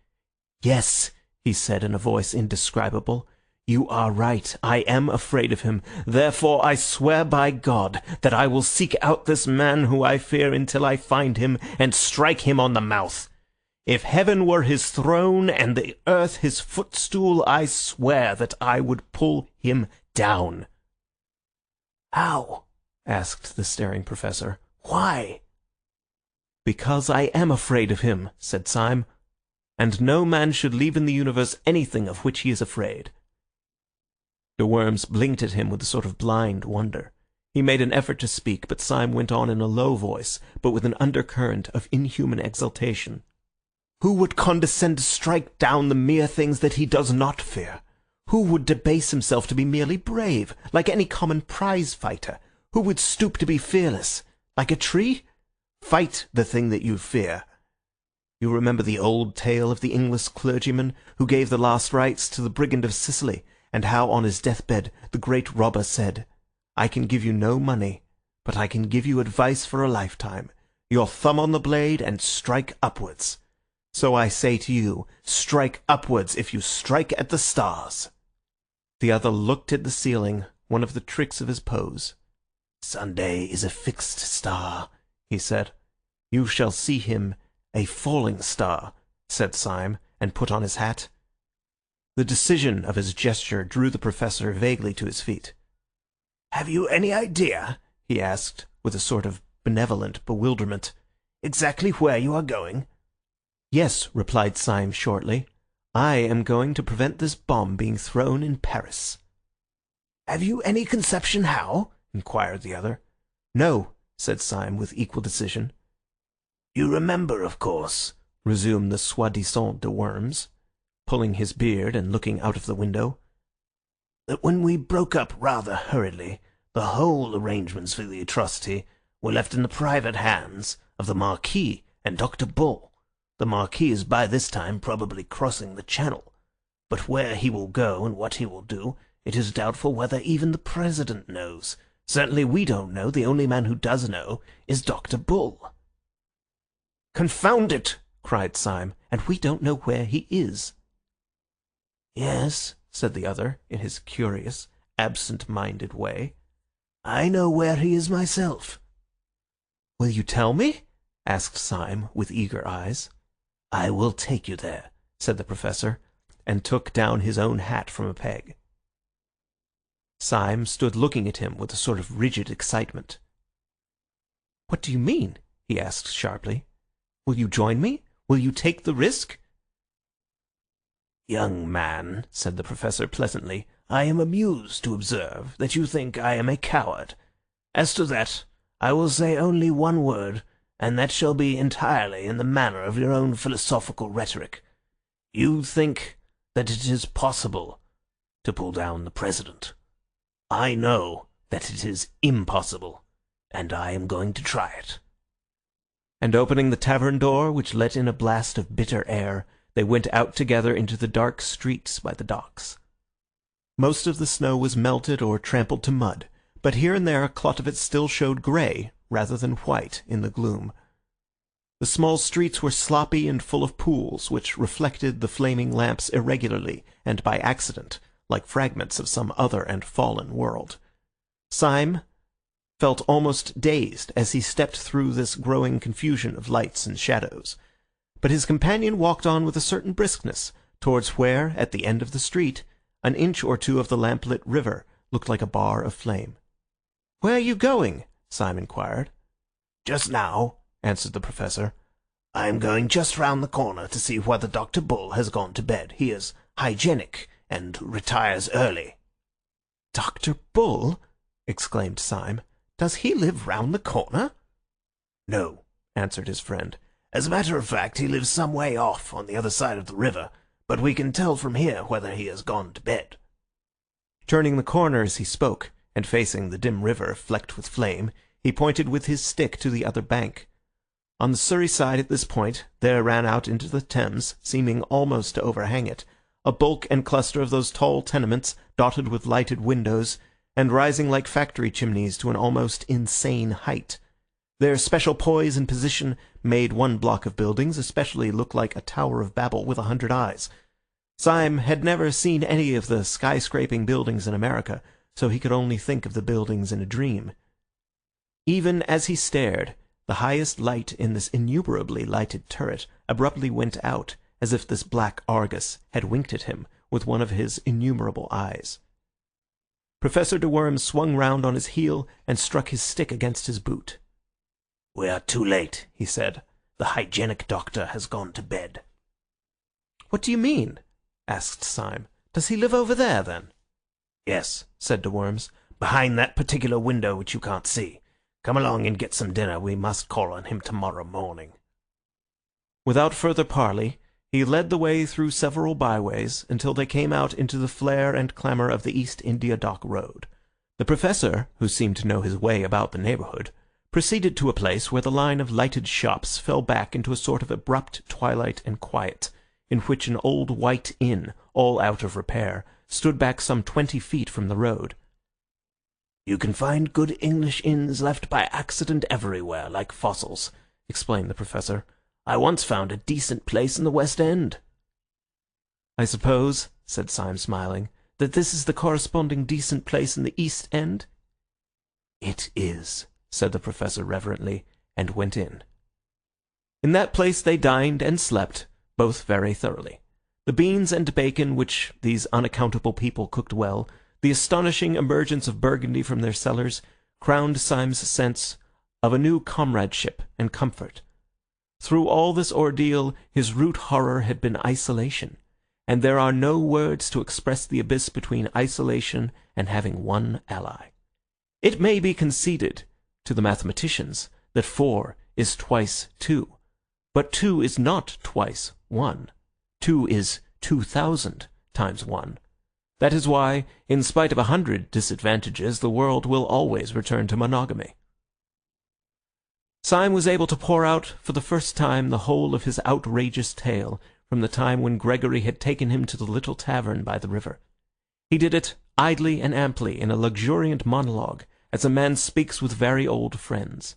"Yes," he said in a voice indescribable, "you are right. I am afraid of him. Therefore I swear by God that I will seek out this man who I fear until I find him and strike him on the mouth. If heaven were his throne and the earth his footstool, I swear that I would pull him down." "How?" asked the staring Professor. "Why?" "Because I am afraid of him," said Syme, "and no man should leave in the universe anything of which he is afraid." De Worms blinked at him with a sort of blind wonder. He made an effort to speak, but Syme went on in a low voice, but with an undercurrent of inhuman exultation. "Who would condescend to strike down the mere things that he does not fear? Who would debase himself to be merely brave, like any common prize fighter? Who would stoop to be fearless, like a tree? Fight the thing that you fear. You remember the old tale of the English clergyman who gave the last rites to the brigand of Sicily, and how on his deathbed the great robber said, 'I can give you no money, but I can give you advice for a lifetime. Your thumb on the blade and strike upwards.' So I say to you, strike upwards if you strike at the stars." The other looked at the ceiling, one of the tricks of his pose. "Sunday is a fixed star," he said. "You shall see him a falling star," said Syme, and put on his hat. The decision of his gesture drew the Professor vaguely to his feet. "Have you any idea," he asked, with a sort of benevolent bewilderment, "exactly where you are going?" "Yes," replied Syme shortly. "I am going to prevent this bomb being thrown in Paris." "Have you any conception how?" inquired the other. "No," said Syme with equal decision. "You remember, of course," resumed the soi-disant de Worms, pulling his beard and looking out of the window, "that when we broke up rather hurriedly, the whole arrangements for the atrocity were left in the private hands of the Marquis and Dr. Bull. The Marquis is by this time probably crossing the Channel, but where he will go and what he will do, it is doubtful whether even the President knows. Certainly we don't know. The only man who does know is Dr. Bull." "Confound it!" cried Syme. "And we don't know where he is." "Yes," said the other, in his curious, absent-minded way. "I know where he is myself." "Will you tell me?" asked Syme, with eager eyes. "I will take you there," said the Professor, and took down his own hat from a peg. Syme stood looking at him with a sort of rigid excitement. "What do you mean?" he asked sharply. "Will you join me? Will you take the risk?" "Young man," said the Professor pleasantly, "I am amused to observe that you think I am a coward. As to that, I will say only one word, and that shall be entirely in the manner of your own philosophical rhetoric. You think that it is possible to pull down the President. I know that it is impossible, and I am going to try it." And opening the tavern door, which let in a blast of bitter air, they went out together into the dark streets by the docks. Most of the snow was melted or trampled to mud, but here and there a clot of it still showed grey, rather than white, in the gloom. The small streets were sloppy and full of pools, which reflected the flaming lamps irregularly and by accident, like fragments of some other and fallen world. Syme felt almost dazed as he stepped through this growing confusion of lights and shadows. But his companion walked on with a certain briskness, towards where, at the end of the street, an inch or two of the lamp-lit river looked like a bar of flame. "Where are you going?" Syme inquired. "Just now," answered the Professor, "I am going just round the corner to see whether Dr. Bull has gone to bed. He is hygienic and retires early." "Dr. Bull?" exclaimed Syme. "Does he live round the corner?" "No," answered his friend. "As a matter of fact, he lives some way off on the other side of the river, but we can tell from here whether he has gone to bed." Turning the corner as he spoke, and facing the dim river flecked with flame, he pointed with his stick to the other bank. On the Surrey side at this point there ran out into the Thames, seeming almost to overhang it, a bulk and cluster of those tall tenements dotted with lighted windows, and rising like factory chimneys to an almost insane height. Their special poise and position made one block of buildings especially look like a Tower of Babel with 100 eyes. Syme had never seen any of the skyscraping buildings in America, so he could only think of the buildings in a dream. Even as he stared, the highest light in this innumerably lighted turret abruptly went out, as if this black Argus had winked at him with one of his innumerable eyes. Professor de Worms swung round on his heel and struck his stick against his boot. "We are too late," he said. "The hygienic doctor has gone to bed." "What do you mean?" asked Syme. "Does he live over there, then?" "Yes," said de Worms, "behind that particular window which you can't see. Come along and get some dinner. We must call on him tomorrow morning." Without further parley, he led the way through several byways until they came out into the flare and clamour of the East India Dock Road. The Professor, who seemed to know his way about the neighbourhood, proceeded to a place where the line of lighted shops fell back into a sort of abrupt twilight and quiet, in which an old white inn, all out of repair, stood back some 20 feet from the road. "You can find good English inns left by accident everywhere, like fossils," explained the Professor. "I once found a decent place in the West End." "I suppose," said Syme, smiling, "that this is the corresponding decent place in the East End?" "It is," said the Professor reverently, and went in. In that place they dined and slept, both very thoroughly. The beans and bacon which these unaccountable people cooked well, the astonishing emergence of Burgundy from their cellars, crowned Syme's sense of a new comradeship and comfort. Through all this ordeal his root horror had been isolation, and there are no words to express the abyss between isolation and having one ally. It may be conceded to the mathematicians that 4 is twice 2, but 2 is not twice 1. 2 is 2,000 times 1. That is why, in spite of 100 disadvantages, the world will always return to monogamy. Syme was able to pour out for the first time the whole of his outrageous tale from the time when Gregory had taken him to the little tavern by the river. He did it idly and amply in a luxuriant monologue, as a man speaks with very old friends.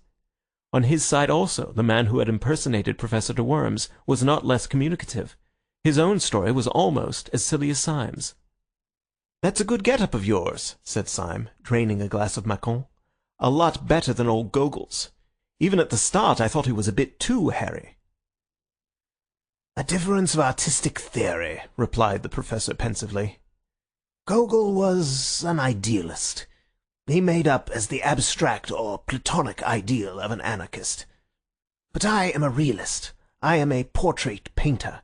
On his side also, the man who had impersonated Professor de Worms was not less communicative. His own story was almost as silly as Syme's. "That's a good get-up of yours," said Syme, draining a glass of Macon. "A lot better than old Gogol's. Even at the start I thought he was a bit too hairy." "A difference of artistic theory," replied the Professor pensively. "Gogol was an idealist. He made up as the abstract or platonic ideal of an anarchist. But I am a realist. I am a portrait painter.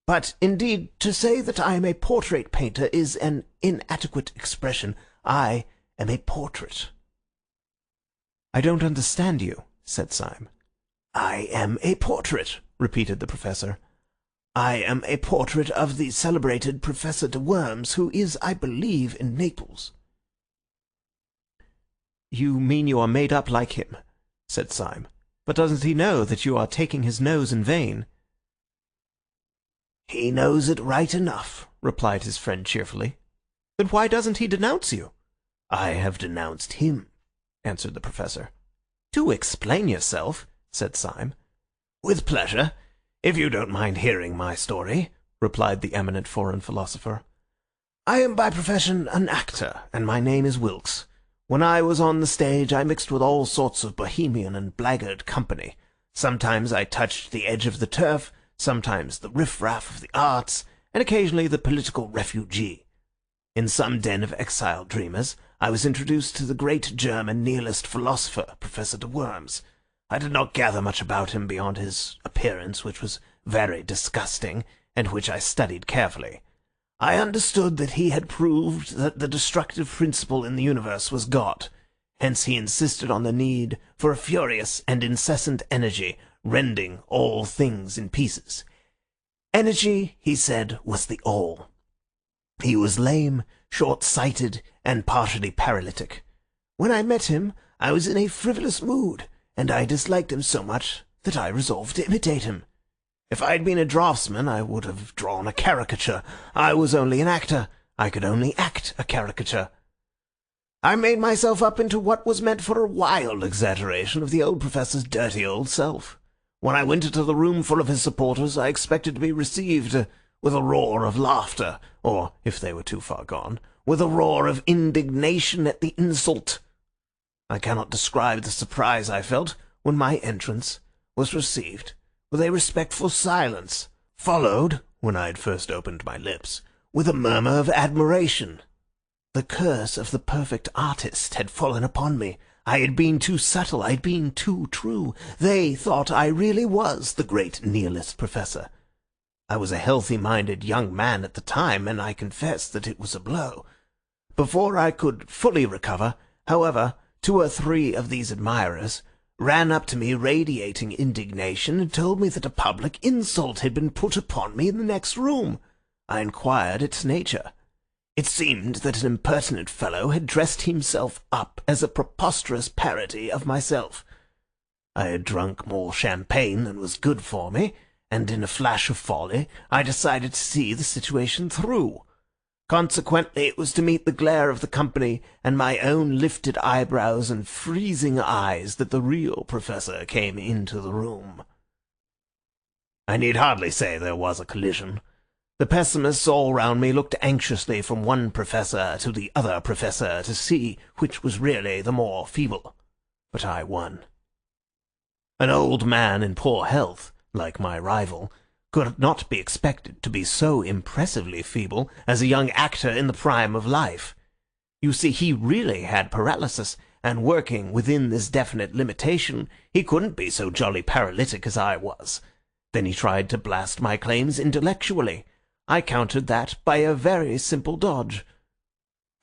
But, indeed, to say that I am a portrait painter is an inadequate expression. I am a portrait." "I don't understand you," said Syme. "I am a portrait," repeated the Professor. "I am a portrait of the celebrated Professor de Worms, who is, I believe, in Naples." "You mean you are made up like him," said Syme. "But doesn't he know that you are taking his nose in vain?" "He knows it right enough," replied his friend cheerfully. "Then why doesn't he denounce you?" "I have denounced him," answered the Professor. "Do explain yourself," said Syme. "With pleasure, if you don't mind hearing my story," replied the eminent foreign philosopher. "I am by profession an actor, and my name is Wilkes. When I was on the stage I mixed with all sorts of bohemian and blackguard company. Sometimes I touched the edge of the turf, sometimes the riff-raff of the arts, and occasionally the political refugee. In some den of exiled dreamers I was introduced to the great German nihilist philosopher, Professor de Worms. I did not gather much about him beyond his appearance, which was very disgusting, and which I studied carefully. I understood that he had proved that the destructive principle in the universe was God. Hence he insisted on the need for a furious and incessant energy, rending all things in pieces. Energy, he said, was the all. He was lame, short-sighted, and partially paralytic. When I met him, I was in a frivolous mood, and I disliked him so much that I resolved to imitate him. If I had been a draftsman, I would have drawn a caricature. I was only an actor. I could only act a caricature. I made myself up into what was meant for a wild exaggeration of the old professor's dirty old self. When I went into the room full of his supporters, I expected to be received with a roar of laughter, or, if they were too far gone, with a roar of indignation at the insult. I cannot describe the surprise I felt when my entrance was received with a respectful silence, followed, when I had first opened my lips, with a murmur of admiration. The curse of the perfect artist had fallen upon me. I had been too subtle, I had been too true. They thought I really was the great nihilist professor. I was a healthy-minded young man at the time, and I confess that it was a blow. Before I could fully recover, however, 2 or 3 of these admirers ran up to me radiating indignation and told me that a public insult had been put upon me in the next room. I inquired its nature. It seemed that an impertinent fellow had dressed himself up as a preposterous parody of myself. I had drunk more champagne than was good for me, and in a flash of folly I decided to see the situation through. Consequently, it was to meet the glare of the company and my own lifted eyebrows and freezing eyes that the real professor came into the room. I need hardly say there was a collision. The pessimists all round me looked anxiously from one professor to the other professor to see which was really the more feeble. But I won. An old man in poor health, like my rival, could not be expected to be so impressively feeble as a young actor in the prime of life. You see, he really had paralysis, and working within this definite limitation, he couldn't be so jolly paralytic as I was. Then he tried to blast my claims intellectually. I countered that by a very simple dodge.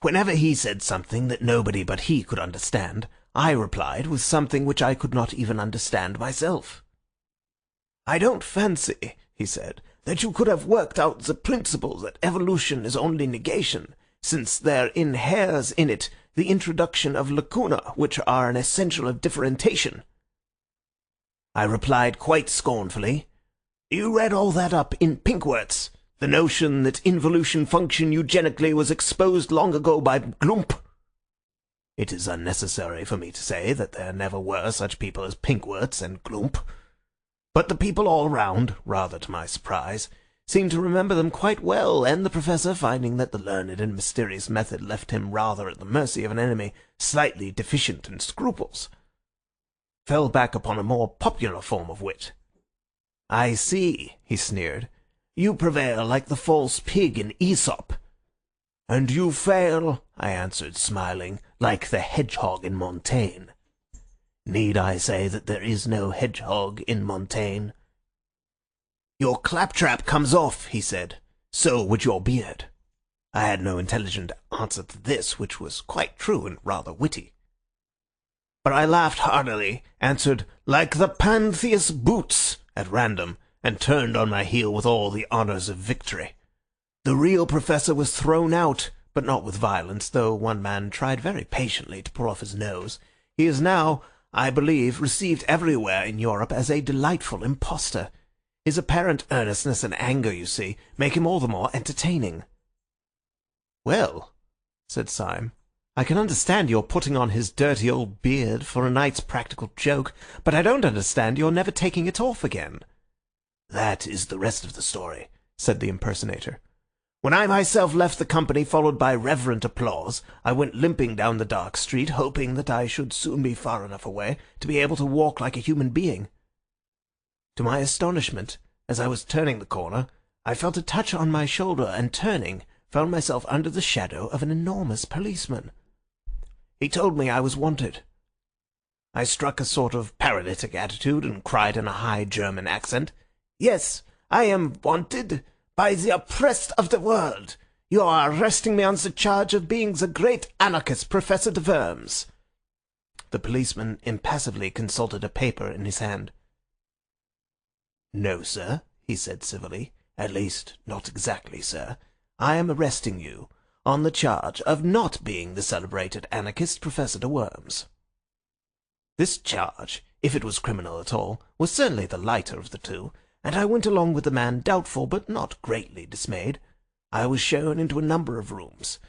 Whenever he said something that nobody but he could understand, I replied with something which I could not even understand myself. "I don't fancy," he said, "that you could have worked out the principle that evolution is only negation, since there inheres in it the introduction of lacuna, which are an essential of differentiation." I replied quite scornfully, "You read all that up in Pinckwerts. The notion that involution function eugenically was exposed long ago by Glump. It is unnecessary for me to say that there never were such people as Pinckwerts and Glump. But the people all round, rather to my surprise, seemed to remember them quite well, and the professor, finding that the learned and mysterious method left him rather at the mercy of an enemy slightly deficient in scruples, fell back upon a more popular form of wit. "I see," he sneered. "You prevail like the false pig in Aesop." "And you fail," I answered, smiling, "like the hedgehog in Montaigne." Need I say that there is no hedgehog in Montaigne? "Your claptrap comes off," he said. "So would your beard." I had no intelligent answer to this, which was quite true and rather witty. But I laughed heartily, answered, "Like the Pantheus boots," at random, and turned on my heel with all the honours of victory. The real professor was thrown out, but not with violence, though one man tried very patiently to pull off his nose. He is now, I believe, received everywhere in Europe as a delightful impostor. His apparent earnestness and anger, you see, make him all the more entertaining. "Well," said Syme, "I can understand your putting on his dirty old beard for a night's practical joke, but I don't understand your never taking it off again." "That is the rest of the story," said the impersonator. "When I myself left the company, followed by reverent applause, I went limping down the dark street, hoping that I should soon be far enough away to be able to walk like a human being. To my astonishment, as I was turning the corner, I felt a touch on my shoulder, and turning, found myself under the shadow of an enormous policeman. He told me I was wanted. I struck a sort of paralytic attitude and cried in a high German accent, "Yes, I am wanted by the oppressed of the world. You are arresting me on the charge of being the great anarchist, Professor de Worms." The policeman impassively consulted a paper in his hand. "No, sir," he said civilly. "At least, not exactly, sir. I am arresting you on the charge of not being the celebrated anarchist, Professor de Worms." This charge, if it was criminal at all, was certainly the lighter of the two, and I went along with the man doubtful but not greatly dismayed. I was shown into a number of rooms,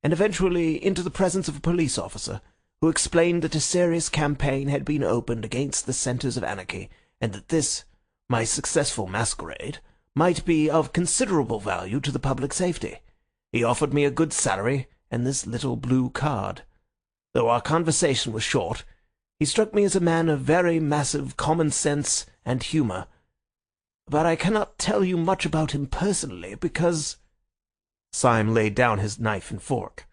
and eventually into the presence of a police officer, who explained that a serious campaign had been opened against the centres of anarchy, and that this, my successful masquerade, might be of considerable value to the public safety. He offered me a good salary and this little blue card. Though our conversation was short, he struck me as a man of very massive common sense and humour. But I cannot tell you much about him personally, because— Syme laid down his knife and fork.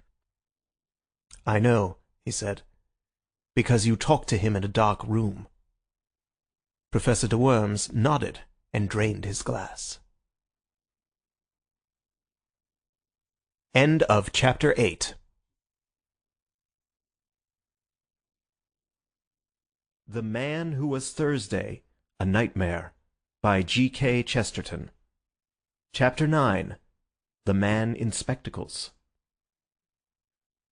"I know," he said, "because you talked to him in a dark room." Professor de Worms nodded and drained his glass. End of chapter 8. The Man Who Was Thursday, A Nightmare, by G.K. Chesterton. Chapter 9. The Man in Spectacles.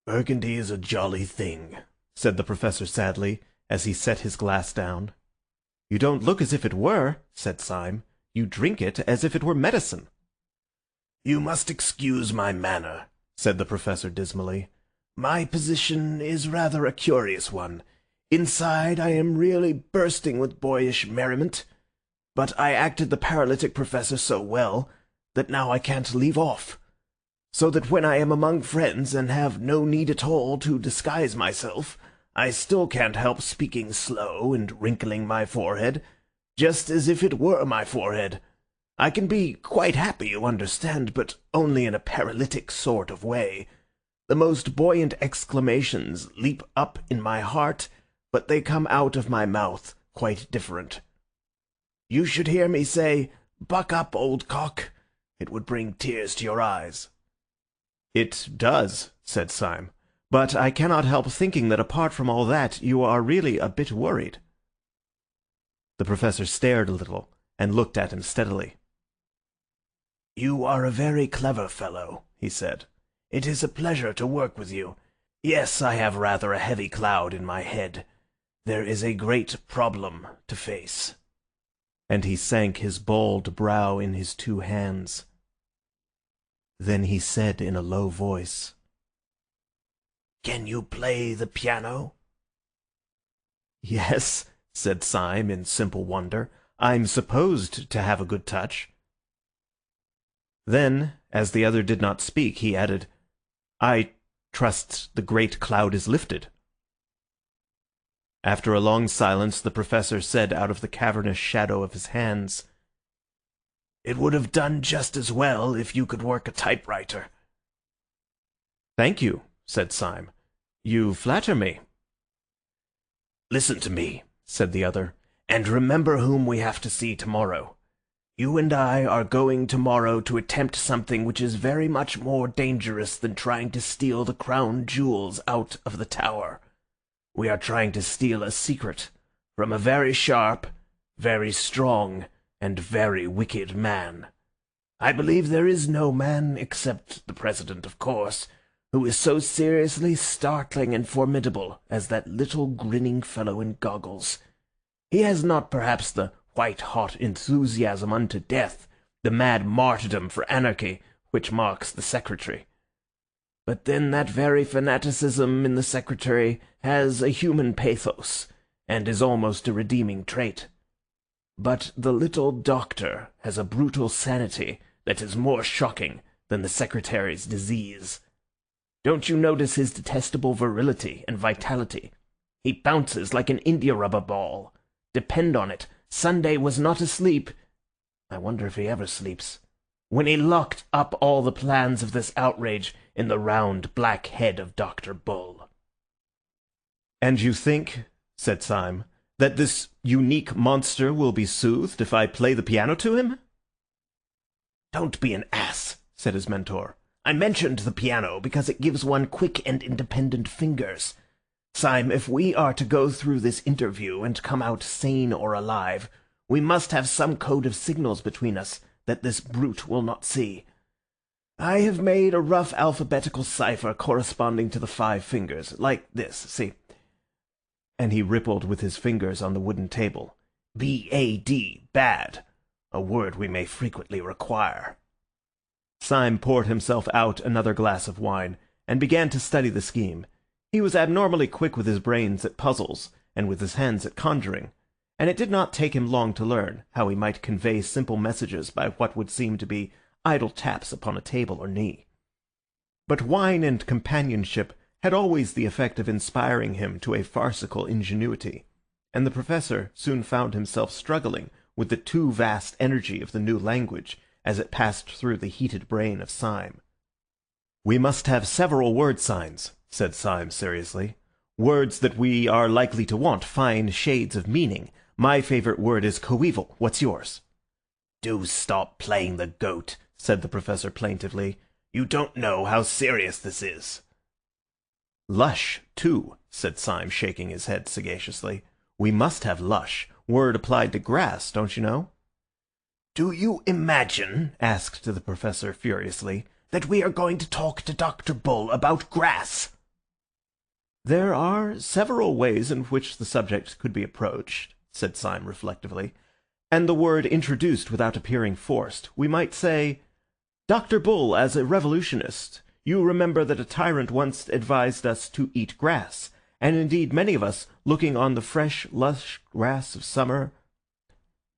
"Burgundy is a jolly thing," said the Professor sadly, as he set his glass down. "You don't look as if it were," said Syme. "You drink it as if it were medicine." "You must excuse my manner," said the Professor dismally. "My position is rather a curious one. Inside I am really bursting with boyish merriment, but I acted the paralytic professor so well that now I can't leave off. So that when I am among friends and have no need at all to disguise myself, I still can't help speaking slow and wrinkling my forehead, just as if it were my forehead. I can be quite happy, you understand, but only in a paralytic sort of way. The most buoyant exclamations leap up in my heart, but they come out of my mouth quite different. You should hear me say, 'Buck up, old cock.' It would bring tears to your eyes." "It does," said Syme, "but I cannot help thinking that apart from all that, you are really a bit worried." The Professor stared a little, and looked at him steadily. "You are a very clever fellow," he said. "It is a pleasure to work with you. Yes, I have rather a heavy cloud in my head. There is a great problem to face." And he sank his bald brow in his two hands. Then he said in a low voice, "Can you play the piano?" "Yes," said Syme in simple wonder. "I'm supposed to have a good touch." Then, as the other did not speak, he added, "I trust the great cloud is lifted." After a long silence, the Professor said out of the cavernous shadow of his hands, "It would have done just as well if you could work a typewriter." "Thank you," said Syme. "You flatter me." "Listen to me," said the other, "and remember whom we have to see tomorrow. You and I are going tomorrow to attempt something which is very much more dangerous than trying to steal the crown jewels out of the tower. We are trying to steal a secret from a very sharp, very strong, and very wicked man. I believe there is no man, except the President, of course, who is so seriously startling and formidable as that little grinning fellow in goggles. He has not perhaps the white-hot enthusiasm unto death, the mad martyrdom for anarchy, which marks the Secretary. But then that very fanaticism in the Secretary has a human pathos, and is almost a redeeming trait. But the little doctor has a brutal sanity that is more shocking than the Secretary's disease. Don't you notice his detestable virility and vitality? He bounces like an india-rubber ball. Depend on it, Sunday was not asleep. I wonder if he ever sleeps. When he locked up all the plans of this outrage in the round black head of Dr. Bull." "And you think," said Syme, "that this unique monster will be soothed if I play the piano to him?" "Don't be an ass," said his mentor. "I mentioned the piano because it gives one quick and independent fingers. Syme, if we are to go through this interview and come out sane or alive, we must have some code of signals between us that this brute will not see. I have made a rough alphabetical cipher corresponding to the 5 fingers, like this, see?" And he rippled with his fingers on the wooden table. "B-A-D, bad, a word we may frequently require." Syme poured himself out another glass of wine, and began to study the scheme. He was abnormally quick with his brains at puzzles, and with his hands at conjuring, and it did not take him long to learn how he might convey simple messages by what would seem to be idle taps upon a table or knee. But wine and companionship had always the effect of inspiring him to a farcical ingenuity, and the Professor soon found himself struggling with the too vast energy of the new language as it passed through the heated brain of Syme. "We must have several word signs," said Syme seriously. "Words that we are likely to want, fine shades of meaning. My favourite word is coeval. What's yours?" "Do stop playing the goat," said the Professor plaintively. "You don't know how serious this is." "Lush, too," said Syme, shaking his head sagaciously. We must have lush. Word applied to grass, don't you know?" "Do you imagine," asked the Professor furiously, "that we are going to talk to Dr. Bull about grass?" "There are several ways in which the subject could be approached," said Syme reflectively, "and the word introduced without appearing forced. We might say, 'Dr. Bull, as a revolutionist, you remember that a tyrant once advised us to eat grass, and indeed many of us, looking on the fresh, lush grass of summer—'"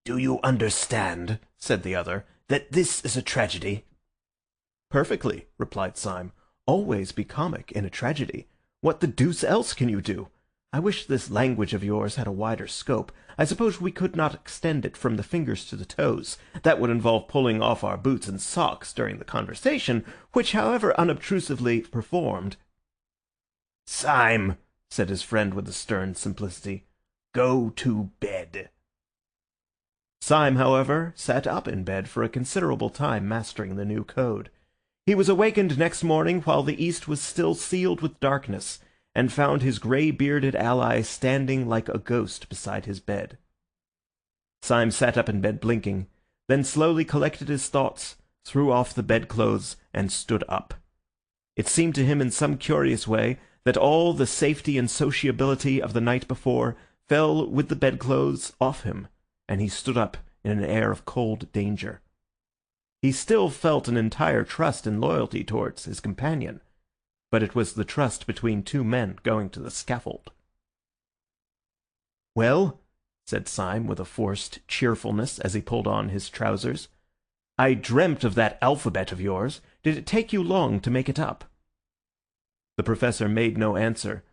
"Do you understand," said the other, "that this is a tragedy?" "Perfectly," replied Syme. "Always be comic in a tragedy. What the deuce else can you do? I wish this language of yours had a wider scope. I suppose we could not extend it from the fingers to the toes. That would involve pulling off our boots and socks during the conversation, which, however unobtrusively performed—" "Syme," said his friend with a stern simplicity, "go to bed." Syme, however, sat up in bed for a considerable time mastering the new code. He was awakened next morning while the east was still sealed with darkness, and found his grey-bearded ally standing like a ghost beside his bed. Syme sat up in bed blinking, then slowly collected his thoughts, threw off the bedclothes, and stood up. It seemed to him in some curious way that all the safety and sociability of the night before fell with the bedclothes off him, and he stood up in an air of cold danger. He still felt an entire trust and loyalty towards his companion, but it was the trust between two men going to the scaffold. "Well," said Syme with a forced cheerfulness as he pulled on his trousers, "I dreamt of that alphabet of yours. Did it take you long to make it up?" The Professor made no answer,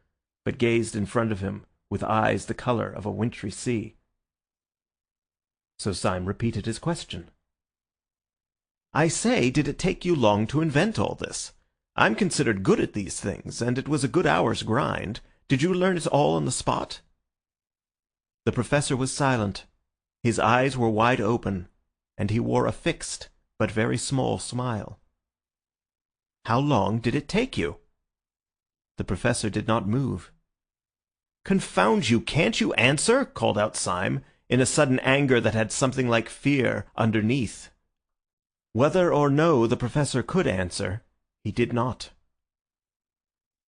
but gazed in front of him with eyes the colour of a wintry sea. So Syme repeated his question. "I say, did it take you long to invent all this? I'm considered good at these things, and it was a good hour's grind. Did you learn it all on the spot?" The Professor was silent. His eyes were wide open, and he wore a fixed but very small smile. "How long did it take you?" The Professor did not move. "Confound you, can't you answer?" called out Syme, in a sudden anger that had something like fear underneath. Whether or no the Professor could answer, he did not.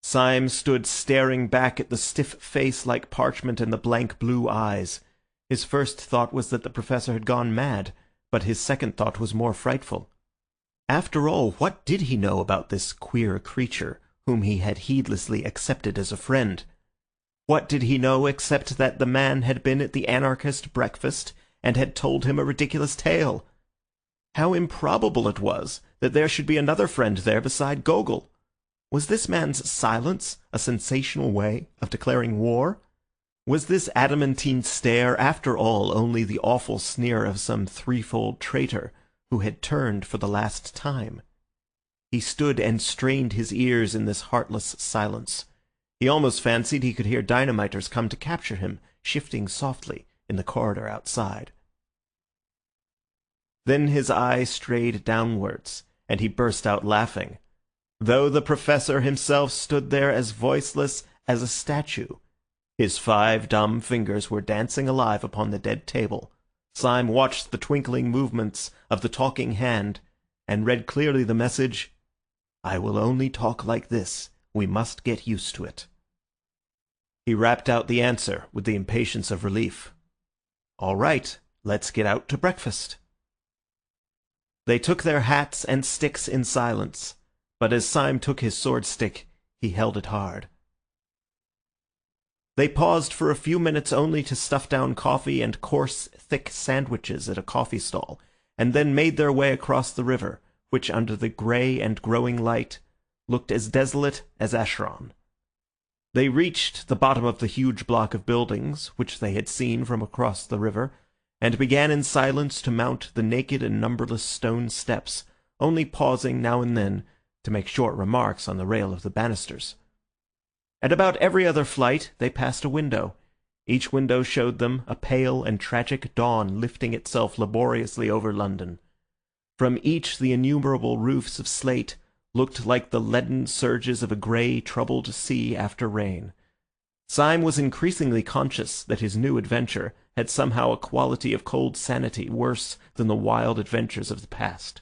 Syme stood staring back at the stiff face like parchment and the blank blue eyes. His first thought was that the Professor had gone mad, but his second thought was more frightful. After all, what did he know about this queer creature, whom he had heedlessly accepted as a friend? What did he know except that the man had been at the anarchist breakfast and had told him a ridiculous tale? How improbable it was that there should be another friend there beside Gogol. Was this man's silence a sensational way of declaring war? Was this adamantine stare, after all, only the awful sneer of some threefold traitor who had turned for the last time? He stood and strained his ears in this heartless silence. He almost fancied he could hear dynamiters come to capture him, shifting softly in the corridor outside. Then his eye strayed downwards, and he burst out laughing. Though the Professor himself stood there as voiceless as a statue, his 5 dumb fingers were dancing alive upon the dead table. Syme watched the twinkling movements of the talking hand, and read clearly the message, "I will only talk like this. We must get used to it." He rapped out the answer with the impatience of relief. "All right, let's get out to breakfast." They took their hats and sticks in silence, but as Syme took his sword stick, he held it hard. They paused for a few minutes only to stuff down coffee and coarse, thick sandwiches at a coffee stall, and then made their way across the river, which under the grey and growing light looked as desolate as Acheron. They reached the bottom of the huge block of buildings which they had seen from across the river, and began in silence to mount the naked and numberless stone steps, only pausing now and then to make short remarks on the rail of the banisters. At about every other flight they passed a window. Each window showed them a pale and tragic dawn lifting itself laboriously over London. From each the innumerable roofs of slate looked like the leaden surges of a grey, troubled sea after rain. Syme was increasingly conscious that his new adventure had somehow a quality of cold sanity worse than the wild adventures of the past.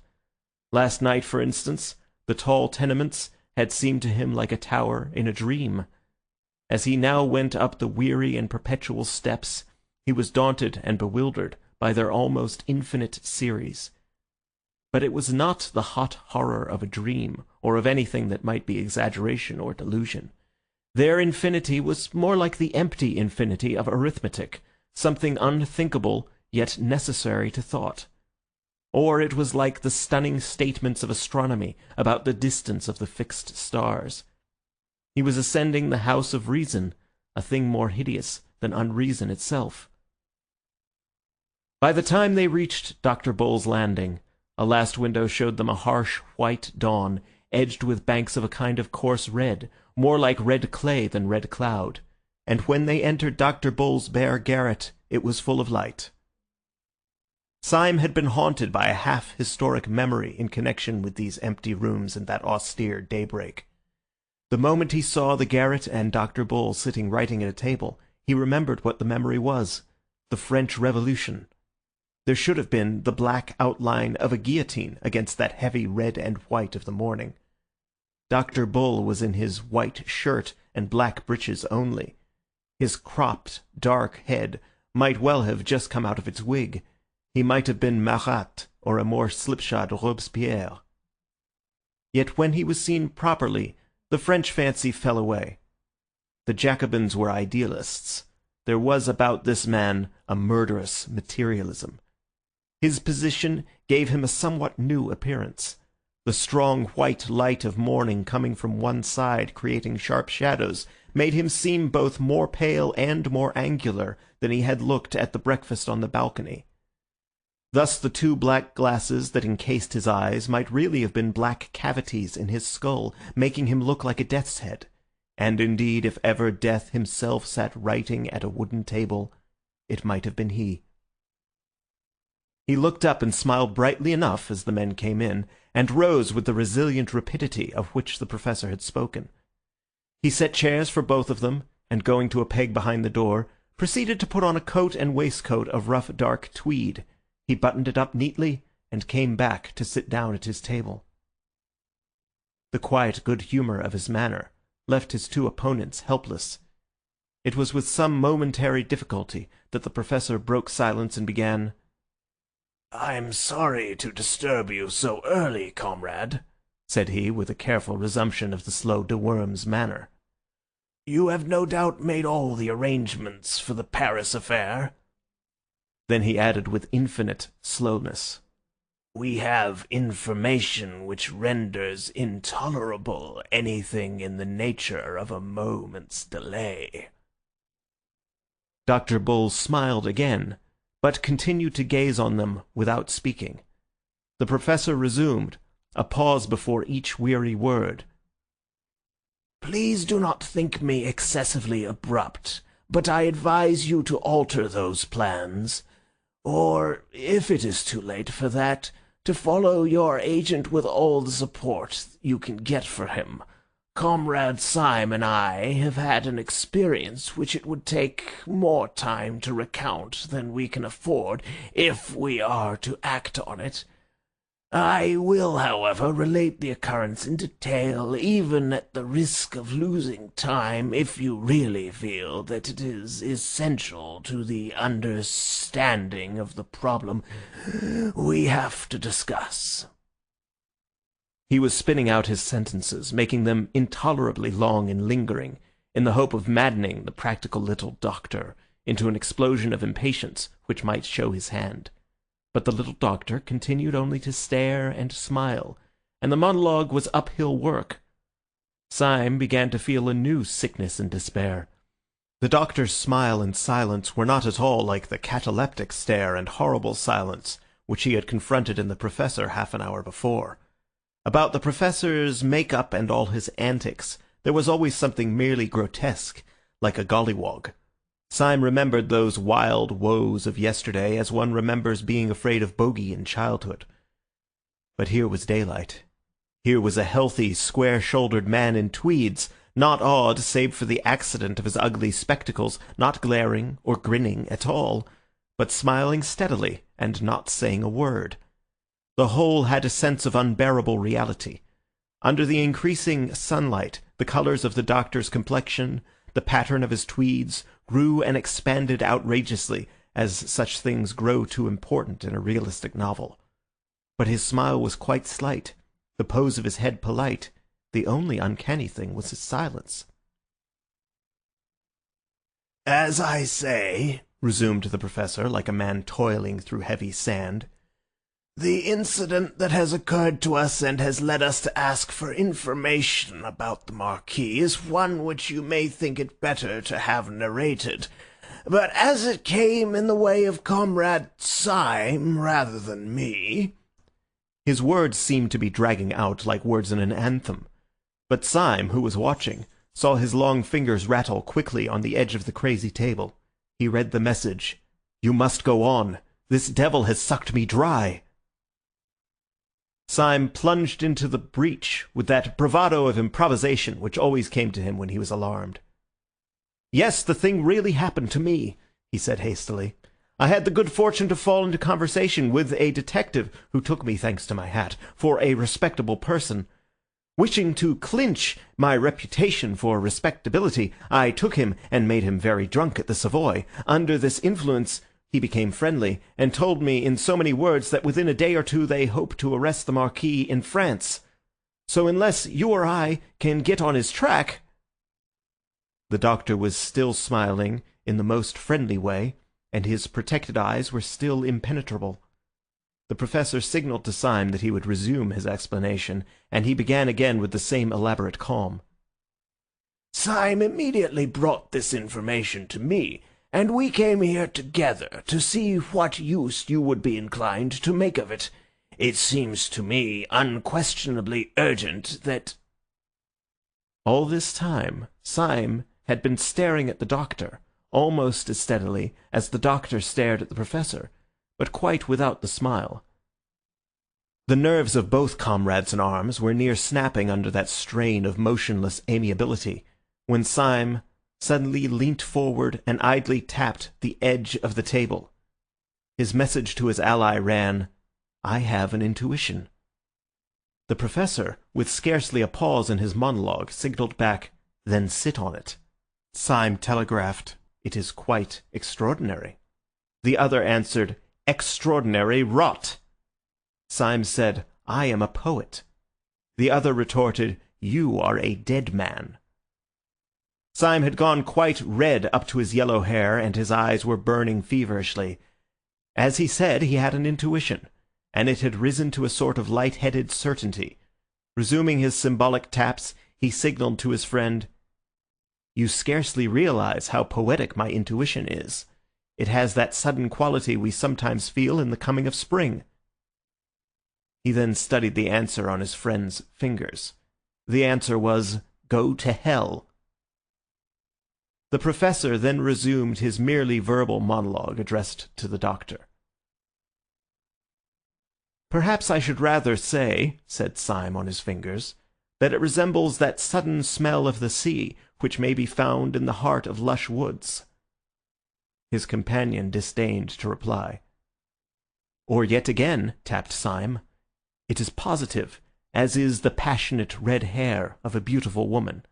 Last night, for instance, the tall tenements had seemed to him like a tower in a dream. As he now went up the weary and perpetual steps, he was daunted and bewildered by their almost infinite series. But it was not the hot horror of a dream, or of anything that might be exaggeration or delusion. Their infinity was more like the empty infinity of arithmetic, something unthinkable yet necessary to thought. Or it was like the stunning statements of astronomy about the distance of the fixed stars. He was ascending the house of reason, a thing more hideous than unreason itself. By the time they reached Dr. Bull's landing, a last window showed them a harsh white dawn, edged with banks of a kind of coarse red, more like red clay than red cloud, and when they entered Dr. Bull's bare garret, it was full of light. Syme had been haunted by a half-historic memory in connection with these empty rooms and that austere daybreak. The moment he saw the garret and Dr. Bull sitting writing at a table, he remembered what the memory was: the French Revolution. There should have been the black outline of a guillotine against that heavy red and white of the morning. Dr. Bull was in his white shirt and black breeches only. His cropped, dark head might well have just come out of its wig. He might have been Marat or a more slipshod Robespierre. Yet when he was seen properly, the French fancy fell away. The Jacobins were idealists. There was about this man a murderous materialism. His position gave him a somewhat new appearance. The strong white light of morning coming from one side, creating sharp shadows, made him seem both more pale and more angular than he had looked at the breakfast on the balcony. Thus the two black glasses that encased his eyes might really have been black cavities in his skull, making him look like a death's head. And indeed, if ever Death himself sat writing at a wooden table, it might have been he. He looked up and smiled brightly enough as the men came in, and rose with the resilient rapidity of which the Professor had spoken. He set chairs for both of them, and going to a peg behind the door, proceeded to put on a coat and waistcoat of rough dark tweed. He buttoned it up neatly, and came back to sit down at his table. The quiet good humour of his manner left his two opponents helpless. It was with some momentary difficulty that the Professor broke silence and began, "I'm sorry to disturb you so early, comrade," said he, with a careful resumption of the slow de Worms manner. "You have no doubt made all the arrangements for the Paris affair?" Then he added with infinite slowness, "We have information which renders intolerable anything in the nature of a moment's delay." Dr. Bull smiled again, but continued to gaze on them without speaking. The Professor resumed, a pause before each weary word. "Please do not think me excessively abrupt, but I advise you to alter those plans, or, if it is too late for that, to follow your agent with all the support you can get for him. Comrade Syme and I have had an experience which it would take more time to recount than we can afford if we are to act on it. I will, however, relate the occurrence in detail, even at the risk of losing time, if you really feel that it is essential to the understanding of the problem we have to discuss." He was spinning out his sentences, making them intolerably long and lingering, in the hope of maddening the practical little doctor into an explosion of impatience which might show his hand. But the little doctor continued only to stare and smile, and the monologue was uphill work. Syme began to feel a new sickness and despair. The doctor's smile and silence were not at all like the cataleptic stare and horrible silence which he had confronted in the Professor half an hour before. About the Professor's make-up and all his antics, there was always something merely grotesque, like a gollywog. Syme remembered those wild woes of yesterday as one remembers being afraid of bogey in childhood. But here was daylight. Here was a healthy, square-shouldered man in tweeds, not odd save for the accident of his ugly spectacles, not glaring or grinning at all, but smiling steadily and not saying a word. The whole had a sense of unbearable reality. Under the increasing sunlight, the colours of the doctor's complexion, the pattern of his tweeds, grew and expanded outrageously, as such things grow too important in a realistic novel. But his smile was quite slight, the pose of his head polite. The only uncanny thing was his silence. "As I say," resumed the Professor, like a man toiling through heavy sand, "the incident that has occurred to us and has led us to ask for information about the Marquis is one which you may think it better to have narrated. But as it came in the way of Comrade Syme rather than me—" His words seemed to be dragging out like words in an anthem. But Syme, who was watching, saw his long fingers rattle quickly on the edge of the crazy table. He read the message. "You must go on. This devil has sucked me dry." Syme plunged into the breach with that bravado of improvisation which always came to him when he was alarmed. "Yes, the thing really happened to me," he said hastily. "I had the good fortune to fall into conversation with a detective who took me, thanks to my hat, for a respectable person. Wishing to clinch my reputation for respectability, I took him and made him very drunk at the Savoy. Under this influence he became friendly, and told me in so many words that within a day or two they hope to arrest the Marquis in France. So unless you or I can get on his track—" The doctor was still smiling in the most friendly way, and his protected eyes were still impenetrable. The Professor signalled to Syme that he would resume his explanation, and he began again with the same elaborate calm. "Syme immediately brought this information to me, and we came here together to see what use you would be inclined to make of it. It seems to me unquestionably urgent that—" All this time Syme had been staring at the doctor, almost as steadily as the doctor stared at the Professor, but quite without the smile. The nerves of both comrades in arms were near snapping under that strain of motionless amiability, when Syme suddenly leant forward and idly tapped the edge of the table. His message to his ally ran, "I have an intuition." The Professor, with scarcely a pause in his monologue, signalled back, "Then sit on it." Syme telegraphed, "It is quite extraordinary." The other answered, "Extraordinary rot." Syme said, "I am a poet." The other retorted, "You are a dead man." Syme had gone quite red up to his yellow hair, and his eyes were burning feverishly. As he said, he had an intuition, and it had risen to a sort of light-headed certainty. Resuming his symbolic taps, he signalled to his friend, "You scarcely realize how poetic my intuition is. It has that sudden quality we sometimes feel in the coming of spring." He then studied the answer on his friend's fingers. The answer was, "Go to hell." The Professor then resumed his merely verbal monologue addressed to the doctor. "Perhaps I should rather say," said Syme on his fingers, "that it resembles that sudden smell of the sea which may be found in the heart of lush woods." His companion disdained to reply. "Or yet again," tapped Syme, "it is positive, as is the passionate red hair of a beautiful woman."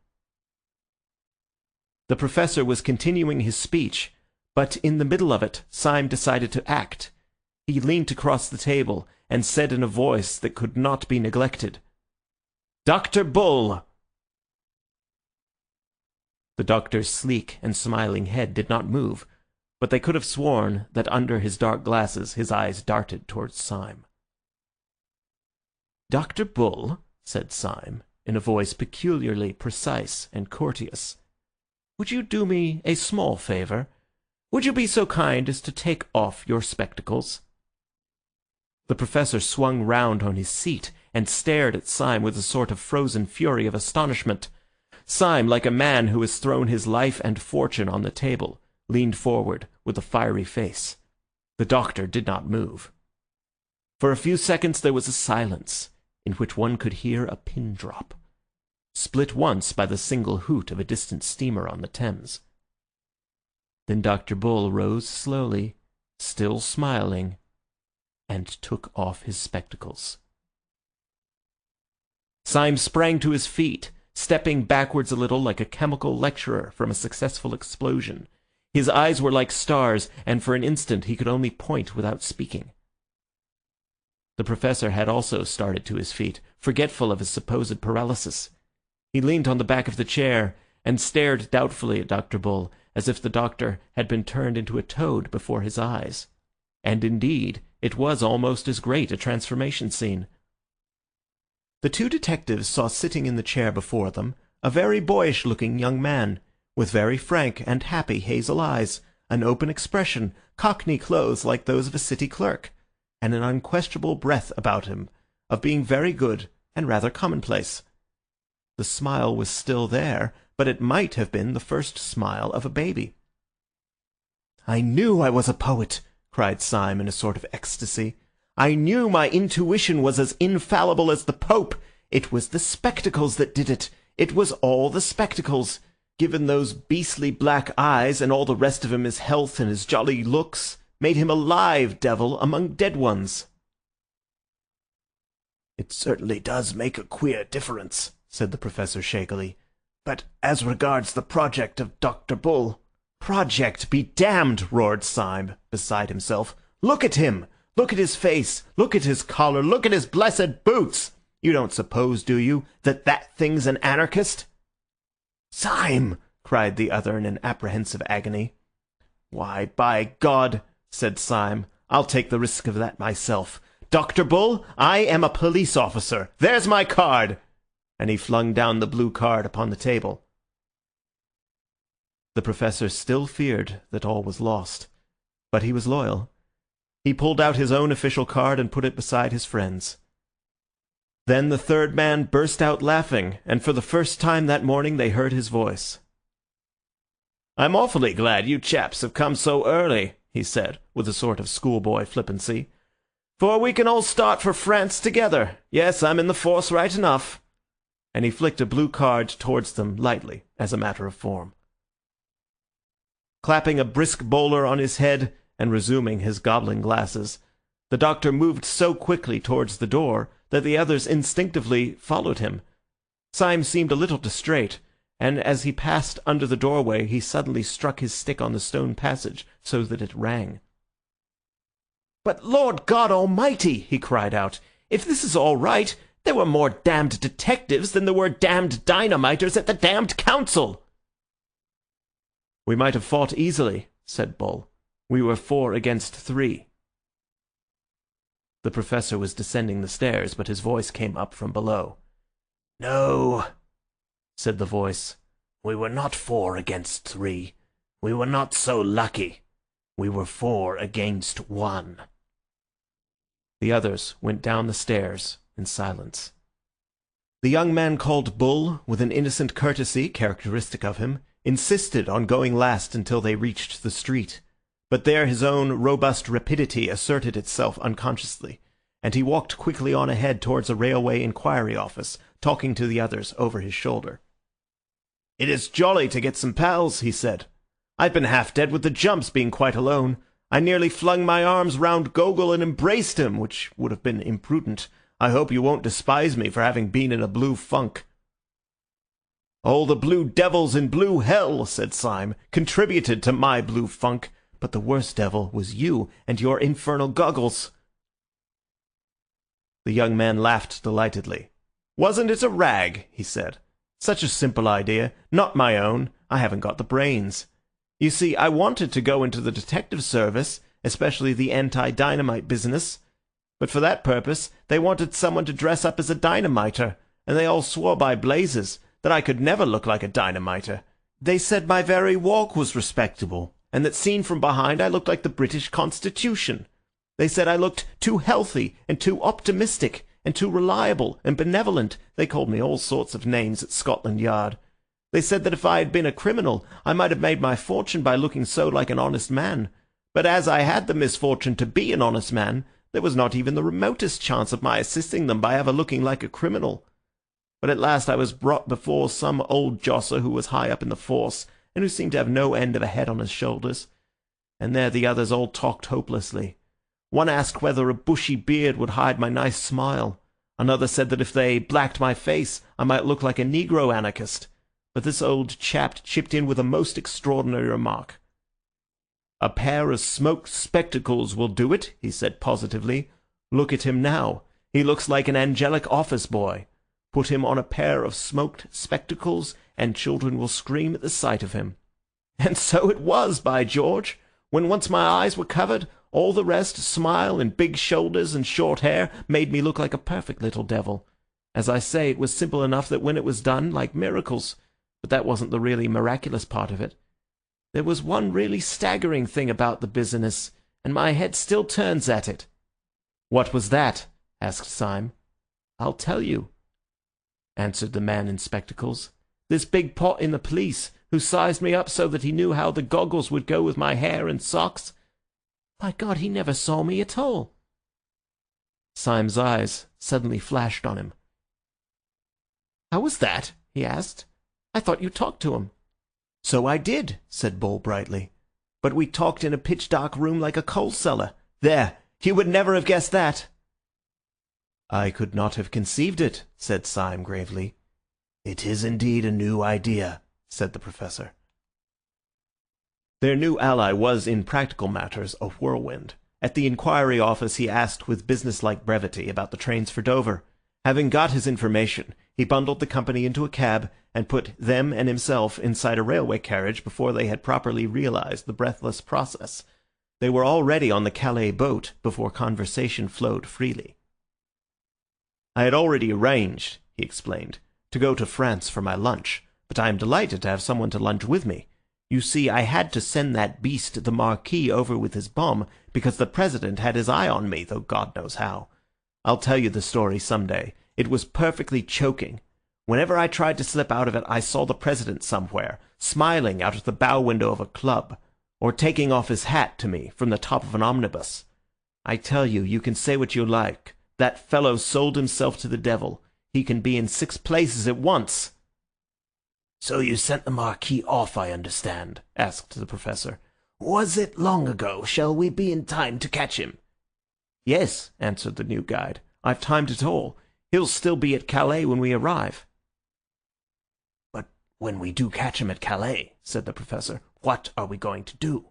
The Professor was continuing his speech, but in the middle of it Syme decided to act. He leant across the table and said in a voice that could not be neglected, "Dr. Bull!" The doctor's sleek and smiling head did not move, but they could have sworn that under his dark glasses his eyes darted towards Syme. "Dr. Bull," said Syme, in a voice peculiarly precise and courteous, "would you do me a small favour? Would you be so kind as to take off your spectacles?" The Professor swung round on his seat and stared at Syme with a sort of frozen fury of astonishment. Syme, like a man who has thrown his life and fortune on the table, leaned forward with a fiery face. The doctor did not move. For a few seconds there was a silence, in which one could hear a pin drop. split once by the single hoot of a distant steamer on the Thames. Then Dr. Bull rose slowly, still smiling, and took off his spectacles. Syme sprang to his feet, stepping backwards a little like a chemical lecturer from a successful explosion. His eyes were like stars, and for an instant he could only point without speaking. The Professor had also started to his feet, forgetful of his supposed paralysis. He leaned on the back of the chair and stared doubtfully at Dr. Bull, as if the doctor had been turned into a toad before his eyes. And indeed, it was almost as great a transformation scene. The two detectives saw sitting in the chair before them a very boyish-looking young man, with very frank and happy hazel eyes, an open expression, cockney clothes like those of a city clerk, and an unquestionable breath about him of being very good and rather commonplace. The smile was still there, but it might have been the first smile of a baby. "I knew I was a poet," cried Syme in a sort of ecstasy. "I knew my intuition was as infallible as the Pope. It was the spectacles that did it. It was all the spectacles. Given those beastly black eyes and all the rest of him, his health and his jolly looks, made him a live devil among dead ones." "It certainly does make a queer difference," said the Professor shakily. "But as regards the project of Dr. Bull—" "Project be damned!" roared Syme, beside himself. "Look at him! Look at his face! Look at his collar! Look at his blessed boots! You don't suppose, do you, that that thing's an anarchist?" "Syme!" cried the other in an apprehensive agony. "Why, by God," said Syme, "I'll take the risk of that myself. Dr. Bull, I am a police officer. There's my card!" And he flung down the blue card upon the table. The Professor still feared that all was lost, but he was loyal. He pulled out his own official card and put it beside his friend's. Then the third man burst out laughing, and for the first time that morning they heard his voice. "I'm awfully glad you chaps have come so early," he said, with a sort of schoolboy flippancy, "for we can all start for France together. Yes, I'm in the force right enough." And he flicked a blue card towards them lightly, as a matter of form. Clapping a brisk bowler on his head and resuming his gobbling glasses, the doctor moved so quickly towards the door that the others instinctively followed him. Syme seemed a little distrait, and as he passed under the doorway he suddenly struck his stick on the stone passage so that it rang. "But Lord God Almighty!" he cried out. "If this is all right, there were more damned detectives than there were damned dynamiters at the damned council." "We might have fought easily," said Bull. "We were 4 against 3. The Professor was descending the stairs, but his voice came up from below. "No," said the voice, "we were not 4 against 3. We were not so lucky. We were 4 against 1. The others went down the stairs in silence. The young man called Bull, with an innocent courtesy characteristic of him, insisted on going last until they reached the street. But there his own robust rapidity asserted itself unconsciously, and he walked quickly on ahead towards a railway inquiry office, talking to the others over his shoulder. "It is jolly to get some pals," he said. "I've been half dead with the jumps being quite alone. I nearly flung my arms round Gogol and embraced him, which would have been imprudent. I hope you won't despise me for having been in a blue funk." "All the blue devils in blue hell," said Syme, "contributed to my blue funk. But the worst devil was you and your infernal goggles." The young man laughed delightedly. "Wasn't it a rag?" he said. "Such a simple idea. Not my own. I haven't got the brains. You see, I wanted to go into the detective service, especially the anti-dynamite business. But for that purpose they wanted someone to dress up as a dynamiter, and they all swore by blazes that I could never look like a dynamiter. They said my very walk was respectable, and that seen from behind I looked like the British Constitution. They said I looked too healthy and too optimistic and too reliable and benevolent. They called me all sorts of names at Scotland Yard. They said that if I had been a criminal, I might have made my fortune by looking so like an honest man. But as I had the misfortune to be an honest man, there was not even the remotest chance of my assisting them by ever looking like a criminal. But at last I was brought before some old josser who was high up in the force, and who seemed to have no end of a head on his shoulders. And there the others all talked hopelessly. One asked whether a bushy beard would hide my nice smile. Another said that if they blacked my face, I might look like a Negro anarchist. But this old chap chipped in with a most extraordinary remark. "A pair of smoked spectacles will do it," he said positively. "Look at him now. He looks like an angelic office boy. Put him on a pair of smoked spectacles, and children will scream at the sight of him." And so it was, by George! When once my eyes were covered, all the rest, smile and big shoulders and short hair, made me look like a perfect little devil. As I say, it was simple enough that when it was done, like miracles. But that wasn't the really miraculous part of it. There was one really staggering thing about the business, and my head still turns at it. "What was that?" asked Syme. "I'll tell you," answered the man in spectacles. "This big pot in the police, who sized me up so that he knew how the goggles would go with my hair and socks. By God, he never saw me at all." Syme's eyes suddenly flashed on him. "How was that?" he asked. "I thought you talked to him." "So I did," said Bull brightly. "But we talked in a pitch-dark room like a coal cellar. There, you would never have guessed that." "I could not have conceived it," said Syme gravely. "It is indeed a new idea," said the Professor. Their new ally was, in practical matters, a whirlwind. At the inquiry office he asked with businesslike brevity about the trains for Dover. Having got his information, he bundled the company into a cab and put them and himself inside a railway carriage before they had properly realized the breathless process. They were already on the Calais boat before conversation flowed freely. "I had already arranged," he explained, "to go to France for my lunch, but I am delighted to have someone to lunch with me. You see, I had to send that beast the Marquis over with his bomb because the President had his eye on me, though God knows how. I'll tell you the story some day. It was perfectly choking. Whenever I tried to slip out of it, I saw the President somewhere, smiling out of the bow window of a club, or taking off his hat to me from the top of an omnibus. I tell you, you can say what you like. That fellow sold himself to the devil. He can be in 6 places at once." "So you sent the Marquis off, I understand?" asked the Professor. "Was it long ago? Shall we be in time to catch him?" "Yes," answered the new guide. "I've timed it all. He'll still be at Calais when we arrive." "But when we do catch him at Calais," said the Professor, "what are we going to do?"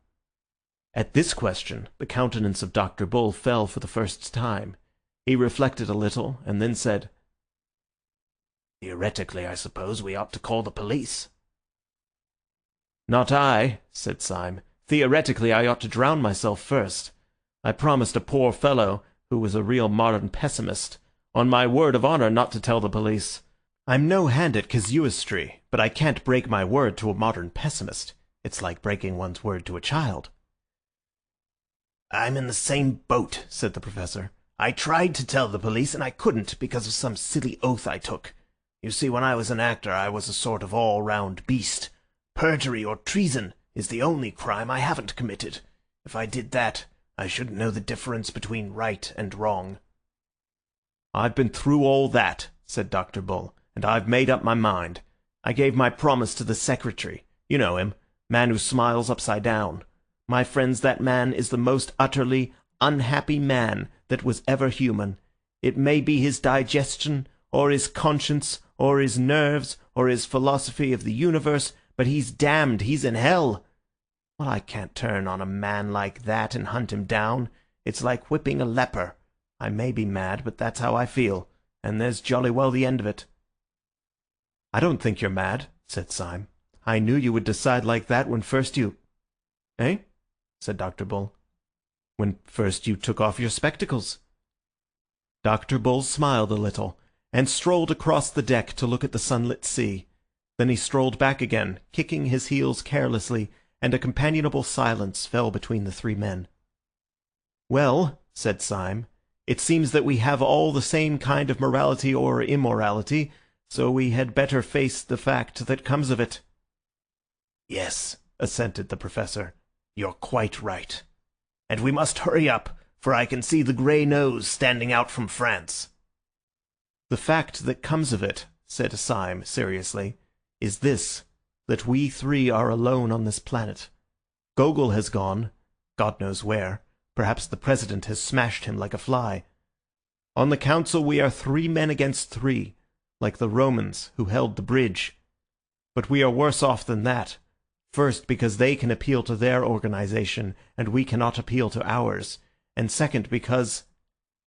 At this question the countenance of Dr. Bull fell for the first time. He reflected a little, and then said, "Theoretically, I suppose we ought to call the police." "Not I," said Syme. "Theoretically, I ought to drown myself first. I promised a poor fellow, who was a real modern pessimist, on my word of honour not to tell the police. I'm no hand at casuistry, but I can't break my word to a modern pessimist. It's like breaking one's word to a child." "I'm in the same boat," said the Professor. "I tried to tell the police, and I couldn't because of some silly oath I took. You see, when I was an actor, I was a sort of all-round beast. Perjury or treason is the only crime I haven't committed. If I did that, I shouldn't know the difference between right and wrong." "I've been through all that," said Dr. Bull, "and I've made up my mind. I gave my promise to the secretary. You know him, man who smiles upside down. My friends, that man is the most utterly unhappy man that was ever human. It may be his digestion, or his conscience, or his nerves, or his philosophy of the universe, but he's damned, he's in hell. Well, I can't turn on a man like that and hunt him down. It's like whipping a leper. I may be mad, but that's how I feel, and there's jolly well the end of it." "I don't think you're mad," said Syme. "I knew you would decide like that when first you—" "Eh?" said Dr. Bull. "When first you took off your spectacles." Dr. Bull smiled a little, and strolled across the deck to look at the sunlit sea. Then he strolled back again, kicking his heels carelessly, and a companionable silence fell between the 3 men. "Well," said Syme, "it seems that we have all the same kind of morality or immorality, so we had better face the fact that comes of it." "Yes," assented the Professor, "you're quite right. And we must hurry up, for I can see the grey nose standing out from France." "The fact that comes of it," said Syme seriously, "is this, that we three are alone on this planet. Gogol has gone, God knows where. Perhaps the President has smashed him like a fly. On the council we are 3 men against 3, like the Romans who held the bridge. But we are worse off than that. First, because they can appeal to their organization, and we cannot appeal to ours. And second, because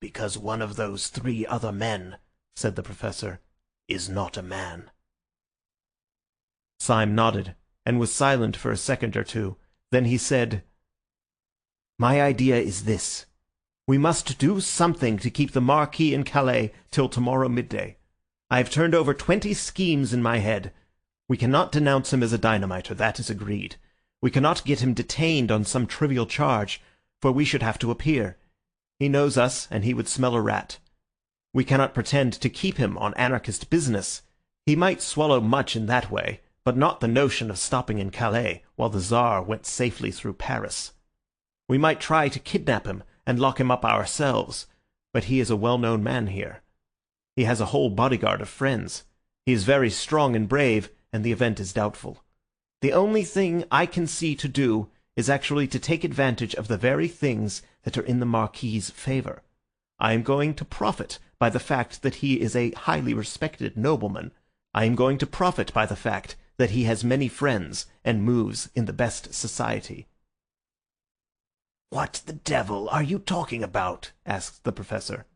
one of those 3 other men," said the Professor, "is not a man." Syme nodded, and was silent for a second or two. Then he said, "My idea is this. We must do something to keep the Marquis in Calais till tomorrow midday. I have turned over 20 schemes in my head. We cannot denounce him as a dynamiter, that is agreed. We cannot get him detained on some trivial charge, for we should have to appear. He knows us, and he would smell a rat. We cannot pretend to keep him on anarchist business. He might swallow much in that way, but not the notion of stopping in Calais while the Tsar went safely through Paris. We might try to kidnap him and lock him up ourselves, but he is a well-known man here. He has a whole bodyguard of friends. He is very strong and brave, and the event is doubtful. The only thing I can see to do is actually to take advantage of the very things that are in the Marquis's favour. I am going to profit by the fact that he is a highly respected nobleman. I am going to profit by the fact that he has many friends and moves in the best society." "What the devil are you talking about?" asked the Professor.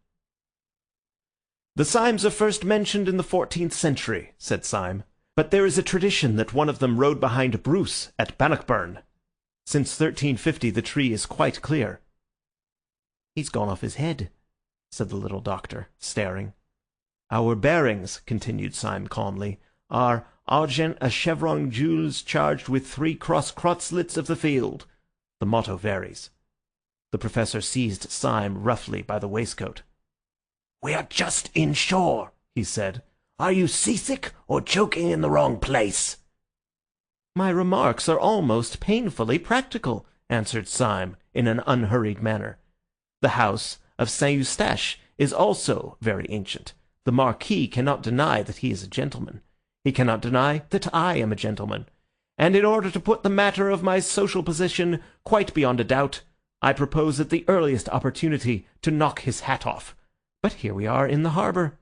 "The Symes are first mentioned in the 14th century," said Syme. "But there is a tradition that one of them rode behind Bruce at Bannockburn. Since 1350 the tree is quite clear." "He's gone off his head," said the little doctor, staring. "Our bearings," continued Syme calmly, "are argent a chevron gules charged with 3 cross crosslets of the field. The motto varies." The Professor seized Syme roughly by the waistcoat. "We are just inshore," he said. "Are you seasick or choking in the wrong place?" "My remarks are almost painfully practical," answered Syme in an unhurried manner. "The house of Saint-Eustache is also very ancient. The Marquis cannot deny that he is a gentleman. He cannot deny that I am a gentleman. And in order to put the matter of my social position quite beyond a doubt, I propose at the earliest opportunity to knock his hat off. But here we are in the harbour."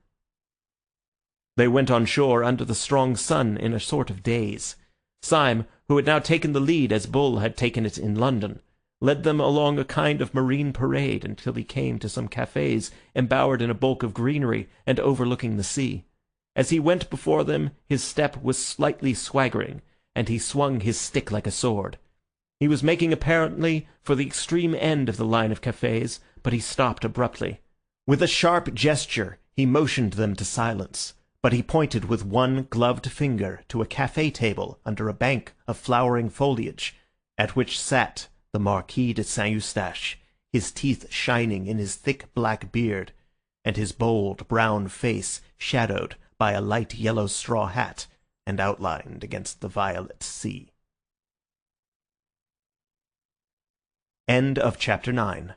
They went on shore under the strong sun in a sort of daze. Syme, who had now taken the lead as Bull had taken it in London, led them along a kind of marine parade until he came to some cafes embowered in a bulk of greenery and overlooking the sea. As he went before them, his step was slightly swaggering, and he swung his stick like a sword. He was making apparently for the extreme end of the line of cafes, but he stopped abruptly. With a sharp gesture he motioned them to silence, but he pointed with one gloved finger to a café table under a bank of flowering foliage, at which sat the Marquis de Saint-Eustache, his teeth shining in his thick black beard, and his bold brown face shadowed by a light yellow straw hat and outlined against the violet sea. End of chapter 9.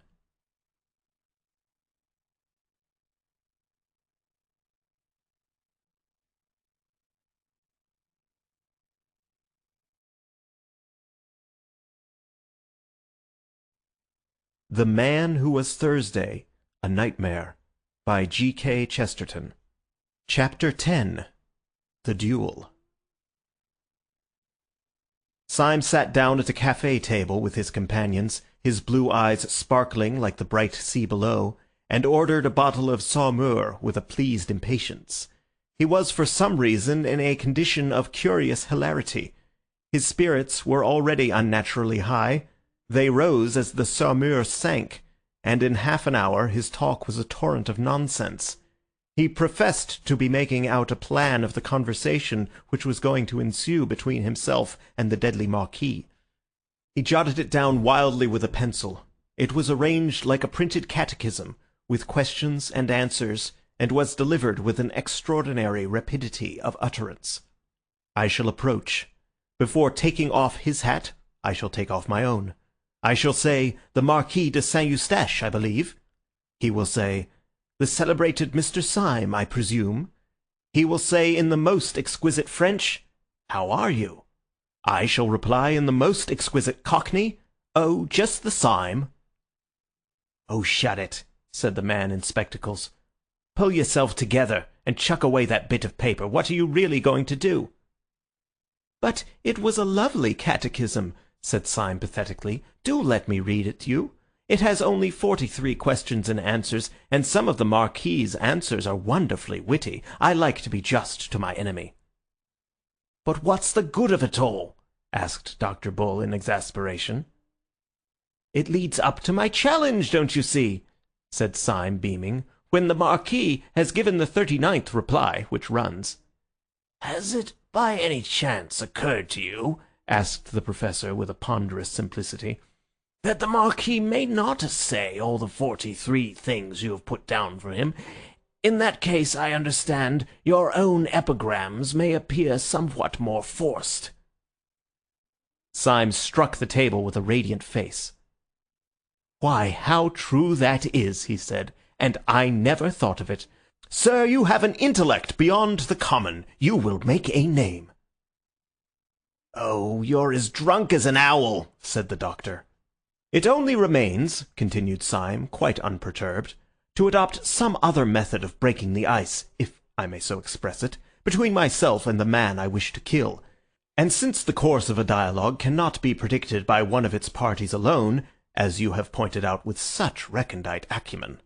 The Man Who Was Thursday, A Nightmare, by G.K. Chesterton. Chapter 10. The Duel. Syme sat down at a café table with his companions, his blue eyes sparkling like the bright sea below, and ordered a bottle of Saumur with a pleased impatience. He was for some reason in a condition of curious hilarity. His spirits were already unnaturally high. They rose as the Saumur sank, and in half an hour his talk was a torrent of nonsense. He professed to be making out a plan of the conversation which was going to ensue between himself and the deadly Marquis. He jotted it down wildly with a pencil. It was arranged like a printed catechism, with questions and answers, and was delivered with an extraordinary rapidity of utterance. I shall approach. Before taking off his hat, I shall take off my own. I shall say, "The Marquis de Saint-Eustache, I believe." He will say, "The celebrated Mr. Syme, I presume." He will say in the most exquisite French, 'How are you?' I shall reply in the most exquisite Cockney, 'Oh, just the same.'" "Oh, shut it," said the man in spectacles. "Pull yourself together and chuck away that bit of paper. What are you really going to do?" "But it was a lovely catechism," said Syme pathetically. "Do let me read it you. It has only 43 questions and answers, and some of the Marquis's answers are wonderfully witty. I like to be just to my enemy." "But what's the good of it all?" asked Dr. Bull in exasperation. "It leads up to my challenge, don't you see?" said Syme, beaming. "When the Marquis has given the 39th reply, which runs—" "Has it by any chance occurred to you," asked the Professor with a ponderous simplicity, "that the Marquis may not say all the 43 things you have put down for him? In that case, I understand, your own epigrams may appear somewhat more forced." Syme struck the table with a radiant face. "Why, how true that is," he said, "and I never thought of it. Sir, you have an intellect beyond the common. You will make a name." "Oh, you're as drunk as an owl," said the doctor. "It only remains," continued Syme, quite unperturbed, "to adopt some other method of breaking the ice, if I may so express it, between myself and the man I wish to kill. And since the course of a dialogue cannot be predicted by one of its parties alone, as you have pointed out with such recondite acumen,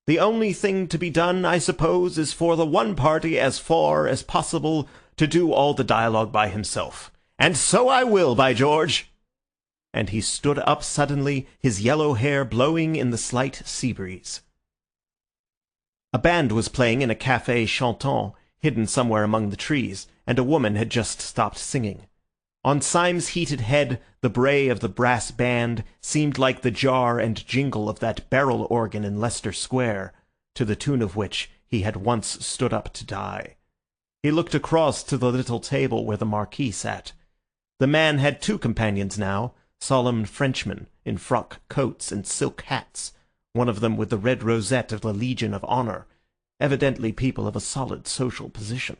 the only thing to be done, I suppose, is for the one party as far as possible to do all the dialogue by himself. And so I will, by George!" And he stood up suddenly, his yellow hair blowing in the slight sea breeze. A band was playing in a café chantant, hidden somewhere among the trees, and a woman had just stopped singing. On Syme's heated head, the bray of the brass band seemed like the jar and jingle of that barrel organ in Leicester Square, to the tune of which he had once stood up to die. He looked across to the little table where the Marquis sat. The man had two companions now, solemn Frenchmen in frock coats and silk hats, one of them with the red rosette of the Legion of Honour, evidently people of a solid social position.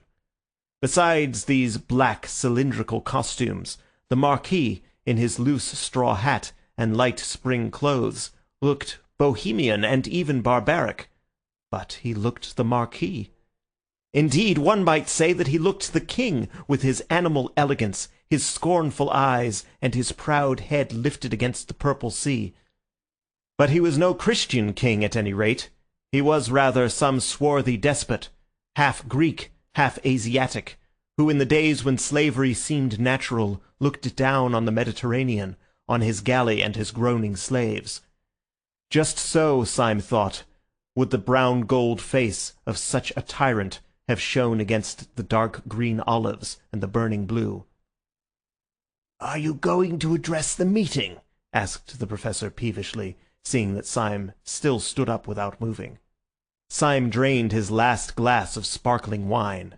Besides these black cylindrical costumes, the Marquis, in his loose straw hat and light spring clothes, looked bohemian and even barbaric. But he looked the Marquis. Indeed, one might say that he looked the king, with his animal elegance, his scornful eyes, and his proud head lifted against the purple sea. But he was no Christian king, at any rate. He was rather some swarthy despot, half Greek, half Asiatic, who in the days when slavery seemed natural looked down on the Mediterranean, on his galley and his groaning slaves. Just so, Syme thought, would the brown gold face of such a tyrant have shone against the dark green olives and the burning blue. "Are you going to address the meeting?" asked the Professor peevishly, seeing that Syme still stood up without moving. Syme drained his last glass of sparkling wine.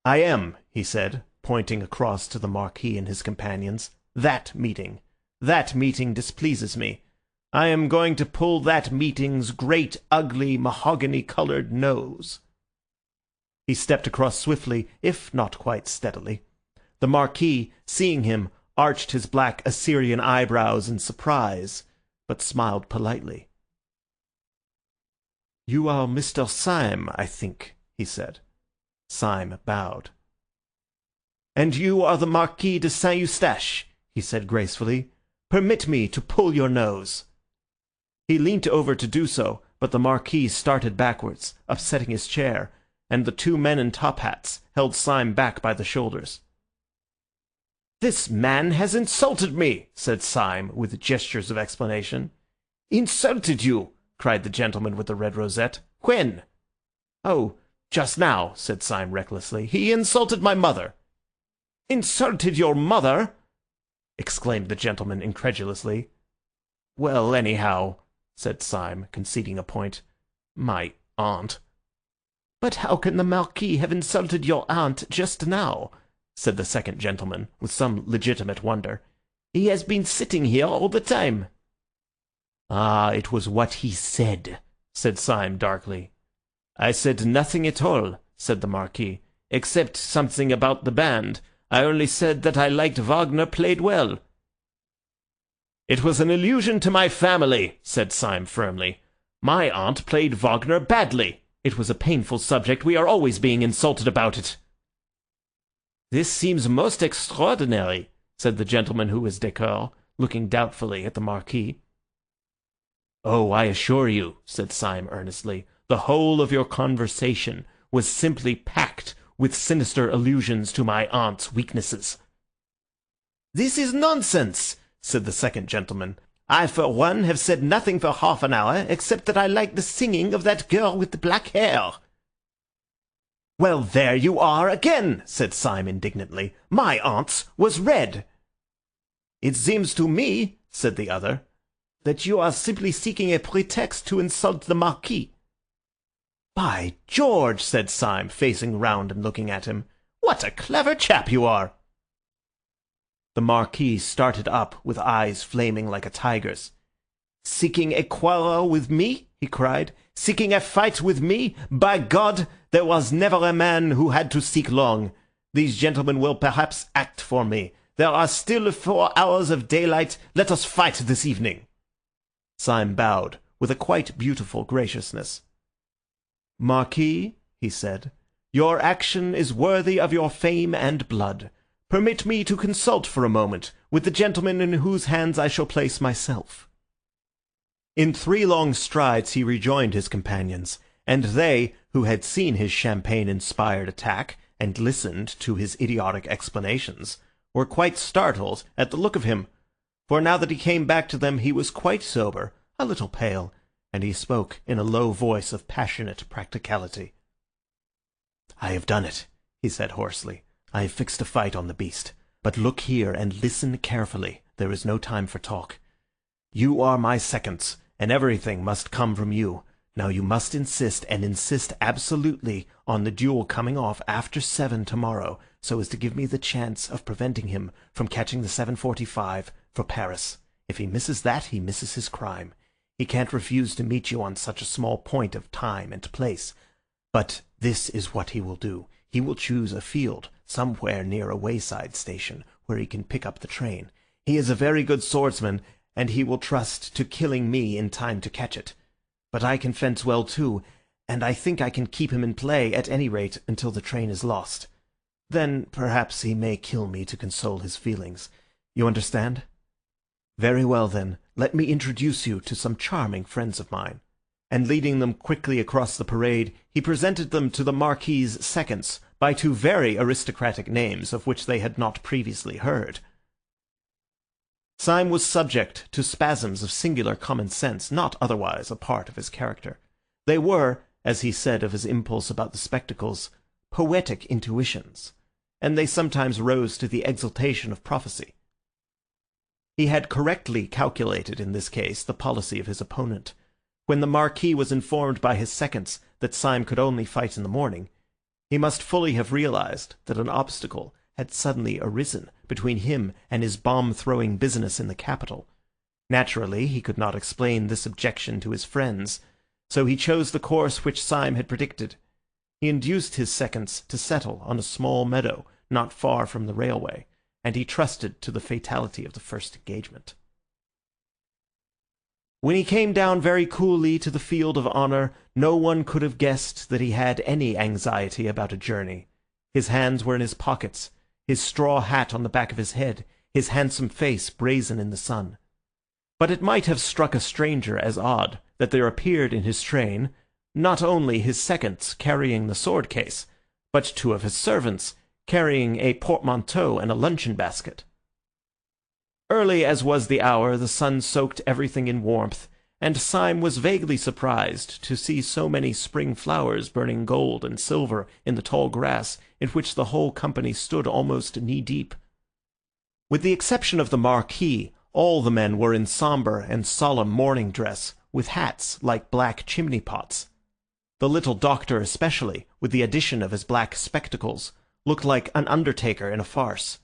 "I am," he said, pointing across to the Marquis and his companions. That meeting displeases me. I am going to pull that meeting's great, ugly, mahogany-coloured nose." He stepped across swiftly, if not quite steadily. The Marquis, seeing him, arched his black Assyrian eyebrows in surprise, but smiled politely. "You are Mr. Syme, I think," he said. Syme bowed. "And you are the Marquis de Saint-Eustache," he said gracefully. "Permit me to pull your nose." He leant over to do so, but the Marquis started backwards, upsetting his chair, and the two men in top hats held Syme back by the shoulders. "This man has insulted me," said Syme, with gestures of explanation. "Insulted you!" cried the gentleman with the red rosette. "When?" "Oh, just now," said Syme recklessly. "He insulted my mother." "Insulted your mother!" exclaimed the gentleman incredulously. "Well, anyhow," said Syme, conceding a point, "my aunt." "But how can the Marquis have insulted your aunt just now?" said the second gentleman, with some legitimate wonder. "He has been sitting here all the time." "Ah, it was what he said," said Syme darkly. "I said nothing at all," said the Marquis, "except something about the band. I only said that I liked Wagner played well." "It was an allusion to my family," said Syme firmly. "My aunt played Wagner badly. It was a painful subject. We are always being insulted about it." "This seems most extraordinary," said the gentleman who was décor, looking doubtfully at the Marquis. "Oh, I assure you," said Syme earnestly, "the whole of your conversation was simply packed with sinister allusions to my aunt's weaknesses." "This is nonsense," said the second gentleman. "I, for one, have said nothing for half an hour, except that I like the singing of that girl with the black hair." "Well, there you are again," said Syme indignantly. "My aunt's was red." "It seems to me," said the other, "that you are simply seeking a pretext to insult the Marquis." "By George," said Syme, facing round and looking at him, "what a clever chap you are!" The Marquis started up with eyes flaming like a tiger's. "Seeking a quarrel with me?" he cried. "Seeking a fight with me? By God, there was never a man who had to seek long. These gentlemen will perhaps act for me. There are still 4 hours of daylight. Let us fight this evening." Syme bowed with a quite beautiful graciousness. "Marquis," he said, "your action is worthy of your fame and blood. Permit me to consult for a moment with the gentleman in whose hands I shall place myself." In 3 long strides he rejoined his companions, and they, who had seen his champagne-inspired attack and listened to his idiotic explanations, were quite startled at the look of him, for now that he came back to them he was quite sober, a little pale, and he spoke in a low voice of passionate practicality. "I have done it," he said hoarsely. "I have fixed a fight on the beast. But look here and listen carefully. There is no time for talk. You are my seconds, and everything must come from you. Now you must insist, and insist absolutely, on the duel coming off after 7 tomorrow, so as to give me the chance of preventing him from catching the 7:45 for Paris. If he misses that, he misses his crime. He can't refuse to meet you on such a small point of time and place. But this is what he will do. He will choose a field somewhere near a wayside station where he can pick up the train. He is a very good swordsman, and he will trust to killing me in time to catch it. But I can fence well too, and I think I can keep him in play at any rate until the train is lost. Then perhaps he may kill me to console his feelings. You understand? Very well then, let me introduce you to some charming friends of mine." And leading them quickly across the parade, he presented them to the Marquis's seconds by 2 very aristocratic names of which they had not previously heard. Syme was subject to spasms of singular common sense, not otherwise a part of his character. They were, as he said of his impulse about the spectacles, poetic intuitions, and they sometimes rose to the exaltation of prophecy. He had correctly calculated in this case the policy of his opponent. When the Marquis was informed by his seconds that Syme could only fight in the morning, he must fully have realized that an obstacle had suddenly arisen between him and his bomb-throwing business in the capital. Naturally, he could not explain this objection to his friends, so he chose the course which Syme had predicted. He induced his seconds to settle on a small meadow not far from the railway, and he trusted to the fatality of the first engagement. When he came down very coolly to the field of honour, no one could have guessed that he had any anxiety about a journey. His hands were in his pockets, his straw hat on the back of his head, his handsome face brazen in the sun. But it might have struck a stranger as odd that there appeared in his train not only his seconds carrying the sword case, but 2 of his servants carrying a portmanteau and a luncheon basket. Early as was the hour, the sun soaked everything in warmth, and Syme was vaguely surprised to see so many spring flowers burning gold and silver in the tall grass in which the whole company stood almost knee-deep. With the exception of the Marquis, all the men were in sombre and solemn morning dress, with hats like black chimney-pots. The little doctor especially, with the addition of his black spectacles, looked like an undertaker in a farce.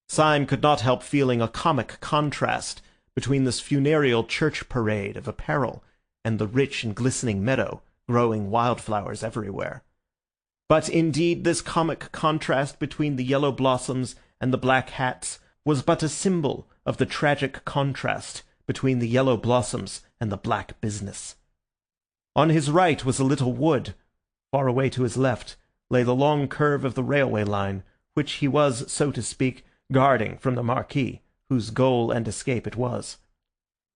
Syme could not help feeling a comic contrast between this funereal church parade of apparel and the rich and glistening meadow, growing wildflowers everywhere. But indeed this comic contrast between the yellow blossoms and the black hats was but a symbol of the tragic contrast between the yellow blossoms and the black business. On his right was a little wood. Far away to his left lay the long curve of the railway line, which he was, so to speak, guarding from the Marquis, whose goal and escape it was.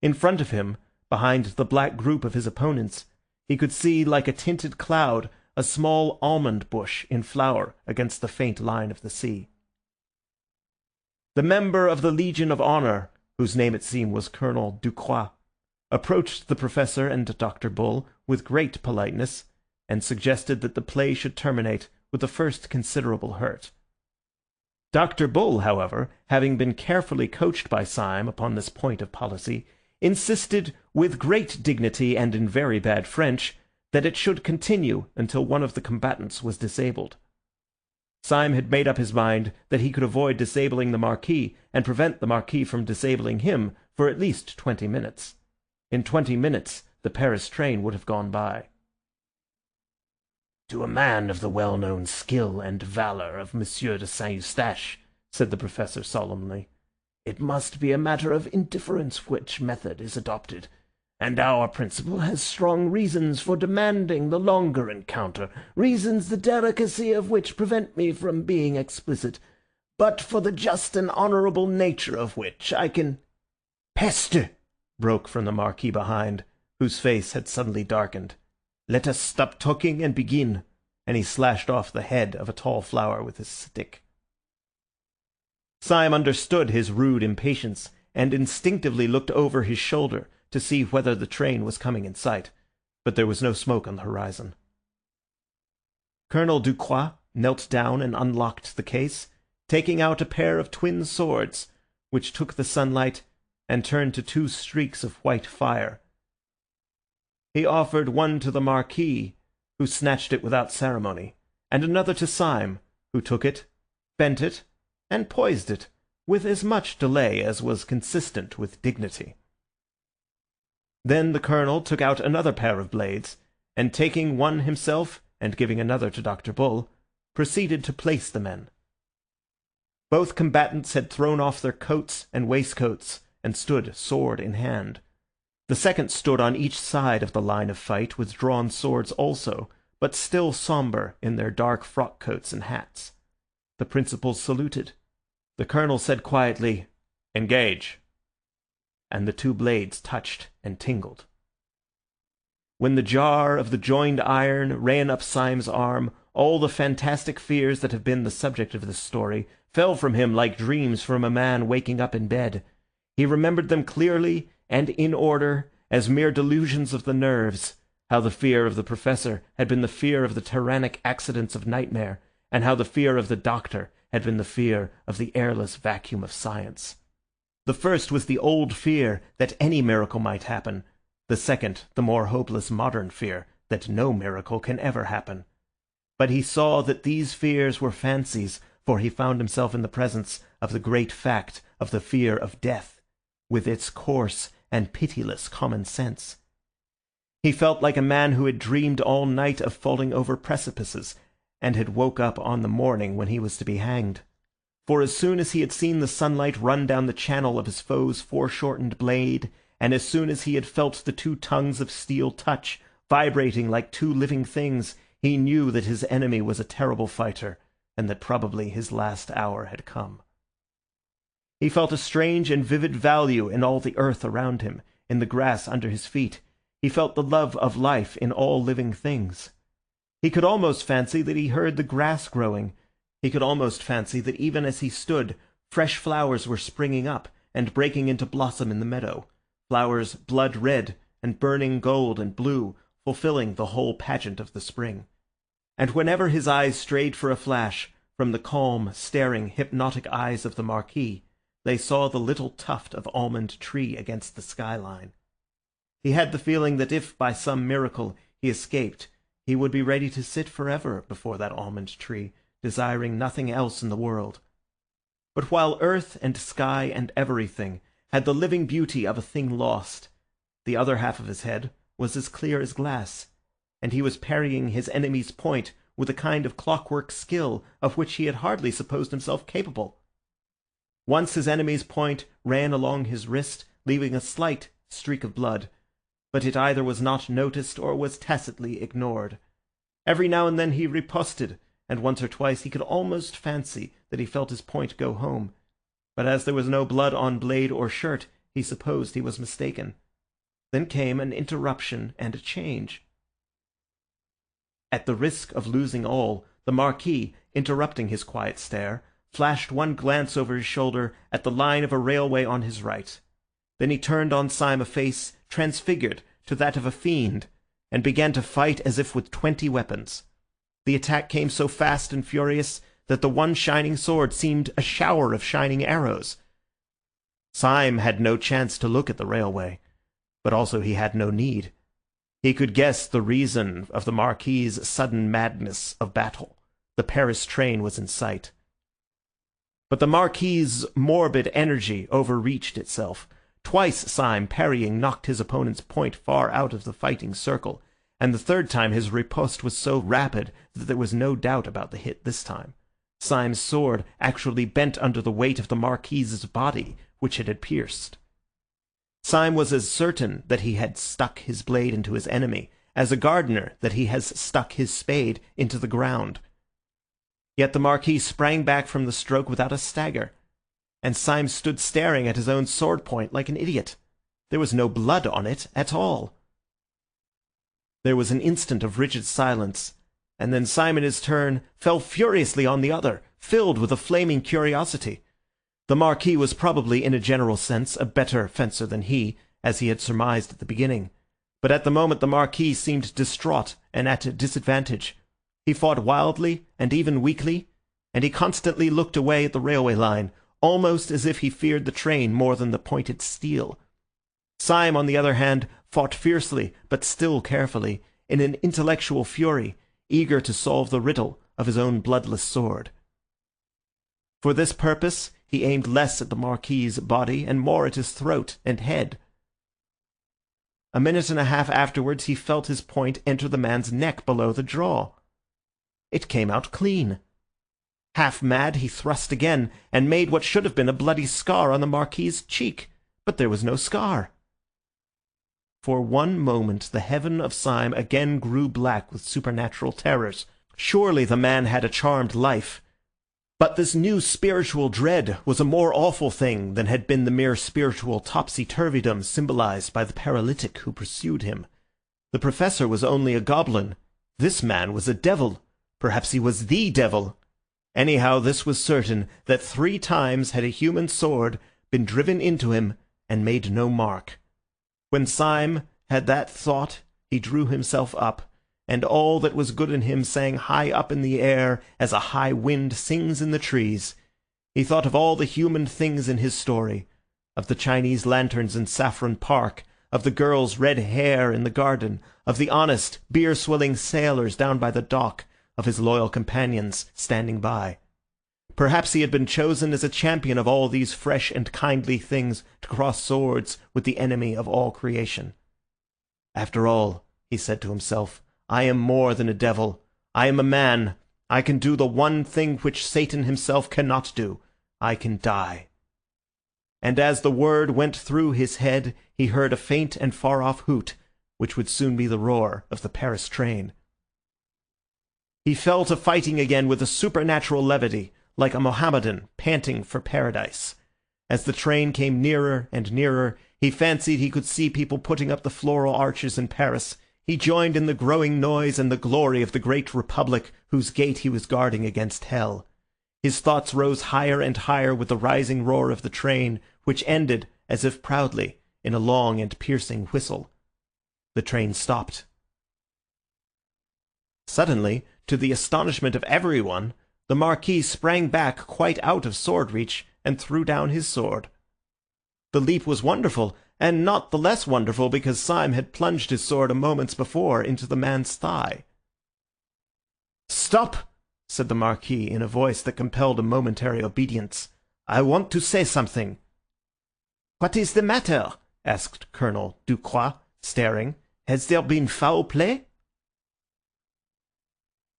In front of him, behind the black group of his opponents, he could see, like a tinted cloud, a small almond bush in flower against the faint line of the sea. The member of the Legion of Honour, whose name it seemed was Colonel Ducroix, approached the Professor and Dr. Bull with great politeness, and suggested that the play should terminate with the first considerable hurt. Dr. Bull, however, having been carefully coached by Syme upon this point of policy, insisted with great dignity and in very bad French that it should continue until one of the combatants was disabled. Syme had made up his mind that he could avoid disabling the Marquis and prevent the Marquis from disabling him for at least 20 minutes. In 20 minutes the Paris train would have gone by. "To a man of the well-known skill and valour of Monsieur de Saint-Eustache," said the Professor solemnly, "it must be a matter of indifference which method is adopted, and our principal has strong reasons for demanding the longer encounter, reasons the delicacy of which prevent me from being explicit, but for the just and honourable nature of which I can—" "Peste!" broke from the Marquis behind, whose face had suddenly darkened. "Let us stop talking and begin," and he slashed off the head of a tall flower with his stick. Syme understood his rude impatience, and instinctively looked over his shoulder to see whether the train was coming in sight, but there was no smoke on the horizon. Colonel Ducroix knelt down and unlocked the case, taking out a pair of twin swords, which took the sunlight and turned to two streaks of white fire. He offered one to the Marquis, who snatched it without ceremony, and another to Syme, who took it, bent it, and poised it, with as much delay as was consistent with dignity. Then the colonel took out another pair of blades, and taking one himself and giving another to Dr. Bull, proceeded to place the men. Both combatants had thrown off their coats and waistcoats, and stood sword in hand. The second stood on each side of the line of fight with drawn swords also, but still sombre in their dark frock coats and hats. The principals saluted. The colonel said quietly, "Engage," and the two blades touched and tingled. When the jar of the joined iron ran up Syme's arm, all the fantastic fears that have been the subject of this story fell from him like dreams from a man waking up in bed. He remembered them clearly and in order, as mere delusions of the nerves, how the fear of the Professor had been the fear of the tyrannic accidents of nightmare, and how the fear of the doctor had been the fear of the airless vacuum of science. The first was the old fear that any miracle might happen, the second the more hopeless modern fear that no miracle can ever happen. But he saw that these fears were fancies, for he found himself in the presence of the great fact of the fear of death, with its coarse and pitiless common sense. He felt like a man who had dreamed all night of falling over precipices, and had woke up on the morning when he was to be hanged. For as soon as he had seen the sunlight run down the channel of his foe's foreshortened blade, and as soon as he had felt the two tongues of steel touch, vibrating like two living things, he knew that his enemy was a terrible fighter, and that probably his last hour had come. He felt a strange and vivid value in all the earth around him, in the grass under his feet. He felt the love of life in all living things. He could almost fancy that he heard the grass growing. He could almost fancy that even as he stood, fresh flowers were springing up and breaking into blossom in the meadow, flowers blood red and burning gold and blue, fulfilling the whole pageant of the spring. And whenever his eyes strayed for a flash from the calm, staring, hypnotic eyes of the Marquis, they saw the little tuft of almond tree against the skyline. He had the feeling that if, by some miracle, he escaped, he would be ready to sit forever before that almond tree, desiring nothing else in the world. But while earth and sky and everything had the living beauty of a thing lost, the other half of his head was as clear as glass, and he was parrying his enemy's point with a kind of clockwork skill of which he had hardly supposed himself capable. Once his enemy's point ran along his wrist, leaving a slight streak of blood, but it either was not noticed or was tacitly ignored. Every now and then he riposted, and once or twice he could almost fancy that he felt his point go home, but as there was no blood on blade or shirt, he supposed he was mistaken. Then came an interruption and a change. At the risk of losing all, the Marquis, interrupting his quiet stare, flashed one glance over his shoulder at the line of a railway on his right. Then he turned on Syme a face transfigured to that of a fiend, and began to fight as if with 20 weapons. The attack came so fast and furious that the one shining sword seemed a shower of shining arrows. Syme had no chance to look at the railway, but also he had no need. He could guess the reason of the Marquis's sudden madness of battle. The Paris train was in sight. But the Marquis's morbid energy overreached itself. Twice Syme, parrying, knocked his opponent's point far out of the fighting circle, and the third time his riposte was so rapid that there was no doubt about the hit this time. Syme's sword actually bent under the weight of the Marquis's body, which it had pierced. Syme was as certain that he had stuck his blade into his enemy as a gardener that he has stuck his spade into the ground. Yet the Marquis sprang back from the stroke without a stagger, and Syme stood staring at his own sword point like an idiot. There was no blood on it at all. There was an instant of rigid silence, and then Syme in his turn fell furiously on the other, filled with a flaming curiosity. The Marquis was probably, in a general sense, a better fencer than he, as he had surmised at the beginning. But at the moment the Marquis seemed distraught and at a disadvantage. He fought wildly and even weakly, and he constantly looked away at the railway line, almost as if he feared the train more than the pointed steel. Syme, on the other hand, fought fiercely, but still carefully, in an intellectual fury, eager to solve the riddle of his own bloodless sword. For this purpose he aimed less at the Marquis's body and more at his throat and head. A minute and a half afterwards he felt his point enter the man's neck below the jaw. It came out clean. Half mad, he thrust again, and made what should have been a bloody scar on the Marquis's cheek, but there was no scar. For one moment the heaven of Syme again grew black with supernatural terrors. Surely the man had a charmed life. But this new spiritual dread was a more awful thing than had been the mere spiritual topsy-turvydom symbolized by the paralytic who pursued him. The professor was only a goblin. This man was a devil. Perhaps he was the devil. Anyhow, this was certain, that 3 times had a human sword been driven into him and made no mark. When Syme had that thought, he drew himself up, and all that was good in him sang high up in the air as a high wind sings in the trees. He thought of all the human things in his story, of the Chinese lanterns in Saffron Park, of the girl's red hair in the garden, of the honest, beer-swilling sailors down by the dock, of his loyal companions standing by. Perhaps he had been chosen as a champion of all these fresh and kindly things to cross swords with the enemy of all creation. After all, he said to himself, I am more than a devil. I am a man. I can do the one thing which Satan himself cannot do. I can die. And as the word went through his head, he heard a faint and far-off hoot, which would soon be the roar of the Paris train. He fell to fighting again with a supernatural levity, like a Mohammedan panting for paradise. As the train came nearer and nearer, he fancied he could see people putting up the floral arches in Paris. He joined in the growing noise and the glory of the great republic whose gate he was guarding against hell. His thoughts rose higher and higher with the rising roar of the train, which ended, as if proudly, in a long and piercing whistle. The train stopped. Suddenly, to the astonishment of everyone, the Marquis sprang back quite out of sword reach and threw down his sword. The leap was wonderful, and not the less wonderful because Syme had plunged his sword a moment before into the man's thigh. "Stop!" said the Marquis in a voice that compelled a momentary obedience. "I want to say something." "What is the matter?" asked Colonel Ducroix, staring. "Has there been foul play?"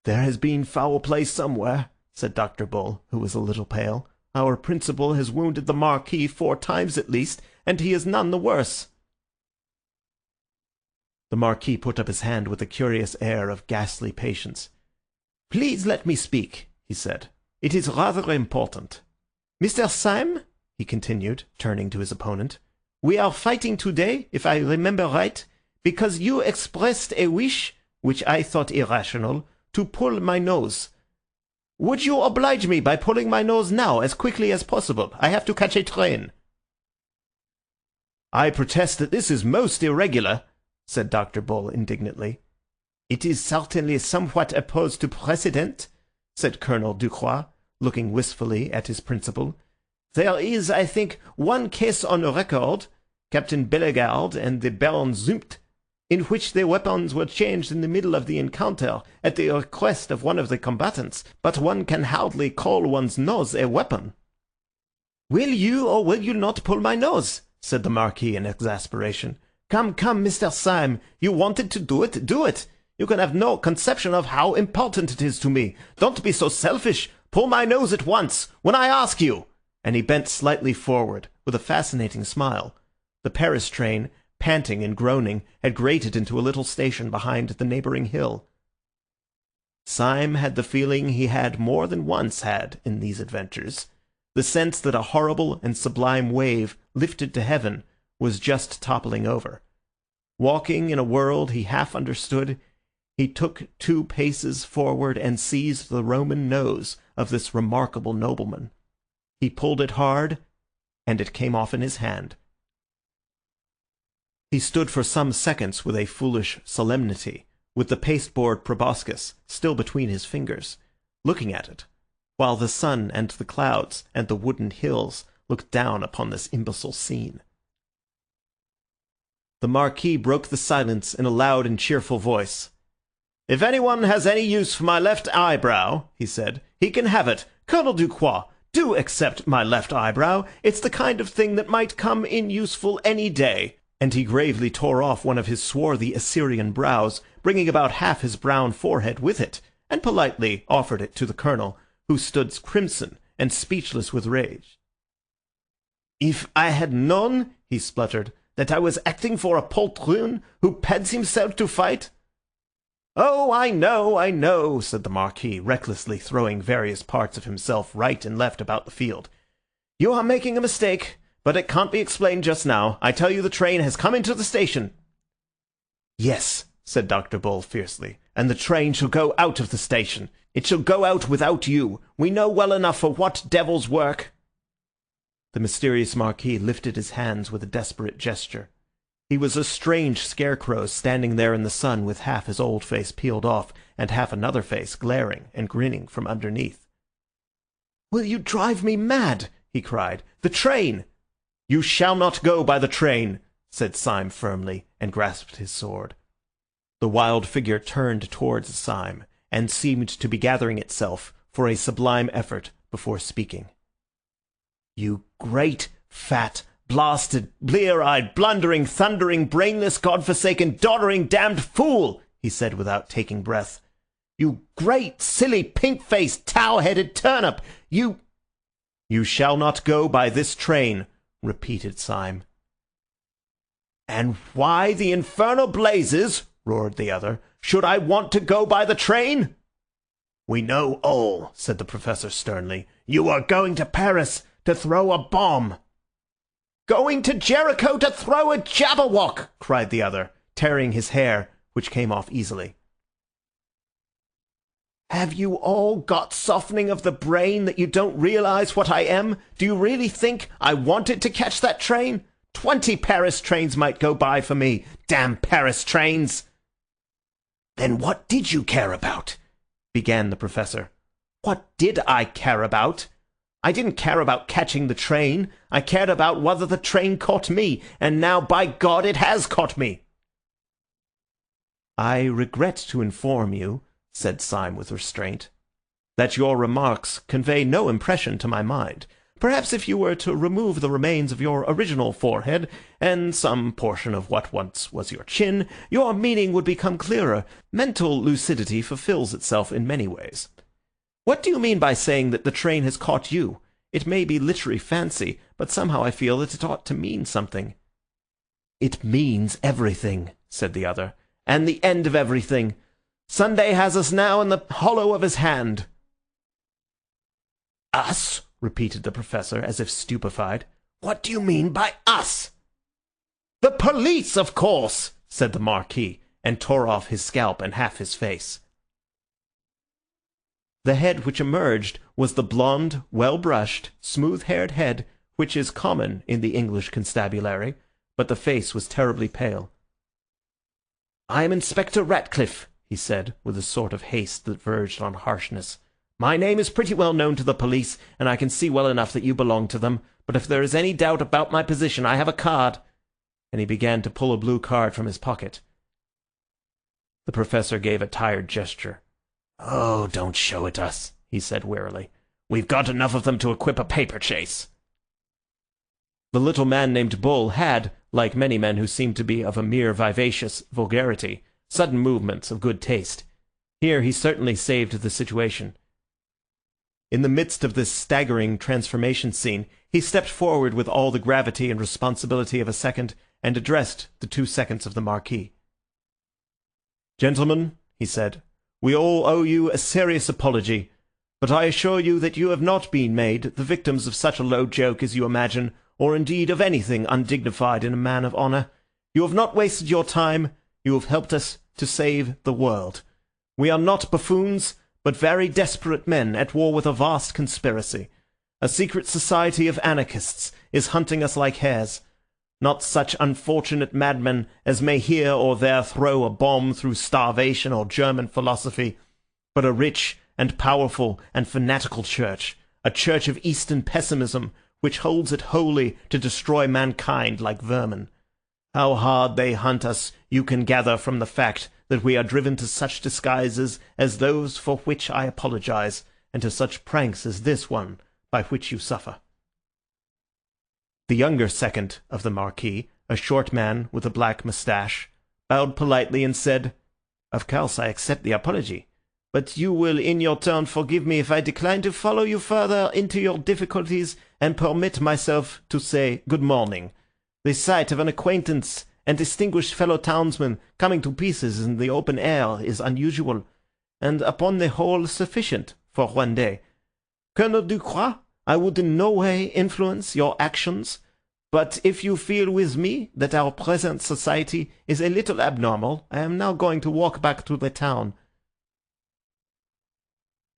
"There has been foul play somewhere," said Dr. Bull, who was a little pale. "Our principal has wounded the Marquis 4 times at least, and he is none the worse." The Marquis put up his hand with a curious air of ghastly patience. "Please let me speak," he said. "It is rather important. Mr. Syme," he continued, turning to his opponent, "we are fighting today, if I remember right, because you expressed a wish, which I thought irrational, to pull my nose. Would you oblige me by pulling my nose now, as quickly as possible? I have to catch a train." "I protest that this is most irregular," said Dr. Bull indignantly. "It is certainly somewhat opposed to precedent," said Colonel Ducroix, looking wistfully at his principal. "There is, I think, one case on record, Captain Bellegarde and the Baron Zumpt, in which the weapons were changed in the middle of the encounter at the request of one of the combatants, but one can hardly call one's nose a weapon." "Will you or will you not pull my nose?" said the Marquis in exasperation. "Come, come, Mr. Syme, you wanted to do it, do it. You can have no conception of how important it is to me. Don't be so selfish. Pull my nose at once, when I ask you." And he bent slightly forward, with a fascinating smile. The Paris train, panting and groaning, had grated into a little station behind the neighbouring hill. Syme had the feeling he had more than once had in these adventures, the sense that a horrible and sublime wave lifted to heaven was just toppling over. Walking in a world he half understood, he took 2 paces forward and seized the Roman nose of this remarkable nobleman. He pulled it hard, and it came off in his hand. He stood for some seconds with a foolish solemnity, with the pasteboard proboscis still between his fingers, looking at it, while the sun and the clouds and the wooden hills looked down upon this imbecile scene. The Marquis broke the silence in a loud and cheerful voice. "If anyone has any use for my left eyebrow," he said, "he can have it. Colonel Ducroix, do accept my left eyebrow. It's the kind of thing that might come in useful any day." And he gravely tore off one of his swarthy Assyrian brows, bringing about half his brown forehead with it, and politely offered it to the colonel, who stood crimson and speechless with rage. "If I had known," he spluttered, "that I was acting for a poltroon who pads himself to fight—" "Oh, I know," said the Marquis, recklessly throwing various parts of himself right and left about the field. "You are making a mistake, but it can't be explained just now. I tell you the train has come into the station." "Yes," said Dr. Bull fiercely, "and the train shall go out of the station. It shall go out without you. We know well enough for what devil's work." The mysterious Marquis lifted his hands with a desperate gesture. He was a strange scarecrow standing there in the sun with half his old face peeled off and half another face glaring and grinning from underneath. "Will you drive me mad?" he cried. "The train!" "You shall not go by the train," said Syme firmly, and grasped his sword. The wild figure turned towards Syme, and seemed to be gathering itself for a sublime effort before speaking. "You great, fat, blasted, blear-eyed, blundering, thundering, brainless, God-forsaken, doddering, damned fool!" he said without taking breath. "You great, silly, pink-faced, tow-headed turnip! You—" "You shall not go by this train," repeated Syme. "And why the infernal blazes," roared the other, "should I want to go by the train?" "We know all," said the Professor sternly. "You are going to Paris to throw a bomb." "Going to Jericho to throw a Jabberwock!" cried the other, tearing his hair, which came off easily. "Have you all got softening of the brain that you don't realize what I am? Do you really think I wanted to catch that train? 20 Paris trains might go by for me. Damn Paris trains!" "Then what did you care about?" began the Professor. "What did I care about? I didn't care about catching the train. I cared about whether the train caught me, and now, by God, it has caught me." "I regret to inform you," said Syme with restraint, "that your remarks convey no impression to my mind. Perhaps if you were to remove the remains of your original forehead, and some portion of what once was your chin, your meaning would become clearer. Mental lucidity fulfills itself in many ways. What do you mean by saying that the train has caught you? It may be literary fancy, but somehow I feel that it ought to mean something." "It means everything," said the other, "and the end of everything. Sunday has us now in the hollow of his hand." "Us?" repeated the professor, as if stupefied. "What do you mean by us?" "The police, of course," said the Marquis, and tore off his scalp and half his face. The head which emerged was the blonde, well-brushed, smooth-haired head which is common in the English constabulary, but the face was terribly pale. "I am Inspector Ratcliffe," he said, with a sort of haste that verged on harshness. "My name is pretty well known to the police, and I can see well enough that you belong to them, but if there is any doubt about my position, I have a card," and he began to pull a blue card from his pocket. The professor gave a tired gesture. "Oh, don't show it us," he said wearily. "We've got enough of them to equip a paper chase." The little man named Bull had, like many men who seemed to be of a mere vivacious vulgarity, sudden movements of good taste. Here he certainly saved the situation. In the midst of this staggering transformation scene, he stepped forward with all the gravity and responsibility of a second, and addressed the 2 seconds of the Marquis. "Gentlemen," he said, "we all owe you a serious apology, but I assure you that you have not been made the victims of such a low joke as you imagine, or indeed of anything undignified in a man of honour. You have not wasted your time, you have helped us to save the world. We are not buffoons, but very desperate men at war with a vast conspiracy. A secret society of anarchists is hunting us like hares. Not such unfortunate madmen as may here or there throw a bomb through starvation or German philosophy, but a rich and powerful and fanatical church, a church of Eastern pessimism, which holds it holy to destroy mankind like vermin. How hard they hunt us you can gather from the fact that we are driven to such disguises as those for which I apologize, and to such pranks as this one by which you suffer." The younger second of the Marquis, a short man with a black moustache, bowed politely and said, "Of course I accept the apology, but you will in your turn forgive me if I decline to follow you further into your difficulties and permit myself to say good morning. The sight of an acquaintance and distinguished fellow townsman coming to pieces in the open air is unusual, and upon the whole sufficient for one day. Colonel Ducroix, I would in no way influence your actions, but if you feel with me that our present society is a little abnormal, I am now going to walk back to the town."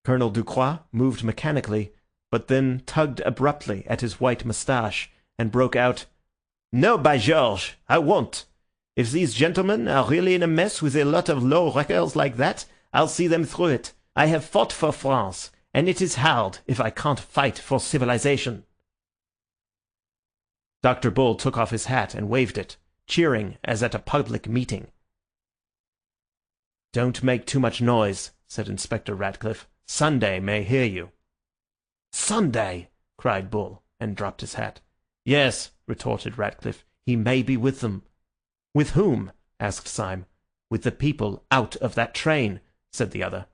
Colonel Ducroix moved mechanically, but then tugged abruptly at his white moustache, and broke out, "No, by George, I won't. If these gentlemen are really in a mess with a lot of low wreckers like that, I'll see them through it. I have fought for France, and it is hard if I can't fight for civilization." Dr. Bull took off his hat and waved it, cheering as at a public meeting. "Don't make too much noise," said Inspector Ratcliffe. "Sunday may hear you." "Sunday!" cried Bull, and dropped his hat. "Yes," retorted Ratcliffe, "he may be with them." "With whom?" asked Syme. "With the people out of that train," said the other.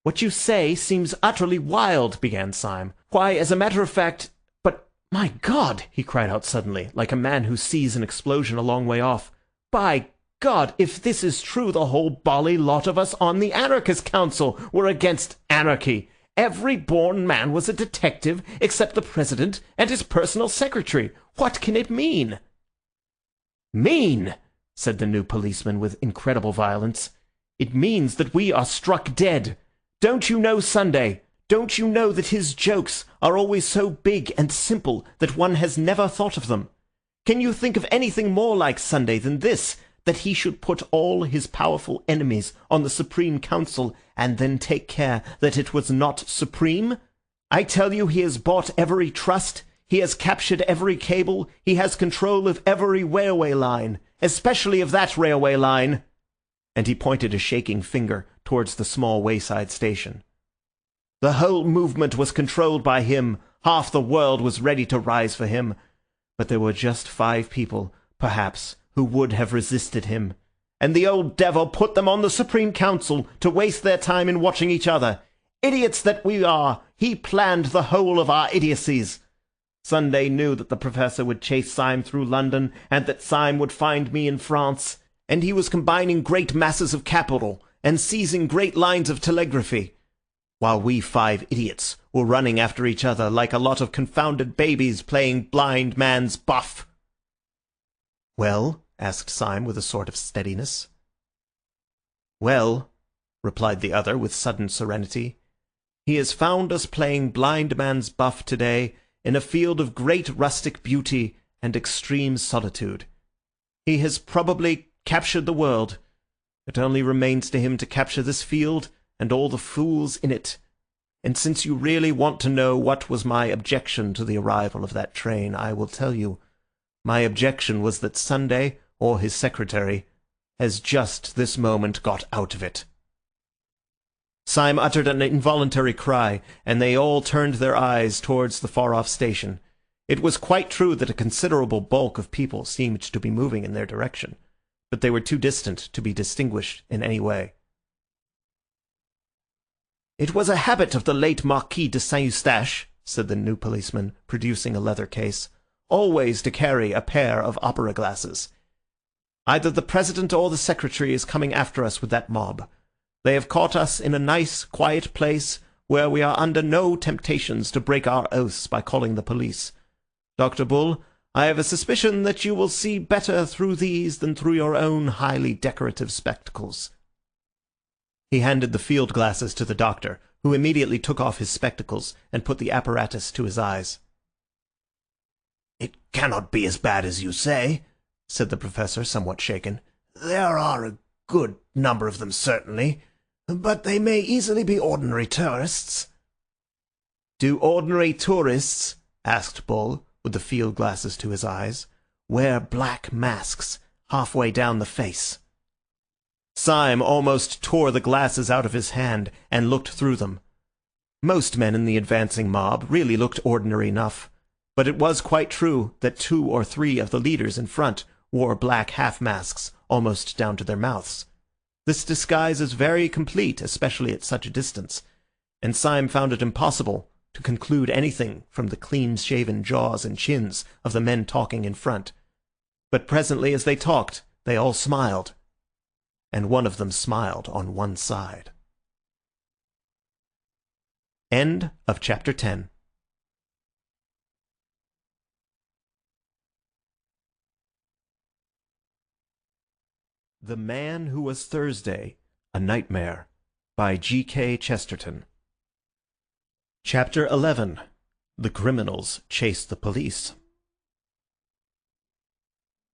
"What you say seems utterly wild," began Syme. "Why, as a matter of fact... But, my God!" he cried out suddenly, like a man who sees an explosion a long way off. "By God, if this is true, the whole bally lot of us on the Anarchist Council were against anarchy. Every born man was a detective except the president and his personal secretary. What can it mean?" "Mean?" said the new policeman with incredible violence. "It means that we are struck dead. Don't you know Sunday? Don't you know that his jokes are always so big and simple that one has never thought of them? Can you think of anything more like Sunday than this, that he should put all his powerful enemies on the Supreme Council and then take care that it was not supreme? I tell you he has bought every trust, he has captured every cable, he has control of every railway line, especially of that railway line," and he pointed a shaking finger towards the small wayside station. The whole movement was controlled by him. Half the world was ready to rise for him. But there were just 5 people, perhaps, who would have resisted him. And the old devil put them on the Supreme Council to waste their time in watching each other. Idiots that we are, he planned the whole of our idiocies. Sunday knew that the professor would chase Syme through London, and that Syme would find me in France, and he was combining great masses of capital and seizing great lines of telegraphy, while we 5 idiots were running after each other like a lot of confounded babies playing blind man's buff. "Well?" asked Syme with a sort of steadiness. "Well," replied the other with sudden serenity, "he has found us playing blind man's buff today in a field of great rustic beauty and extreme solitude. He has probably captured the world. It only remains to him to capture this field and all the fools in it. And since you really want to know what was my objection to the arrival of that train, I will tell you. My objection was that Sunday, or his secretary, has just this moment got out of it." Syme uttered an involuntary cry, and they all turned their eyes towards the far-off station. It was quite true that a considerable bulk of people seemed to be moving in their direction, but they were too distant to be distinguished in any way. "It was a habit of the late Marquis de Saint-Eustache," said the new policeman, producing a leather case, "always to carry a pair of opera glasses. Either the President or the Secretary is coming after us with that mob. They have caught us in a nice, quiet place where we are under no temptations to break our oaths by calling the police. Dr. Bull, I have a suspicion that you will see better through these than through your own highly decorative spectacles." He handed the field glasses to the doctor, who immediately took off his spectacles and put the apparatus to his eyes. "It cannot be as bad as you say," said the professor, somewhat shaken. "There are a good number of them, certainly, but they may easily be ordinary tourists." "Do ordinary tourists," asked Bull, with the field glasses to his eyes, "wear black masks halfway down the face?" Syme almost tore the glasses out of his hand and looked through them. Most men in the advancing mob really looked ordinary enough, but it was quite true that 2 or 3 of the leaders in front wore black half-masks almost down to their mouths. This disguise is very complete, especially at such a distance, and Syme found it impossible to conclude anything from the clean-shaven jaws and chins of the men talking in front. But presently, as they talked, they all smiled, and one of them smiled on one side. End of chapter 10. The Man Who Was Thursday, A Nightmare, by G.K. Chesterton. Chapter 11. The Criminals Chase the Police.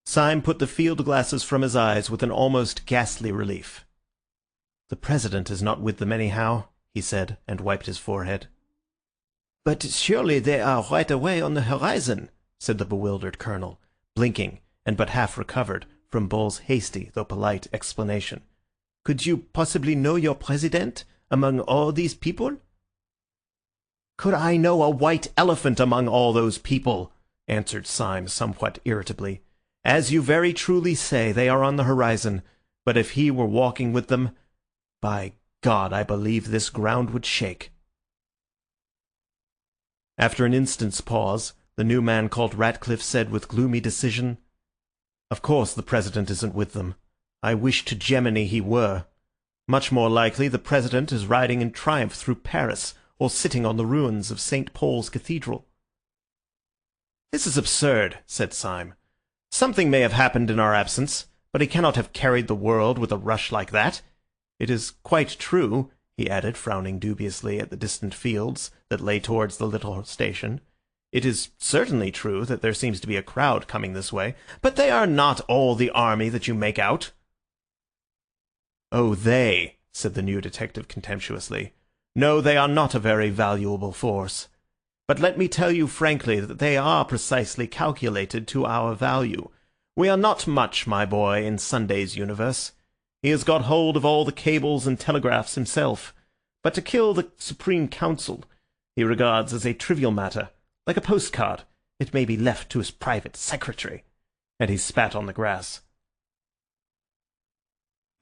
Syme put the field glasses from his eyes with an almost ghastly relief. "The President is not with them anyhow," he said, and wiped his forehead. "But surely they are right away on the horizon," said the bewildered colonel, blinking, and but half recovered from Bull's hasty though polite explanation. "Could you possibly know your President among all these people?" "Could I know a white elephant among all those people?" answered Syme somewhat irritably. "As you very truly say, they are on the horizon, but if he were walking with them, by God, I believe this ground would shake." After an instant's pause, the new man called Ratcliffe said with gloomy decision, "Of course the President isn't with them. I wish to Gemini he were. Much more likely the President is riding in triumph through Paris, or sitting on the ruins of St. Paul's Cathedral." "This is absurd," said Syme. "Something may have happened in our absence, but he cannot have carried the world with a rush like that. It is quite true," he added, frowning dubiously at the distant fields that lay towards the little station. "It is certainly true that there seems to be a crowd coming this way, but they are not all the army that you make out." "Oh, they," said the new detective contemptuously. "No, they are not a very valuable force. But let me tell you frankly that they are precisely calculated to our value. We are not much, my boy, in Sunday's universe. He has got hold of all the cables and telegraphs himself, But to kill the Supreme Council he regards as a trivial matter, like a postcard. It may be left to his private secretary." And he spat on the grass.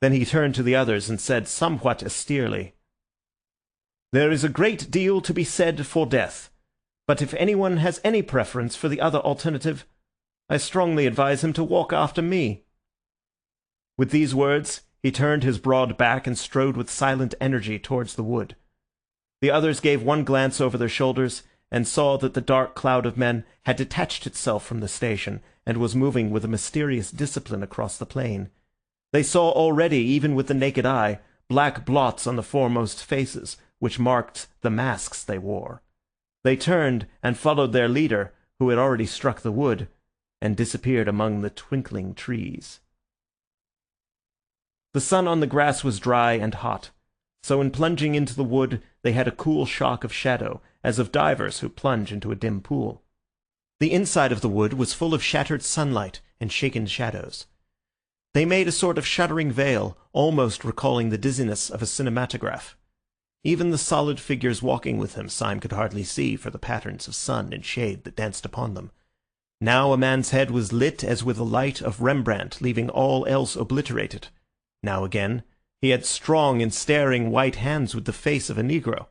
Then he turned to the others and said somewhat austerely, "There is a great deal to be said for death, but if anyone has any preference for the other alternative, I strongly advise him to walk after me." With these words, he turned his broad back and strode with silent energy towards the wood. The others gave one glance over their shoulders and saw that the dark cloud of men had detached itself from the station and was moving with a mysterious discipline across the plain. They saw already, even with the naked eye, black blots on the foremost faces, which marked the masks they wore. They turned and followed their leader, who had already struck the wood, and disappeared among the twinkling trees. The sun on the grass was dry and hot, so in plunging into the wood they had a cool shock of shadow, as of divers who plunge into a dim pool. The inside of the wood was full of shattered sunlight and shaken shadows. They made a sort of shuddering veil, almost recalling the dizziness of a cinematograph. Even the solid figures walking with him Syme could hardly see for the patterns of sun and shade that danced upon them. Now a man's head was lit as with the light of Rembrandt, leaving all else obliterated. Now again he had strong and staring white hands with the face of a negro.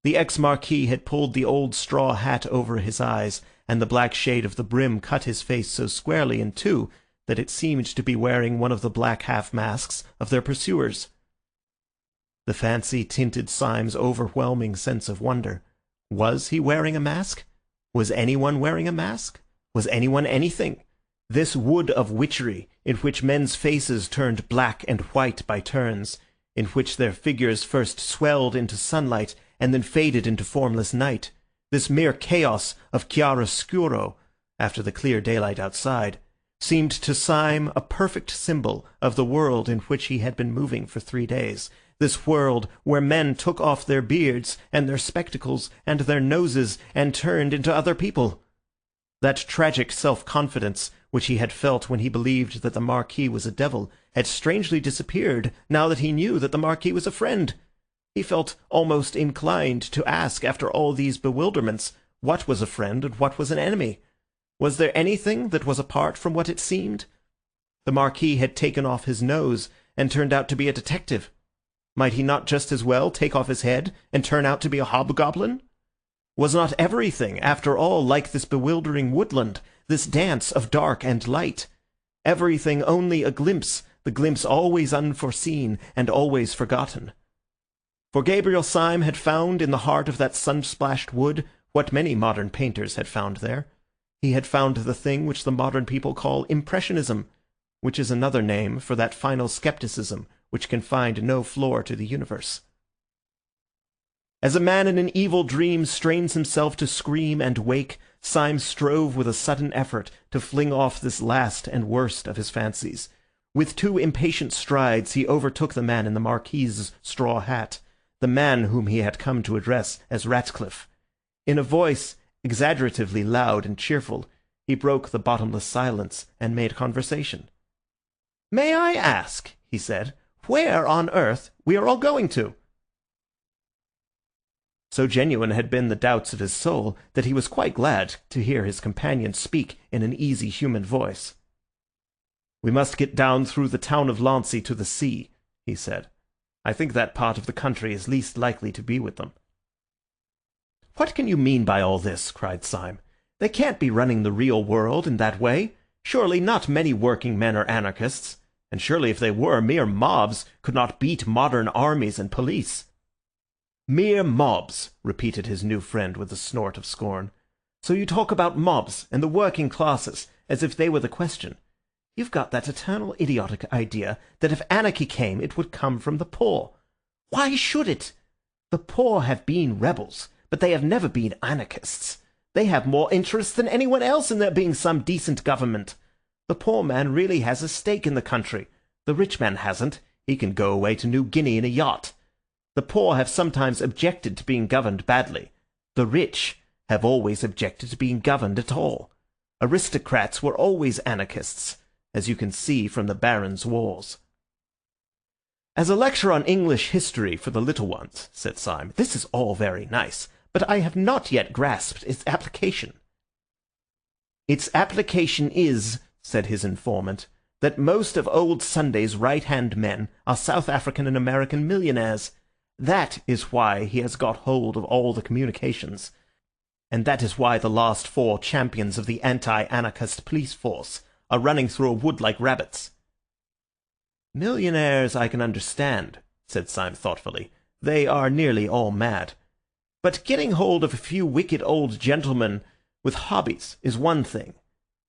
The ex-marquis had pulled the old straw hat over his eyes, and the black shade of the brim cut his face so squarely in two that it seemed to be wearing one of the black half-masks of their pursuers. The fancy tinted Syme's overwhelming sense of wonder. Was he wearing a mask? Was anyone wearing a mask? Was anyone anything? This wood of witchery, in which men's faces turned black and white by turns, in which their figures first swelled into sunlight and then faded into formless night, this mere chaos of chiaroscuro, after the clear daylight outside, seemed to Syme a perfect symbol of the world in which he had been moving for 3 days, this world where men took off their beards and their spectacles and their noses and turned into other people. That tragic self-confidence which he had felt when he believed that the Marquis was a devil had strangely disappeared now that he knew that the Marquis was a friend. He felt almost inclined to ask, after all these bewilderments, what was a friend and what was an enemy. Was there anything that was apart from what it seemed? The Marquis had taken off his nose and turned out to be a detective. Might he not just as well take off his head and turn out to be a hobgoblin? Was not everything, after all, like this bewildering woodland, this dance of dark and light? Everything only a glimpse, the glimpse always unforeseen and always forgotten. For Gabriel Syme had found in the heart of that sun-splashed wood what many modern painters had found there. He had found the thing which the modern people call impressionism, which is another name for that final skepticism which can find no floor to the universe. As a man in an evil dream strains himself to scream and wake, Syme strove with a sudden effort to fling off this last and worst of his fancies. With 2 impatient strides he overtook the man in the Marquis's straw hat, the man whom he had come to address as Ratcliffe. In a voice exaggeratively loud and cheerful, he broke the bottomless silence and made conversation. "May I ask," he said, "where on earth we are all going to?" So genuine had been the doubts of his soul that he was quite glad to hear his companion speak in an easy human voice. "We must get down through the town of Lancy to the sea," he said. "I think that part of the country is least likely to be with them." "What can you mean by all this?" cried Syme. "They can't be running the real world in that way. Surely not many working men are anarchists, and surely if they were, mere mobs could not beat modern armies and police." "Mere mobs," repeated his new friend with a snort of scorn. "So you talk about mobs and the working classes as if they were the question. You've got that eternal idiotic idea that if anarchy came, it would come from the poor. Why should it? The poor have been rebels, but they have never been anarchists. They have more interest than anyone else in there being some decent government. The poor man really has a stake in the country. The rich man hasn't. He can go away to New Guinea in a yacht. The poor have sometimes objected to being governed badly. The rich have always objected to being governed at all. Aristocrats were always anarchists, as you can see from the Barons' Wars." "As a lecture on English history for the little ones," said Syme, "this is all very nice, but I have not yet grasped its application." "Its application is," said his informant, "that most of old Sunday's right-hand men are South African and American millionaires. That is why he has got hold of all the communications, and that is why the last 4 champions of the anti-anarchist police force are running through a wood like rabbits." "Millionaires I can understand," said Syme thoughtfully. "They are nearly all mad. But getting hold of a few wicked old gentlemen with hobbies is one thing.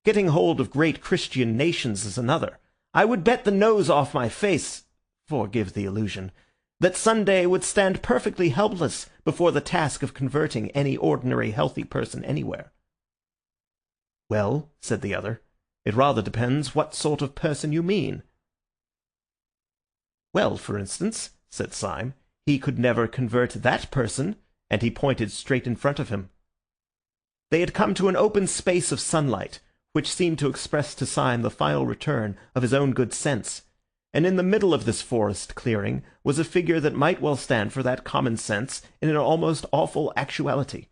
Getting hold of great Christian nations is another. I would bet the nose off my face, forgive the illusion, that Sunday would stand perfectly helpless before the task of converting any ordinary healthy person anywhere." "Well," said the other, "it rather depends what sort of person you mean." "Well, for instance," said Syme, "he could never convert that person," and he pointed straight in front of him. They had come to an open space of sunlight, which seemed to express to Syme the final return of his own good sense, and in the middle of this forest clearing was a figure that might well stand for that common sense in an almost awful actuality.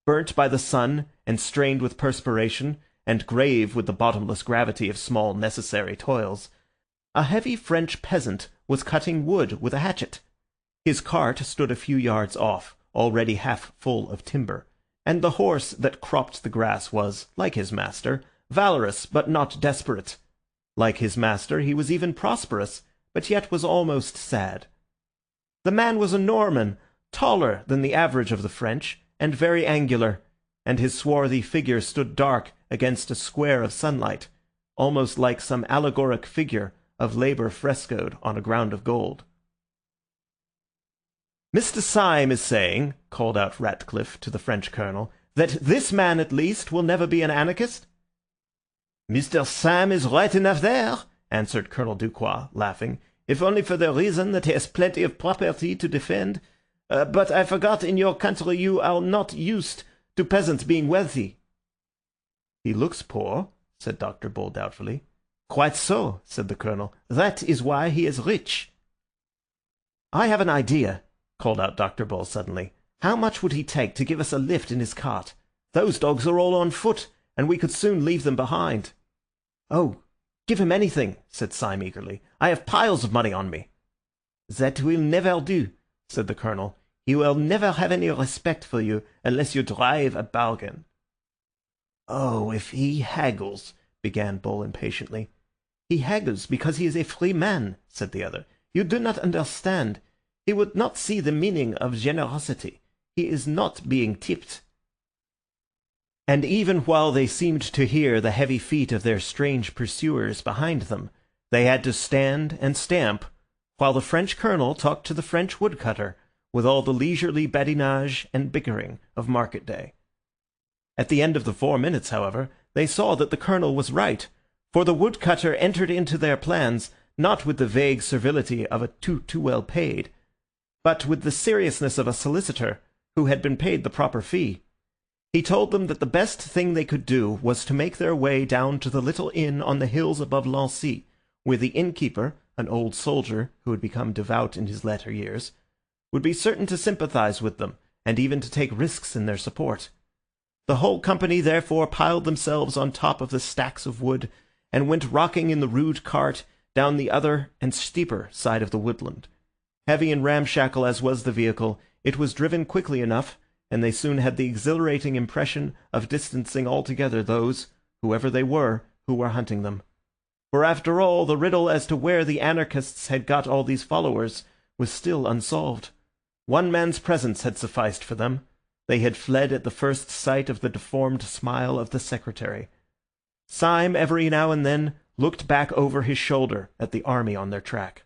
Burnt by the sun, and strained with perspiration, and grave with the bottomless gravity of small necessary toils, a heavy French peasant was cutting wood with a hatchet. His cart stood a few yards off, already half full of timber, and the horse that cropped the grass was, like his master, valorous but not desperate. Like his master, he was even prosperous, but yet was almost sad. The man was a Norman, taller than the average of the French, and very angular, and his swarthy figure stood dark against a square of sunlight, almost like some allegoric figure of labour frescoed on a ground of gold. "Mr. Syme is saying," called out Ratcliffe to the French colonel, "that this man at least will never be an anarchist?" "Mr. Syme is right enough there," answered Colonel Ducroix, laughing, "if only for the reason that he has plenty of property to defend. But I forgot in your country you are not used to peasants being wealthy." "He looks poor," said Dr. Bull doubtfully. "Quite so," said the colonel. "That is why he is rich." "I have an idea," called out Dr. Bull suddenly. "How much would he take to give us a lift in his cart? Those dogs are all on foot, and we could soon leave them behind." "Oh, give him anything," said Syme eagerly. "I have piles of money on me." "That will never do," said the colonel. "He will never have any respect for you unless you drive a bargain." "Oh, if he haggles," began Bull impatiently. "He haggles because he is a free man," said the other. "You do not understand. He would not see the meaning of generosity. He is not being tipped." And even while they seemed to hear the heavy feet of their strange pursuers behind them, they had to stand and stamp, while the French colonel talked to the French woodcutter with all the leisurely badinage and bickering of market day. At the end of the 4 minutes, however, they saw that the colonel was right, for the woodcutter entered into their plans not with the vague servility of a too well paid, but with the seriousness of a solicitor who had been paid the proper fee. He told them that the best thing they could do was to make their way down to the little inn on the hills above Lancy, where the innkeeper, an old soldier who had become devout in his latter years, would be certain to sympathize with them, and even to take risks in their support. The whole company therefore piled themselves on top of the stacks of wood, and went rocking in the rude cart down the other and steeper side of the woodland. Heavy and ramshackle as was the vehicle, it was driven quickly enough, and they soon had the exhilarating impression of distancing altogether those, whoever they were, who were hunting them. For after all, the riddle as to where the anarchists had got all these followers was still unsolved. One man's presence had sufficed for them. They had fled at the first sight of the deformed smile of the secretary. Syme every now and then looked back over his shoulder at the army on their track.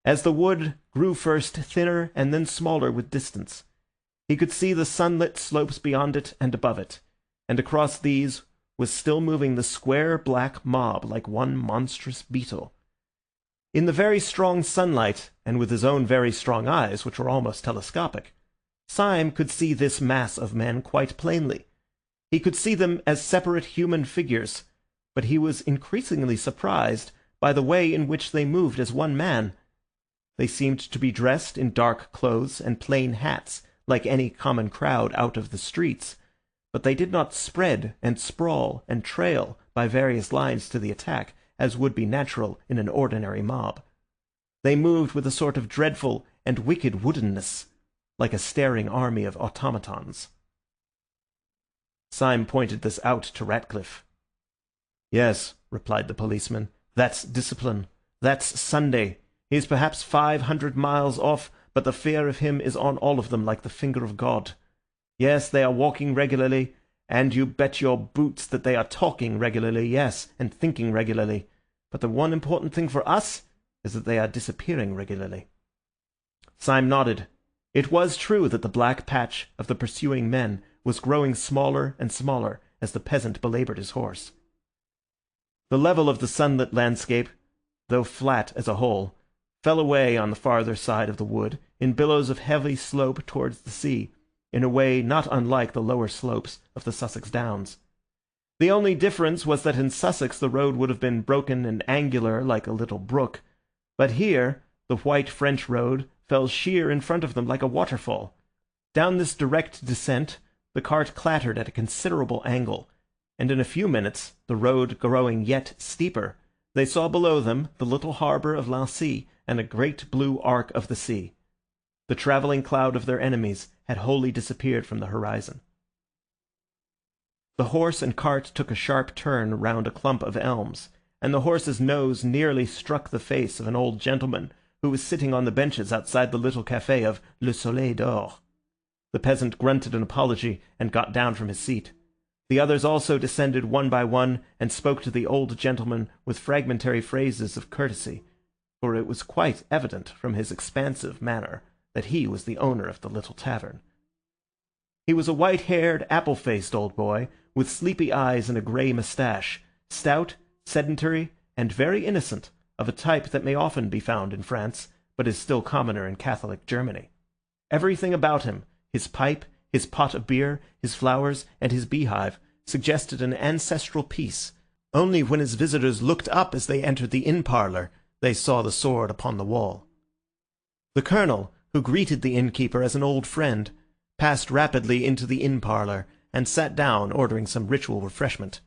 As the wood grew first thinner and then smaller with distance, he could see the sunlit slopes beyond it and above it, and across these was still moving the square black mob like one monstrous beetle. In the very strong sunlight, and with his own very strong eyes, which were almost telescopic, Syme could see this mass of men quite plainly. He could see them as separate human figures, but he was increasingly surprised by the way in which they moved as one man, They seemed to be dressed in dark clothes and plain hats, like any common crowd out of the streets, but they did not spread and sprawl and trail by various lines to the attack, as would be natural in an ordinary mob. They moved with a sort of dreadful and wicked woodenness, like a staring army of automatons. Syme pointed this out to Ratcliffe. "Yes," replied the policeman, "that's discipline. That's Sunday. He is perhaps 500 miles off, but the fear of him is on all of them like the finger of God. Yes, they are walking regularly, and you bet your boots that they are talking regularly, yes, and thinking regularly. But the one important thing for us is that they are disappearing regularly." Syme nodded. It was true that the black patch of the pursuing men was growing smaller and smaller as the peasant belaboured his horse. The level of the sunlit landscape, though flat as a whole, fell away on the farther side of the wood in billows of heavy slope towards the sea, in a way not unlike the lower slopes of the Sussex Downs. The only difference was that in Sussex the road would have been broken and angular like a little brook, but here the white French road fell sheer in front of them like a waterfall. Down this direct descent the cart clattered at a considerable angle, and in a few minutes, the road growing yet steeper, they saw below them the little harbour of Lancy and a great blue arc of the sea. The travelling cloud of their enemies had wholly disappeared from the horizon. The horse and cart took a sharp turn round a clump of elms, and the horse's nose nearly struck the face of an old gentleman who was sitting on the benches outside the little café of Le Soleil d'Or. The peasant grunted an apology and got down from his seat. The others also descended one by one and spoke to the old gentleman with fragmentary phrases of courtesy, for it was quite evident from his expansive manner that he was the owner of the little tavern. He was a white-haired, apple-faced old boy, with sleepy eyes and a grey moustache, stout, sedentary, and very innocent, of a type that may often be found in France, but is still commoner in Catholic Germany. Everything about him, his pipe, his pot of beer, his flowers, and his beehive, suggested an ancestral peace. Only when his visitors looked up as they entered the inn parlour, they saw the sword upon the wall. The colonel, who greeted the innkeeper as an old friend, passed rapidly into the inn parlour, and sat down, ordering some ritual refreshment.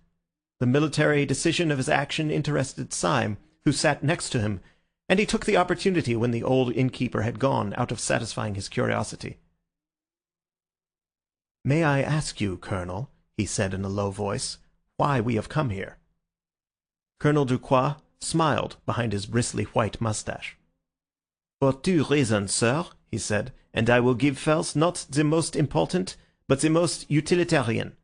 The military decision of his action interested Syme, who sat next to him, and he took the opportunity when the old innkeeper had gone out of satisfying his curiosity. "May I ask you, Colonel," he said in a low voice, "why we have come here?" Colonel Ducroix smiled behind his bristly white moustache. "For two reasons, sir," he said, "and I will give first not the most important, but the most utilitarian.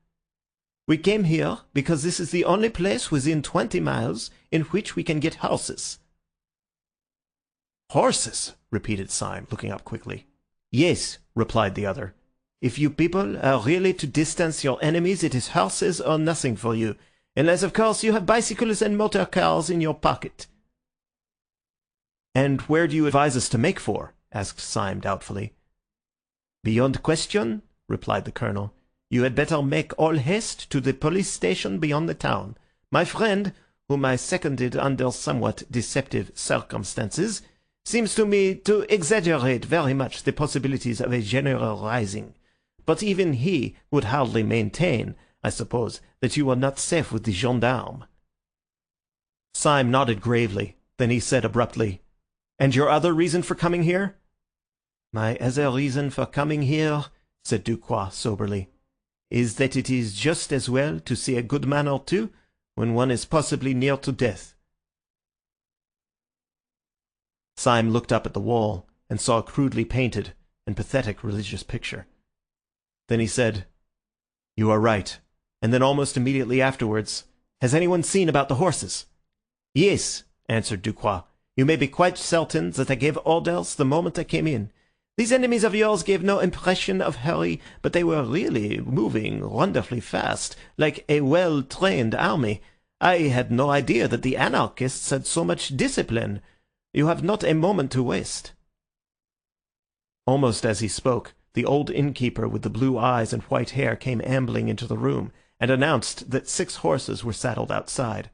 We came here because this is the only place within 20 miles in which we can get horses." "Horses?" repeated Syme, looking up quickly. "Yes," replied the other. "If you people are really to distance your enemies, it is horses or nothing for you, unless, of course, you have bicycles and motor cars in your pocket." "And where do you advise us to make for?" asked Syme doubtfully. "Beyond question," replied the colonel. "You had better make all haste to the police station beyond the town. My friend, whom I seconded under somewhat deceptive circumstances, seems to me to exaggerate very much the possibilities of a general rising. But even he would hardly maintain, I suppose, that you are not safe with the gendarmes." Syme nodded gravely. Then he said abruptly, "And your other reason for coming here?" "My other reason for coming here," said Ducroix soberly, "is that it is just as well to see a good man or two when one is possibly near to death." Syme looked up at the wall and saw a crudely painted and pathetic religious picture. Then he said, "You are right," and then almost immediately afterwards, "Has anyone seen about the horses?" "Yes," answered Ducroix. "You may be quite certain that I gave orders the moment I came in. These enemies of yours gave no impression of hurry, but they were really moving wonderfully fast, like a well-trained army. I had no idea that the anarchists had so much discipline. You have not a moment to waste." Almost as he spoke, the old innkeeper with the blue eyes and white hair came ambling into the room, and announced that 6 horses were saddled outside.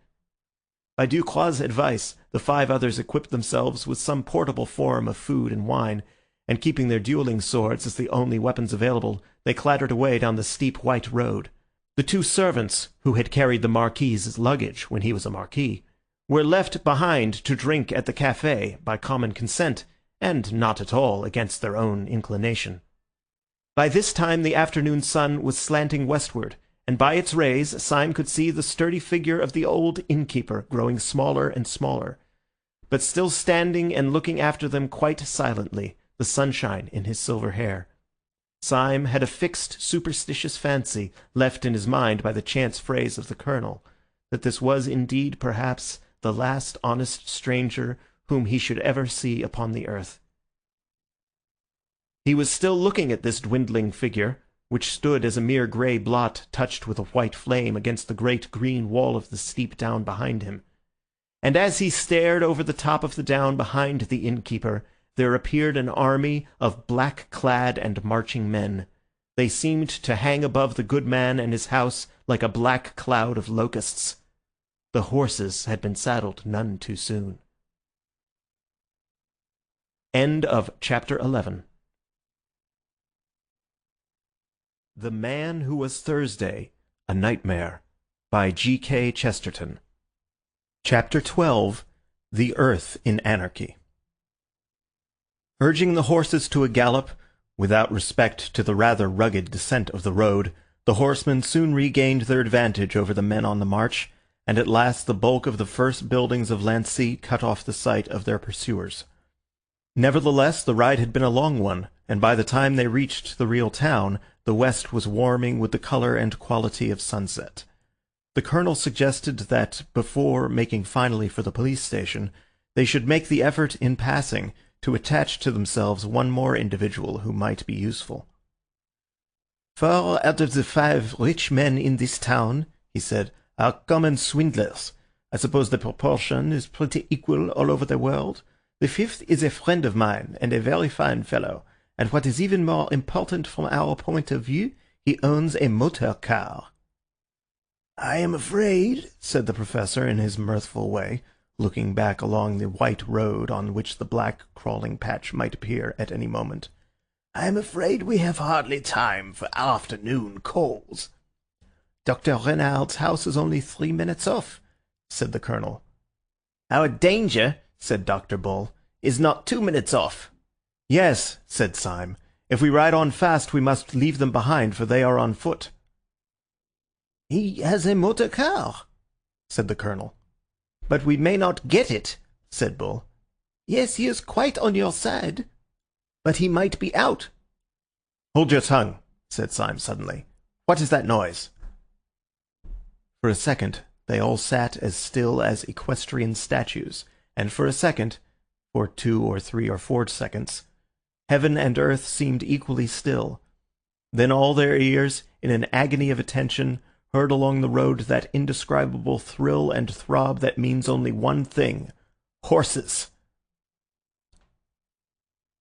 By Ducroix's advice, the 5 others equipped themselves with some portable form of food and wine, and keeping their dueling swords as the only weapons available, they clattered away down the steep white road. The 2 servants, who had carried the Marquis's luggage when he was a marquis, were left behind to drink at the café by common consent, and not at all against their own inclination. By this time the afternoon sun was slanting westward, and by its rays Syme could see the sturdy figure of the old innkeeper growing smaller and smaller, but still standing and looking after them quite silently, the sunshine in his silver hair. Syme had a fixed, superstitious fancy, left in his mind by the chance phrase of the colonel, that this was indeed, perhaps, the last honest stranger whom he should ever see upon the earth. He was still looking at this dwindling figure, which stood as a mere grey blot touched with a white flame against the great green wall of the steep down behind him. And as he stared over the top of the down behind the innkeeper, there appeared an army of black-clad and marching men. They seemed to hang above the good man and his house like a black cloud of locusts. The horses had been saddled none too soon. End of chapter 11. The Man Who Was Thursday, A Nightmare, by G.K. Chesterton. Chapter 12. The Earth in Anarchy. Urging the horses to a gallop, without respect to the rather rugged descent of the road, the horsemen soon regained their advantage over the men on the march, and at last the bulk of the first buildings of Lancy cut off the sight of their pursuers. Nevertheless, the ride had been a long one, and by the time they reached the real town, the west was warming with the colour and quality of sunset. The colonel suggested that, before making finally for the police station, they should make the effort, in passing, to attach to themselves one more individual who might be useful. 4 out of the 5 rich men in this town, he said, are common swindlers. I suppose the proportion is pretty equal all over the world. The 5th is a friend of mine, and a very fine fellow, and what is even more important from our point of view, he owns a motor car. I am afraid, said the professor in his mirthful way, looking back along the white road on which the black crawling patch might appear at any moment, I am afraid we have hardly time for afternoon calls. Dr. Renard's house is only 3 minutes off, said the colonel. Our danger, said Dr. Bull, is not 2 minutes off. Yes, said Syme. If we ride on fast, we must leave them behind, for they are on foot. He has a motor car, said the colonel. But we may not get it, said Bull. Yes, he is quite on your side. But he might be out. Hold your tongue, said Syme suddenly. What is that noise? For a second, they all sat as still as equestrian statues, and for a second, for 2 or 3 or 4 seconds, heaven and earth seemed equally still. Then all their ears, in an agony of attention, heard along the road that indescribable thrill and throb that means only one thing: horses.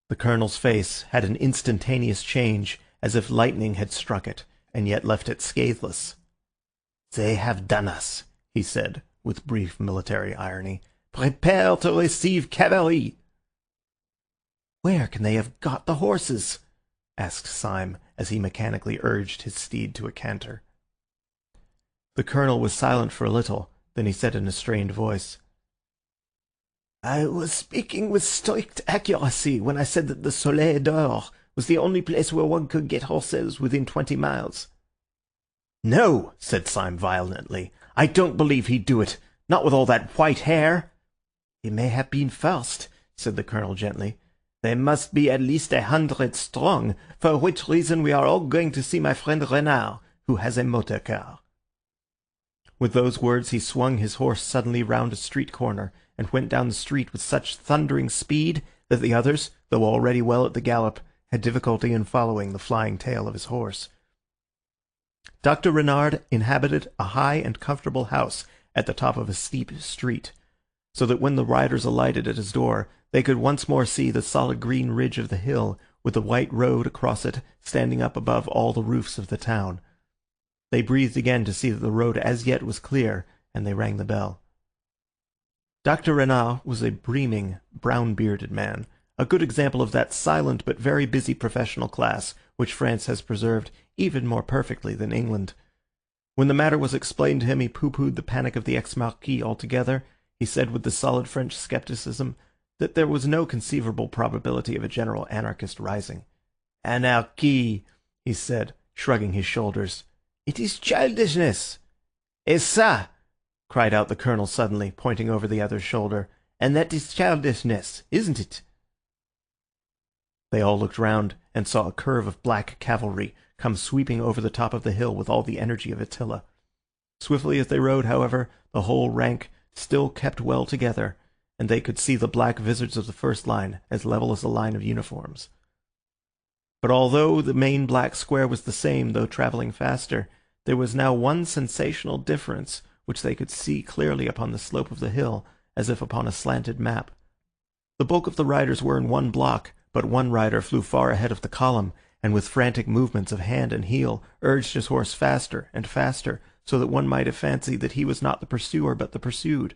The colonel's face had an instantaneous change, as if lightning had struck it, and yet left it scatheless. They have done us, he said, with brief military irony. Prepare to receive cavalry. Where can they have got the horses? Asked Syme, as he mechanically urged his steed to a canter. The colonel was silent for a little, then he said in a strained voice, I was speaking with strict accuracy when I said that the Soleil d'Or was the only place where one could get horses within 20 miles. No, said Syme violently. I don't believe he'd do it, not with all that white hair. He may have been first, said the colonel gently. They must be at least 100 strong, for which reason we are all going to see my friend Renard, who has a motor car. With those words he swung his horse suddenly round a street corner, and went down the street with such thundering speed that the others, though already well at the gallop, had difficulty in following the flying tail of his horse. Dr. Renard inhabited a high and comfortable house at the top of a steep street, so that when the riders alighted at his door, they could once more see the solid green ridge of the hill, with the white road across it standing up above all the roofs of the town. They breathed again to see that the road as yet was clear, and they rang the bell. Dr. Renard was a breaming, brown-bearded man, a good example of that silent but very busy professional class which France has preserved even more perfectly than England. When the matter was explained to him, he pooh-poohed the panic of the ex-marquis altogether. He said with the solid French scepticism that there was no conceivable probability of a general anarchist rising. "Anarchy," he said, shrugging his shoulders. "It is childishness." "Et ça!" cried out the colonel suddenly, pointing over the other's shoulder. "And that is childishness, isn't it?" They all looked round and saw a curve of black cavalry come sweeping over the top of the hill with all the energy of Attila. Swiftly as they rode, however, the whole rank still kept well together, and they could see the black vizards of the first line as level as a line of uniforms. But although the main black square was the same, though travelling faster, there was now one sensational difference which they could see clearly upon the slope of the hill, as if upon a slanted map. The bulk of the riders were in one block, but one rider flew far ahead of the column, and with frantic movements of hand and heel urged his horse faster and faster, so that one might have fancied that he was not the pursuer but the pursued.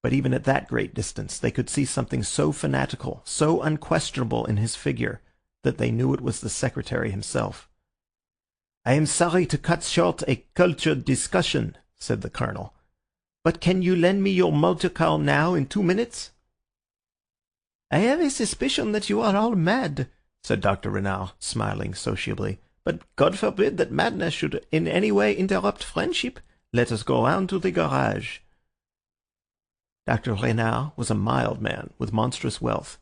But even at that great distance they could see something so fanatical, so unquestionable in his figure, that they knew it was the secretary himself. "I am sorry to cut short a cultured discussion," said the colonel, "but can you lend me your motor car now in 2 minutes?" "I have a suspicion that you are all mad," said Dr. Renard, smiling sociably. "But God forbid that madness should in any way interrupt friendship. Let us go round to the garage." Dr. Renard was a mild man with monstrous wealth.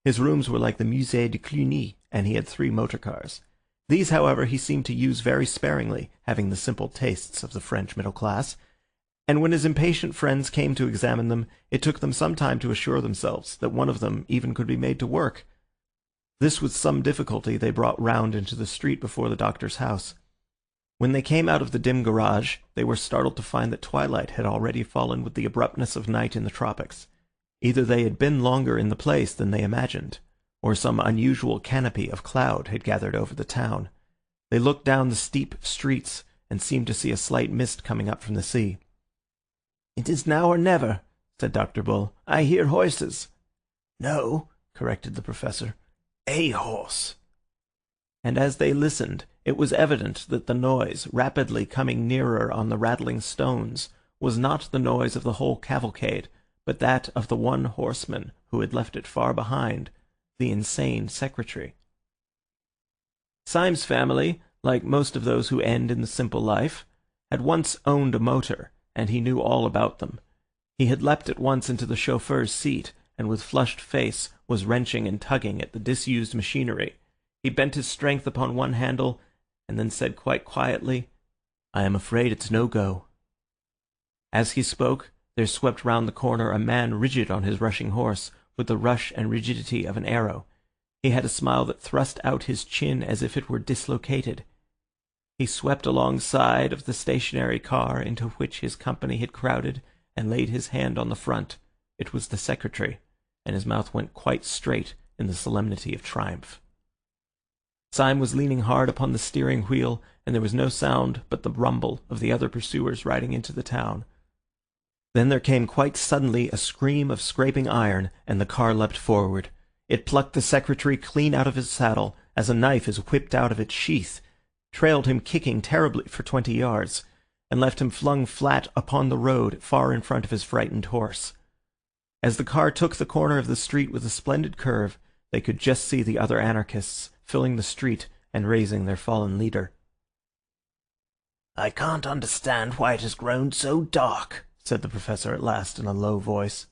His rooms were like the Musée de Cluny, and he had 3 motor cars. These, however, he seemed to use very sparingly, having the simple tastes of the French middle class, and when his impatient friends came to examine them, it took them some time to assure themselves that one of them even could be made to work. This with some difficulty they brought round into the street before the doctor's house. When they came out of the dim garage, they were startled to find that twilight had already fallen with the abruptness of night in the tropics. Either they had been longer in the place than they imagined, or some unusual canopy of cloud had gathered over the town. They looked down the steep streets and seemed to see a slight mist coming up from the sea. "It is now or never," said Dr. Bull. "I hear horses." "No," corrected the professor. "A horse." And as they listened, it was evident that the noise, rapidly coming nearer on the rattling stones, was not the noise of the whole cavalcade, but that of the one horseman who had left it far behind, the insane secretary. Syme's family, like most of those who end in the simple life, had once owned a motor, and he knew all about them. He had leapt at once into the chauffeur's seat, and with flushed face was wrenching and tugging at the disused machinery. He bent his strength upon one handle, and then said quite quietly, "I am afraid it's no go." As he spoke, there swept round the corner a man rigid on his rushing horse, with the rush and rigidity of an arrow. He had a smile that thrust out his chin as if it were dislocated. He swept alongside of the stationary car into which his company had crowded, and laid his hand on the front. It was the secretary, and his mouth went quite straight in the solemnity of triumph. Syme was leaning hard upon the steering wheel, and there was no sound but the rumble of the other pursuers riding into the town. Then there came quite suddenly a scream of scraping iron, and the car leapt forward. It plucked the secretary clean out of his saddle, as a knife is whipped out of its sheath, trailed him kicking terribly for 20 yards, and left him flung flat upon the road far in front of his frightened horse. As the car took the corner of the street with a splendid curve, they could just see the other anarchists filling the street and raising their fallen leader. "I can't understand why it has grown so dark," said the professor at last in a low voice.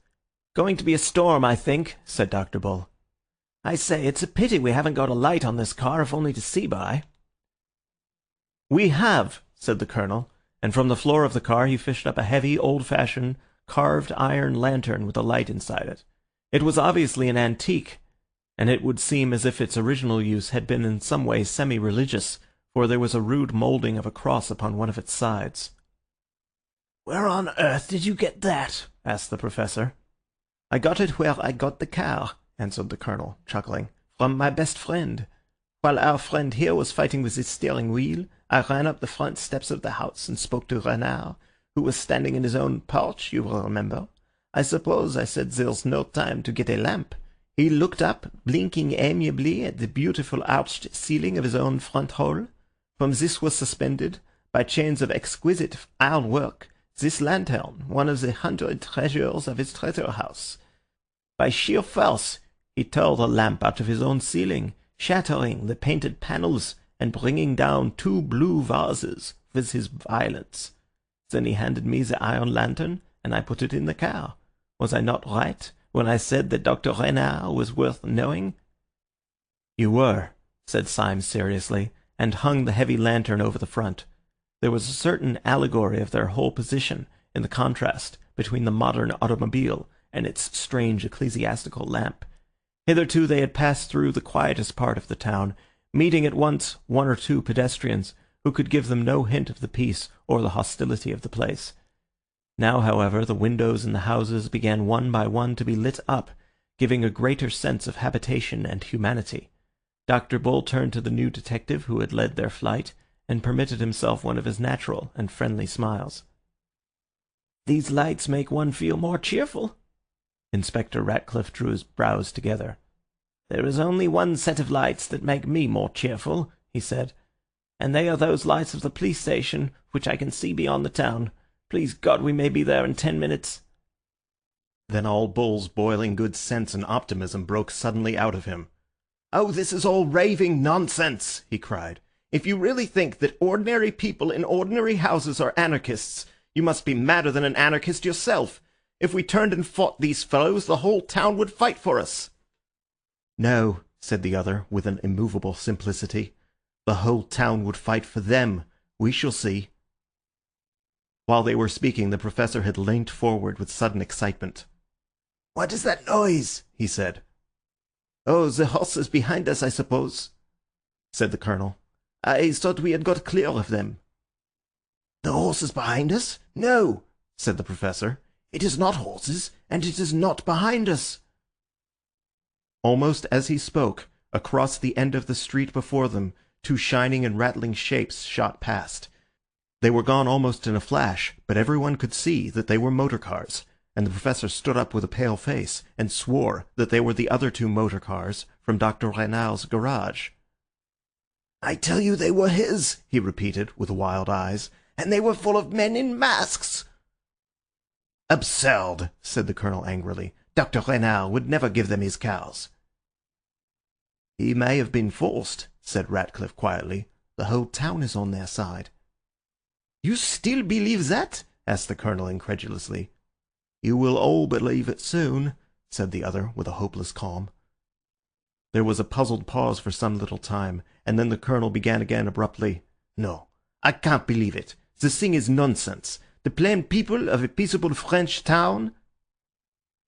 "Going to be a storm, I think," said Dr. Bull. "I say, it's a pity we haven't got a light on this car, if only to see by." "We have," said the colonel, and from the floor of the car he fished up a heavy, old-fashioned, carved iron lantern with a light inside it. It was obviously an antique, and it would seem as if its original use had been in some way semi-religious, for there was a rude moulding of a cross upon one of its sides. "Where on earth did you get that?" asked the professor. "I got it where I got the car," answered the colonel, chuckling, "from my best friend. While our friend here was fighting with his steering wheel, I ran up the front steps of the house and spoke to Renard, who was standing in his own porch, you will remember. I suppose I said there's no time to get a lamp. He looked up, blinking amiably at the beautiful arched ceiling of his own front hall. From this was suspended, by chains of exquisite ironwork, this lantern, one of the 100 treasures of his treasure house. By sheer force, he tore the lamp out of his own ceiling, shattering the painted panels and bringing down 2 blue vases with his violence. Then he handed me the iron lantern, and I put it in the car. Was I not right when I said that Dr. Renard was worth knowing?" "You were," said Syme seriously, and hung the heavy lantern over the front. There was a certain allegory of their whole position in the contrast between the modern automobile and its strange ecclesiastical lamp. Hitherto they had passed through the quietest part of the town, meeting at once 1 or 2 pedestrians who could give them no hint of the peace or the hostility of the place. Now, however, the windows in the houses began one by one to be lit up, giving a greater sense of habitation and humanity. Dr. Bull turned to the new detective who had led their flight, and permitted himself one of his natural and friendly smiles. "These lights make one feel more cheerful." Inspector Ratcliffe drew his brows together. "There is only one set of lights that make me more cheerful," he said, "and they are those lights of the police station which I can see beyond the town. Please God we may be there in 10 minutes. Then all Bull's boiling good sense and optimism broke suddenly out of him. "Oh, this is all raving nonsense!" he cried. "If you really think that ordinary people in ordinary houses are anarchists, you must be madder than an anarchist yourself. If we turned and fought these fellows, the whole town would fight for us." "No," said the other, with an immovable simplicity. "The whole town would fight for them. We shall see." While they were speaking, the Professor had leant forward with sudden excitement. "What is that noise?" he said. "Oh, the horses behind us, I suppose," said the Colonel. "I thought we had got clear of them." "The horses behind us? No," said the Professor. "It is not horses, and it is not behind us." Almost as he spoke, across the end of the street before them, 2 shining and rattling shapes shot past. They were gone almost in a flash, but everyone could see that they were motor cars, and the Professor stood up with a pale face and swore that they were the other 2 motor cars from Dr. Renard's garage. "I tell you they were his," he repeated, with wild eyes, "and they were full of men in masks." "Absurd," said the Colonel angrily. "Dr. Renard would never give them his cows." "He may have been forced," said Ratcliffe quietly. "The whole town is on their side." "You still believe that?" asked the Colonel incredulously. "You will all believe it soon," said the other with a hopeless calm. There was a puzzled pause for some little time, and then the Colonel began again abruptly. "No, I can't believe it. The thing is nonsense. The plain people of a peaceable French town—"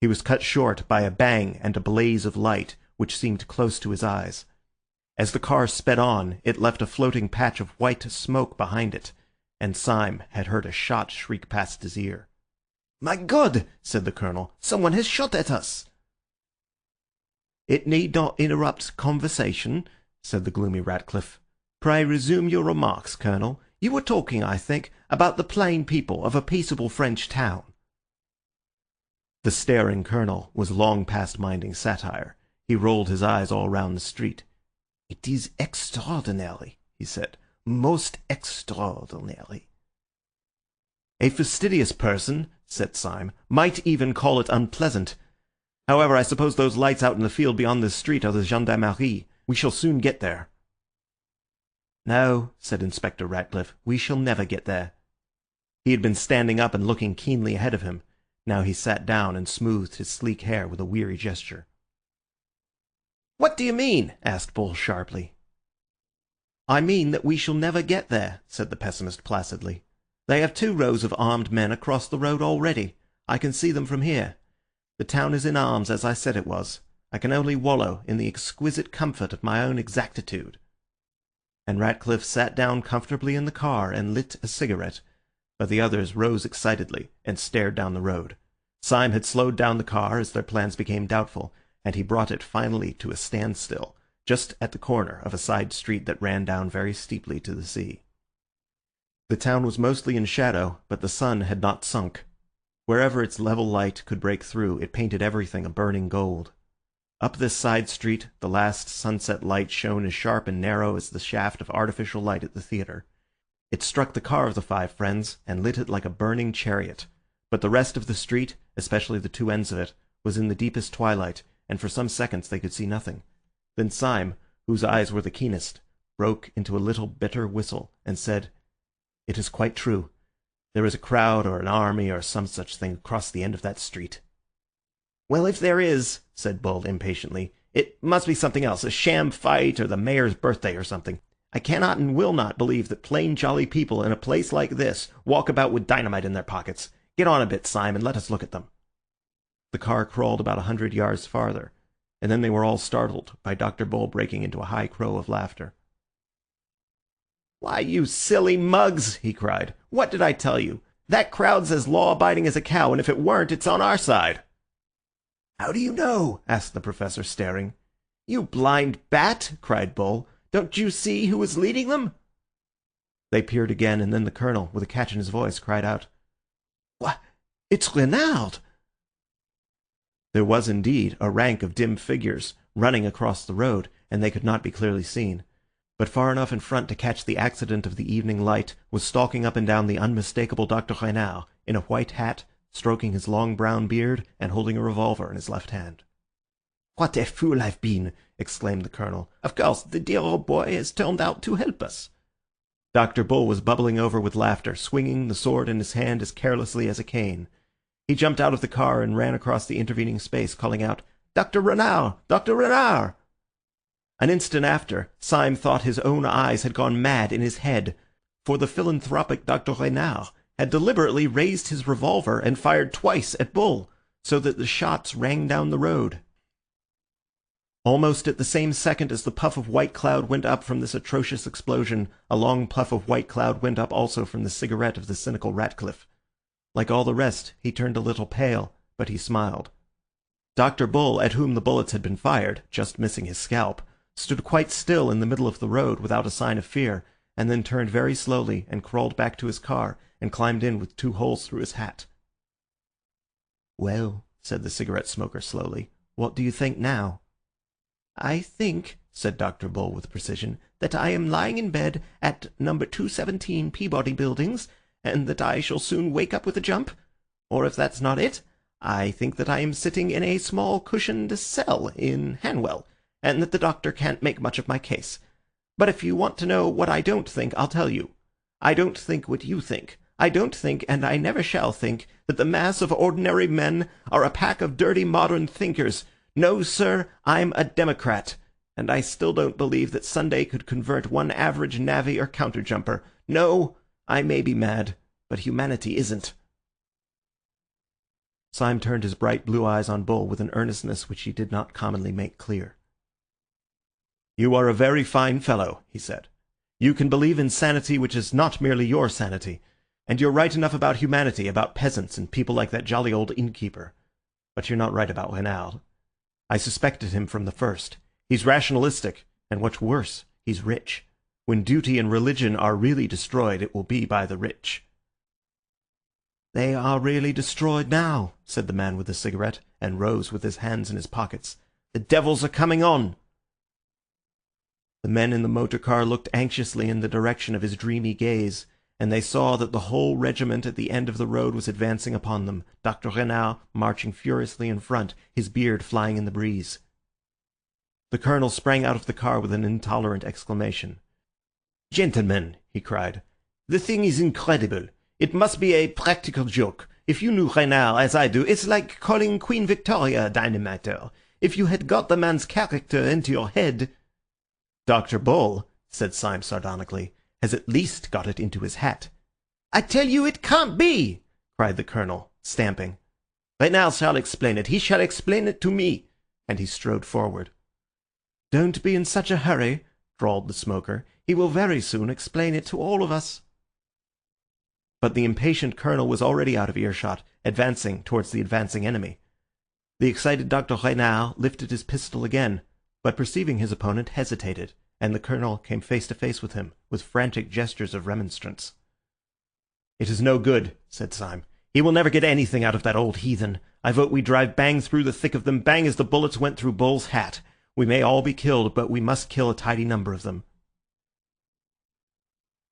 He was cut short by a bang and a blaze of light which seemed close to his eyes. As the car sped on, it left a floating patch of white smoke behind it, and Syme had heard a shot shriek past his ear. "My God!" said the Colonel. "Someone has shot at us." "It need not interrupt conversation," said the gloomy Ratcliffe. "Pray resume your remarks, Colonel. You were talking, I think, about the plain people of a peaceable French town." The staring Colonel was long past minding satire. He rolled his eyes all round the street. "It is extraordinary," he said. "Most extraordinary." "A fastidious person," said Syme, "might even call it unpleasant. However, I suppose those lights out in the field beyond this street are the gendarmerie. We shall soon get there." "No," said Inspector Ratcliffe, "we shall never get there." He had been standing up and looking keenly ahead of him. Now he sat down and smoothed his sleek hair with a weary gesture. "What do you mean?" asked Bull sharply. "I mean that we shall never get there," said the pessimist placidly. "They have 2 rows of armed men across the road already. I can see them from here. The town is in arms, as I said it was. I can only wallow in the exquisite comfort of my own exactitude." And Ratcliffe sat down comfortably in the car and lit a cigarette, but the others rose excitedly and stared down the road. Syme had slowed down the car as their plans became doubtful, and he brought it finally to a standstill, just at the corner of a side street that ran down very steeply to the sea. The town was mostly in shadow, but the sun had not sunk. Wherever its level light could break through, it painted everything a burning gold. Up this side street the last sunset light shone as sharp and narrow as the shaft of artificial light at the theatre. It struck the car of the five friends and lit it like a burning chariot, but the rest of the street, especially the two ends of it, was in the deepest twilight, and for some seconds they could see nothing. Then Syme, whose eyes were the keenest, broke into a little bitter whistle and said, "It is quite true. There is a crowd or an army or some such thing across the end of that street." "Well, if there is," said Bull impatiently, "it must be something else, a sham fight or the mayor's birthday or something. I cannot and will not believe that plain jolly people in a place like this walk about with dynamite in their pockets. Get on a bit, Syme, and let us look at them." The car crawled about 100 yards farther, and then they were all startled by Dr. Bull breaking into a high crow of laughter. "Why, you silly mugs," he cried. "What did I tell you? That crowd's as law-abiding as a cow, and if it weren't, it's on our side." "How do you know?" asked the Professor, staring. "You blind bat!" cried Bull. "Don't you see who is leading them?" They peered again, and then the Colonel, with a catch in his voice, cried out, "Why, it's Renard!" There was indeed a rank of dim figures running across the road, and they could not be clearly seen. But far enough in front to catch the accident of the evening light was stalking up and down the unmistakable Dr. Renard, in a white hat, stroking his long brown beard, and holding a revolver in his left hand. "What a fool I've been!" exclaimed the Colonel. "Of course, the dear old boy has turned out to help us." Dr. Bull was bubbling over with laughter, swinging the sword in his hand as carelessly as a cane. He jumped out of the car and ran across the intervening space, calling out, "Dr. Renard! Dr. Renard!" An instant after, Syme thought his own eyes had gone mad in his head, for the philanthropic Dr. Renard had deliberately raised his revolver and fired twice at Bull, so that the shots rang down the road. Almost at the same second as the puff of white cloud went up from this atrocious explosion, a long puff of white cloud went up also from the cigarette of the cynical Ratcliffe. Like all the rest, he turned a little pale, but he smiled. Dr. Bull, at whom the bullets had been fired, just missing his scalp, stood quite still in the middle of the road without a sign of fear, and then turned very slowly and crawled back to his car and climbed in with 2 holes through his hat. "Well," said the cigarette smoker slowly, "what do you think now?" "I think," said Dr. Bull with precision, "that I am lying in bed at number 217 Peabody Buildings, and that I shall soon wake up with a jump. Or if that's not it, I think that I am sitting in a small cushioned cell in Hanwell, and that the doctor can't make much of my case. But if you want to know what I don't think, I'll tell you. I don't think what you think. I don't think, and I never shall think, that the mass of ordinary men are a pack of dirty modern thinkers. No, sir, I'm a Democrat, and I still don't believe that Sunday could convert one average navvy or counter-jumper. No, I may be mad, but humanity isn't." Syme turned his bright blue eyes on Bull with an earnestness which he did not commonly make clear. "You are a very fine fellow," he said. "You can believe in sanity which is not merely your sanity, and you're right enough about humanity, about peasants and people like that jolly old innkeeper. But you're not right about Renard. I suspected him from the first. He's rationalistic, and what's worse, he's rich. When duty and religion are really destroyed, it will be by the rich." "They are really destroyed now," said the man with the cigarette, and rose with his hands in his pockets. "The devils are coming on." The men in the motor car looked anxiously in the direction of his dreamy gaze, and they saw that the whole regiment at the end of the road was advancing upon them, Dr. Renard marching furiously in front, his beard flying in the breeze. The Colonel sprang out of the car with an intolerant exclamation. "Gentlemen," he cried, "the thing is incredible. It must be a practical joke. If you knew Renard as I do, it's like calling Queen Victoria a dynamiter. If you had got the man's character into your head—" "Dr. Bull," said Syme sardonically, "has at least got it into his hat." "I tell you it can't be!" cried the Colonel, stamping. "Renard shall explain it. He shall explain it to me." And he strode forward. "Don't be in such a hurry," drawled the smoker. "He will very soon explain it to all of us." But the impatient Colonel was already out of earshot, advancing towards the advancing enemy. The excited Dr. Renard lifted his pistol again, but perceiving his opponent, hesitated, and the Colonel came face to face with him, with frantic gestures of remonstrance. "It is no good," said Syme. He will never get anything out of that old heathen. I vote we drive bang through the thick of them, bang as the bullets went through Bull's hat. We may all be killed, but we must kill a tidy number of them."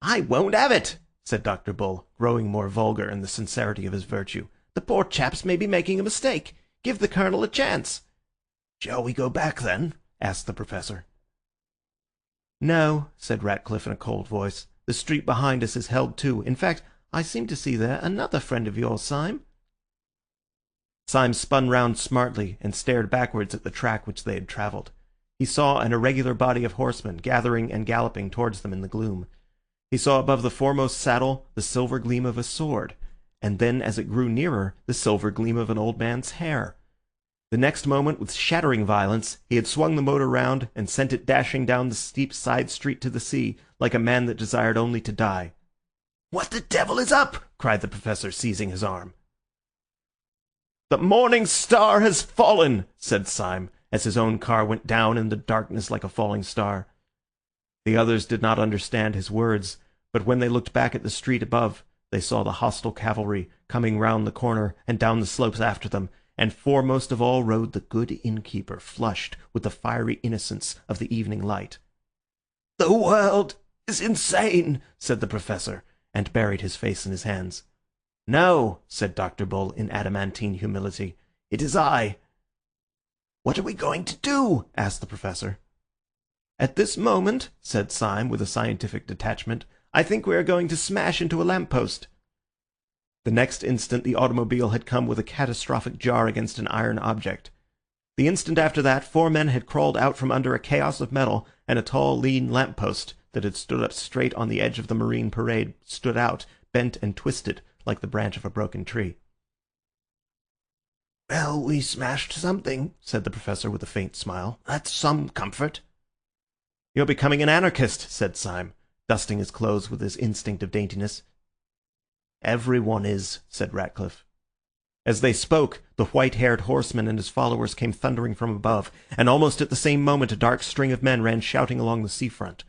"I won't have it," said Dr. Bull, growing more vulgar in the sincerity of his virtue. "The poor chaps may be making a mistake. Give the Colonel a chance." "Shall we go back, then?" asked the Professor. "No," said Ratcliffe in a cold voice. "The street behind us is held too. In fact, I seem to see there another friend of yours, Syme." Syme spun round smartly and stared backwards at the track which they had travelled. He saw an irregular body of horsemen gathering and galloping towards them in the gloom. He saw above the foremost saddle the silver gleam of a sword, and then as it grew nearer, the silver gleam of an old man's hair. The next moment, with shattering violence, he had swung the motor round and sent it dashing down the steep side street to the sea, like a man that desired only to die. "What the devil is up?" cried the Professor, seizing his arm. "The morning star has fallen," said Syme, as his own car went down in the darkness like a falling star. The others did not understand his words, but when they looked back at the street above, they saw the hostile cavalry coming round the corner and down the slopes after them, and foremost of all rode the good innkeeper, flushed with the fiery innocence of the evening light. "The world is insane," said the Professor, and buried his face in his hands. "No," said Dr. Bull in adamantine humility, "it is I." "What are we going to do?" asked the Professor. "At this moment," said Syme with a scientific detachment, "I think we are going to smash into a lamp-post." The next instant the automobile had come with a catastrophic jar against an iron object. The instant after that, 4 men had crawled out from under a chaos of metal, and a tall, lean lamp-post that had stood up straight on the edge of the Marine Parade stood out, bent and twisted, like the branch of a broken tree. "Well, we smashed something," said the Professor with a faint smile. "That's some comfort." "You're becoming an anarchist," said Syme, dusting his clothes with his instinct of daintiness. "Everyone is," said Ratcliffe. As they spoke, the white-haired horseman and his followers came thundering from above, and almost at the same moment a dark string of men ran shouting along the seafront.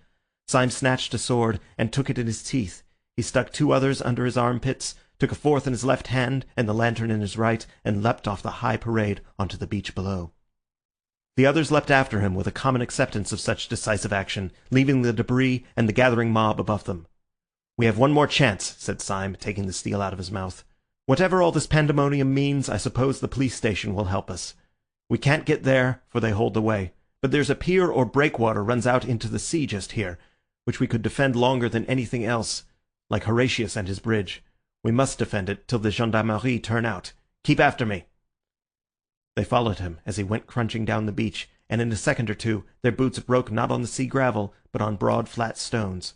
Syme snatched a sword and took it in his teeth. He stuck 2 others under his armpits, took a 4th in his left hand and the lantern in his right, and leapt off the high parade onto the beach below. The others leapt after him with a common acceptance of such decisive action, leaving the debris and the gathering mob above them. "We have one more chance," said Syme, taking the steel out of his mouth. "Whatever all this pandemonium means, I suppose the police station will help us. We can't get there, for they hold the way, but there's a pier or breakwater runs out into the sea just here, which we could defend longer than anything else, like Horatius and his bridge. We must defend it till the gendarmerie turn out. Keep after me." They followed him as he went crunching down the beach, and in a second or two their boots broke not on the sea gravel, but on broad flat stones.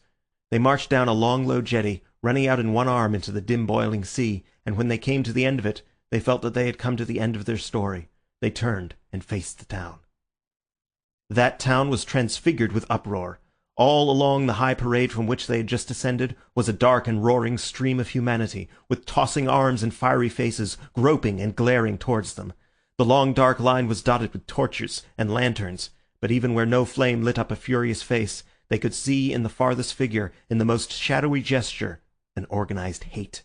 They marched down a long low jetty, running out in one arm into the dim boiling sea, and when they came to the end of it, they felt that they had come to the end of their story. They turned and faced the town. That town was transfigured with uproar. All along the high parade from which they had just descended was a dark and roaring stream of humanity, with tossing arms and fiery faces, groping and glaring towards them. The long dark line was dotted with torches and lanterns, but even where no flame lit up a furious face, they could see in the farthest figure, in the most shadowy gesture, an organized hate.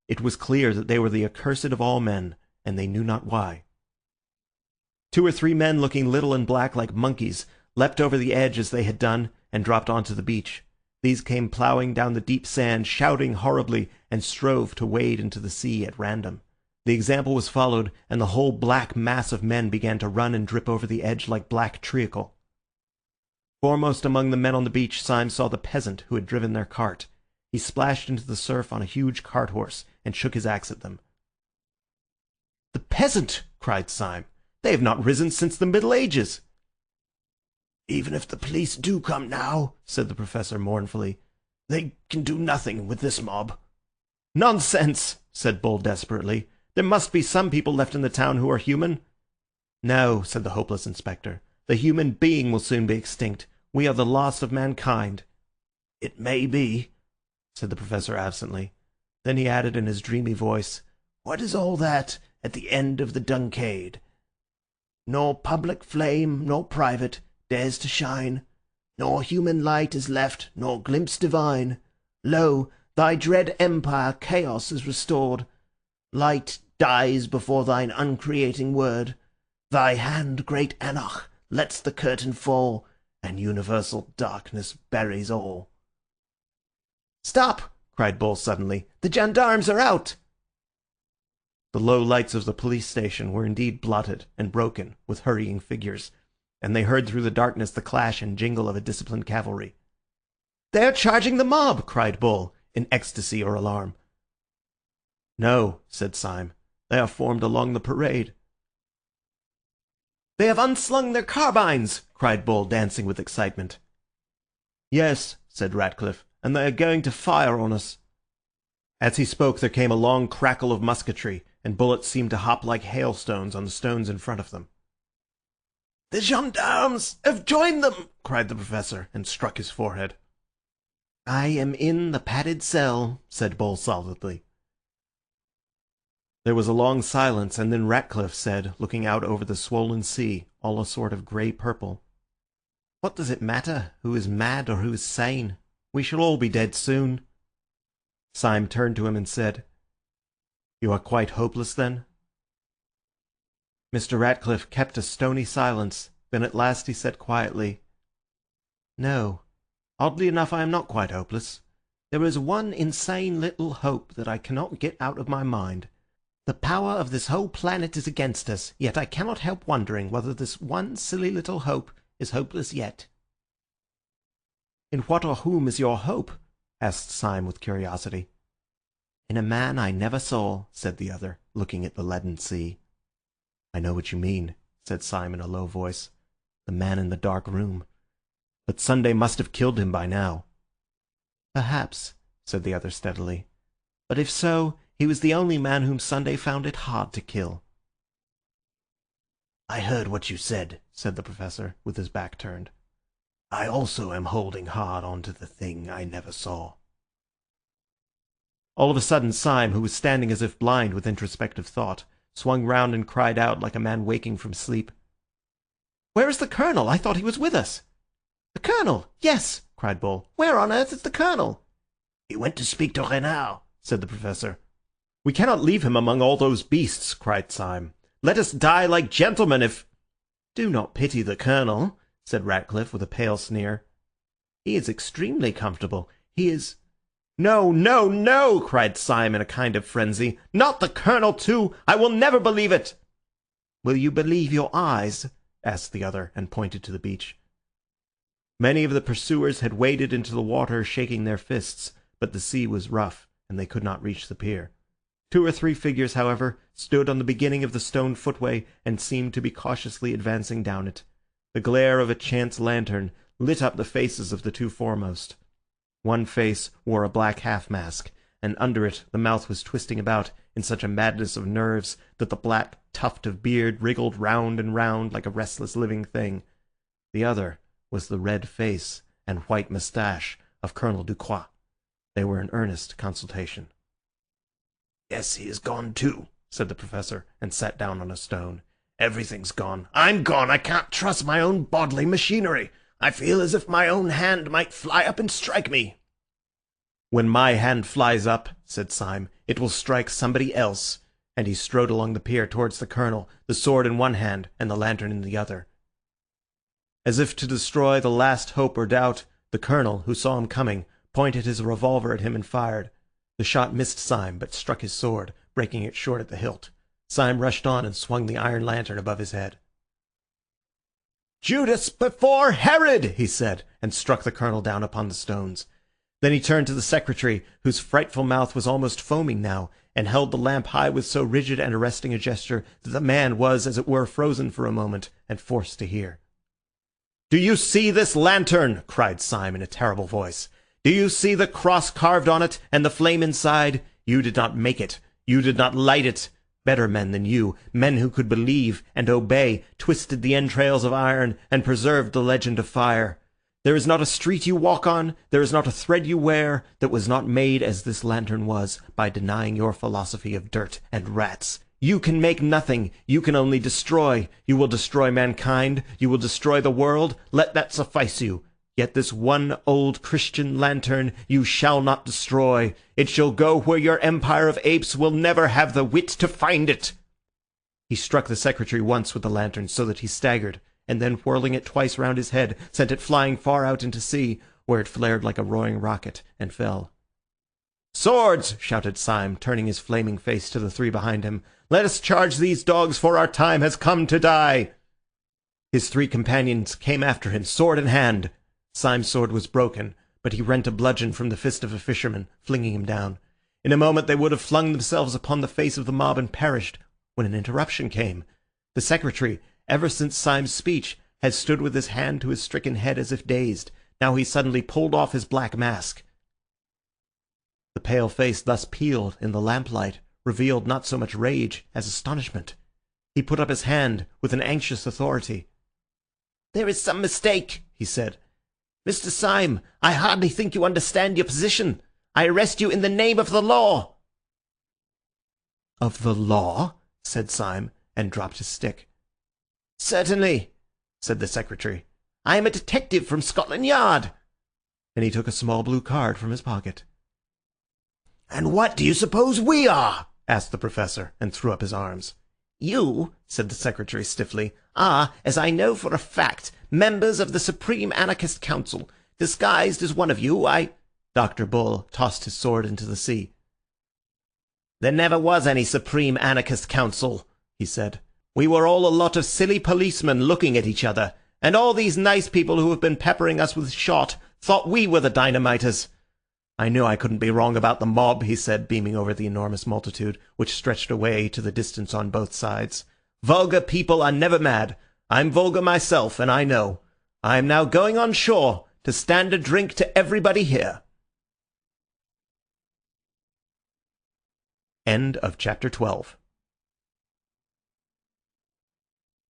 It was clear that they were the accursed of all men, and they knew not why. 2 or 3 men looking little and black like monkeys leapt over the edge as they had done, and dropped onto the beach. These came ploughing down the deep sand, shouting horribly, and strove to wade into the sea at random. The example was followed, and the whole black mass of men began to run and drip over the edge like black treacle. Foremost among the men on the beach, Syme saw the peasant who had driven their cart. He splashed into the surf on a huge cart-horse, and shook his axe at them. "The peasant!" cried Syme. "They have not risen since the Middle Ages." "Even if the police do come now," said the Professor mournfully, "they can do nothing with this mob." "Nonsense!" said Bull desperately. "There must be some people left in the town who are human." "No," said the hopeless inspector. "The human being will soon be extinct. We are the last of mankind." "It may be," said the Professor absently. Then he added in his dreamy voice, "What is all that at the end of the Duncade? Nor public flame, nor private, dares to shine, nor human light is left, nor glimpse divine. Lo, thy dread empire chaos is restored. Light dies before thine uncreating word. Thy hand, great Anarch, lets the curtain fall, and universal darkness buries all. "Stop!" cried Bull suddenly. "The gendarmes are out!" The low lights of the police station were indeed blotted and broken with hurrying figures, and they heard through the darkness the clash and jingle of a disciplined cavalry. "They are charging the mob!" cried Bull, in ecstasy or alarm. "No," said Syme. "They are formed along the parade." "They have unslung their carbines!" cried Bull, dancing with excitement. "Yes," said Ratcliffe, "and they are going to fire on us." As he spoke there came a long crackle of musketry, and bullets seemed to hop like hailstones on the stones in front of them. "The gendarmes have joined them!" cried the Professor, and struck his forehead. "I am in the padded cell," said Bull solidly. There was a long silence, and then Ratcliffe said, looking out over the swollen sea, all a sort of grey purple, "What does it matter who is mad or who is sane? We shall all be dead soon." Syme turned to him and said, "You are quite hopeless, then?" Mr. Ratcliffe kept a stony silence, then at last he said quietly, "No, oddly enough I am not quite hopeless. There is one insane little hope that I cannot get out of my mind. The power of this whole planet is against us, yet I cannot help wondering whether this one silly little hope is hopeless yet." "In what or whom is your hope?" asked Syme with curiosity. "In a man I never saw," said the other, looking at the leaden sea. "I know what you mean," said Syme in a low voice. "The man in the dark room. But Sunday must have killed him by now." "Perhaps," said the other steadily. "But if so, he was the only man whom Sunday found it hard to kill." "I heard what you said," said the Professor, with his back turned. "I also am holding hard on to the thing I never saw." All of a sudden Syme, who was standing as if blind with introspective thought, swung round and cried out like a man waking from sleep. "Where is the Colonel? I thought he was with us." "The Colonel! Yes!" cried Bull. "Where on earth is the Colonel?" "He went to speak to Renard," said the Professor. "We cannot leave him among all those beasts," cried Syme. "Let us die like gentlemen if—" "Do not pity the Colonel," said Ratcliffe with a pale sneer. "He is extremely comfortable. He is—" "No, no, no!" cried Syme in a kind of frenzy. "Not the Colonel too! I will never believe it!" "Will you believe your eyes?" asked the other, and pointed to the beach. Many of the pursuers had waded into the water shaking their fists, but the sea was rough, and they could not reach the pier. 2 or 3 figures, however, stood on the beginning of the stone footway and seemed to be cautiously advancing down it. The glare of a chance lantern lit up the faces of the 2 foremost. One face wore a black half-mask, and under it the mouth was twisting about in such a madness of nerves that the black tuft of beard wriggled round and round like a restless living thing. The other was the red face and white moustache of Colonel Ducroix. They were in earnest consultation. "Yes, he is gone too," said the Professor, and sat down on a stone. "Everything's gone. I'm gone. I can't trust my own bodily machinery. I feel as if my own hand might fly up and strike me." "When my hand flies up," said Syme, "it will strike somebody else," and he strode along the pier towards the Colonel, the sword in one hand and the lantern in the other. As if to destroy the last hope or doubt, the Colonel, who saw him coming, pointed his revolver at him and fired. The shot missed Syme, but struck his sword, breaking it short at the hilt. Syme rushed on and swung the iron lantern above his head. "Judas before Herod!" he said, and struck the Colonel down upon the stones. Then he turned to the secretary, whose frightful mouth was almost foaming now, and held the lamp high with so rigid and arresting a gesture that the man was, as it were, frozen for a moment, and forced to hear. "Do you see this lantern?" cried Syme in a terrible voice. "Do you see the cross carved on it, and the flame inside? You did not make it. You did not light it. Better men than you, men who could believe and obey, twisted the entrails of iron and preserved the legend of fire. There is not a street you walk on, there is not a thread you wear, that was not made as this lantern was, by denying your philosophy of dirt and rats. You can make nothing, you can only destroy. You will destroy mankind, you will destroy the world, let that suffice you. Yet this one old Christian lantern you shall not destroy. It shall go where your empire of apes will never have the wit to find it." He struck the secretary once with the lantern so that he staggered, and then whirling it twice round his head, sent it flying far out into sea, where it flared like a roaring rocket and fell. "Swords!" shouted Syme, turning his flaming face to the three behind him. "Let us charge these dogs, for our time has come to die." His three companions came after him, sword in hand. Syme's sword was broken, but he rent a bludgeon from the fist of a fisherman, flinging him down. In a moment they would have flung themselves upon the face of the mob and perished, when an interruption came. The secretary, ever since Syme's speech, had stood with his hand to his stricken head as if dazed. Now he suddenly pulled off his black mask. The pale face thus peeled in the lamplight revealed not so much rage as astonishment. He put up his hand with an anxious authority. "There is some mistake," he said. "Mr. Syme, I hardly think you understand your position. I arrest you in the name of the law." "Of the law?" said Syme, and dropped his stick. "Certainly," said the secretary. "I am a detective from Scotland Yard." And he took a small blue card from his pocket. "And what do you suppose we are?" asked the professor, and threw up his arms. "You," said the secretary stiffly, "are, as I know for a fact, members of the Supreme Anarchist Council. Disguised as one of you, Dr. Bull tossed his sword into the sea. "There never was any Supreme Anarchist Council," he said. "We were all a lot of silly policemen looking at each other, and all these nice people who have been peppering us with shot thought we were the dynamiters. I knew I couldn't be wrong about the mob," he said, beaming over the enormous multitude, which stretched away to the distance on both sides. "Vulgar people are never mad. I'm vulgar myself, and I know. I am now going on shore to stand a drink to everybody here." End of chapter 12.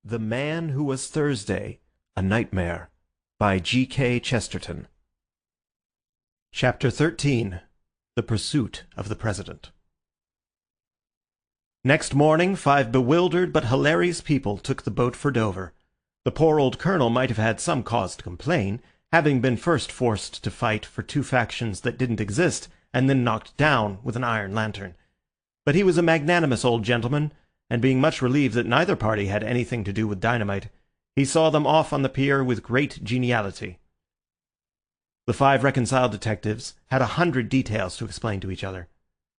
The Man Who Was Thursday, A Nightmare, by G.K. Chesterton. Chapter 13. The Pursuit of the President. Next morning 5 bewildered but hilarious people took the boat for Dover. The poor old colonel might have had some cause to complain, having been first forced to fight for 2 factions that didn't exist, and then knocked down with an iron lantern. But he was a magnanimous old gentleman, and being much relieved that neither party had anything to do with dynamite, he saw them off on the pier with great geniality. The 5 reconciled detectives had 100 details to explain to each other.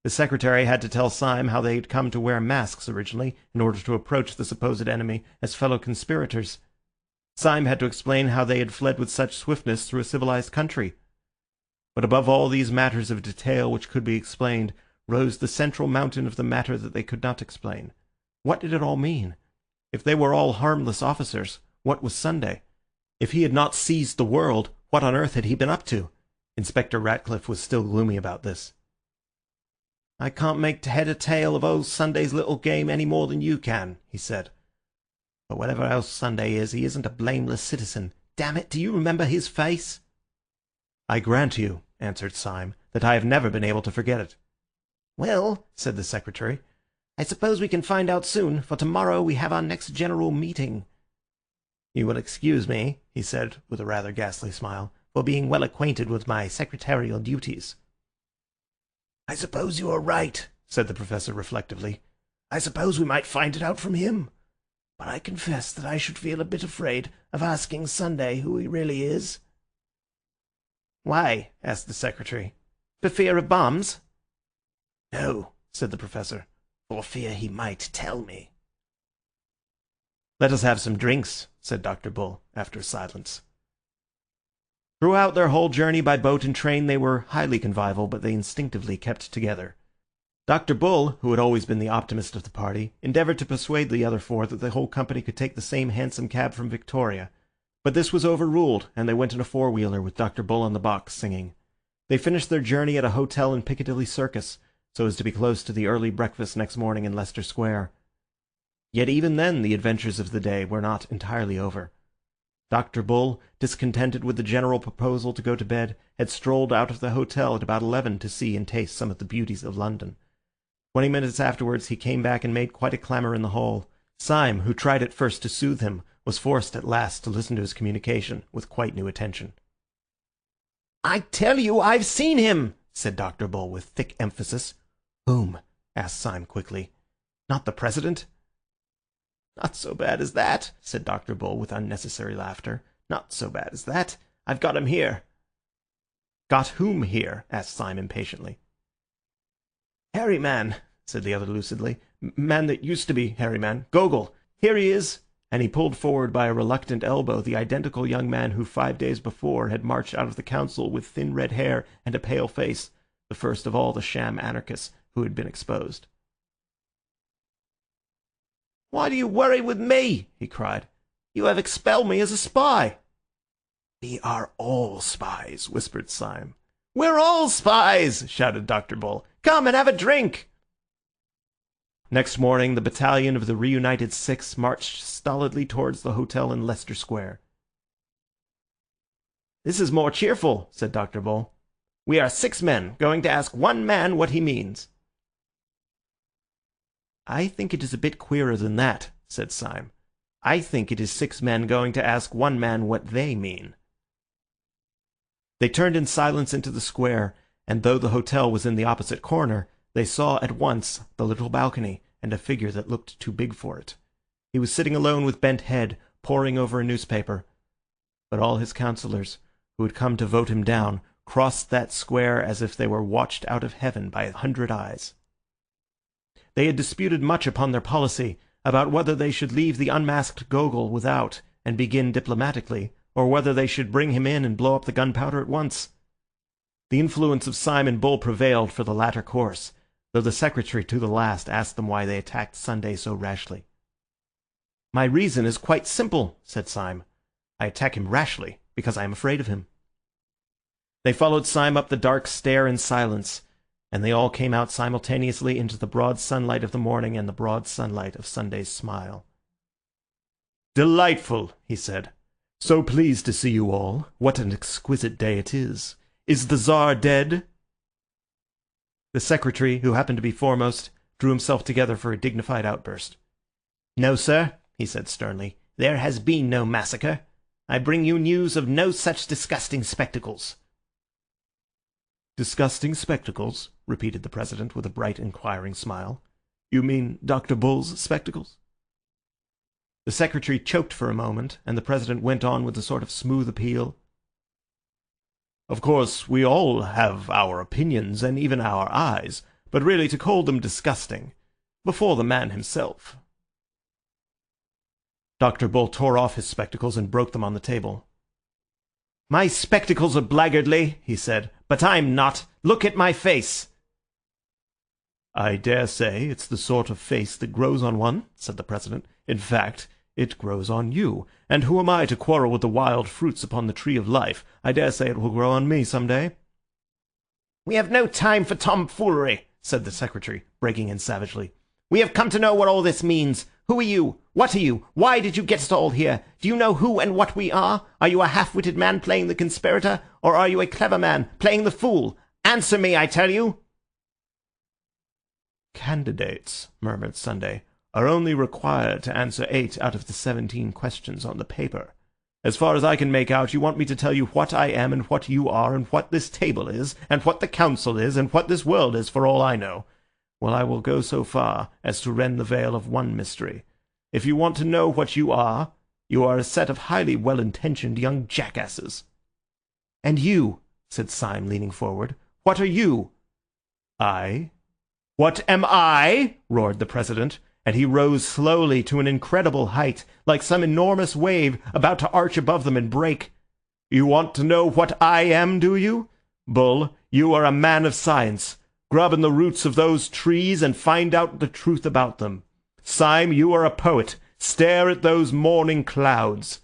The secretary had to tell Syme how they had come to wear masks originally in order to approach the supposed enemy as fellow conspirators. Syme had to explain how they had fled with such swiftness through a civilized country. But above all these matters of detail which could be explained, rose the central mountain of the matter that they could not explain. What did it all mean? If they were all harmless officers, what was Sunday? If he had not seized the world, what on earth had he been up to? Inspector Ratcliffe was still gloomy about this. "I can't make head or tail of old Sunday's little game any more than you can," he said. "But whatever else Sunday is, he isn't a blameless citizen. Damn it, do you remember his face?" "I grant you," answered Syme, "that I have never been able to forget it." "Well," said the secretary, "I suppose we can find out soon, for tomorrow we have our next general meeting." "You will excuse me," he said, with a rather ghastly smile, "for being well acquainted with my secretarial duties." "I suppose you are right," said the professor reflectively. "I suppose we might find it out from him. But I confess that I should feel a bit afraid of asking Sunday who he really is." "Why?" asked the secretary. "For fear of bombs?" "No," said the professor, "for fear he might tell me." "Let us have some drinks," said Dr. Bull, after a silence. Throughout their whole journey by boat and train they were highly convivial, but they instinctively kept together. Dr. Bull, who had always been the optimist of the party, endeavoured to persuade the other 4 that the whole company could take the same hansom cab from Victoria. But this was overruled, and they went in a 4-wheeler with Dr. Bull on the box, singing. They finished their journey at a hotel in Piccadilly Circus, so as to be close to the early breakfast next morning in Leicester Square. Yet even then the adventures of the day were not entirely over. Dr. Bull, discontented with the general proposal to go to bed, had strolled out of the hotel at about 11 to see and taste some of the beauties of London. 20 minutes afterwards he came back and made quite a clamour in the hall. Syme, who tried at first to soothe him, was forced at last to listen to his communication with quite new attention. "I tell you I've seen him," said Dr. Bull with thick emphasis. "Whom?" asked Syme quickly. "Not the President?" "Not so bad as that," said Dr. Bull with unnecessary laughter. "Not so bad as that. I've got him here." "Got whom here?" asked Syme impatiently. "Hairy man," said the other lucidly. "Man that used to be hairy man. Gogol. Here he is." And he pulled forward by a reluctant elbow the identical young man who 5 days before had marched out of the council with thin red hair and a pale face, the first of all the sham anarchists who had been exposed. "Why do you worry with me?" he cried. "You have expelled me as a spy." "We are all spies," whispered Syme. "We're all spies!" shouted Dr. Bull. "Come and have a drink!" Next morning the battalion of the reunited Six marched stolidly towards the hotel in Leicester Square. "This is more cheerful," said Dr. Bull. "We are 6 men, going to ask one man what he means." "I think it is a bit queerer than that," said Syme. "I think it is 6 men going to ask one man what they mean." They turned in silence into the square, and though the hotel was in the opposite corner, they saw at once the little balcony and a figure that looked too big for it. He was sitting alone with bent head, poring over a newspaper. But all his councillors, who had come to vote him down, crossed that square as if they were watched out of heaven by 100 eyes. They had disputed much upon their policy, about whether they should leave the unmasked Gogol without and begin diplomatically, or whether they should bring him in and blow up the gunpowder at once. The influence of Syme and Bull prevailed for the latter course, though the secretary to the last asked them why they attacked Sunday so rashly. "My reason is quite simple," said Syme. "I attack him rashly because I am afraid of him." They followed Syme up the dark stair in silence, and they all came out simultaneously into the broad sunlight of the morning and the broad sunlight of Sunday's smile. "Delightful," he said. "So pleased to see you all. What an exquisite day it is. Is the Tsar dead?" The secretary, who happened to be foremost, drew himself together for a dignified outburst. "No, sir," he said sternly. "There has been no massacre. I bring you news of no such disgusting spectacles." "Disgusting spectacles?" repeated the President with a bright inquiring smile. "You mean Dr. Bull's spectacles?" The secretary choked for a moment, and the President went on with a sort of smooth appeal. "Of course, we all have our opinions and even our eyes, but really to call them disgusting, before the man himself." Dr. Bull tore off his spectacles and broke them on the table. "My spectacles are blackguardly," he said, "but I'm not. Look at my face." "I dare say it's the sort of face that grows on one," said the President. "In fact, it grows on you, and who am I to quarrel with the wild fruits upon the tree of life? I dare say it will grow on me some day." "We have no time for tomfoolery," said the secretary, breaking in savagely. "We have come to know what all this means. Who are you? What are you? Why did you get us all here? Do you know who and what we are? Are you a half-witted man playing the conspirator, or are you a clever man playing the fool? Answer me, I tell you." "Candidates," murmured Sunday, "are only required to answer 8 out of the 17 questions on the paper. As far as I can make out, you want me to tell you what I am and what you are and what this table is and what the council is and what this world is, for all I know. Well, I will go so far as to rend the veil of one mystery. If you want to know what you are a set of highly well-intentioned young jackasses." "And you," said Syme, leaning forward, "what are you?" "I? What am I?" roared the President, and he rose slowly to an incredible height, like some enormous wave about to arch above them and break. "You want to know what I am, do you? Bull, you are a man of science. Grub in the roots of those trees and find out the truth about them. Syme, you are a poet. Stare at those morning clouds.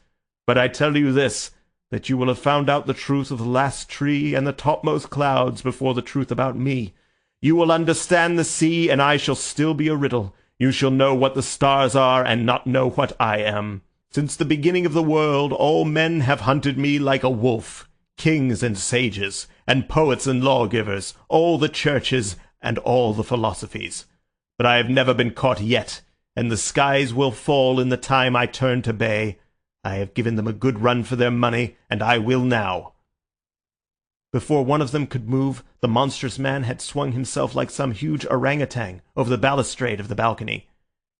But I tell you this, that you will have found out the truth of the last tree and the topmost clouds before the truth about me. You will understand the sea, and I shall still be a riddle. You shall know what the stars are and not know what I am. Since the beginning of the world, all men have hunted me like a wolf. Kings and sages, and poets and lawgivers, all the churches and all the philosophies. But I have never been caught yet, and the skies will fall in the time I turn to bay. I have given them a good run for their money, and I will now." Before one of them could move, the monstrous man had swung himself like some huge orangutan over the balustrade of the balcony.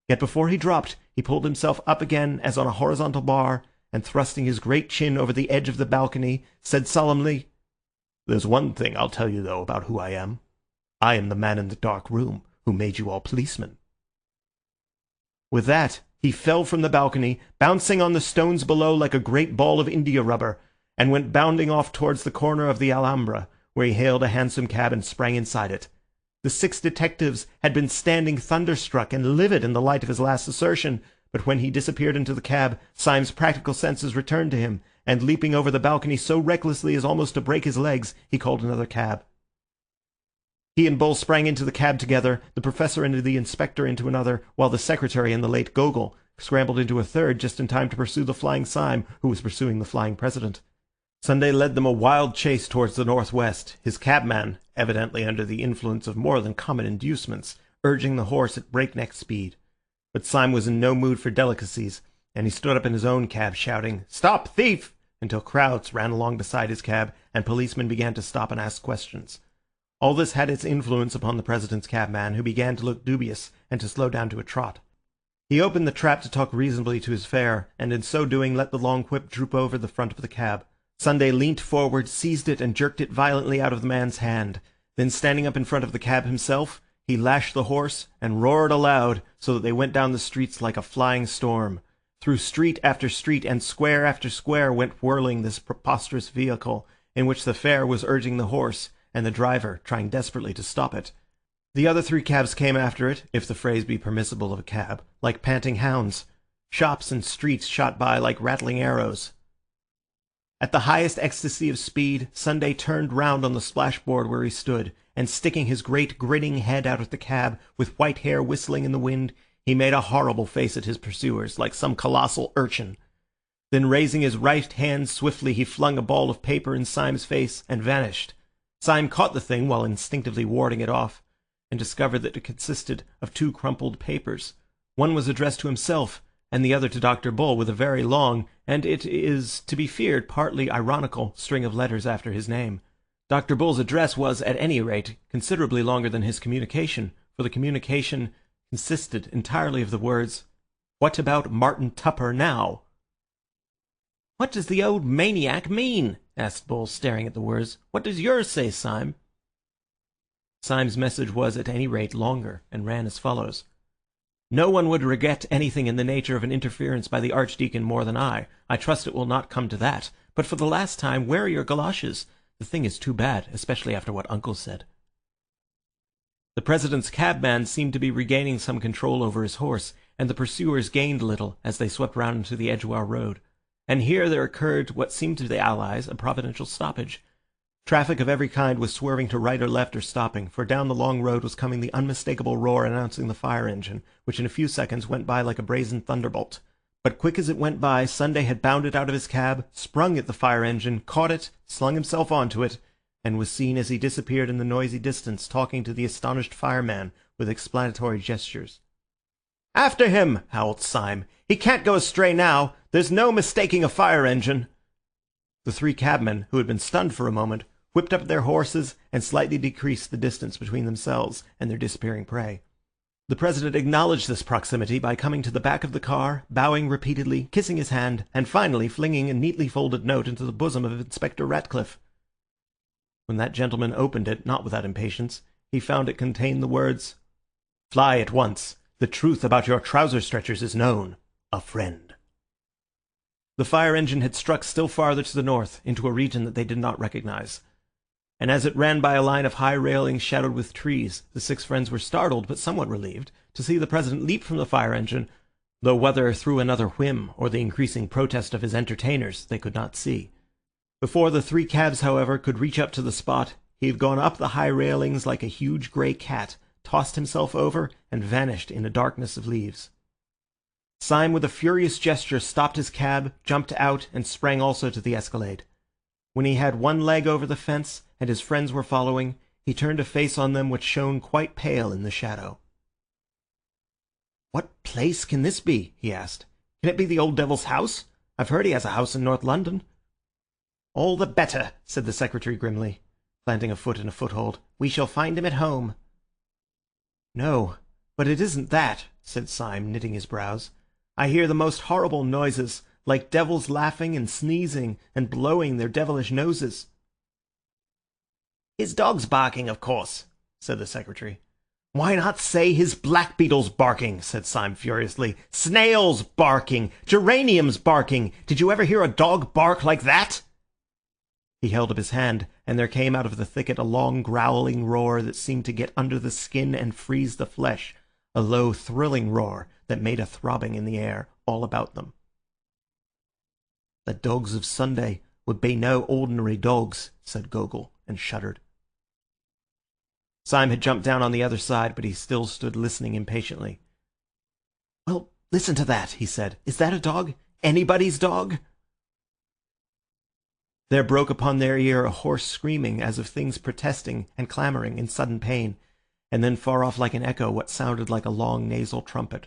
Yet before he dropped, he pulled himself up again as on a horizontal bar, and thrusting his great chin over the edge of the balcony, said solemnly, "There's one thing I'll tell you, though, about who I am. I am the man in the dark room who made you all policemen." With that, he fell from the balcony, bouncing on the stones below like a great ball of india rubber, and went bounding off towards the corner of the Alhambra, where he hailed a hansom cab and sprang inside it. The 6 detectives had been standing thunderstruck and livid in the light of his last assertion, but when he disappeared into the cab, Syme's practical senses returned to him, and leaping over the balcony so recklessly as almost to break his legs, he called another cab. He and Bull sprang into the cab together, the Professor and the Inspector into another, while the Secretary and the late Gogol scrambled into a third just in time to pursue the flying Syme, who was pursuing the flying President. Sunday led them a wild chase towards the northwest, his cabman, evidently under the influence of more than common inducements, urging the horse at breakneck speed. But Syme was in no mood for delicacies, and he stood up in his own cab shouting, "Stop, thief!" until crowds ran along beside his cab, and policemen began to stop and ask questions. All this had its influence upon the President's cabman, who began to look dubious and to slow down to a trot. He opened the trap to talk reasonably to his fare, and in so doing let the long whip droop over the front of the cab. Sunday leant forward, seized it, and jerked it violently out of the man's hand. Then, standing up in front of the cab himself, he lashed the horse and roared aloud, so that they went down the streets like a flying storm. Through street after street and square after square went whirling this preposterous vehicle, in which the fare was urging the horse, and the driver trying desperately to stop it. The other 3 cabs came after it, if the phrase be permissible of a cab, like panting hounds. Shops and streets shot by like rattling arrows. At the highest ecstasy of speed, Sunday turned round on the splashboard where he stood, and sticking his great grinning head out of the cab, with white hair whistling in the wind, he made a horrible face at his pursuers, like some colossal urchin. Then raising his right hand swiftly, he flung a ball of paper in Syme's face and vanished. Syme caught the thing while instinctively warding it off, and discovered that it consisted of 2 crumpled papers. One was addressed to himself, and the other to Dr. Bull, with a very long, and it is to be feared partly ironical, string of letters after his name. Dr. Bull's address was, at any rate, considerably longer than his communication, for the communication consisted entirely of the words, "What about Martin Tupper now?" "What does the old maniac mean?" asked Bull, staring at the words. "What does yours say, Syme?" Syme's message was, at any rate, longer, and ran as follows. "No one would regret anything in the nature of an interference by the Archdeacon more than I. I trust it will not come to that. But for the last time, wear your galoshes. The thing is too bad, especially after what Uncle said." The President's cabman seemed to be regaining some control over his horse, and the pursuers gained a little as they swept round into the Edgware Road. And here there occurred what seemed to the Allies a providential stoppage. Traffic of every kind was swerving to right or left or stopping, for down the long road was coming the unmistakable roar announcing the fire engine, which in a few seconds went by like a brazen thunderbolt. But quick as it went by, Sunday had bounded out of his cab, sprung at the fire engine, caught it, slung himself onto it, and was seen as he disappeared in the noisy distance talking to the astonished fireman with explanatory gestures. "After him!" howled Syme. "He can't go astray now. There's no mistaking a fire engine." The 3 cabmen, who had been stunned for a moment, whipped up their horses and slightly decreased the distance between themselves and their disappearing prey. The President acknowledged this proximity by coming to the back of the car, bowing repeatedly, kissing his hand, and finally flinging a neatly folded note into the bosom of Inspector Ratcliffe. When that gentleman opened it, not without impatience, he found it contained the words, "Fly at once. The truth about your trouser stretchers is known. A friend." The fire engine had struck still farther to the north, into a region that they did not recognize. And as it ran by a line of high railings shadowed with trees, the 6 friends were startled, but somewhat relieved, to see the President leap from the fire engine, though whether through another whim or the increasing protest of his entertainers they could not see. Before the 3 cabs, however, could reach up to the spot, he had gone up the high railings like a huge grey cat, tossed himself over, and vanished in a darkness of leaves. Syme, with a furious gesture, stopped his cab, jumped out, and sprang also to the escalade. When he had one leg over the fence, and his friends were following, he turned a face on them which shone quite pale in the shadow. "What place can this be?" he asked. "Can it be the old devil's house? I've heard he has a house in North London." "All the better," said the secretary grimly, planting a foot in a foothold. "We shall find him at home." "No, but it isn't that," said Syme, knitting his brows. "I hear the most horrible noises, like devils laughing and sneezing and blowing their devilish noses." "His dog's barking, of course," said the secretary. "Why not say his blackbeetle's barking?" said Syme furiously. "Snails barking! Geraniums barking! Did you ever hear a dog bark like that?" He held up his hand, and there came out of the thicket a long growling roar that seemed to get under the skin and freeze the flesh, a low thrilling roar that made a throbbing in the air all about them. "The dogs of Sunday would be no ordinary dogs," said Gogol, and shuddered. Syme had jumped down on the other side, but he still stood listening impatiently. "Well, listen to that," he said. "Is that a dog? Anybody's dog?" There broke upon their ear a hoarse screaming as of things protesting and clamouring in sudden pain, and then far off like an echo what sounded like a long nasal trumpet.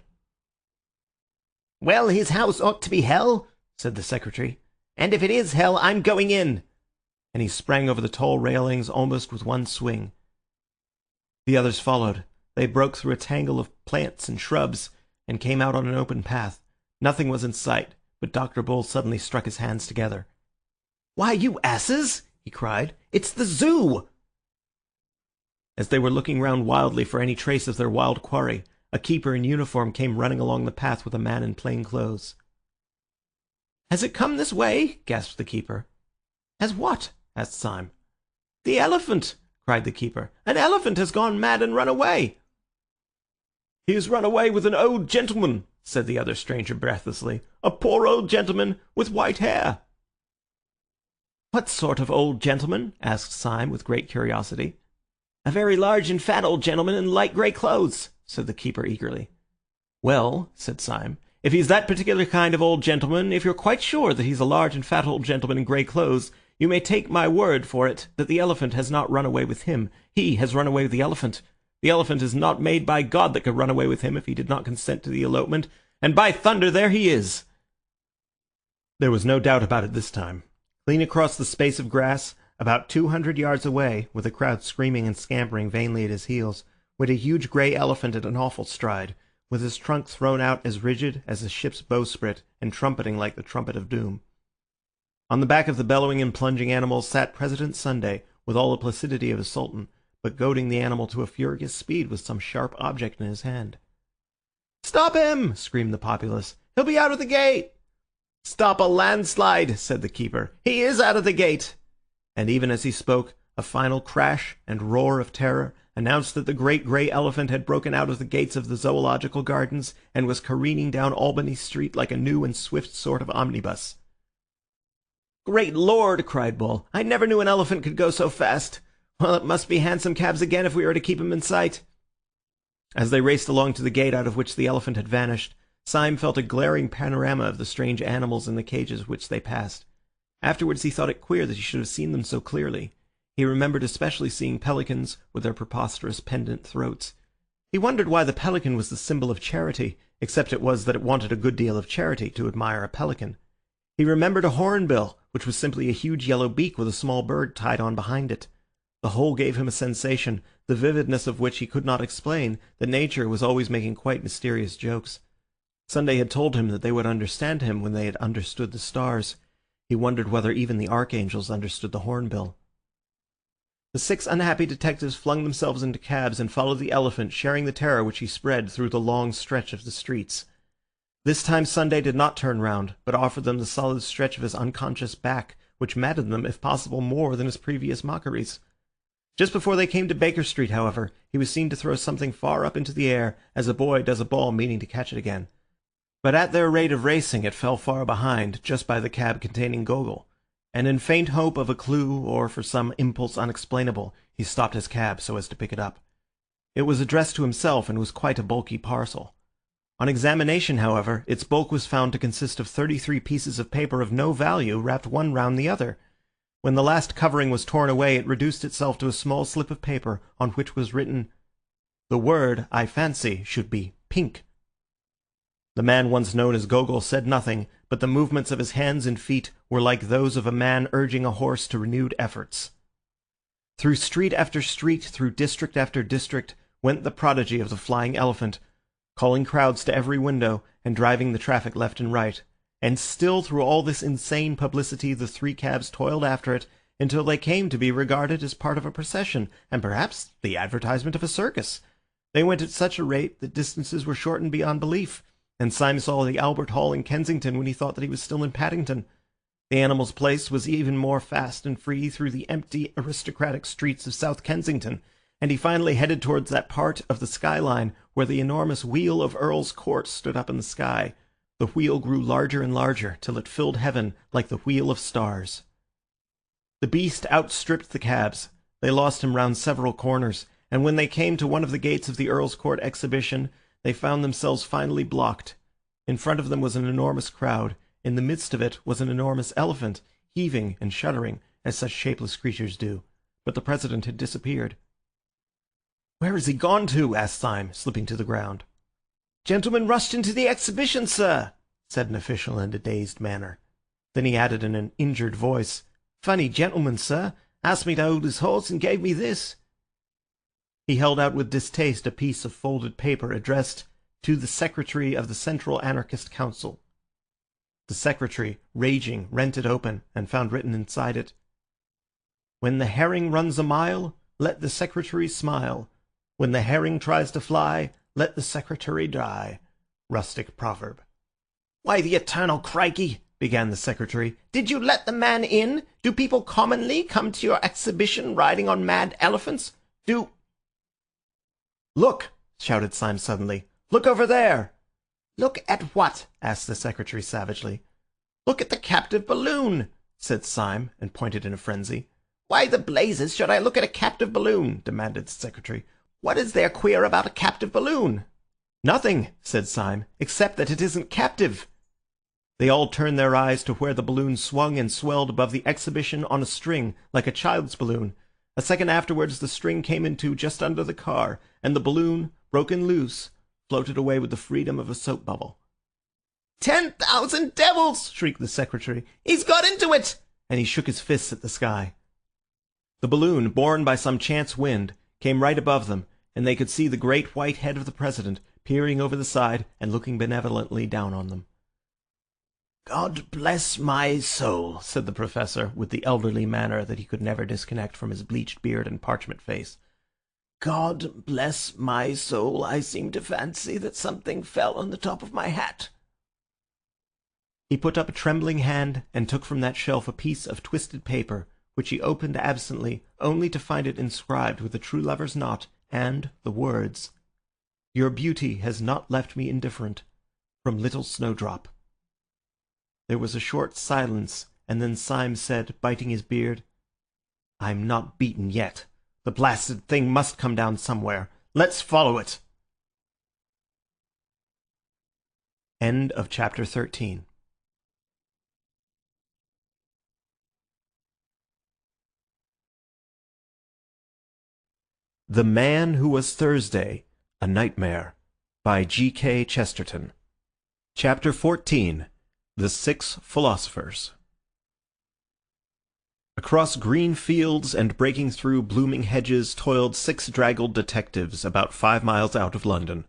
"Well, his house ought to be hell," said the secretary. "And if it is hell, I'm going in." And he sprang over the tall railings almost with one swing. The others followed. They broke through a tangle of plants and shrubs, and came out on an open path. Nothing was in sight, but Dr. Bull suddenly struck his hands together. "Why, you asses!" he cried. "It's the zoo!" As they were looking round wildly for any trace of their wild quarry, a keeper in uniform came running along the path with a man in plain clothes. "Has it come this way?" gasped the keeper. "Has what?" asked Syme. "The elephant!" cried the keeper. "An elephant has gone mad and run away." "He has run away with an old gentleman," said the other stranger breathlessly. "A poor old gentleman with white hair." "What sort of old gentleman?" asked Syme with great curiosity. "A very large and fat old gentleman in light grey clothes," said the keeper eagerly. "Well," said Syme, "if he's that particular kind of old gentleman, if you're quite sure that he's a large and fat old gentleman in grey clothes, you may take my word for it that the elephant has not run away with him. He has run away with the elephant. The elephant is not made by God that could run away with him if he did not consent to the elopement, and by thunder, there he is." There was no doubt about it this time. Clean across the space of grass, about 200 yards away, with a crowd screaming and scampering vainly at his heels, went a huge grey elephant at an awful stride, with his trunk thrown out as rigid as a ship's bowsprit, and trumpeting like the trumpet of doom. On the back of the bellowing and plunging animal sat President Sunday, with all the placidity of a sultan, but goading the animal to a furious speed with some sharp object in his hand. "Stop him!" screamed the populace. "He'll be out of the gate!" "Stop a landslide!" said the keeper. "He is out of the gate!" And even as he spoke, a final crash and roar of terror announced that the great grey elephant had broken out of the gates of the Zoological Gardens and was careening down Albany Street like a new and swift sort of omnibus. "Great Lord!" cried Bull. "I never knew an elephant could go so fast. Well, it must be hansom cabs again if we are to keep him in sight." As they raced along to the gate out of which the elephant had vanished, Syme felt a glaring panorama of the strange animals in the cages which they passed. Afterwards he thought it queer that he should have seen them so clearly. He remembered especially seeing pelicans with their preposterous pendant throats. He wondered why the pelican was the symbol of charity, except it was that it wanted a good deal of charity to admire a pelican. He remembered a hornbill, which was simply a huge yellow beak with a small bird tied on behind it. The whole gave him a sensation, the vividness of which he could not explain, that nature was always making quite mysterious jokes. Sunday had told him that they would understand him when they had understood the stars. He wondered whether even the archangels understood the hornbill. The 6 unhappy detectives flung themselves into cabs and followed the elephant, sharing the terror which he spread through the long stretch of the streets. This time Sunday did not turn round, but offered them the solid stretch of his unconscious back, which maddened them, if possible, more than his previous mockeries. Just before they came to Baker Street, however, he was seen to throw something far up into the air, as a boy does a ball meaning to catch it again. But at their rate of racing it fell far behind, just by the cab containing Gogol, and in faint hope of a clue or for some impulse unexplainable, he stopped his cab so as to pick it up. It was addressed to himself and was quite a bulky parcel. On examination, however, its bulk was found to consist of 33 pieces of paper of no value wrapped one round the other. When the last covering was torn away, it reduced itself to a small slip of paper on which was written, "The word, I fancy, should be pink." The man once known as Gogol said nothing, but the movements of his hands and feet were like those of a man urging a horse to renewed efforts. Through street after street, through district after district, went the prodigy of the flying elephant, calling crowds to every window and driving the traffic left and right. And still through all this insane publicity the three cabs toiled after it until they came to be regarded as part of a procession, and perhaps the advertisement of a circus. They went at such a rate that distances were shortened beyond belief, and Syme saw the Albert Hall in Kensington when he thought that he was still in Paddington. The animal's place was even more fast and free through the empty, aristocratic streets of South Kensington, and he finally headed towards that part of the skyline where the enormous wheel of Earl's Court stood up in the sky. The wheel grew larger and larger, till it filled heaven like the wheel of stars. The beast outstripped the cabs. They lost him round several corners, and when they came to one of the gates of the Earl's Court exhibition, they found themselves finally blocked. In front of them was an enormous crowd. In the midst of it was an enormous elephant, heaving and shuddering, as such shapeless creatures do. But the president had disappeared. "Where has he gone to?" asked Syme, slipping to the ground. "Gentlemen rushed into the exhibition, sir," said an official in a dazed manner. Then he added in an injured voice, "Funny gentleman, sir. Asked me to hold his horse and gave me this." He held out with distaste a piece of folded paper addressed to the Secretary of the Central Anarchist Council. The secretary, raging, rent it open, and found written inside it, "When the herring runs a mile, let the secretary smile. When the herring tries to fly, let the secretary die." Rustic proverb. "Why, the eternal crikey," began the secretary. "Did you let the man in? Do people commonly come to your exhibition riding on mad elephants? Do—" "Look!" shouted Syme suddenly. "Look over there!" "Look at what?" asked the secretary savagely. "Look at the captive balloon," said Syme, and pointed in a frenzy. "Why the blazes should I look at a captive balloon?" demanded the secretary. "What is there queer about a captive balloon?" "Nothing," said Syme, "except that it isn't captive." They all turned their eyes to where the balloon swung and swelled above the exhibition on a string, like a child's balloon. A second afterwards the string came into just under the car, and the balloon, broken loose, floated away with the freedom of a soap bubble. "10,000 devils!" shrieked the secretary. "He's got into it!" And he shook his fists at the sky. The balloon, borne by some chance wind, came right above them, and they could see the great white head of the president peering over the side and looking benevolently down on them. "God bless my soul," said the professor, with the elderly manner that he could never disconnect from his bleached beard and parchment face. "God bless my soul, I seem to fancy that something fell on the top of my hat." He put up a trembling hand and took from that shelf a piece of twisted paper, which he opened absently, only to find it inscribed with a true lover's knot and the words, "Your beauty has not left me indifferent. From Little Snowdrop." There was a short silence, and then Syme said, biting his beard, "I'm not beaten yet. The blasted thing must come down somewhere. Let's follow it." End of chapter 13. The Man Who Was Thursday, A Nightmare, by G.K. Chesterton. Chapter 14. The Six Philosophers. Across green fields and breaking through blooming hedges toiled six draggled detectives about 5 miles out of London.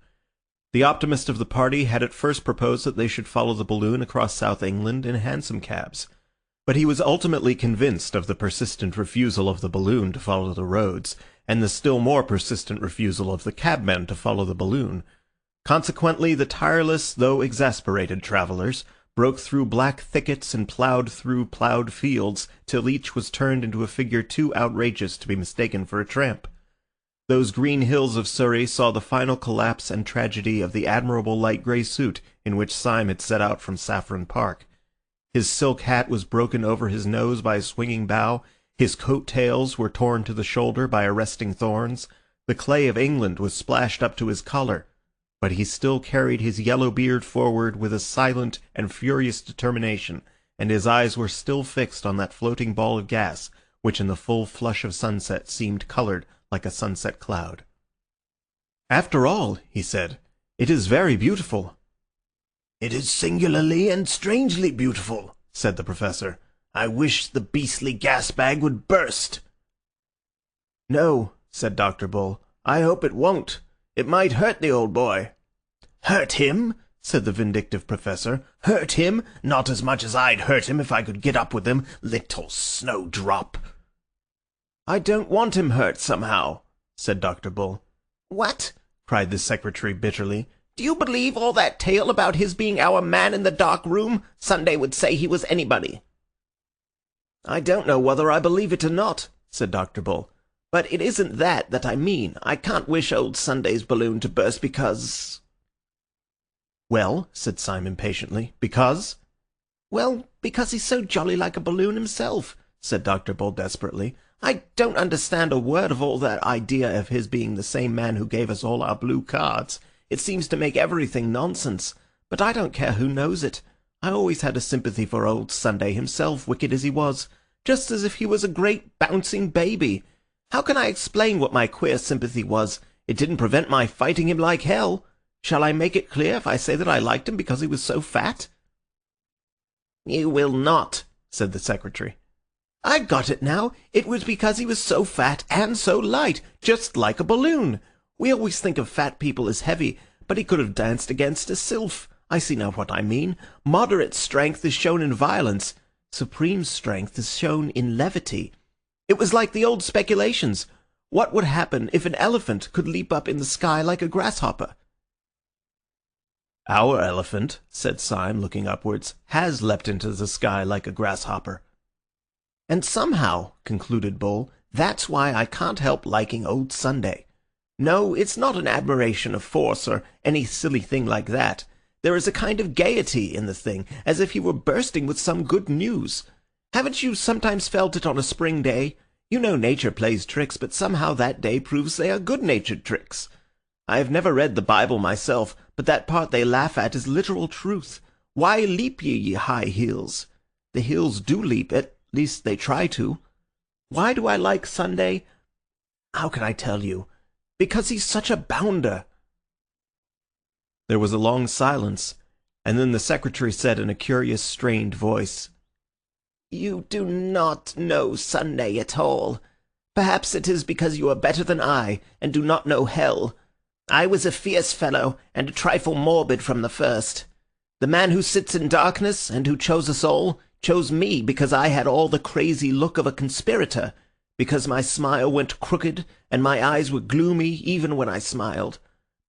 The optimist of the party had at first proposed that they should follow the balloon across South England in hansom cabs. But he was ultimately convinced of the persistent refusal of the balloon to follow the roads, and the still more persistent refusal of the cabmen to follow the balloon. Consequently, the tireless, though exasperated travellers broke through black thickets and ploughed through ploughed fields till each was turned into a figure too outrageous to be mistaken for a tramp. Those green hills of Surrey saw the final collapse and tragedy of the admirable light grey suit in which Syme had set out from Saffron Park. His silk hat was broken over his nose by a swinging bough, his coat-tails were torn to the shoulder by arresting thorns, the clay of England was splashed up to his collar, but he still carried his yellow beard forward with a silent and furious determination, and his eyes were still fixed on that floating ball of gas, which in the full flush of sunset seemed coloured like a sunset cloud. "After all," he said, "it is very beautiful." "It is singularly and strangely beautiful," said the Professor. "I wish the beastly gas-bag would burst." "No," said Dr. Bull, "I hope it won't. It might hurt the old boy." "Hurt him?" said the vindictive Professor. "Hurt him? Not as much as I'd hurt him if I could get up with him, little snowdrop." "I don't want him hurt somehow," said Dr. Bull. "What?" cried the Secretary bitterly. "Do you believe all that tale about his being our man in the dark room? Sunday would say he was anybody." "I don't know whether I believe it or not," said Dr. Bull. "But it isn't that I mean. I can't wish old Sunday's balloon to burst because—" "Well," said Syme impatiently, "because?" "Well, because he's so jolly like a balloon himself," said Dr. Bull desperately. "I don't understand a word of all that idea of his being the same man who gave us all our blue cards. It seems to make everything nonsense. But I don't care who knows it. I always had a sympathy for old Sunday himself, wicked as he was, just as if he was a great bouncing baby. How can I explain what my queer sympathy was? It didn't prevent my fighting him like hell. Shall I make it clear if I say that I liked him because he was so fat?" "You will not," said the Secretary. "I've got it now. It was because he was so fat and so light, just like a balloon. We always think of fat people as heavy, but he could have danced against a sylph. I see now what I mean. Moderate strength is shown in violence. Supreme strength is shown in levity. It was like the old speculations. What would happen if an elephant could leap up in the sky like a grasshopper?" "Our elephant," said Syme, looking upwards, "has leapt into the sky like a grasshopper." "And somehow," concluded Bull, "that's why I can't help liking old Sunday. No, it's not an admiration of force or any silly thing like that. There is a kind of gaiety in the thing, as if he were bursting with some good news. Haven't you sometimes felt it on a spring day? You know nature plays tricks, but somehow that day proves they are good-natured tricks. I have never read the Bible myself, but that part they laugh at is literal truth. Why leap ye high hills? The hills do leap, at least they try to. Why do I like Sunday? How can I tell you? Because he's such a bounder." There was a long silence, and then the Secretary said in a curious, strained voice, "You do not know Sunday at all. Perhaps it is because you are better than I, and do not know hell. I was a fierce fellow, and a trifle morbid from the first. The man who sits in darkness, and who chose us all, chose me because I had all the crazy look of a conspirator, because my smile went crooked, and my eyes were gloomy even when I smiled.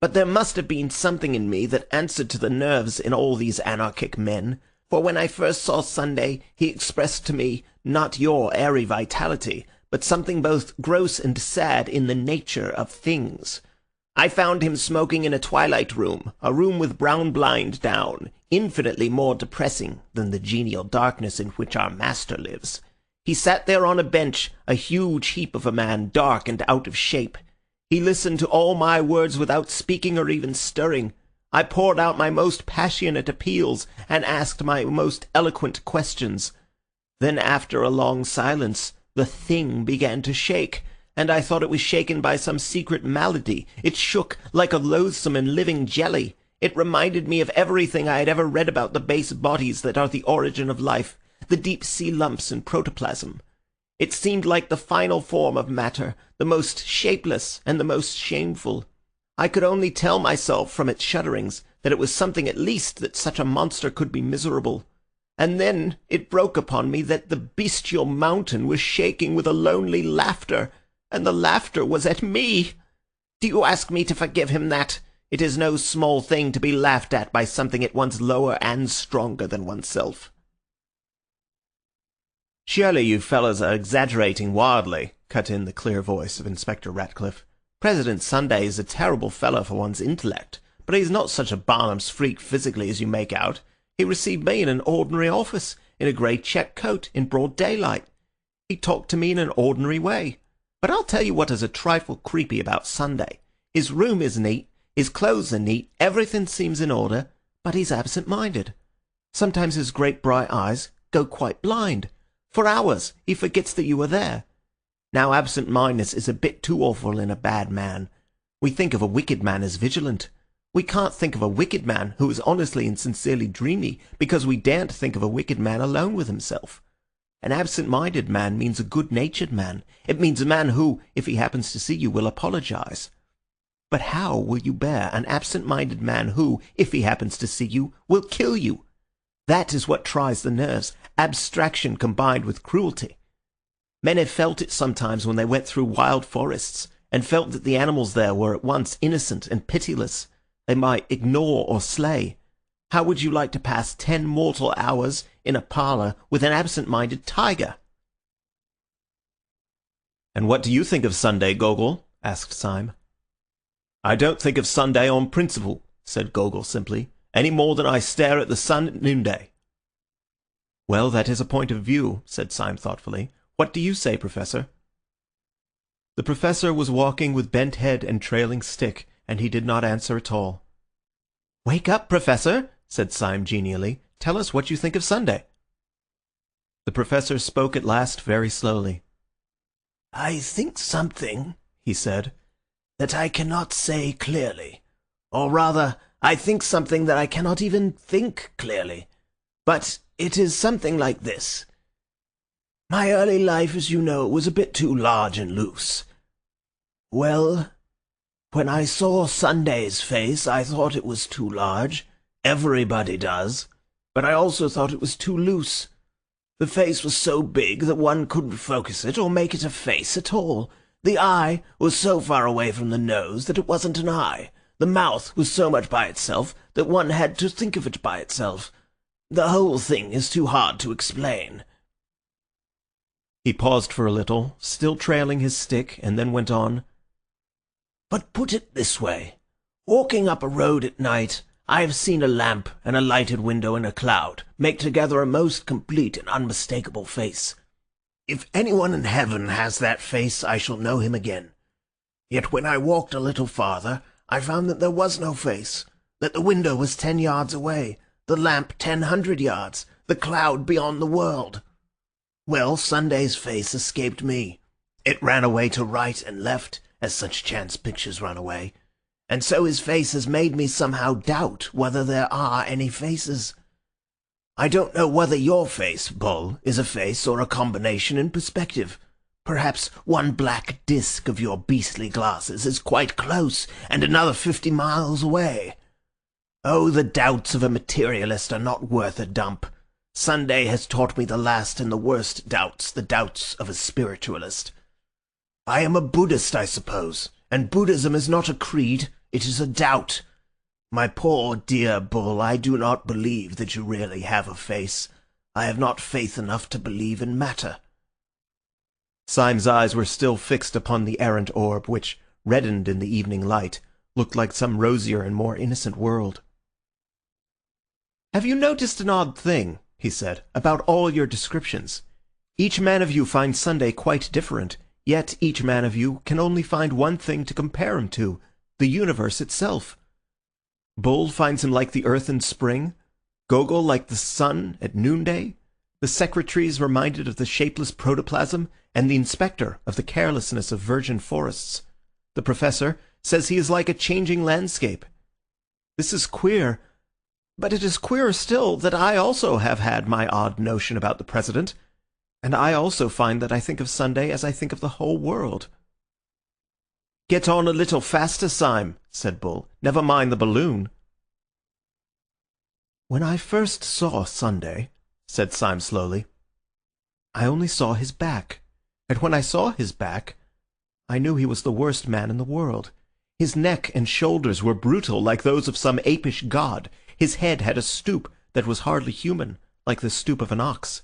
But there must have been something in me that answered to the nerves in all these anarchic men, for when I first saw Sunday, he expressed to me not your airy vitality, but something both gross and sad in the nature of things. I found him smoking in a twilight room, a room with brown blind down, infinitely more depressing than the genial darkness in which our master lives. He sat there on a bench, a huge heap of a man, dark and out of shape. He listened to all my words without speaking or even stirring. I poured out my most passionate appeals and asked my most eloquent questions. Then after a long silence, the thing began to shake, and I thought it was shaken by some secret malady. It shook like a loathsome and living jelly. It reminded me of everything I had ever read about the base bodies that are the origin of life, the deep-sea lumps in protoplasm. It seemed like the final form of matter, the most shapeless and the most shameful. I could only tell myself from its shudderings that it was something at least that such a monster could be miserable. And then it broke upon me that the bestial mountain was shaking with a lonely laughter, and the laughter was at me. Do you ask me to forgive him that? It is no small thing to be laughed at by something at once lower and stronger than oneself." "Surely you fellows are exaggerating wildly," cut in the clear voice of Inspector Ratcliffe. "President Sunday is a terrible fellow for one's intellect, but he's not such a Barnum's freak physically as you make out. He received me in an ordinary office, in a grey check coat, in broad daylight. He talked to me in an ordinary way. But I'll tell you what is a trifle creepy about Sunday. His room is neat, his clothes are neat, everything seems in order, but he's absent-minded. Sometimes his great bright eyes go quite blind. For hours he forgets that you are there. Now absent-mindedness is a bit too awful in a bad man. We think of a wicked man as vigilant. We can't think of a wicked man who is honestly and sincerely dreamy because we daren't think of a wicked man alone with himself. An absent-minded man means a good-natured man. It means a man who, if he happens to see you, will apologize. But how will you bear an absent-minded man who, if he happens to see you, will kill you? That is what tries the nerves, abstraction combined with cruelty. Men have felt it sometimes when they went through wild forests, and felt that the animals there were at once innocent and pitiless. They might ignore or slay. How would you like to pass 10 mortal hours in a parlour with an absent-minded tiger? "And what do you think of Sunday, Gogol?" asked Syme. "I don't think of Sunday on principle," said Gogol simply, "any more than I stare at the sun at noonday." "Well, that is a point of view," said Syme thoughtfully. "What do you say, Professor?" The Professor was walking with bent head and trailing stick, and he did not answer at all. "Wake up, Professor," said Syme genially. "Tell us what you think of Sunday." The Professor spoke at last very slowly. "I think something," he said, "that I cannot say clearly. Or rather, I think something that I cannot even think clearly. But it is something like this. My early life, as you know, was a bit too large and loose. Well, when I saw Sunday's face, I thought it was too large. Everybody does. But I also thought it was too loose. The face was so big that one couldn't focus it or make it a face at all. The eye was so far away from the nose that it wasn't an eye. The mouth was so much by itself that one had to think of it by itself. The whole thing is too hard to explain." He paused for a little, still trailing his stick, and then went on. "But put it this way. Walking up a road at night, I have seen a lamp and a lighted window and a cloud make together a most complete and unmistakable face. If anyone in heaven has that face, I shall know him again. Yet when I walked a little farther, I found that there was no face, that the window was 10 yards away, the lamp 10 yards, the cloud beyond the world. Well, Sunday's face escaped me. It ran away to right and left, as such chance pictures run away. And so his face has made me somehow doubt whether there are any faces. I don't know whether your face, Bull, is a face or a combination in perspective. Perhaps one black disk of your beastly glasses is quite close, and another 50 miles away. Oh, the doubts of a materialist are not worth a dump. Sunday has taught me the last and the worst doubts, the doubts of a spiritualist. I am a Buddhist, I suppose, and Buddhism is not a creed, it is a doubt. My poor dear Bull, I do not believe that you really have a face. I have not faith enough to believe in matter." Syme's eyes were still fixed upon the errant orb, which, reddened in the evening light, looked like some rosier and more innocent world. "Have you noticed an odd thing," he said, "about all your descriptions? Each man of you finds Sunday quite different, yet each man of you can only find one thing to compare him to, the universe itself. Bull finds him like the earth in spring, Gogol like the sun at noonday, the secretary is reminded of the shapeless protoplasm, and the inspector of the carelessness of virgin forests. The professor says he is like a changing landscape. This is queer, but it is queerer still that I also have had my odd notion about the president, and I also find that I think of Sunday as I think of the whole world." "Get on a little faster, Syme," said Bull. "Never mind the balloon." "When I first saw Sunday," said Syme slowly, "I only saw his back. And when I saw his back, I knew he was the worst man in the world. His neck and shoulders were brutal, like those of some apish god. His head had a stoop that was hardly human, like the stoop of an ox.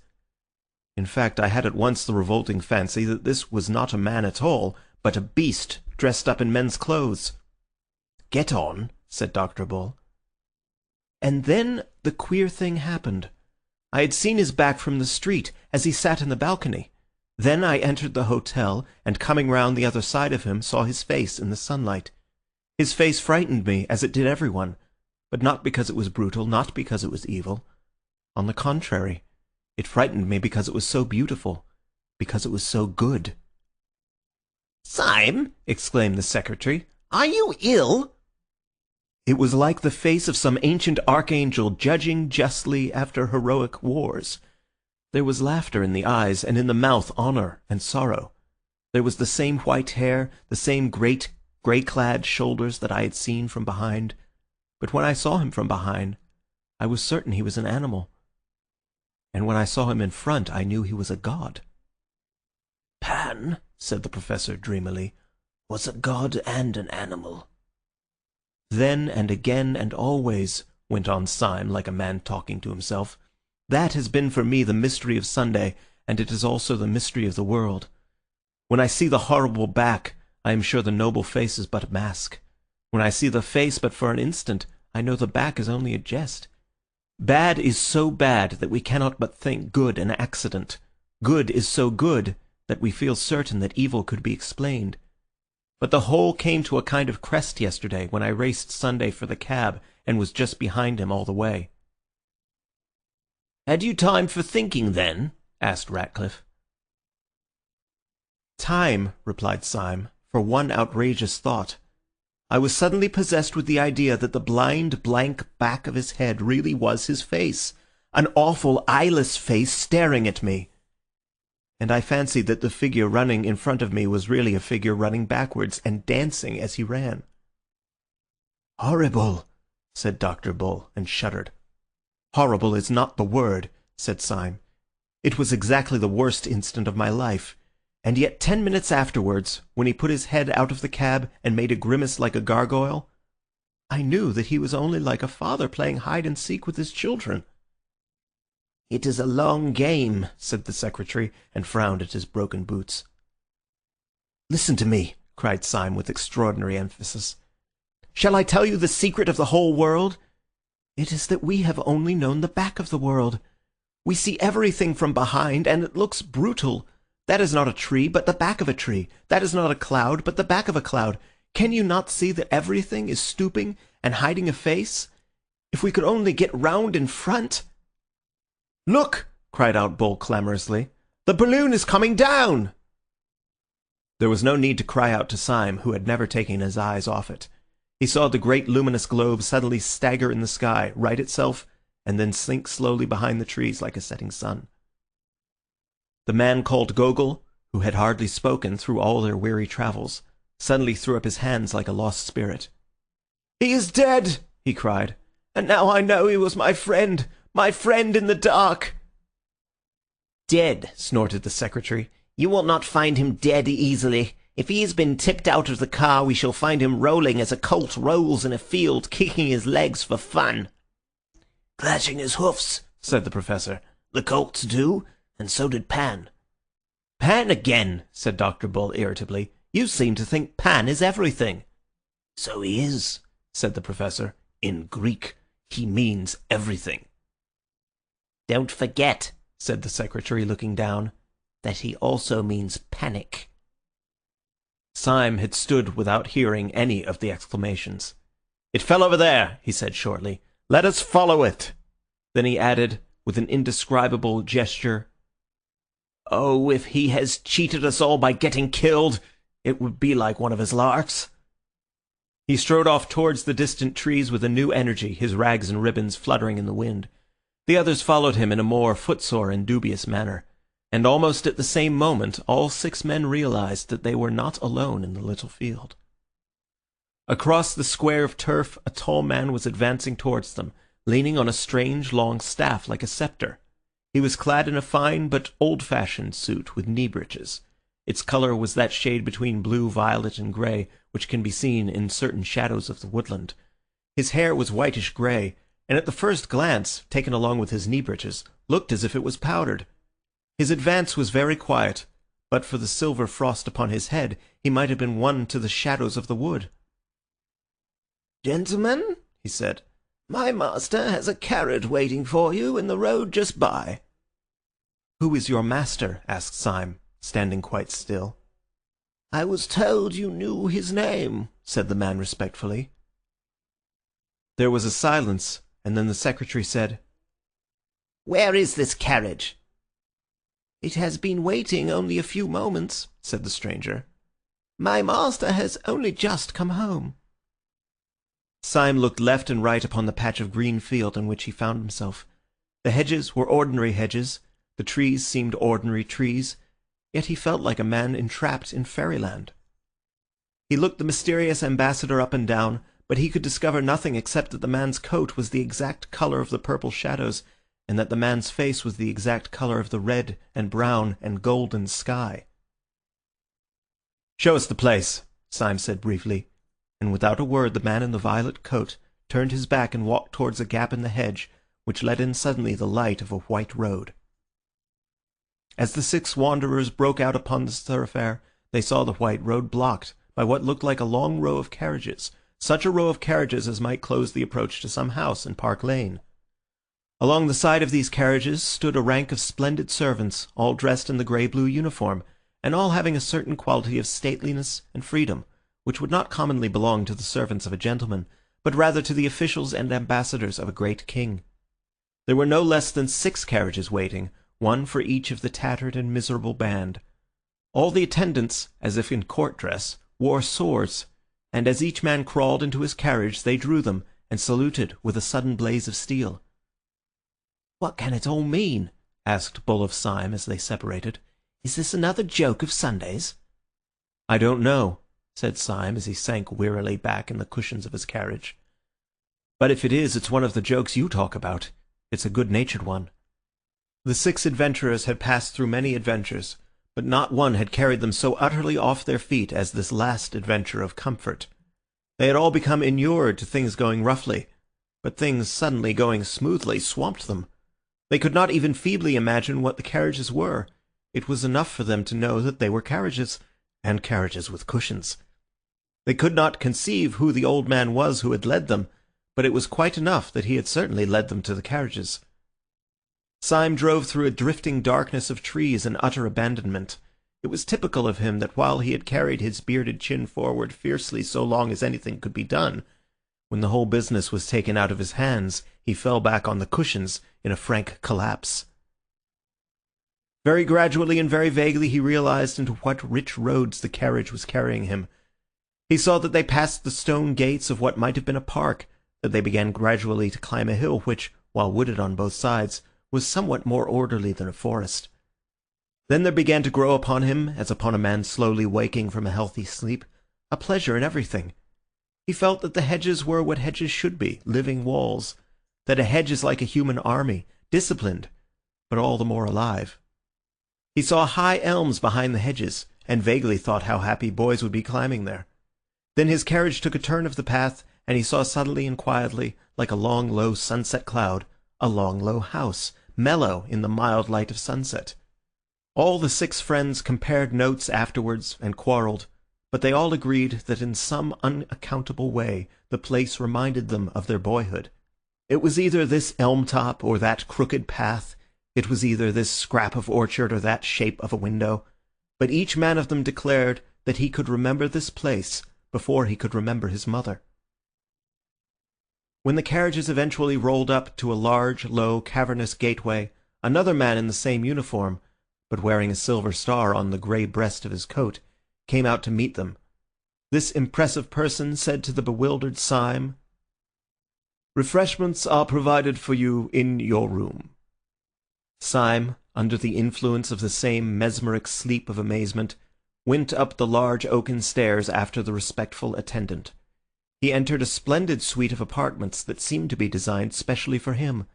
In fact, I had at once the revolting fancy that this was not a man at all, but a beast dressed up in men's clothes." "Get on," said Dr. Bull. "And then the queer thing happened. I had seen his back from the street, as he sat in the balcony. Then I entered the hotel, and coming round the other side of him, saw his face in the sunlight. His face frightened me, as it did everyone, but not because it was brutal, not because it was evil. On the contrary, it frightened me because it was so beautiful, because it was so good." "Syme," exclaimed the secretary, "are you ill?" It was like the face of some ancient archangel judging justly after heroic wars. There was laughter in the eyes, and in the mouth honour and sorrow. There was the same white hair, the same great grey-clad shoulders that I had seen from behind. But when I saw him from behind, I was certain he was an animal. And when I saw him in front, I knew he was a god. Pan, said the Professor dreamily, was a god and an animal. Then and again and always, went on Syme like a man talking to himself, that has been for me the mystery of Sunday, and it is also the mystery of the world. When I see the horrible back, I am sure the noble face is but a mask. When I see the face but for an instant, I know the back is only a jest. Bad is so bad that we cannot but think good an accident. Good is so good that we feel certain that evil could be explained. But the whole came to a kind of crest yesterday when I raced Sunday for the cab and was just behind him all the way. Had you time for thinking then? Asked Ratcliffe. Time, replied Syme, for one outrageous thought. I was suddenly possessed with the idea that the blind, blank back of his head really was his face, an awful, eyeless face staring at me. And I fancied that the figure running in front of me was really a figure running backwards and dancing as he ran. Horrible, said Dr. Bull, and shuddered. Horrible is not the word, said Syme. It was exactly the worst instant of my life. And yet 10 minutes afterwards, when he put his head out of the cab and made a grimace like a gargoyle, I knew that he was only like a father playing hide-and-seek with his children. It is a long game, said the secretary, and frowned at his broken boots. Listen to me, cried Syme with extraordinary emphasis. Shall I tell you the secret of the whole world? It is that we have only known the back of the world. We see everything from behind, and it looks brutal. That is not a tree, but the back of a tree. That is not a cloud, but the back of a cloud. Can you not see that everything is stooping and hiding a face? If we could only get round in front. Look, cried out Bull clamorously. The balloon is coming down. There was no need to cry out to Syme, who had never taken his eyes off it. He saw the great luminous globe suddenly stagger in the sky, right itself, and then sink slowly behind the trees like a setting sun. The man called Gogol, who had hardly spoken through all their weary travels, suddenly threw up his hands like a lost spirit. "He is dead!" he cried. "And now I know he was my friend in the dark!" "Dead," snorted the secretary. "You will not find him dead easily. If he has been tipped out of the car, we shall find him rolling as a colt rolls in a field, kicking his legs for fun." "Clashing his hoofs," said the Professor. "The colts do, and so did Pan." "Pan again," said Dr. Bull irritably. "You seem to think Pan is everything." "So he is," said the Professor. "In Greek, he means everything." "Don't forget," said the secretary, looking down, "that he also means panic." Syme had stood without hearing any of the exclamations. "It fell over there," he said shortly. "Let us follow it." Then he added, with an indescribable gesture, "Oh, if he has cheated us all by getting killed, it would be like one of his larks." He strode off towards the distant trees with a new energy, his rags and ribbons fluttering in the wind. The others followed him in a more footsore and dubious manner, and almost at the same moment all 6 men realized that they were not alone in the little field. Across the square of turf a tall man was advancing towards them, leaning on a strange long staff like a sceptre. He was clad in a fine but old-fashioned suit with knee-breeches. Its colour was that shade between blue, violet, and grey which can be seen in certain shadows of the woodland. His hair was whitish-grey, and at the first glance, taken along with his knee-breeches, looked as if it was powdered. His advance was very quiet, but for the silver frost upon his head, he might have been one to the shadows of the wood. "Gentlemen," he said, "my master has a carriage waiting for you in the road just by." "Who is your master?" asked Syme, standing quite still. "I was told you knew his name," said the man respectfully. There was a silence, and then the secretary said, "Where is this carriage?" "It has been waiting only a few moments," said the stranger. "My master has only just come home." Syme looked left and right upon the patch of green field in which he found himself. The hedges were ordinary hedges, the trees seemed ordinary trees, yet he felt like a man entrapped in fairyland. He looked the mysterious ambassador up and down, but he could discover nothing except that the man's coat was the exact colour of the purple shadows, and that the man's face was the exact colour of the red and brown and golden sky. "Show us the place," Syme said briefly, and without a word the man in the violet coat turned his back and walked towards a gap in the hedge, which let in suddenly the light of a white road. As the 6 wanderers broke out upon the thoroughfare, they saw the white road blocked by what looked like a long row of carriages, such a row of carriages as might close the approach to some house in Park Lane. Along the side of these carriages stood a rank of splendid servants, all dressed in the grey-blue uniform, and all having a certain quality of stateliness and freedom, which would not commonly belong to the servants of a gentleman, but rather to the officials and ambassadors of a great king. There were no less than 6 carriages waiting, one for each of the tattered and miserable band. All the attendants, as if in court dress, wore swords, and as each man crawled into his carriage they drew them and saluted with a sudden blaze of steel. "What can it all mean?" asked Bull of Syme as they separated. "Is this another joke of Sunday's?" "I don't know," said Syme as he sank wearily back in the cushions of his carriage. "But if it is, it's one of the jokes you talk about. It's a good-natured one." The 6 adventurers had passed through many adventures, but not one had carried them so utterly off their feet as this last adventure of comfort. They had all become inured to things going roughly, but things suddenly going smoothly swamped them. They could not even feebly imagine what the carriages were. It was enough for them to know that they were carriages, and carriages with cushions. They could not conceive who the old man was who had led them, but it was quite enough that he had certainly led them to the carriages. Syme drove through a drifting darkness of trees in utter abandonment. It was typical of him that while he had carried his bearded chin forward fiercely so long as anything could be done, when the whole business was taken out of his hands, he fell back on the cushions in a frank collapse. Very gradually and very vaguely he realized into what rich roads the carriage was carrying him. He saw that they passed the stone gates of what might have been a park, that they began gradually to climb a hill which, while wooded on both sides, was somewhat more orderly than a forest. Then there began to grow upon him, as upon a man slowly waking from a healthy sleep, a pleasure in everything. He felt that the hedges were what hedges should be, living walls, that a hedge is like a human army, disciplined, but all the more alive. He saw high elms behind the hedges, and vaguely thought how happy boys would be climbing there. Then his carriage took a turn of the path, and he saw suddenly and quietly, like a long low sunset cloud, a long low house, mellow in the mild light of sunset. All the 6 friends compared notes afterwards and quarrelled, but they all agreed that in some unaccountable way the place reminded them of their boyhood. It was either this elm top or that crooked path, it was either this scrap of orchard or that shape of a window, but each man of them declared that he could remember this place before he could remember his mother. When the carriages eventually rolled up to a large, low, cavernous gateway, another man in the same uniform, but wearing a silver star on the grey breast of his coat, came out to meet them. This impressive person said to the bewildered Syme, "Refreshments are provided for you in your room." Syme, under the influence of the same mesmeric sleep of amazement, went up the large oaken stairs after the respectful attendant. He entered a splendid suite of apartments that seemed to be designed specially for him.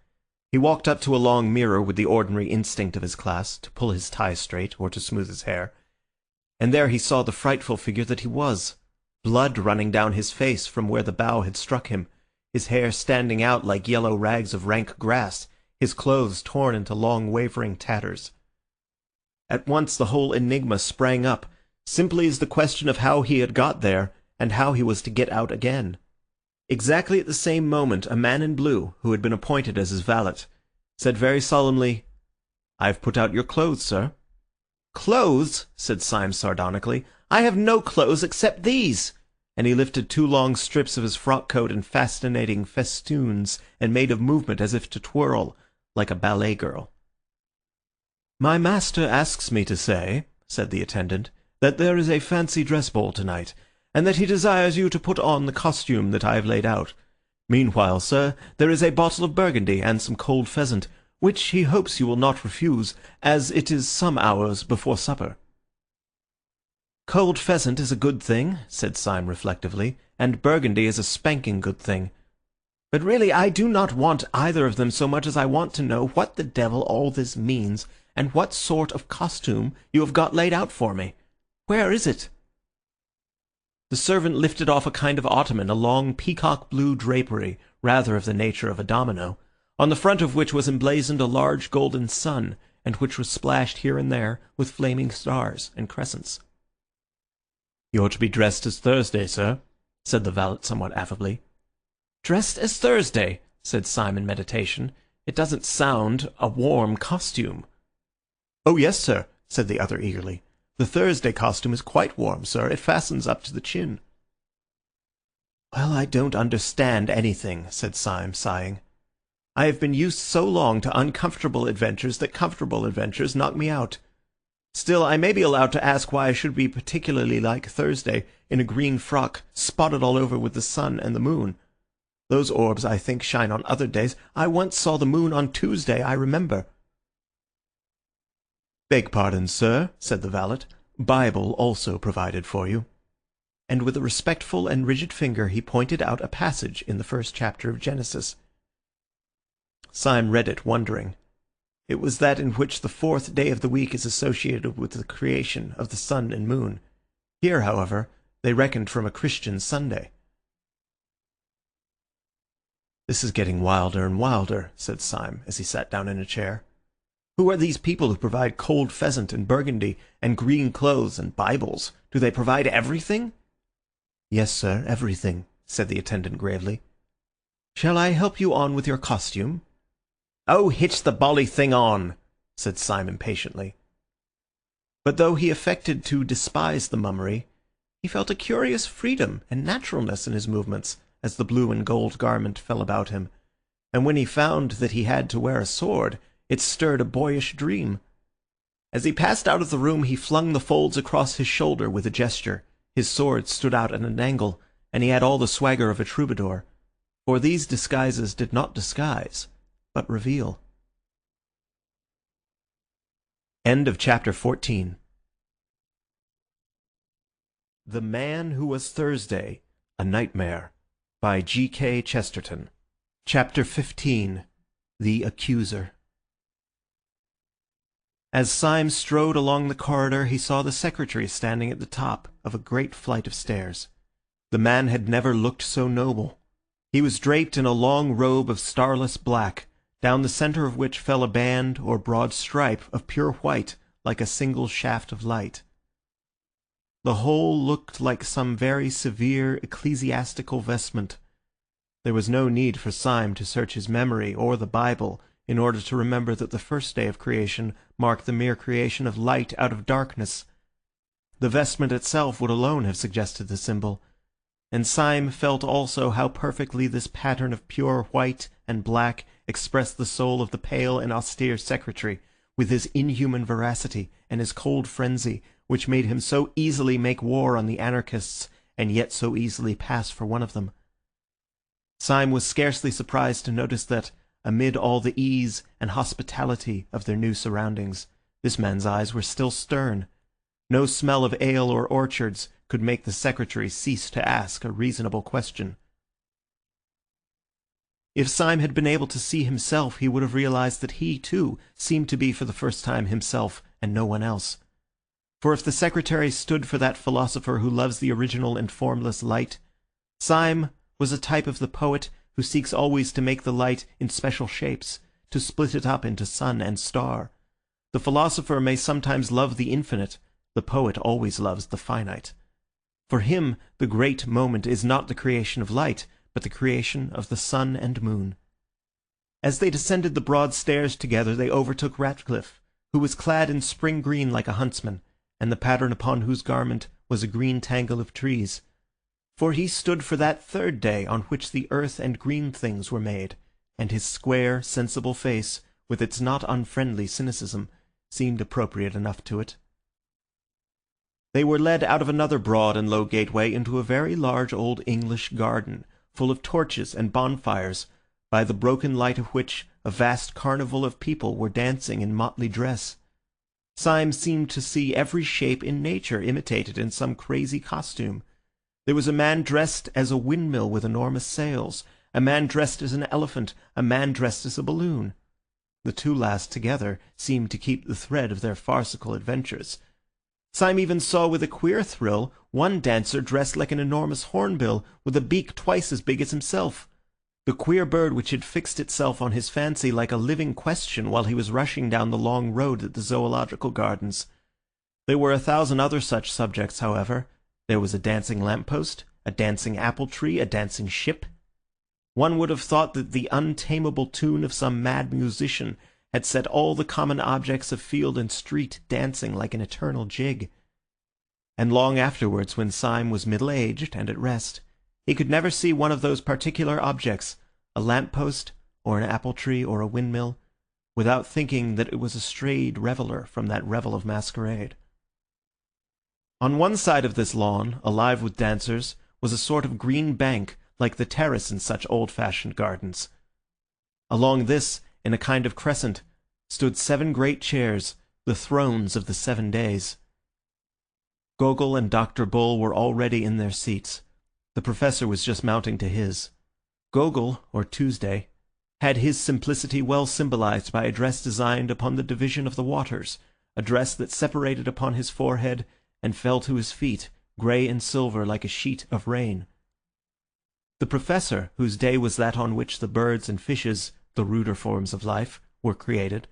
He walked up to a long mirror with the ordinary instinct of his class, to pull his tie straight or to smooth his hair, and there he saw the frightful figure that he was, blood running down his face from where the bough had struck him, his hair standing out like yellow rags of rank grass, his clothes torn into long wavering tatters. At once the whole enigma sprang up, simply as the question of how he had got there, and how he was to get out again. Exactly at the same moment a man in blue, who had been appointed as his valet, said very solemnly, "I've put out your clothes, sir." "Clothes?" said Syme sardonically. "I have no clothes except these," and he lifted 2 long strips of his frock coat in fascinating festoons, and made a movement as if to twirl, like a ballet girl. "My master asks me to say," said the attendant, "that there is a fancy dress ball tonight, and that he desires you to put on the costume that I have laid out. Meanwhile, sir, there is a bottle of Burgundy and some cold pheasant, which he hopes you will not refuse, as it is some hours before supper." "Cold pheasant is a good thing," said Syme reflectively, "and Burgundy is a spanking good thing. But really I do not want either of them so much as I want to know what the devil all this means, and what sort of costume you have got laid out for me. Where is it?" The servant lifted off a kind of ottoman, a long peacock blue drapery, rather of the nature of a domino, on the front of which was emblazoned a large golden sun, and which was splashed here and there with flaming stars and crescents. "You're to be dressed as Thursday, sir," said the valet somewhat affably. "Dressed as Thursday," said Syme in meditation. "It doesn't sound a warm costume." "Oh, yes, sir," said the other eagerly. "The Thursday costume is quite warm, sir. It fastens up to the chin." "Well, I don't understand anything," said Syme, sighing. "I have been used so long to uncomfortable adventures that comfortable adventures knock me out. Still, I may be allowed to ask why I should be particularly like Thursday in a green frock spotted all over with the sun and the moon. Those orbs, I think, shine on other days. I once saw the moon on Tuesday, I remember." "Beg pardon, sir," said the valet. "Bible also provided for you." And with a respectful and rigid finger he pointed out a passage in the first chapter of Genesis. Syme read it, wondering. It was that in which the fourth day of the week is associated with the creation of the sun and moon. Here, however, they reckoned from a Christian Sunday. "This is getting wilder and wilder," said Syme, as he sat down in a chair. "Who are these people who provide cold pheasant and Burgundy and green clothes and Bibles? Do they provide everything?" "Yes, sir, everything," said the attendant gravely. "Shall I help you on with your costume?" "Oh, hitch the bally thing on," said Syme impatiently. But though he affected to despise the mummery, he felt a curious freedom and naturalness in his movements as the blue and gold garment fell about him, and when he found that he had to wear a sword, it stirred a boyish dream. As he passed out of the room, he flung the folds across his shoulder with a gesture. His sword stood out at an angle, and he had all the swagger of a troubadour. For these disguises did not disguise, but reveal. End of chapter 14. The Man Who Was Thursday, A Nightmare, by G.K. Chesterton. Chapter 15. The Accuser. As Syme strode along the corridor, he saw the secretary standing at the top of a great flight of stairs. The man had never looked so noble. He was draped in a long robe of starless black, down the centre of which fell a band or broad stripe of pure white like a single shaft of light. The whole looked like some very severe ecclesiastical vestment. There was no need for Syme to search his memory or the Bible in order to remember that the first day of creation marked the mere creation of light out of darkness. The vestment itself would alone have suggested the symbol, and Syme felt also how perfectly this pattern of pure white and black expressed the soul of the pale and austere secretary, with his inhuman veracity and his cold frenzy, which made him so easily make war on the anarchists, and yet so easily pass for one of them. Syme was scarcely surprised to notice that, amid all the ease and hospitality of their new surroundings, this man's eyes were still stern. No smell of ale or orchards could make the secretary cease to ask a reasonable question. If Syme had been able to see himself, he would have realized that he, too, seemed to be for the first time himself and no one else. For if the secretary stood for that philosopher who loves the original and formless light, Syme was a type of the poet who seeks always to make the light in special shapes, to split it up into sun and star. The philosopher may sometimes love the infinite, the poet always loves the finite. For him, the great moment is not the creation of light, but the creation of the sun and moon. As they descended the broad stairs together, they overtook Ratcliffe, who was clad in spring green like a huntsman, and the pattern upon whose garment was a green tangle of trees. For he stood for that third day on which the earth and green things were made, and his square, sensible face, with its not unfriendly cynicism, seemed appropriate enough to it. They were led out of another broad and low gateway into a very large old English garden, full of torches and bonfires, by the broken light of which a vast carnival of people were dancing in motley dress. Syme seemed to see every shape in nature imitated in some crazy costume. There was a man dressed as a windmill with enormous sails, a man dressed as an elephant, a man dressed as a balloon. The two last together seemed to keep the thread of their farcical adventures. Syme even saw with a queer thrill one dancer dressed like an enormous hornbill with a beak twice as big as himself. The queer bird which had fixed itself on his fancy like a living question while he was rushing down the long road at the zoological gardens. There were 1,000 other such subjects, however. There was a dancing lamp-post, a dancing apple-tree, a dancing ship. One would have thought that the untamable tune of some mad musician had set all the common objects of field and street dancing like an eternal jig. And long afterwards, when Syme was middle-aged and at rest, he could never see one of those particular objects, a lamp-post or an apple-tree or a windmill, without thinking that it was a strayed reveller from that revel of masquerade. On one side of this lawn, alive with dancers, was a sort of green bank, like the terrace in such old-fashioned gardens. Along this, in a kind of crescent, stood 7 great chairs, the thrones of the 7 days. Gogol and Dr. Bull were already in their seats. The professor was just mounting to his. Gogol, or Tuesday, had his simplicity well symbolized by a dress designed upon the division of the waters, a dress that separated upon his forehead and fell to his feet, grey and silver like a sheet of rain. The professor, whose day was that on which the birds and fishes, the ruder forms of life, were created,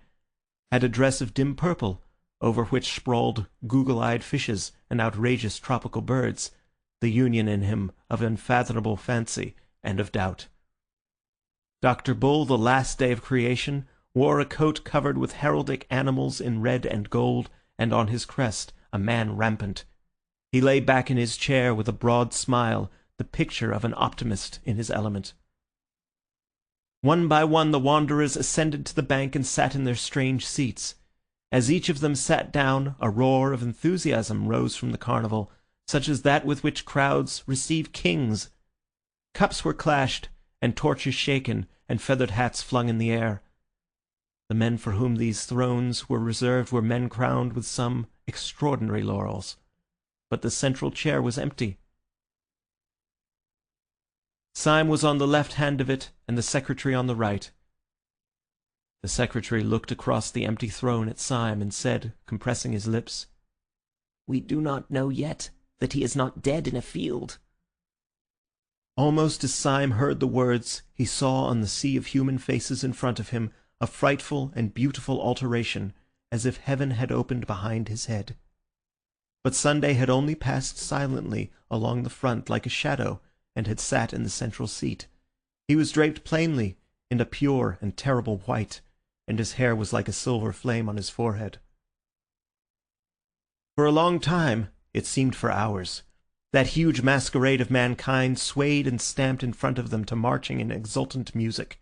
had a dress of dim purple, over which sprawled google-eyed fishes and outrageous tropical birds, the union in him of unfathomable fancy and of doubt. Dr. Bull, the last day of creation, wore a coat covered with heraldic animals in red and gold, and on his crest a man rampant. He lay back in his chair with a broad smile, the picture of an optimist in his element. One by one the wanderers ascended to the bank and sat in their strange seats. As each of them sat down, a roar of enthusiasm rose from the carnival, such as that with which crowds receive kings. Cups were clashed, and torches shaken, and feathered hats flung in the air. The men for whom these thrones were reserved were men crowned with some extraordinary laurels. But the central chair was empty. Syme was on the left hand of it, and the secretary on the right. The secretary looked across the empty throne at Syme and said, compressing his lips, "We do not know yet that he is not dead in a field." Almost as Syme heard the words, he saw on the sea of human faces in front of him a frightful and beautiful alteration, as if heaven had opened behind his head. But Sunday had only passed silently along the front like a shadow, and had sat in the central seat. He was draped plainly in a pure and terrible white, and his hair was like a silver flame on his forehead. For a long time, it seemed for hours, that huge masquerade of mankind swayed and stamped in front of them to marching and exultant music.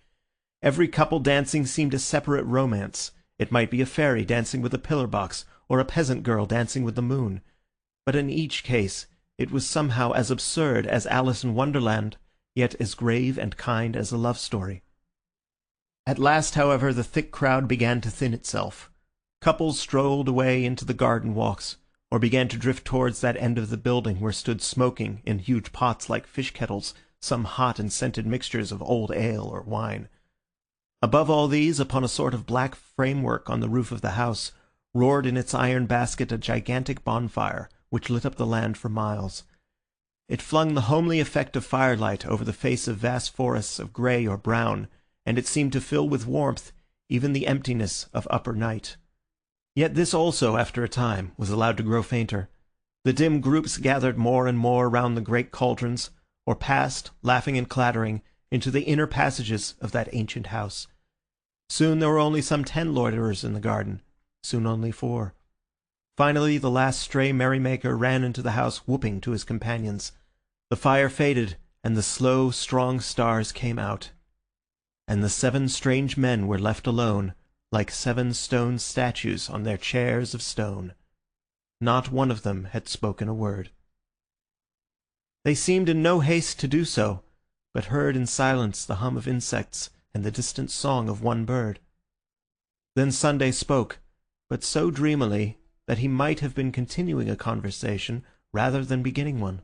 Every couple dancing seemed a separate romance. It might be a fairy dancing with a pillar box, or a peasant girl dancing with the moon. But in each case, it was somehow as absurd as Alice in Wonderland, yet as grave and kind as a love story. At last, however, the thick crowd began to thin itself. Couples strolled away into the garden walks, or began to drift towards that end of the building where stood smoking, in huge pots like fish kettles, some hot and scented mixtures of old ale or wine. Above all these, upon a sort of black framework on the roof of the house, roared in its iron basket a gigantic bonfire, which lit up the land for miles. It flung the homely effect of firelight over the face of vast forests of grey or brown, and it seemed to fill with warmth even the emptiness of upper night. Yet this also, after a time, was allowed to grow fainter. The dim groups gathered more and more round the great cauldrons, or passed, laughing and clattering, into the inner passages of that ancient house. Soon there were only some 10 loiterers in the garden, soon only 4. Finally, the last stray merrymaker ran into the house whooping to his companions. The fire faded, and the slow, strong stars came out. And the 7 strange men were left alone, like 7 stone statues on their chairs of stone. Not one of them had spoken a word. They seemed in no haste to do so, but heard in silence the hum of insects and the distant song of one bird. Then Sunday spoke, but so dreamily that he might have been continuing a conversation rather than beginning one.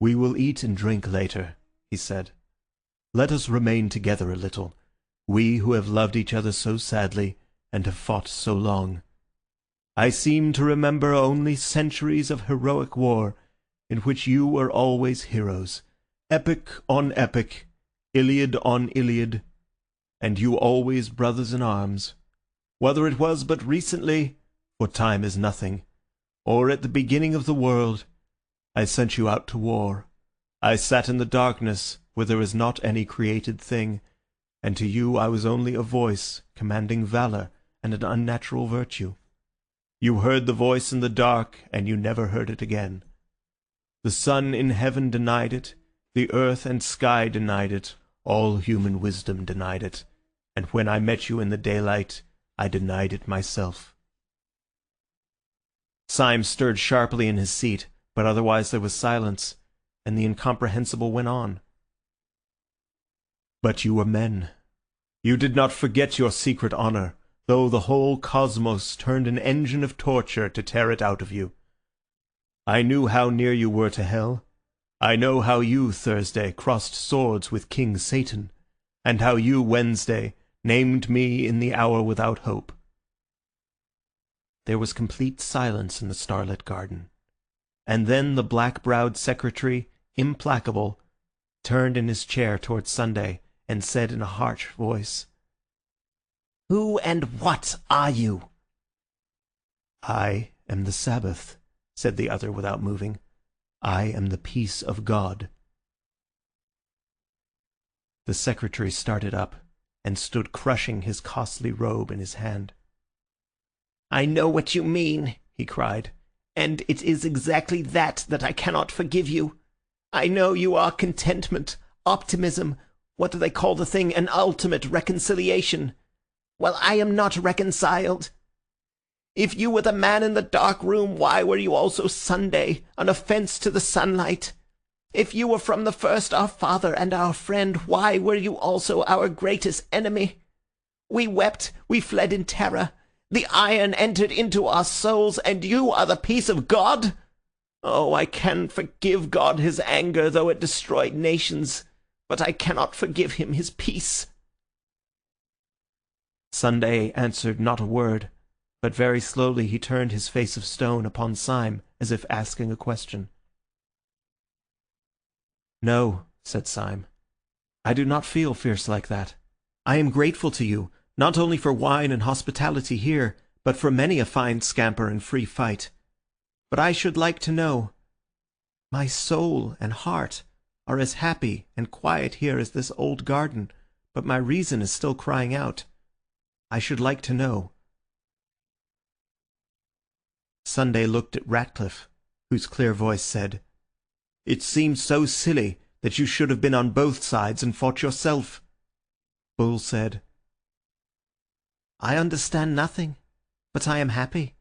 "We will eat and drink later," he said. "Let us remain together a little, we who have loved each other so sadly and have fought so long. I seem to remember only centuries of heroic war, in which you were always heroes, epic on epic, Iliad on Iliad, and you always brothers in arms, whether it was but recently, for time is nothing, or at the beginning of the world. I sent you out to war. I sat in the darkness where there is not any created thing, and to you I was only a voice commanding valor and an unnatural virtue. You heard the voice in the dark, and you never heard it again. The sun in heaven denied it, the earth and sky denied it, all human wisdom denied it, and when I met you in the daylight, I denied it myself." Syme stirred sharply in his seat, but otherwise there was silence, and the incomprehensible went on. "But you were men. You did not forget your secret honor, though the whole cosmos turned an engine of torture to tear it out of you. I knew how near you were to hell. I know how you, Thursday, crossed swords with King Satan, and how you, Wednesday, named me in the hour without hope." There was complete silence in the starlit garden, and then the black-browed secretary, implacable, turned in his chair towards Sunday and said in a harsh voice, "Who and what are you?" "I am the Sabbath," said the other without moving. "I am the peace of God." The secretary started up and stood crushing his costly robe in his hand. "I know what you mean," he cried, "and it is exactly that I cannot forgive you. I know you are contentment, optimism, what do they call the thing, an ultimate reconciliation. Well, I am not reconciled. If you were the man in the dark room, why were you also Sunday, an offence to the sunlight? If you were from the first our father and our friend, why were you also our greatest enemy? We wept, we fled in terror. The iron entered into our souls, and you are the peace of God? Oh, I can forgive God his anger, though it destroyed nations, but I cannot forgive him his peace." Sunday answered not a word, but very slowly he turned his face of stone upon Syme, as if asking a question. "No," said Syme, "I do not feel fierce like that. I am grateful to you, not only for wine and hospitality here, but for many a fine scamper and free fight. But I should like to know. My soul and heart are as happy and quiet here as this old garden, but my reason is still crying out. I should like to know." Sunday looked at Ratcliffe, whose clear voice said, "It seems so silly that you should have been on both sides and fought yourself." Bull said, "I understand nothing, but I am happy.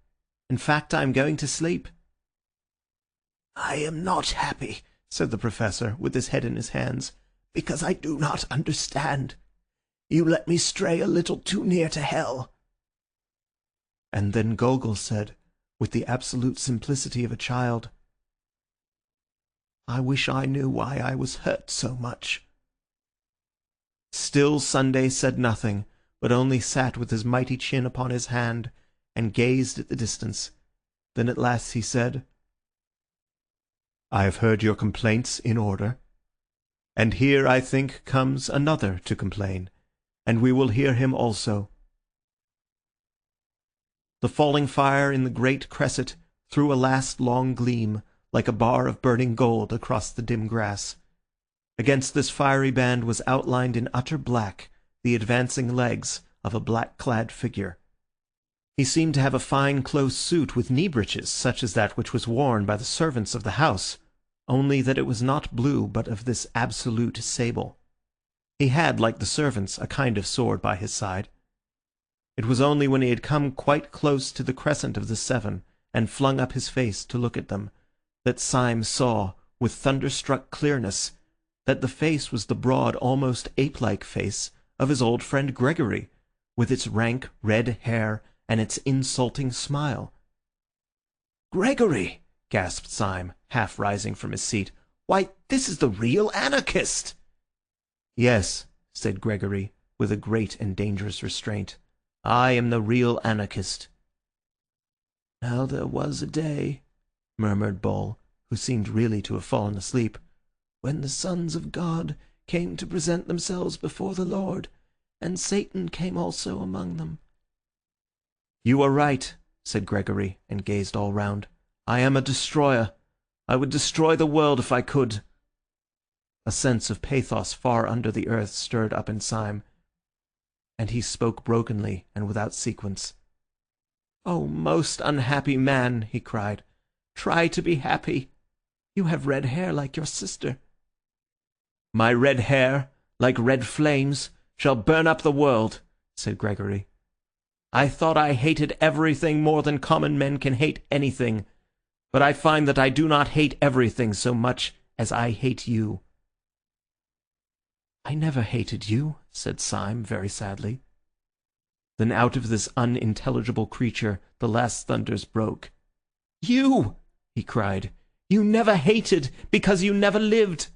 In fact, I am going to sleep." "I am not happy," said the Professor, with his head in his hands, "because I do not understand. You let me stray a little too near to hell." And then Gogol said, with the absolute simplicity of a child, "I wish I knew why I was hurt so much." Still Sunday said nothing, but only sat with his mighty chin upon his hand and gazed at the distance. Then at last he said, "I have heard your complaints in order, and here, I think, comes another to complain, and we will hear him also." The falling fire in the great cresset threw a last long gleam, like a bar of burning gold, across the dim grass. Against this fiery band was outlined in utter black the advancing legs of a black-clad figure. He seemed to have a fine close suit with knee-breeches, such as that which was worn by the servants of the house, only that it was not blue, but of this absolute sable. He had, like the servants, a kind of sword by his side. It was only when he had come quite close to the crescent of the seven, and flung up his face to look at them, that Syme saw, with thunderstruck clearness, that the face was the broad, almost ape-like face of his old friend Gregory, with its rank red hair and its insulting smile. "Gregory!" gasped Syme, half rising from his seat. "Why, this is the real anarchist!" "Yes," said Gregory, with a great and dangerous restraint. "I am the real anarchist." "Now there was a day," murmured Bull, who seemed really to have fallen asleep, "when the sons of God came to present themselves before the Lord, and Satan came also among them." "You are right," said Gregory, and gazed all round. "I am a destroyer. I would destroy the world if I could." A sense of pathos far under the earth stirred up in Syme, and he spoke brokenly and without sequence. "Oh, most unhappy man," he cried, "try to be happy. You have red hair like your sister." "My red hair, like red flames, shall burn up the world," said Gregory. "I thought I hated everything more than common men can hate anything, but I find that I do not hate everything so much as I hate you." "I never hated you," said Syme very sadly. Then out of this unintelligible creature the last thunders broke. "You!" he cried. "You never hated because you never lived.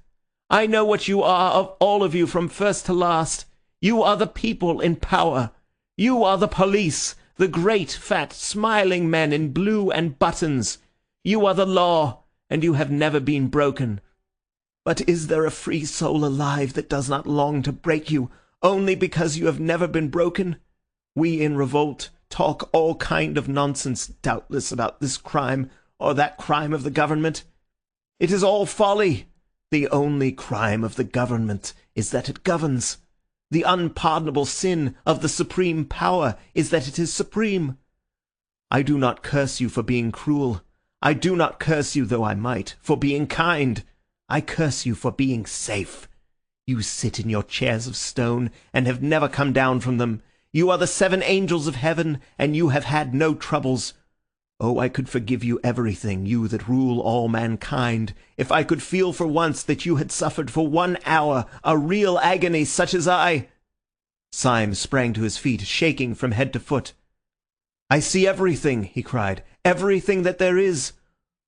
I know what you are, of all of you, from first to last. You are the people in power. You are the police, the great, fat, smiling men in blue and buttons. You are the law, and you have never been broken. But is there a free soul alive that does not long to break you, only because you have never been broken? We in revolt talk all kind of nonsense, doubtless, about this crime or that crime of the government. It is all folly. The only crime of the government is that it governs. The unpardonable sin of the supreme power is that it is supreme. I do not curse you for being cruel. I do not curse you, though I might, for being kind. I curse you for being safe. You sit in your chairs of stone and have never come down from them. You are the 7 angels of heaven, and you have had no troubles. Oh, I could forgive you everything, you that rule all mankind, if I could feel for once that you had suffered for 1 hour a real agony such as I—" Syme sprang to his feet, shaking from head to foot. "I see everything," he cried, "everything that there is.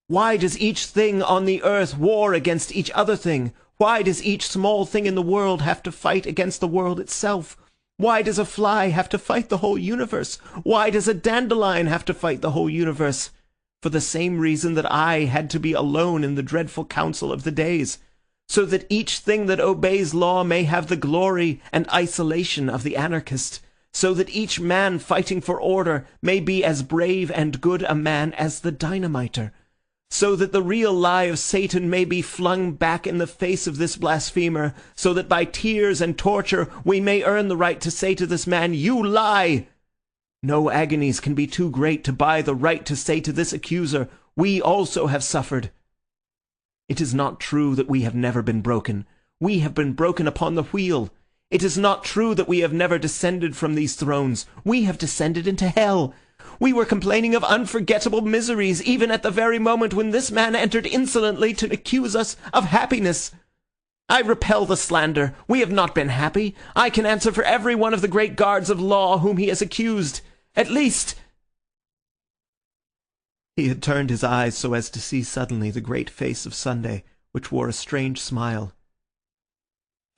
Why does each thing on the earth war against each other thing? Why does each small thing in the world have to fight against the world itself? Why does a fly have to fight the whole universe? Why does a dandelion have to fight the whole universe? For the same reason that I had to be alone in the dreadful council of the days, so that each thing that obeys law may have the glory and isolation of the anarchist, so that each man fighting for order may be as brave and good a man as the dynamiter, so that the real lie of Satan may be flung back in the face of this blasphemer, so that by tears and torture we may earn the right to say to this man, 'You lie!' No agonies can be too great to buy the right to say to this accuser, 'We also have suffered.' It is not true that we have never been broken. We have been broken upon the wheel. It is not true that we have never descended from these thrones. We have descended into hell. We were complaining of unforgettable miseries even at the very moment when this man entered insolently to accuse us of happiness. I repel the slander. We have not been happy. I can answer for every one of the great guards of law whom he has accused. At least—" He had turned his eyes so as to see suddenly the great face of Sunday, which wore a strange smile.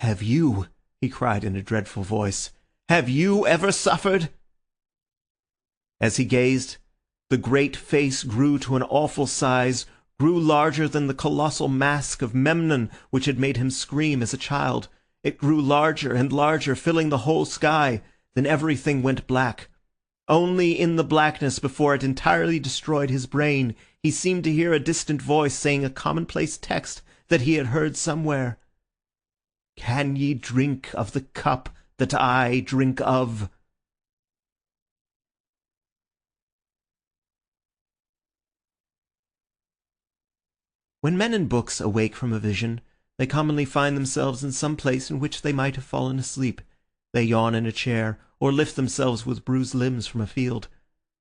"Have you," he cried in a dreadful voice, "have you ever suffered?" As he gazed, the great face grew to an awful size, grew larger than the colossal mask of Memnon which had made him scream as a child. It grew larger and larger, filling the whole sky. Then everything went black. Only in the blackness, before it entirely destroyed his brain, he seemed to hear a distant voice saying a commonplace text that he had heard somewhere. "Can ye drink of the cup that I drink of?" When men in books awake from a vision, they commonly find themselves in some place in which they might have fallen asleep. They yawn in a chair, or lift themselves with bruised limbs from a field.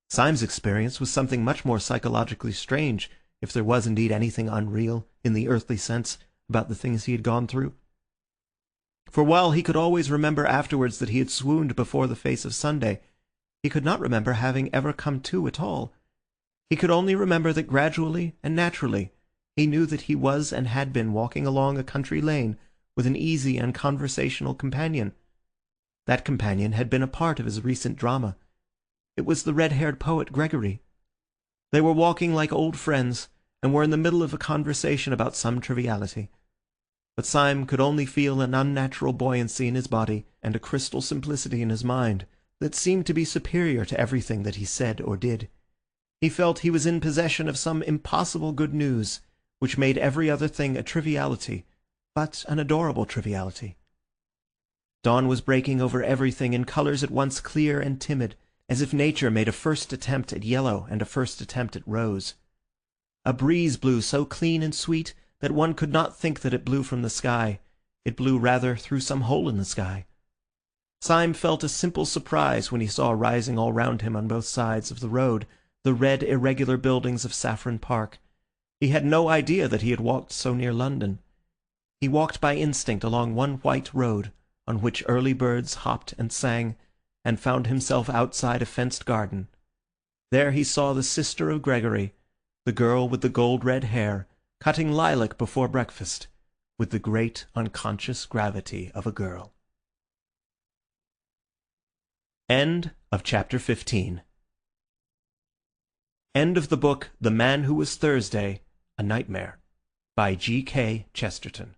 Syme's experience was something much more psychologically strange, if there was indeed anything unreal, in the earthly sense, about the things he had gone through. For while he could always remember afterwards that he had swooned before the face of Sunday, he could not remember having ever come to at all. He could only remember that gradually and naturally he knew that he was and had been walking along a country lane with an easy and conversational companion. That companion had been a part of his recent drama. It was the red-haired poet Gregory. They were walking like old friends, and were in the middle of a conversation about some triviality. But Syme could only feel an unnatural buoyancy in his body and a crystal simplicity in his mind that seemed to be superior to everything that he said or did. He felt he was in possession of some impossible good news, which made every other thing a triviality, but an adorable triviality. Dawn was breaking over everything in colours at once clear and timid, as if nature made a first attempt at yellow and a first attempt at rose. A breeze blew so clean and sweet that one could not think that it blew from the sky. It blew rather through some hole in the sky. Syme felt a simple surprise when he saw rising all round him on both sides of the road the red irregular buildings of Saffron Park. He had no idea that he had walked so near London. He walked by instinct along one white road, on which early birds hopped and sang, and found himself outside a fenced garden. There he saw the sister of Gregory, the girl with the gold-red hair, cutting lilac before breakfast, with the great unconscious gravity of a girl. End of chapter 15. End of the book The Man Who Was Thursday, A Nightmare, by G. K. Chesterton.